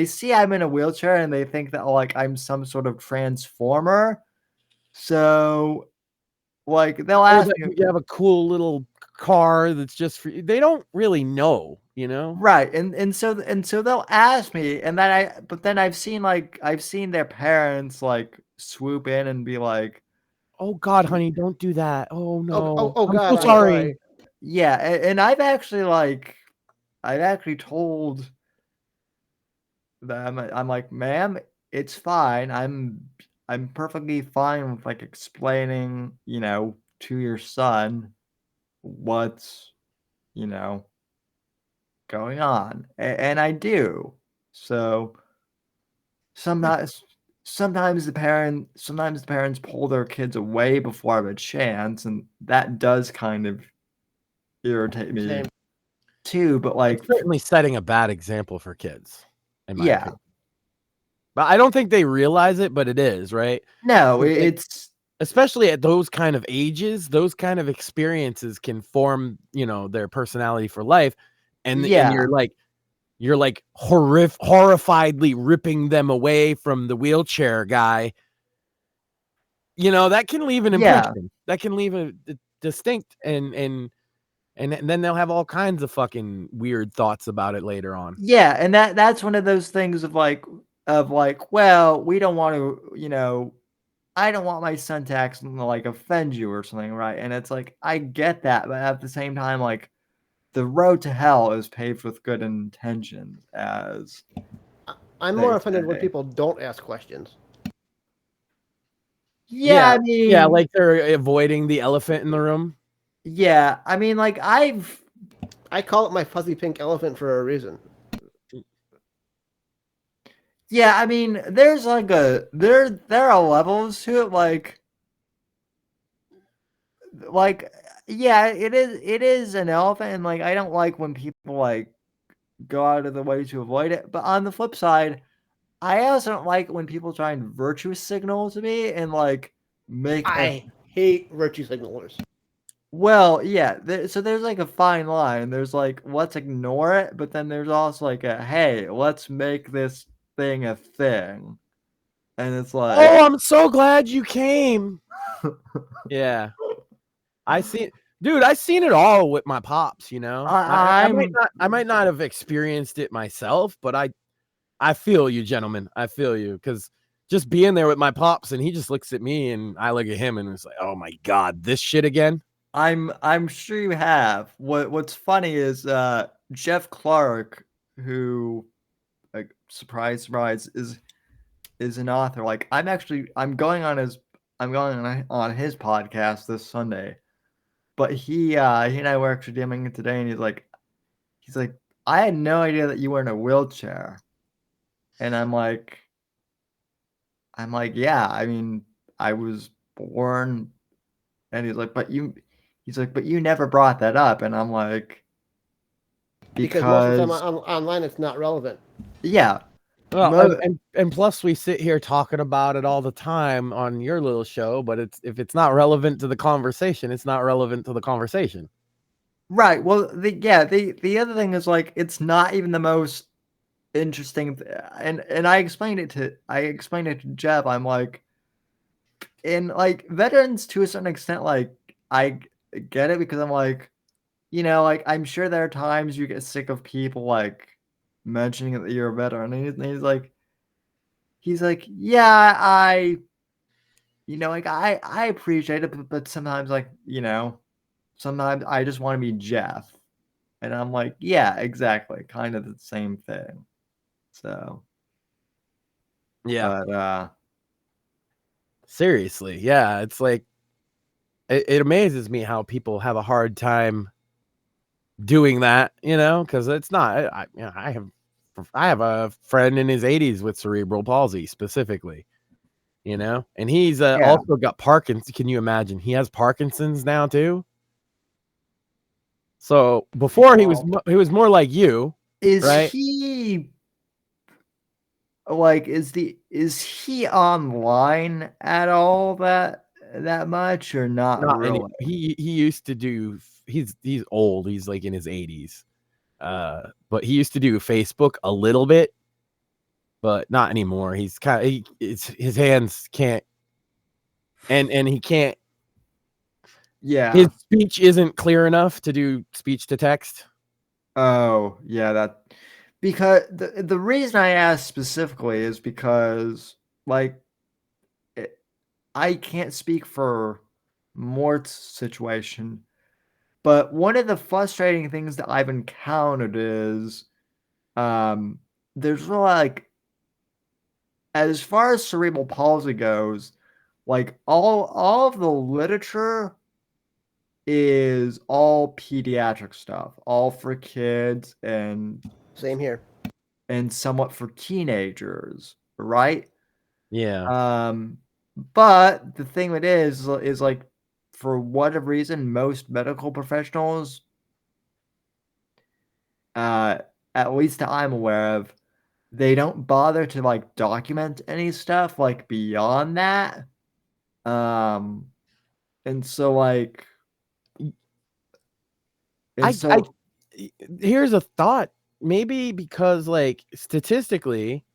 see I'm in a wheelchair and they think that I'm some sort of transformer. So they'll ask me. You have a cool little car that's just for you. They don't really know, Right. And so they'll ask me, and then I've seen their parents swoop in and be like, "Oh God, honey, don't do that. Oh no. Oh I'm God, so sorry." Yeah, and I've actually told them, I'm like, "Ma'am, it's fine. I'm perfectly fine with explaining, to your son what's, going on." And I do. So sometimes the parents pull their kids away before I have a chance, and that does kind of irritate me. Same. Too, but it's certainly setting a bad example for kids, in my opinion. But I don't think they realize it, but it is, right? No, it's especially at those kind of ages, those kind of experiences can form, their personality for life. And you're horrifiedly ripping them away from the wheelchair guy. That can leave an impression. That can leave a distinct and then they'll have all kinds of fucking weird thoughts about it later on. Yeah, and that's one of those things of well, we don't want to, I don't want my son to accidentally offend you or something, right? And it's I get that, but at the same time, the road to hell is paved with good intentions. As I'm more offended when people don't ask questions. Yeah, I mean, like they're avoiding the elephant in the room. Yeah, I mean, I call it my fuzzy pink elephant for a reason. Yeah, I mean, there's there are levels to it, yeah, it is an elephant, and I don't like when people go out of the way to avoid it. But on the flip side, I also don't like when people try and virtue signal to me and make. I hate virtue signalers. Well, yeah. So there's a fine line. There's let's ignore it, but then there's also a hey, let's make this thing a thing. And it's oh, I'm so glad you came. Yeah. I see, dude. I seen it all with my pops. You know, I might not have experienced it myself, but I feel you, gentlemen. I feel you, because just being there with my pops, and he just looks at me, and I look at him, and it's like, oh my god, this shit again. I'm sure you have. What's funny is Jeff Clark, who, like, surprise, is an author. Like, I'm going on his podcast this Sunday. But he and I were actually DMing it today, and he's like, I had no idea that you were in a wheelchair. And I'm like, yeah, I mean, I was born. And he's like, but you never brought that up. And I'm like, because most of the time online it's not relevant. Yeah. Well, and plus we sit here talking about it all the time on your little show, but if it's not relevant to the conversation, it's not relevant to the conversation. Right. Well, the other thing is, like, it's not even the most interesting, and I explained it to Jeff. I'm like, and like veterans to a certain extent, like, I get it, because I'm like, like, I'm sure there are times you get sick of people like mentioning that you're a veteran, and he's like, yeah, like, I appreciate it, but sometimes, like, sometimes I just want to be Jeff. And I'm like, yeah, exactly. Kind of the same thing. So, yeah. But seriously, yeah, it's like it amazes me how people have a hard time doing that, because it's not. I have a friend in his 80s with cerebral palsy specifically, and he's also got Parkinson's. Can you imagine? He has Parkinson's now too. So before he was more like you. Is he like, is he online at all that much, or not really? He used to do. He's old. He's like in his 80s. But he used to do Facebook a little bit, but not anymore. He's his hands can't, and he can't. Yeah, his speech isn't clear enough to do speech to text. Oh, yeah, because the reason I asked specifically is because, like, I can't speak for Mort's situation, but one of the frustrating things that I've encountered is, there's really, like, as far as cerebral palsy goes, like, all of the literature is all pediatric stuff, all for kids, and same here, and somewhat for teenagers, right? Yeah. But the thing with it is like, for whatever reason, most medical professionals, at least that I'm aware of, they don't bother to, like, document any stuff, like, beyond that. And so, like, here's a thought. Maybe because, like, statistically,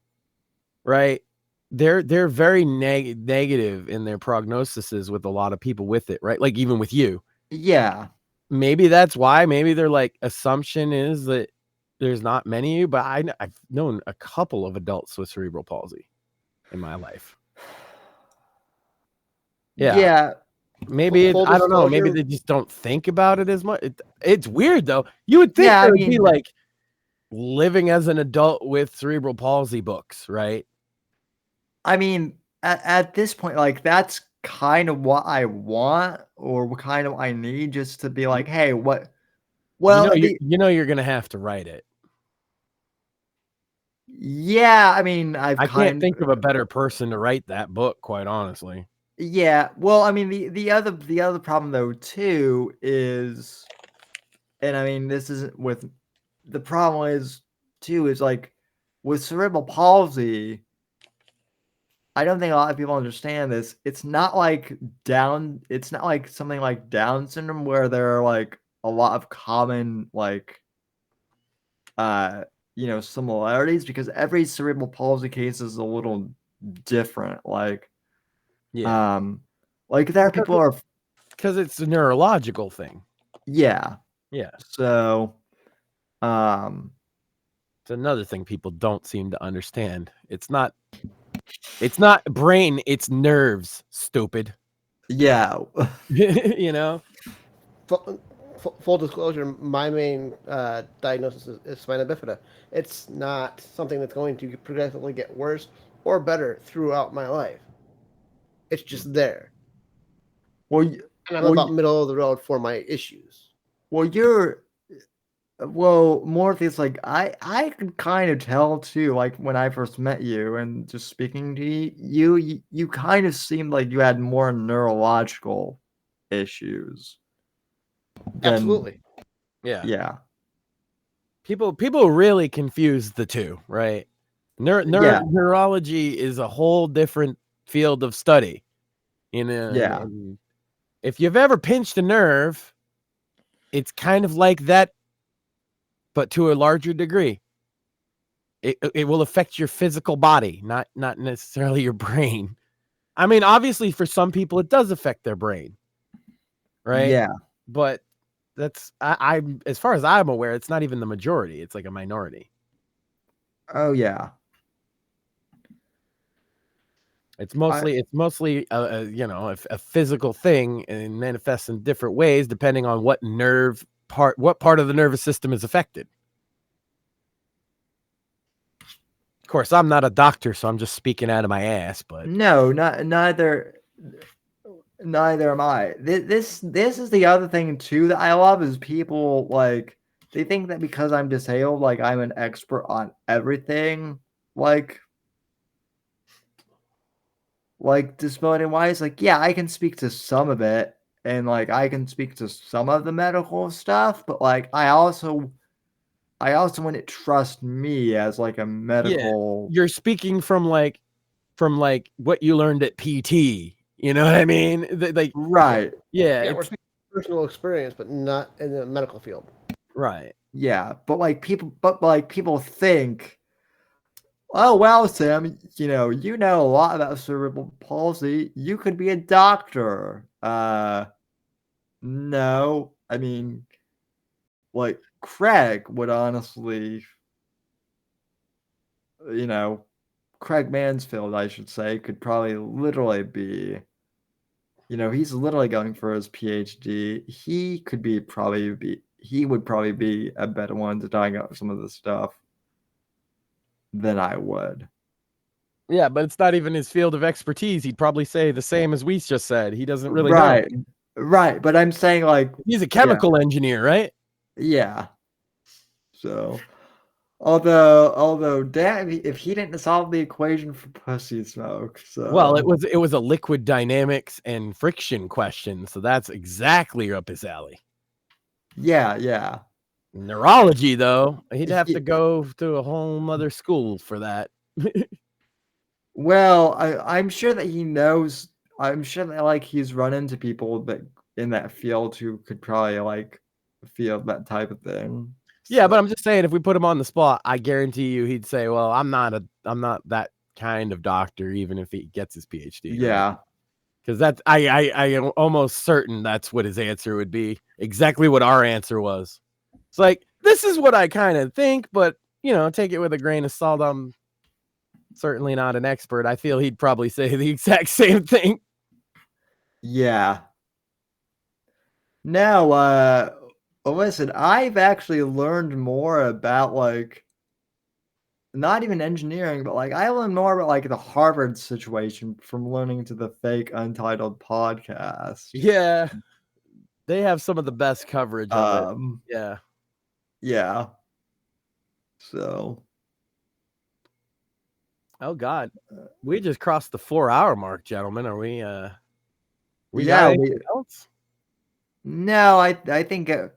right, they're very negative in their prognoses with a lot of people with it, right? Like, even with you. Yeah. Maybe that's why. Maybe their, like, assumption is that there's not many of you, but I've known a couple of adults with cerebral palsy in my life. Yeah. Maybe I don't know. Maybe they just don't think about it as much. It's weird though. You would think there would be, like, living as an adult with cerebral palsy books, right? I mean, at this point, like, that's kind of what I want, or what kind of I need, just to be like, hey, what? Well, you're gonna have to write it. Yeah, I mean, I can't think of a better person to write that book, quite honestly. Yeah, well, I mean, the other problem though too is, and I mean, this isn't with the problem is like, with cerebral palsy, I don't think a lot of people understand this. It's not like something like Down syndrome, where there are, like, a lot of common, like, similarities, because every cerebral palsy case is a little different. Like, yeah, like, there are people who are because it's a neurological thing. Yeah. Yeah. So, It's another thing people don't seem to understand. It's not brain, it's nerves, stupid. yeah. You know? Full disclosure, my main diagnosis is spina bifida. It's not something that's going to progressively get worse or better throughout my life. It's just there. Well, and I'm about middle of the road for my issues. Well, Morpheus, like I could kind of tell too, like when I first met you and just speaking to you kind of seemed like you had more neurological issues. Absolutely. Yeah. Yeah. People really confuse the two, right? Neurology is a whole different field of study. You know, Yeah. and if you've ever pinched a nerve, it's kind of like that, but to a larger degree. It will affect your physical body, not necessarily your brain. I mean, obviously, for some people, it does affect their brain, right? Yeah. But that's I'm as far as I'm aware, it's not even the majority. It's like a minority. Oh yeah. It's mostly a physical thing and manifests in different ways depending on what part of the nervous system is affected. Of course, I'm not a doctor, so I'm just speaking out of my ass. But no, neither am I. This is the other thing too that I love is people like they think that because I'm disabled, like I'm an expert on everything, like disability wise. Like, yeah, I can speak to some of it, and like I can speak to some of the medical stuff, but like I also wouldn't trust me as like a medical. You're speaking from like what you learned at PT. You know what I mean? Like, right. Yeah, we're speaking personal experience, but not in the medical field. Right. Yeah, but people think, oh well, Sam, you know a lot about cerebral palsy. You could be a doctor. No, I mean, like Craig would honestly, Craig Mansfield, I should say, could probably literally be. He's literally going for his PhD. He would probably be a better one to diagnose some of this stuff than I would. Yeah, but it's not even his field of expertise. He'd probably say the same as we just said. He doesn't really know. Right, but I'm saying like he's a chemical engineer, right? Yeah. So, although, damn, if he didn't solve the equation for pussy smoke, so well, it was a liquid dynamics and friction question, so that's exactly up his alley. Yeah. Neurology, though, he'd have to go to a whole other school for that. Well, I'm sure that he knows. I'm sure that like he's run into people that in that field who could probably like feel that type of thing. Yeah, but I'm just saying, if we put him on the spot, I guarantee you he'd say, "Well, I'm not that kind of doctor," even if he gets his PhD. Yeah, because that's I am almost certain that's what his answer would be. Exactly what our answer was. It's like, this is what I kind of think, but take it with a grain of salt. I'm certainly not an expert. I feel he'd probably say the exact same thing. Yeah. Now, listen, I've actually learned more about like not even engineering, but like I learned more about like the Harvard situation from learning to the fake Untitled podcast. Yeah. They have some of the best coverage of it. Yeah. Yeah. So. Oh God. We just crossed the 4-hour mark, gentlemen. Are we got anything else? No, I think at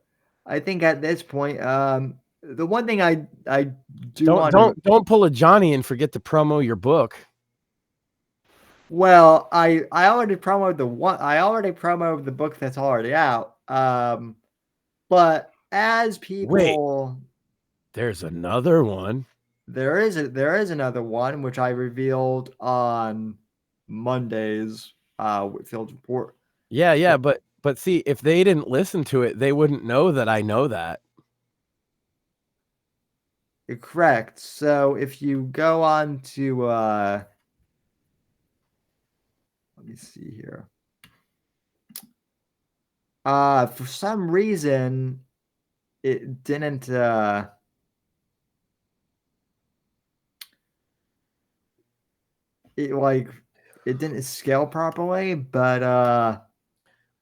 this point, the one thing I don't pull a Johnny and forget to promo your book. Well, I already promoted the book that's already out. But as people, there's another one. There is another one which I revealed on Monday's Whitfield Report. Yeah, but But see, if they didn't listen to it, they wouldn't know that I know that. Correct. So if you go on to let me see here. For some reason it didn't it didn't scale properly, but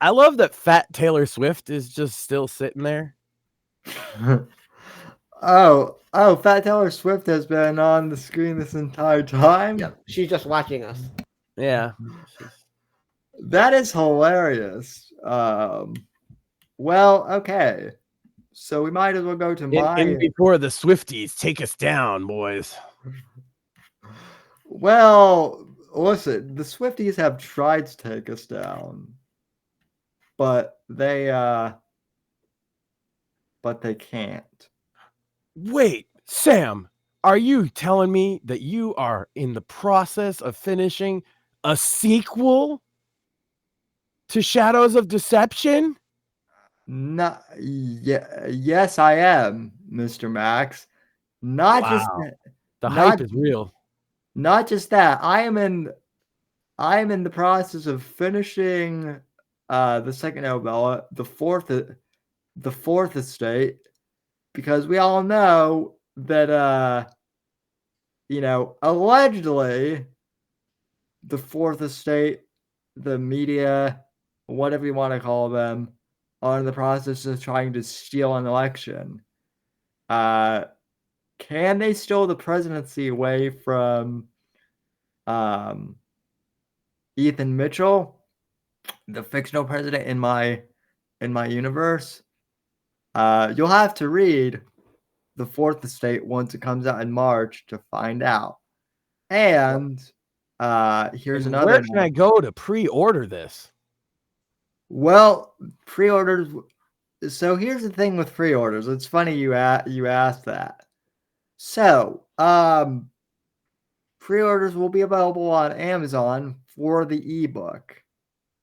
I love that fat Taylor Swift is just still sitting there. oh, Fat Taylor Swift has been on the screen this entire time. Yeah, she's just watching us. Yeah. That is hilarious. Well, okay. So we might as well go to In before the Swifties take us down, boys. Well, listen, the Swifties have tried to take us down, but they can't. Wait, Sam, are you telling me that you are in the process of finishing a sequel to Shadows of Deception? Yes, I am, Mr. Max. Not just Wow. The not- hype is real. Not just that. I am in the process of finishing the second novella, the fourth estate, because we all know that allegedly the fourth estate, the media, whatever you want to call them, are in the process of trying to steal an election. Can they steal the presidency away from Ethan Mitchell, the fictional president in my universe? You'll have to read the fourth estate once it comes out in March to find out. And here's another. Where can I go to pre-order this? Well, pre-orders. So here's the thing with pre-orders. It's funny you asked that. So pre-orders will be available on Amazon for the ebook,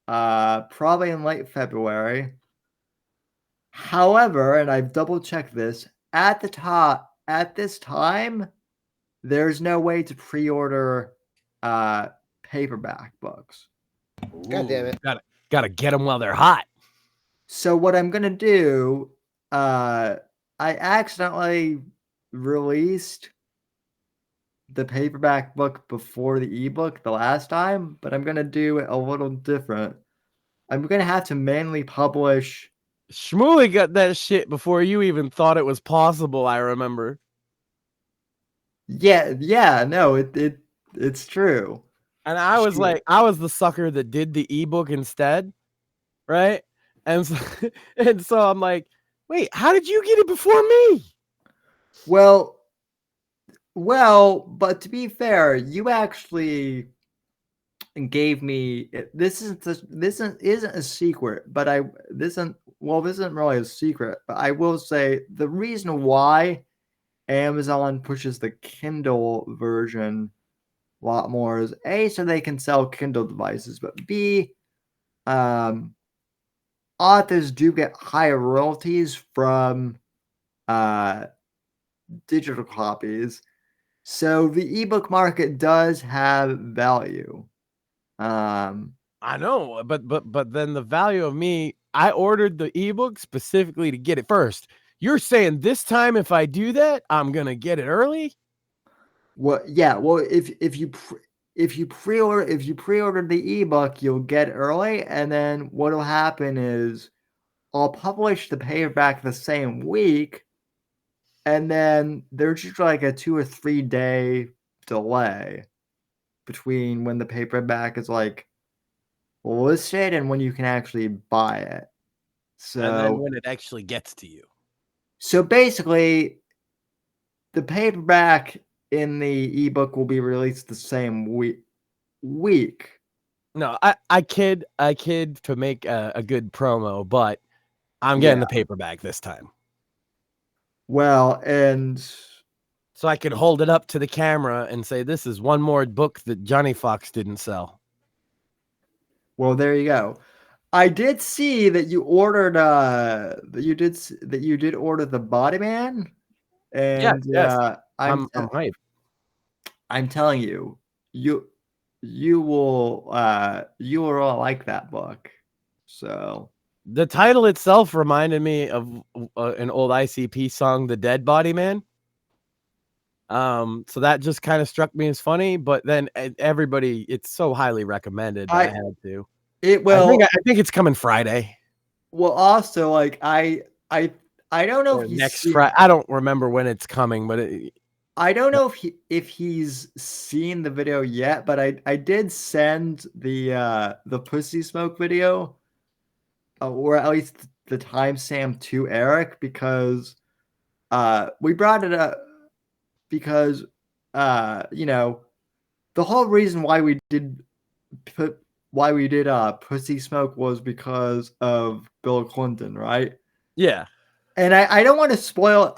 probably in late February. However, and I've double checked this, at this time, there's no way to pre-order paperback books. God damn it. Gotta get them while they're hot. So what I'm gonna do, I accidentally released the paperback book before the ebook the last time, but I'm gonna do it a little different. I'm gonna have to manually publish. Shmuley got that shit before you even thought it was possible, I remember. Yeah, no, it's true. And I was like, I was the sucker that did the ebook instead, right? And so I'm like, wait, how did you get it before me? Well, but to be fair, you actually gave me this isn't a secret, but this isn't really a secret, but I will say the reason why Amazon pushes the Kindle version a lot more is A, so they can sell Kindle devices, but B, authors do get higher royalties from digital copies. So the ebook market does have value. I know, but then the value of me, I ordered the ebook specifically to get it first. You're saying this time if I do that, I'm gonna get it early? Well, yeah. Well, if you pre-order the ebook, you'll get it early, and then what'll happen is I'll publish the paperback the same week, and then there's just like a 2 or 3 day delay between when the paperback is like listed and when you can actually buy it. So And then when it actually gets to you. So basically, the paperback in the ebook will be released the same week. No, I kid to make a good promo, but I'm getting the paperback this time. Well, and so I could hold it up to the camera and say, this is one more book that Johnny Fox didn't sell. Well, there you go. I did see that you ordered that you did order the Body Man, and yes. I'm I'm hyped. I'm telling you, you you will all like that book. So The title itself reminded me of an old ICP song, "The Dead Body Man." So that just kind of struck me as funny, but then everybody, it's so highly recommended that I had to. it I will. think it's coming Friday Well, also like I don't know or if he's next seen, Friday. I don't remember when it's coming, but I don't know if he's seen the video yet, but I did send the Pussy Smoke video, or at least the timestamp to Eric, because we brought it up because you know, the whole reason why we did Pussy Smoke was because of Bill Clinton, right? yeah. And I don't want to spoil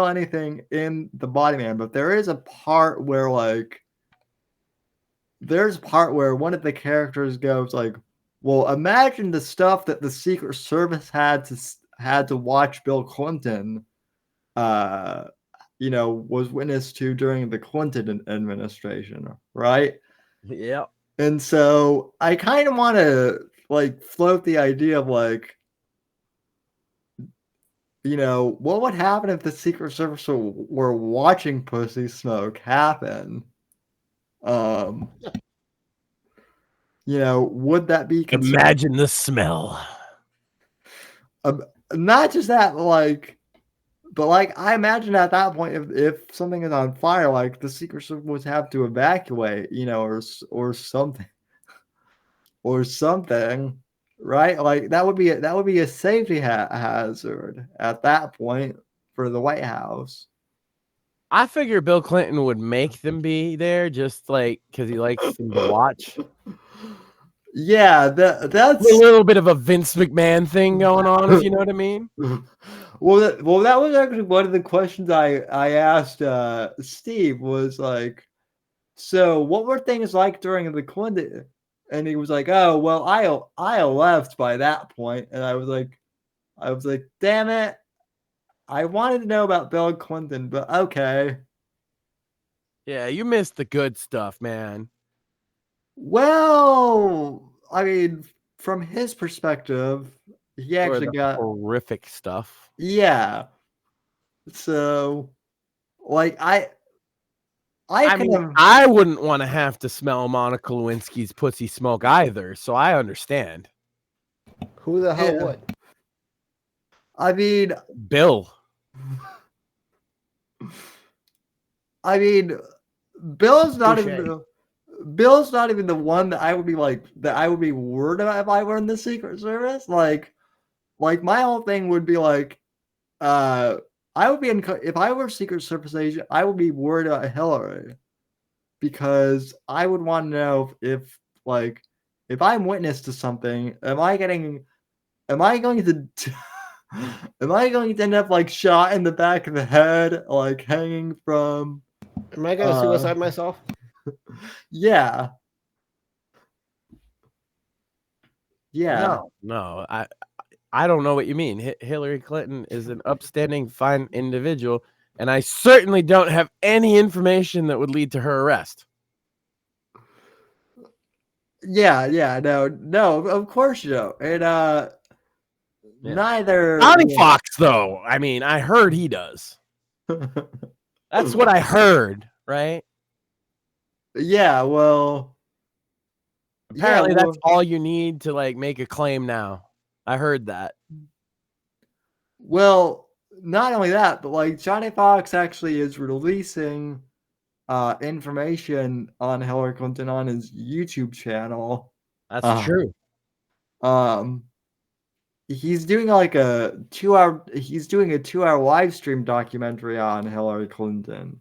anything in the Body Man, but there is a part where one of the characters goes like, well, imagine the stuff that the Secret Service had to watch Bill Clinton was witness to during the Clinton administration, right? Yeah. And so I kind of want to like float the idea of like, what would happen if the Secret Service were watching Pussy Smoke happen? Would that be Imagine the smell. not just that, but I imagine at that point, if something is on fire, like the Secret Service would have to evacuate, or something, right? Like that would be a safety hazard at that point for the White House. I figure Bill Clinton would make them be there just like because he likes them to watch. Yeah, that's a little bit of a Vince McMahon thing going on, if you know what I mean. Well, that was actually one of the questions I asked Steve was like, so what were things like during the Clinton? And he was like, oh, well, I left by that point, and I was like, damn it, I wanted to know about Bill Clinton, but okay. Yeah, you missed the good stuff, man. Well, I mean, from his perspective, he actually got horrific stuff. Yeah. So, like, I wouldn't want to have to smell Monica Lewinsky's pussy smoke either, so I understand. Who the hell would? I mean, Bill. I mean, Bill's not even the one that I would be worried about if I were in the Secret Service. Like my whole thing would be like, I would be if I were a Secret Service agent, I would be worried about Hillary, because I would want to know if I'm witness to something, am I going to end up like shot in the back of the head, like hanging from? Am I going to suicide myself? Yeah. Yeah. No. I don't know what you mean. Hillary Clinton is an upstanding, fine individual, and I certainly don't have any information that would lead to her arrest. Yeah, no, of course you don't. And neither Johnny Fox, though. I mean, I heard he does. That's what I heard, right? Yeah, well, apparently that's all you need to like make a claim now. I heard that. Well, not only that, but like Johnny Fox actually is releasing information on Hillary Clinton on his YouTube channel. That's true. He's doing like a 2-hour live stream documentary on Hillary Clinton.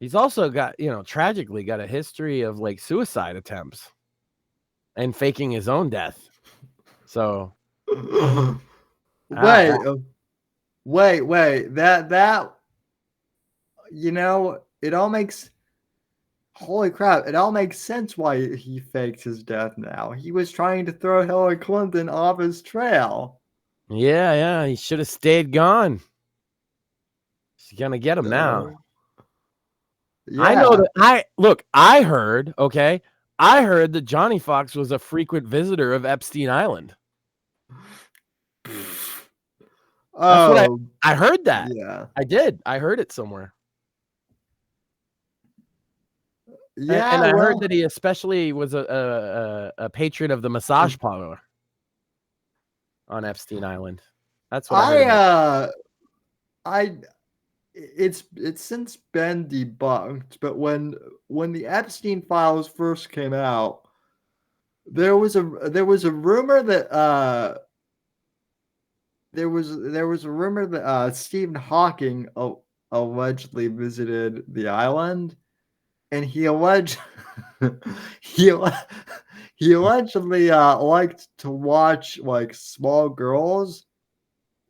He's also got, tragically got a history of like suicide attempts and faking his own death. So wait, that it all makes Holy crap, it all makes sense why he faked his death now. He was trying to throw Hillary Clinton off his trail. Yeah, he should have stayed gone. She's gonna get him now. Yeah. I know that I heard that Johnny Fox was a frequent visitor of Epstein Island. That's what I heard that. Yeah. I did. I heard it somewhere. Yeah, and I heard that he especially was a patron of the massage parlor on Epstein Island. That's what I heard. It's since been debunked, but when the Epstein files first came out, there was a rumor that there was a rumor that Stephen Hawking allegedly visited the island, and he allegedly liked to watch like small girls,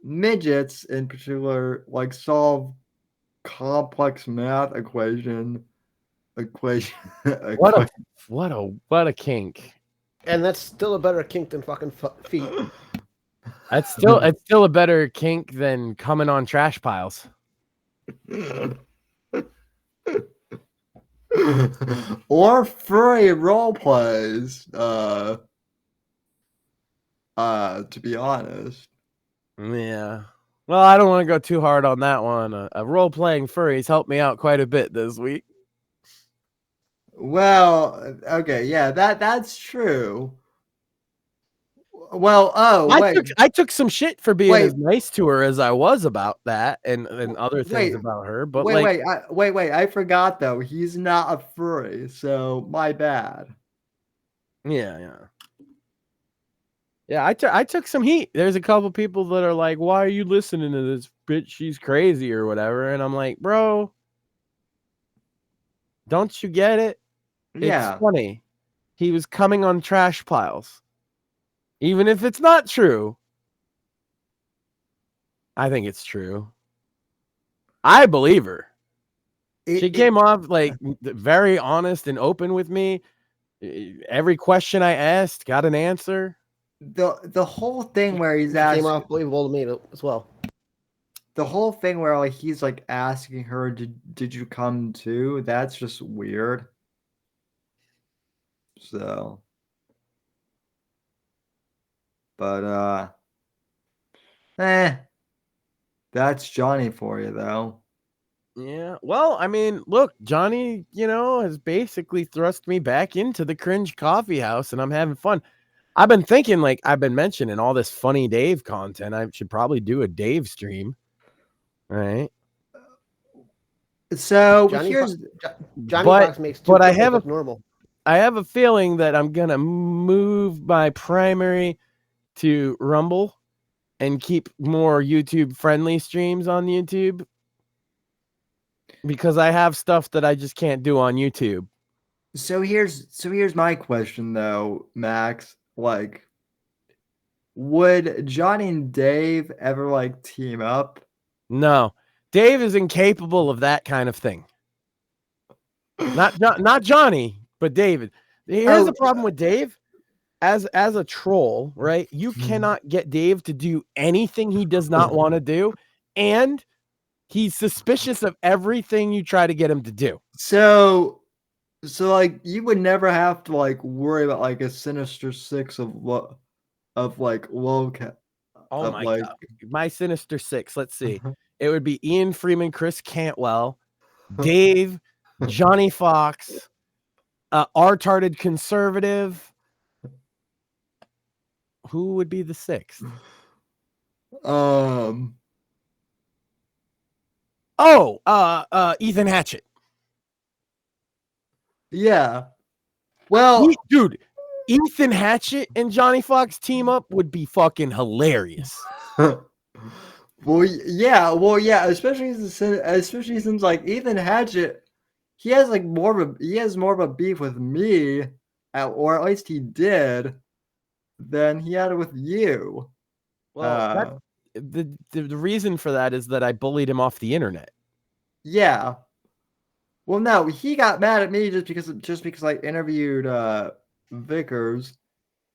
midgets in particular, like solve complex math equation. What a kink. And that's still a better kink than fucking feet. It's still a better kink than coming on trash piles. Or furry role plays, to be honest. Yeah. Well, I don't want to go too hard on that one. Role-playing furries helped me out quite a bit this week. Well, okay, yeah, that's true. Well, I took some shit for being as nice to her as I was about that and other things about her. But wait, I forgot though. He's not a furry, so my bad. Yeah. I took some heat. There's a couple people that are like, "Why are you listening to this bitch? She's crazy or whatever." And I'm like, "Bro, don't you get it? Yeah. It's funny. He was coming on trash piles. Even if it's not true, I think it's true. I believe her. She came off like very honest and open with me. Every question I asked got an answer. The whole thing where he's asking came off believable to me as well. The whole thing where like he's like asking her, "Did you come too?" That's just weird. So, but that's Johnny for you though. Yeah. Well, I mean, look, Johnny, has basically thrust me back into the cringe coffee house, and I'm having fun. I've been thinking, like I've been mentioning all this funny Dave content. I should probably do a Dave stream. All right. So Johnny here's Fox makes two I have normal. I have a feeling that I'm gonna move my primary to Rumble and keep more YouTube friendly streams on YouTube because I have stuff that I just can't do on YouTube. So here's my question though, Max. Like, would Johnny and Dave ever like team up? No, Dave is incapable of that kind of thing. Not Johnny, but David. Here's the problem with Dave. As a troll, right? You cannot get Dave to do anything he does not want to do, and he's suspicious of everything you try to get him to do. So like you would never have to like worry about like a Sinister Six of like low cap. Oh my god, my Sinister Six. Let's see. It would be Ian Freeman, Chris Cantwell, Dave, Johnny Fox, R-tarded conservative. Who would be the sixth? Ethan Hatchett. Yeah. Well, dude, Ethan Hatchett and Johnny Fox team up would be fucking hilarious. Well, yeah, especially since like Ethan Hatchett, he has more of a beef with me, or at least he did, than he had with you. Well, the reason for that is that I bullied him off the internet. Yeah. Well, no, he got mad at me just because I interviewed Vickers.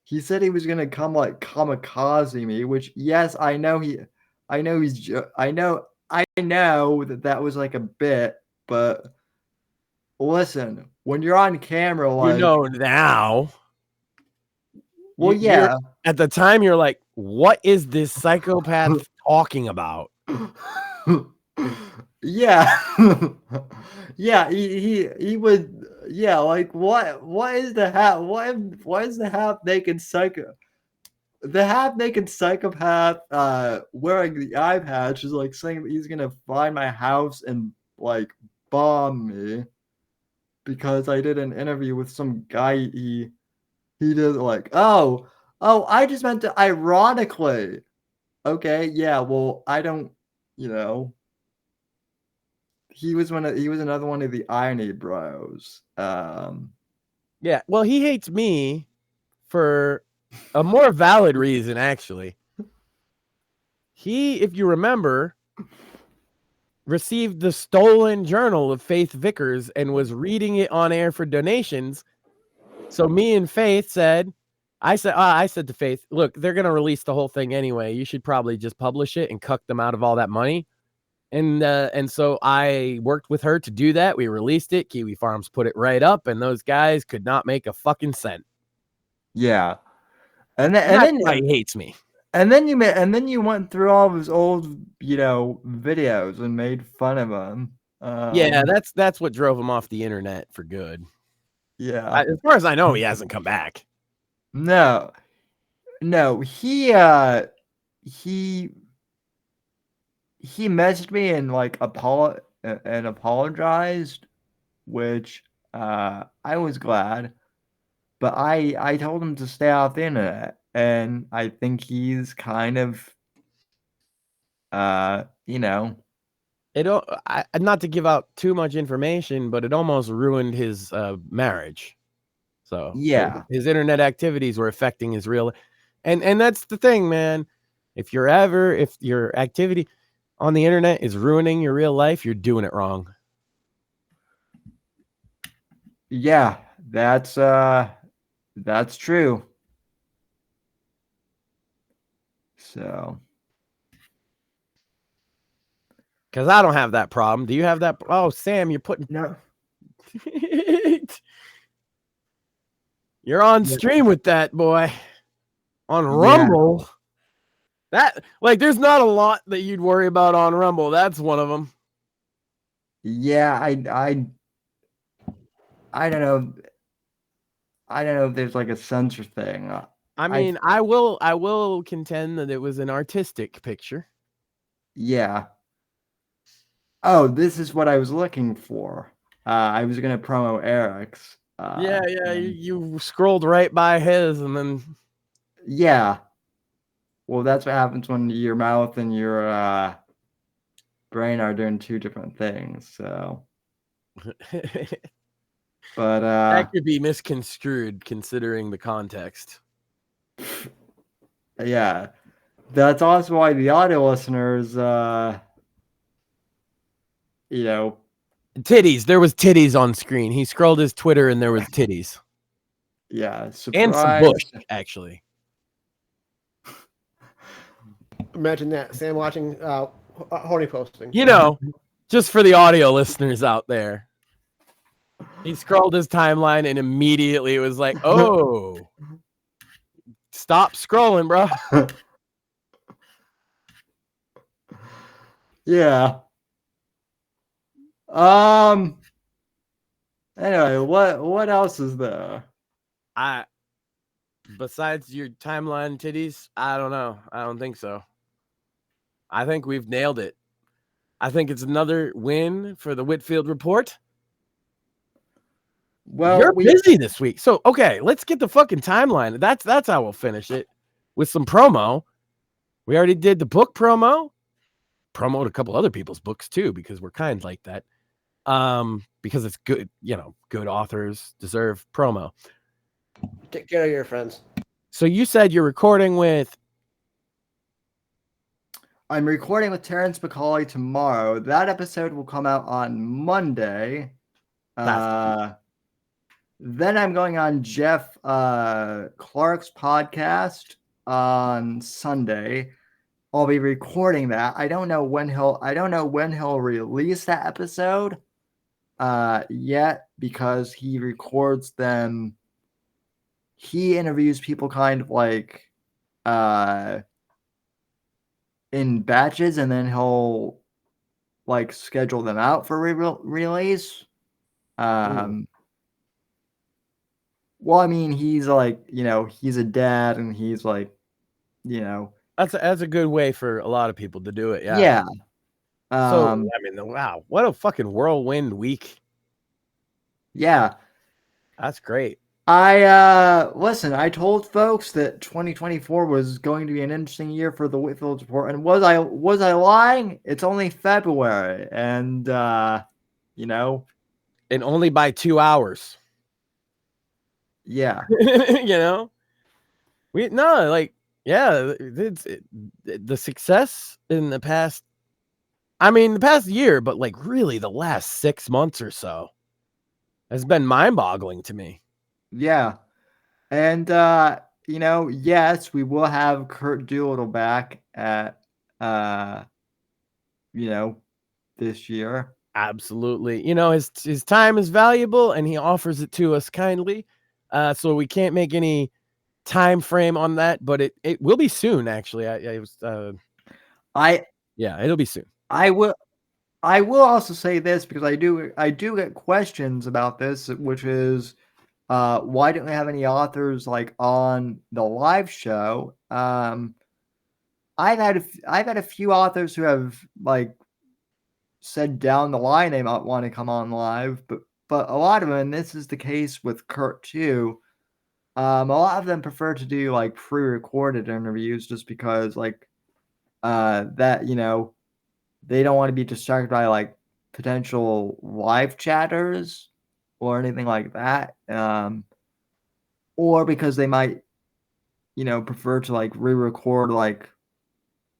He said he was gonna come like kamikaze me, which yes, I know that was like a bit, but listen, when you're on camera, You like, know now. well, You're yeah. at the time you're like, what is this psychopath talking about? Yeah. Yeah, he would, yeah, like what is the half naked psychopath wearing the eye patch is like saying that he's gonna find my house and like bomb me because I did an interview with some guy. He did like, I just meant to ironically. Okay, yeah, well, I don't, you know, he was another one of the irony bros. Yeah, well, he hates me for a more valid reason, actually. He, if you remember, received the stolen journal of Faith Vickers and was reading it on air for donations. So me and Faith I said to Faith, look, they're going to release the whole thing anyway. You should probably just publish it and cuck them out of all that money. And so I worked with her to do that. We released it. Kiwi Farms put it right up, and those guys could not make a fucking cent. Yeah, and That's then why he hates me. and then you went through all of his old, videos and made fun of him. Yeah, that's what drove him off the internet for good. Yeah. As far as I know, he hasn't come back. No, he messaged me and like apologized, which I was glad, but I told him to stay off the internet, and I think he's kind of It not to give out too much information, but it almost ruined his marriage. So yeah. his internet activities were affecting his real, and that's the thing, man. If your activity on the internet is ruining your real life, you're doing it wrong. Yeah, that's true. So, because I don't have that problem. Do you have that? Oh, Sam, you're putting no. You're on stream with that, boy. On Rumble. That, like, there's not a lot that you'd worry about on Rumble. That's one of them. Yeah, I don't know. I don't know if there's like a censor thing. I mean, I will contend that it was an artistic picture. Yeah. Oh, this is what I was looking for. I was gonna promo Eric's. You scrolled right by his, and then. Yeah. Well, that's what happens when your mouth and your brain are doing two different things. So. But that could be misconstrued considering the context. Yeah. That's also why the audio listeners titties. There was titties on screen. He scrolled his Twitter and there was titties. Yeah, surprise. And some bush, actually. Imagine that, Sam watching horny posting. Just for the audio listeners out there. He scrolled his timeline and immediately it was like, oh, stop scrolling, bro. Yeah. Anyway, what else is there? Besides your timeline titties, I don't know. I don't think so. I think we've nailed it. I think it's another win for the Whitfield Report. Well, you're busy this week. So, okay, let's get the fucking timeline. That's how we'll finish it with some promo. We already did the book promoed a couple other people's books too, because we're kind like that. Because it's good, good authors deserve promo. Take care of your friends. So you said you're recording with... I'm recording with Terrence McCauley tomorrow. That episode will come out on Monday. Then I'm going on Jeff Clark's podcast on Sunday. I'll be recording that. I don't know when he'll release that episode yet, because he records them. He interviews people kind of like in batches, and then he'll like schedule them out for release. Well, I mean, he's like, he's a dad, and he's like, that's a good way for a lot of people to do it. Yeah. Yeah. So I mean, wow, what a fucking whirlwind week. Yeah. That's great. Listen, I told folks that 2024 was going to be an interesting year for the Whitfield Report, and was I lying? It's only February, and and only by 2 hours. Yeah. The success in the past, the past year, but like really the last 6 months or so has been mind-boggling to me. Yeah. And yes, we will have Kurt Doolittle back at this year. Absolutely. His time is valuable, and he offers it to us kindly. So we can't make any time frame on that, but it will be soon. Actually, it'll be soon. I will also say this, because I do get questions about this, which is why don't we have any authors like on the live show? I've had a few authors who have like said down the line they might want to come on live, but a lot of them, and this is the case with Kurt too, a lot of them prefer to do like pre-recorded interviews, just because like that they don't want to be distracted by like potential live chatters or anything like that, or because they might prefer to like re-record like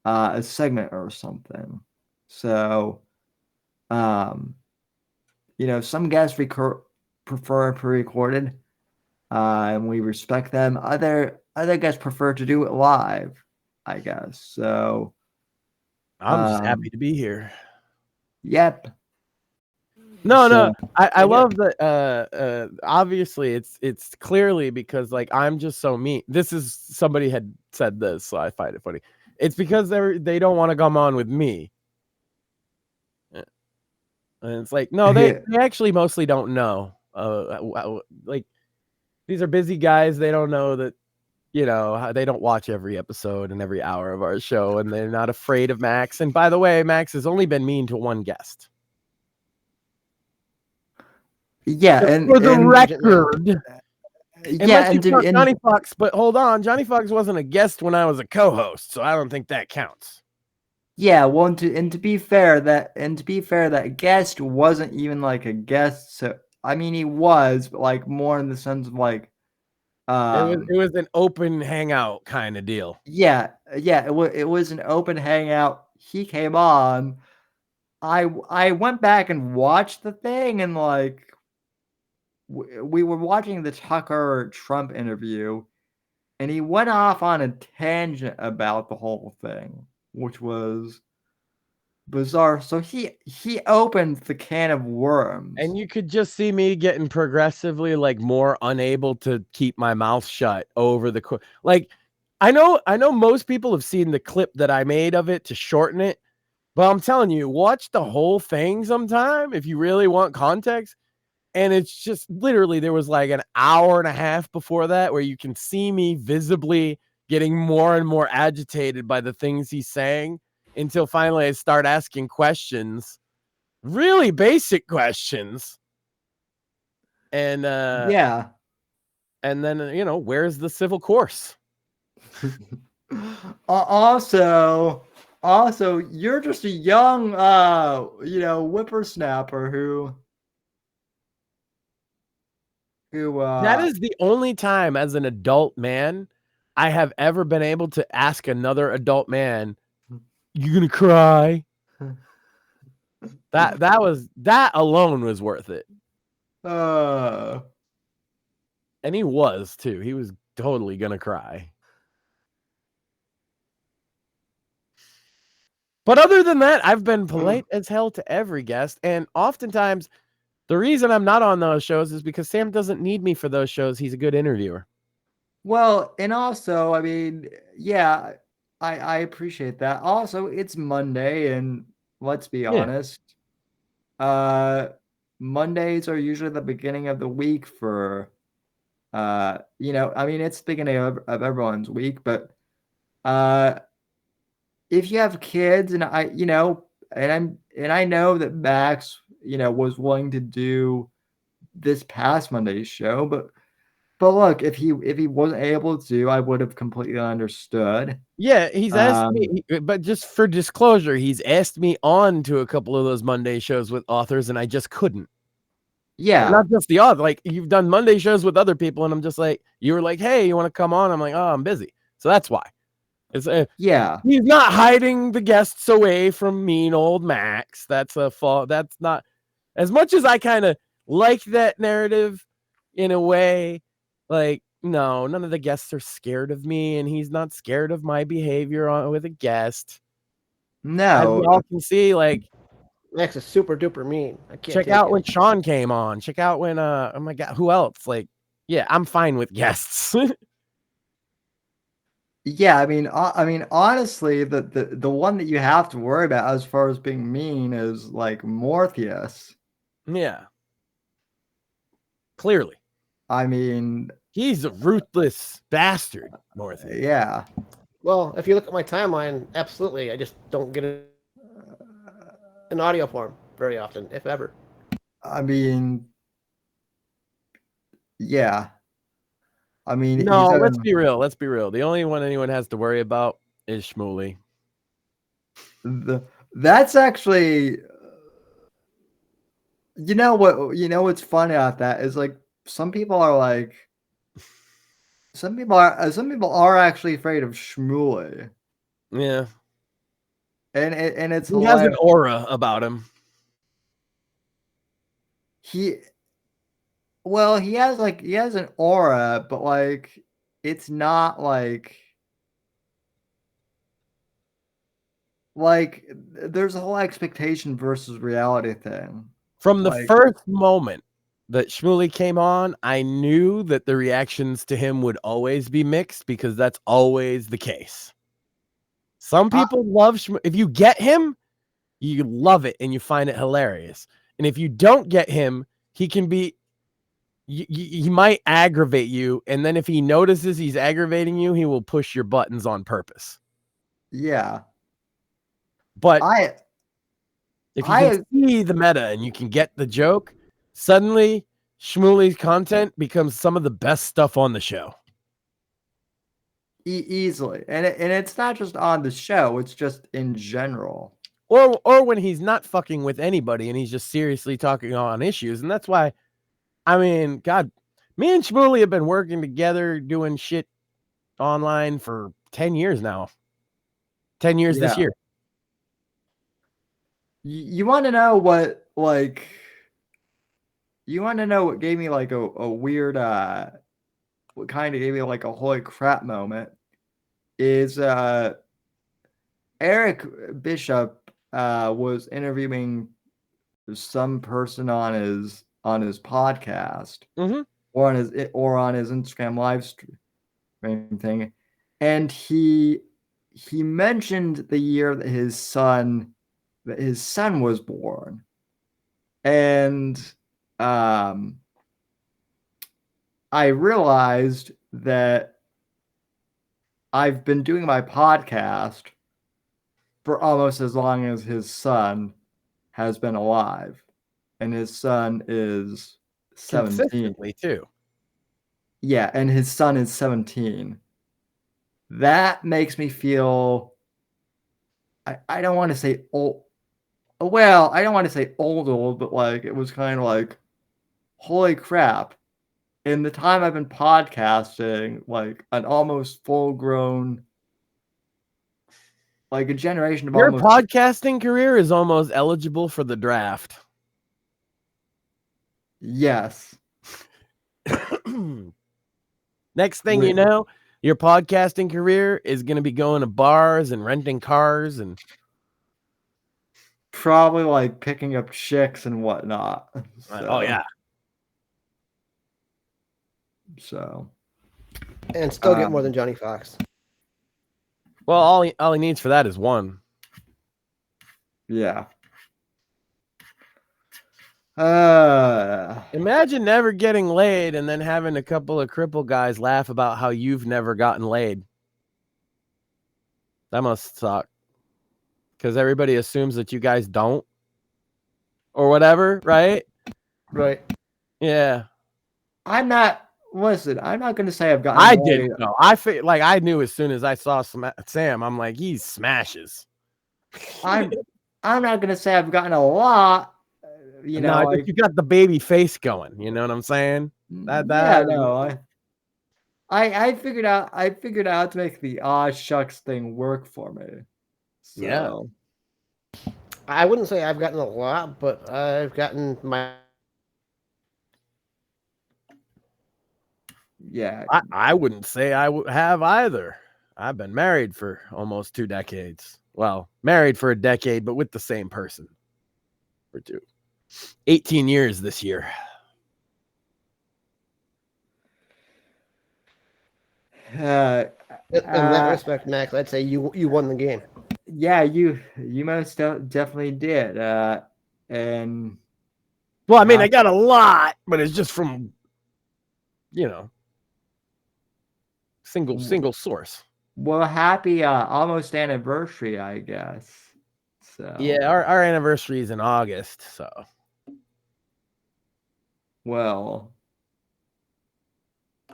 a segment or something. So some guests prefer pre-recorded, and we respect them. Other guests prefer to do it live, I guess. So I'm just happy to be here. Yep. No. I love that. Obviously, it's clearly because like I'm just so mean. This is, somebody had said this, so I find it funny. It's because they don't want to come on with me. And it's like, no, they actually mostly don't know. Like, these are busy guys. They don't know that, they don't watch every episode and every hour of our show, and they're not afraid of Max. And by the way, Max has only been mean to one guest. Yeah, and for the record. Yeah, and Johnny Fox, but hold on, Johnny Fox wasn't a guest when I was a co-host, so I don't think that counts. Yeah, well, to be fair, that guest wasn't even like a guest. So I mean, he was, but like more in the sense of like, it was an open hangout kind of deal. Yeah, it was an open hangout. He came on. I went back and watched the thing, and like we were watching the Tucker Trump interview, and he went off on a tangent about the whole thing, which was bizarre. So he opened the can of worms, and you could just see me getting progressively like more unable to keep my mouth shut over the like. I know most people have seen the clip that I made of it to shorten it, but I'm telling you, watch the whole thing sometime if you really want context. And it's just literally, there was like an hour and a half before that where you can see me visibly getting more and more agitated by the things he's saying, until finally I start asking questions, really basic questions. And yeah. And then, where's the civil course? Also, you're just a young, whippersnapper who that is the only time as an adult man I have ever been able to ask another adult man, "You gonna cry?" That alone was worth it. Uh, And he was too. He was totally gonna cry. But other than that, I've been polite as hell to every guest. And oftentimes, the reason I'm not on those shows is because Sam doesn't need me for those shows. He's a good interviewer. well, and also, I mean, yeah, I appreciate that. Also, it's Monday, and let's be Yeah. honest, Mondays are usually the beginning of the week for, I mean, it's the beginning of everyone's week, but uh, if you have kids, and I know that Max, was willing to do this past Monday's show, but look, if he wasn't able to, I would have completely understood. Yeah, he's asked me, but just for disclosure, he's asked me on to a couple of those Monday shows with authors, and I just couldn't. Yeah, Not just the author, like you've done Monday shows with other people, and I'm just like, you were like, hey, you want to come on? I'm like, oh, I'm busy. So that's why. It's yeah, he's not hiding the guests away from mean old Max. That's a fault. That's not as much as I kind of like that narrative in a way. Like, no, none of the guests are scared of me, and he's not scared of my behavior with a guest. As we no, all can see, like, Max is super duper mean. I can't check take out it. when Sean came on. Check out when oh my god, who else? Like, yeah, I'm fine with guests. yeah. I mean, honestly, the one that you have to worry about as far as being mean is like Morpheus. Yeah. Clearly. I mean, He's a ruthless bastard, Morpheus. yeah. Well, if you look at my timeline, absolutely. I just don't get it in audio form very often, if ever. I mean, yeah. I mean, No, let's be real. Let's be real. The only one anyone has to worry about is Shmuley. That's actually, what's funny about that is like some people are actually afraid of Shmuley, Yeah. and it's He has an hilarious. aura about him. He has an aura, but like it's not like there's a whole expectation versus reality thing. From the Like, first moment that Shmuley came on, I knew that the reactions to him would always be mixed because that's always the case. Some people love Shmuley. If you get him, you love it and you find it hilarious. And if you don't get him, he can be he might aggravate you, and then if he notices he's aggravating you, he will push your buttons on purpose. yeah. But I if you can see the meta and you can get the joke, suddenly Shmuley's content becomes some of the best stuff on the show. Easily, and it's not just on the show; it's just in general. Or when he's not fucking with anybody and he's just seriously talking on issues, and that's why. I mean, God, me and Shmuley have been working together doing shit online for 10 years now. 10 years this year. You want to know what gave me like a weird what kind of gave me like a holy crap moment is Eric Bishop was interviewing some person on his podcast or on his Instagram live stream thing, and he mentioned the year that his son was born, and I realized that I've been doing my podcast for almost as long as his son has been alive, and his son is 17. Consistently too. Yeah, and his son is 17. That makes me feel I don't want to say old. Well, I don't want to say old, but like it was kind of like, holy crap. In the time I've been podcasting, like an almost full grown, like a generation of your podcasting career is almost eligible for the draft. Yes. Next thing you know, your podcasting career is going to be going to bars and renting cars and probably like picking up chicks and whatnot. Oh yeah. So. And still get more than Johnny Fox. Well, all he needs for that is one. Yeah. Imagine never getting laid and then having a couple of cripple guys laugh about how you've never gotten laid. That must suck. Because everybody assumes that you guys don't. Or whatever, right? Right. Yeah. I'm not going to say I've gotten I laid. didn't know. I feel like I knew as soon as I saw Sam, I'm like, he smashes. I'm not going to say I've gotten a lot. You know, no, you got the baby face going. You know what I'm saying? I figured out how to make the aw shucks thing work for me. So. Yeah. I wouldn't say I've gotten a lot, but I've gotten my. Yeah. I wouldn't say I have either. I've been married for almost 2 decades. Well, married for a decade, but with the same person for 2. 18 years this year. In that respect, Max, I'd say you won the game. Yeah, you most definitely did. And well, I mean, I got a lot, but it's just from, single source. Well, happy almost anniversary, I guess. So yeah, our anniversary is in August, so. Well,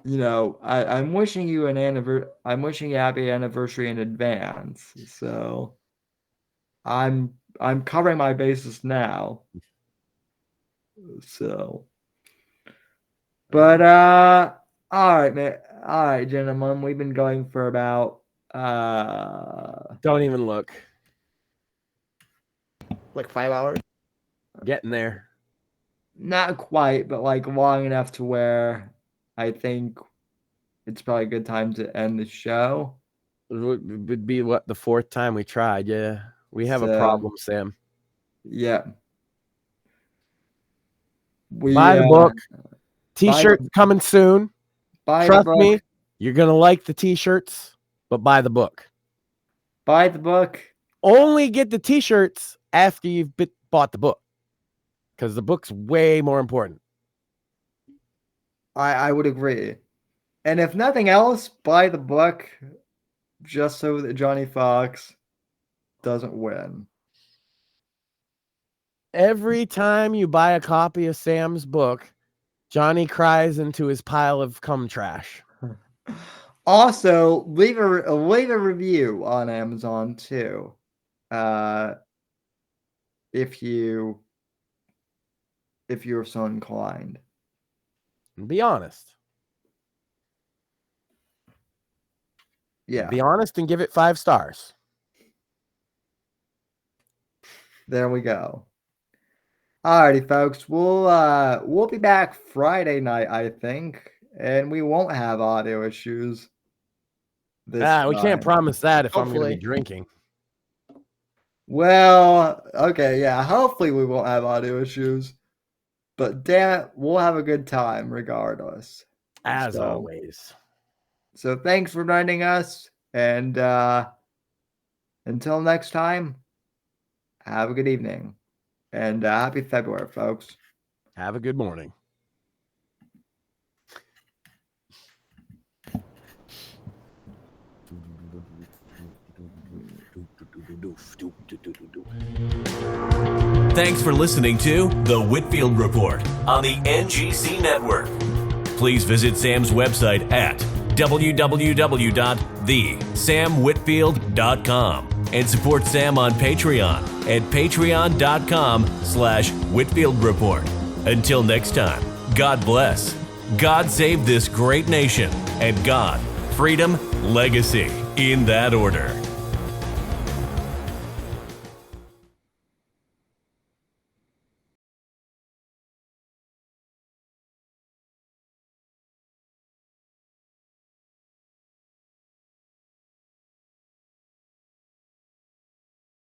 I'm wishing you I'm wishing you happy anniversary in advance. So I'm covering my bases now. So, but all right, man. All right, gentlemen, we've been going for about don't even look. Like 5 hours. Getting there. Not quite, but like long enough to where I think it's probably a good time to end the show. It would be the 4th time we tried. Yeah, we have a problem, Sam. Yeah. Buy the book. T-shirts coming soon. Trust me, you're going to like the T-shirts, but buy the book. Buy the book. Only get the T-shirts after you've bought the book, because the book's way more important. I would agree. And if nothing else, buy the book just so that Johnny Fox doesn't win. Every time you buy a copy of Sam's book, Johnny cries into his pile of cum trash. Also, leave a review on Amazon too. If you're so inclined. Be honest. Yeah. Be honest and give it 5 stars. There we go. Alrighty, folks. We'll be back Friday night, I think, and we won't have audio issues. We can't promise that if I'm going to be drinking. Well, okay, yeah. Hopefully, we won't have audio issues, but damn it, we'll have a good time regardless. As always. So thanks for joining us, and until next time, have a good evening. And happy February, folks. Have a good morning. Thanks for listening to The Whitfield Report on the NGC Network. Please visit Sam's website at www.thesamwhitfield.com and support Sam on Patreon at patreon.com/Whitfield Report. Until next time, God bless, God save this great nation, and God, freedom, legacy, in that order.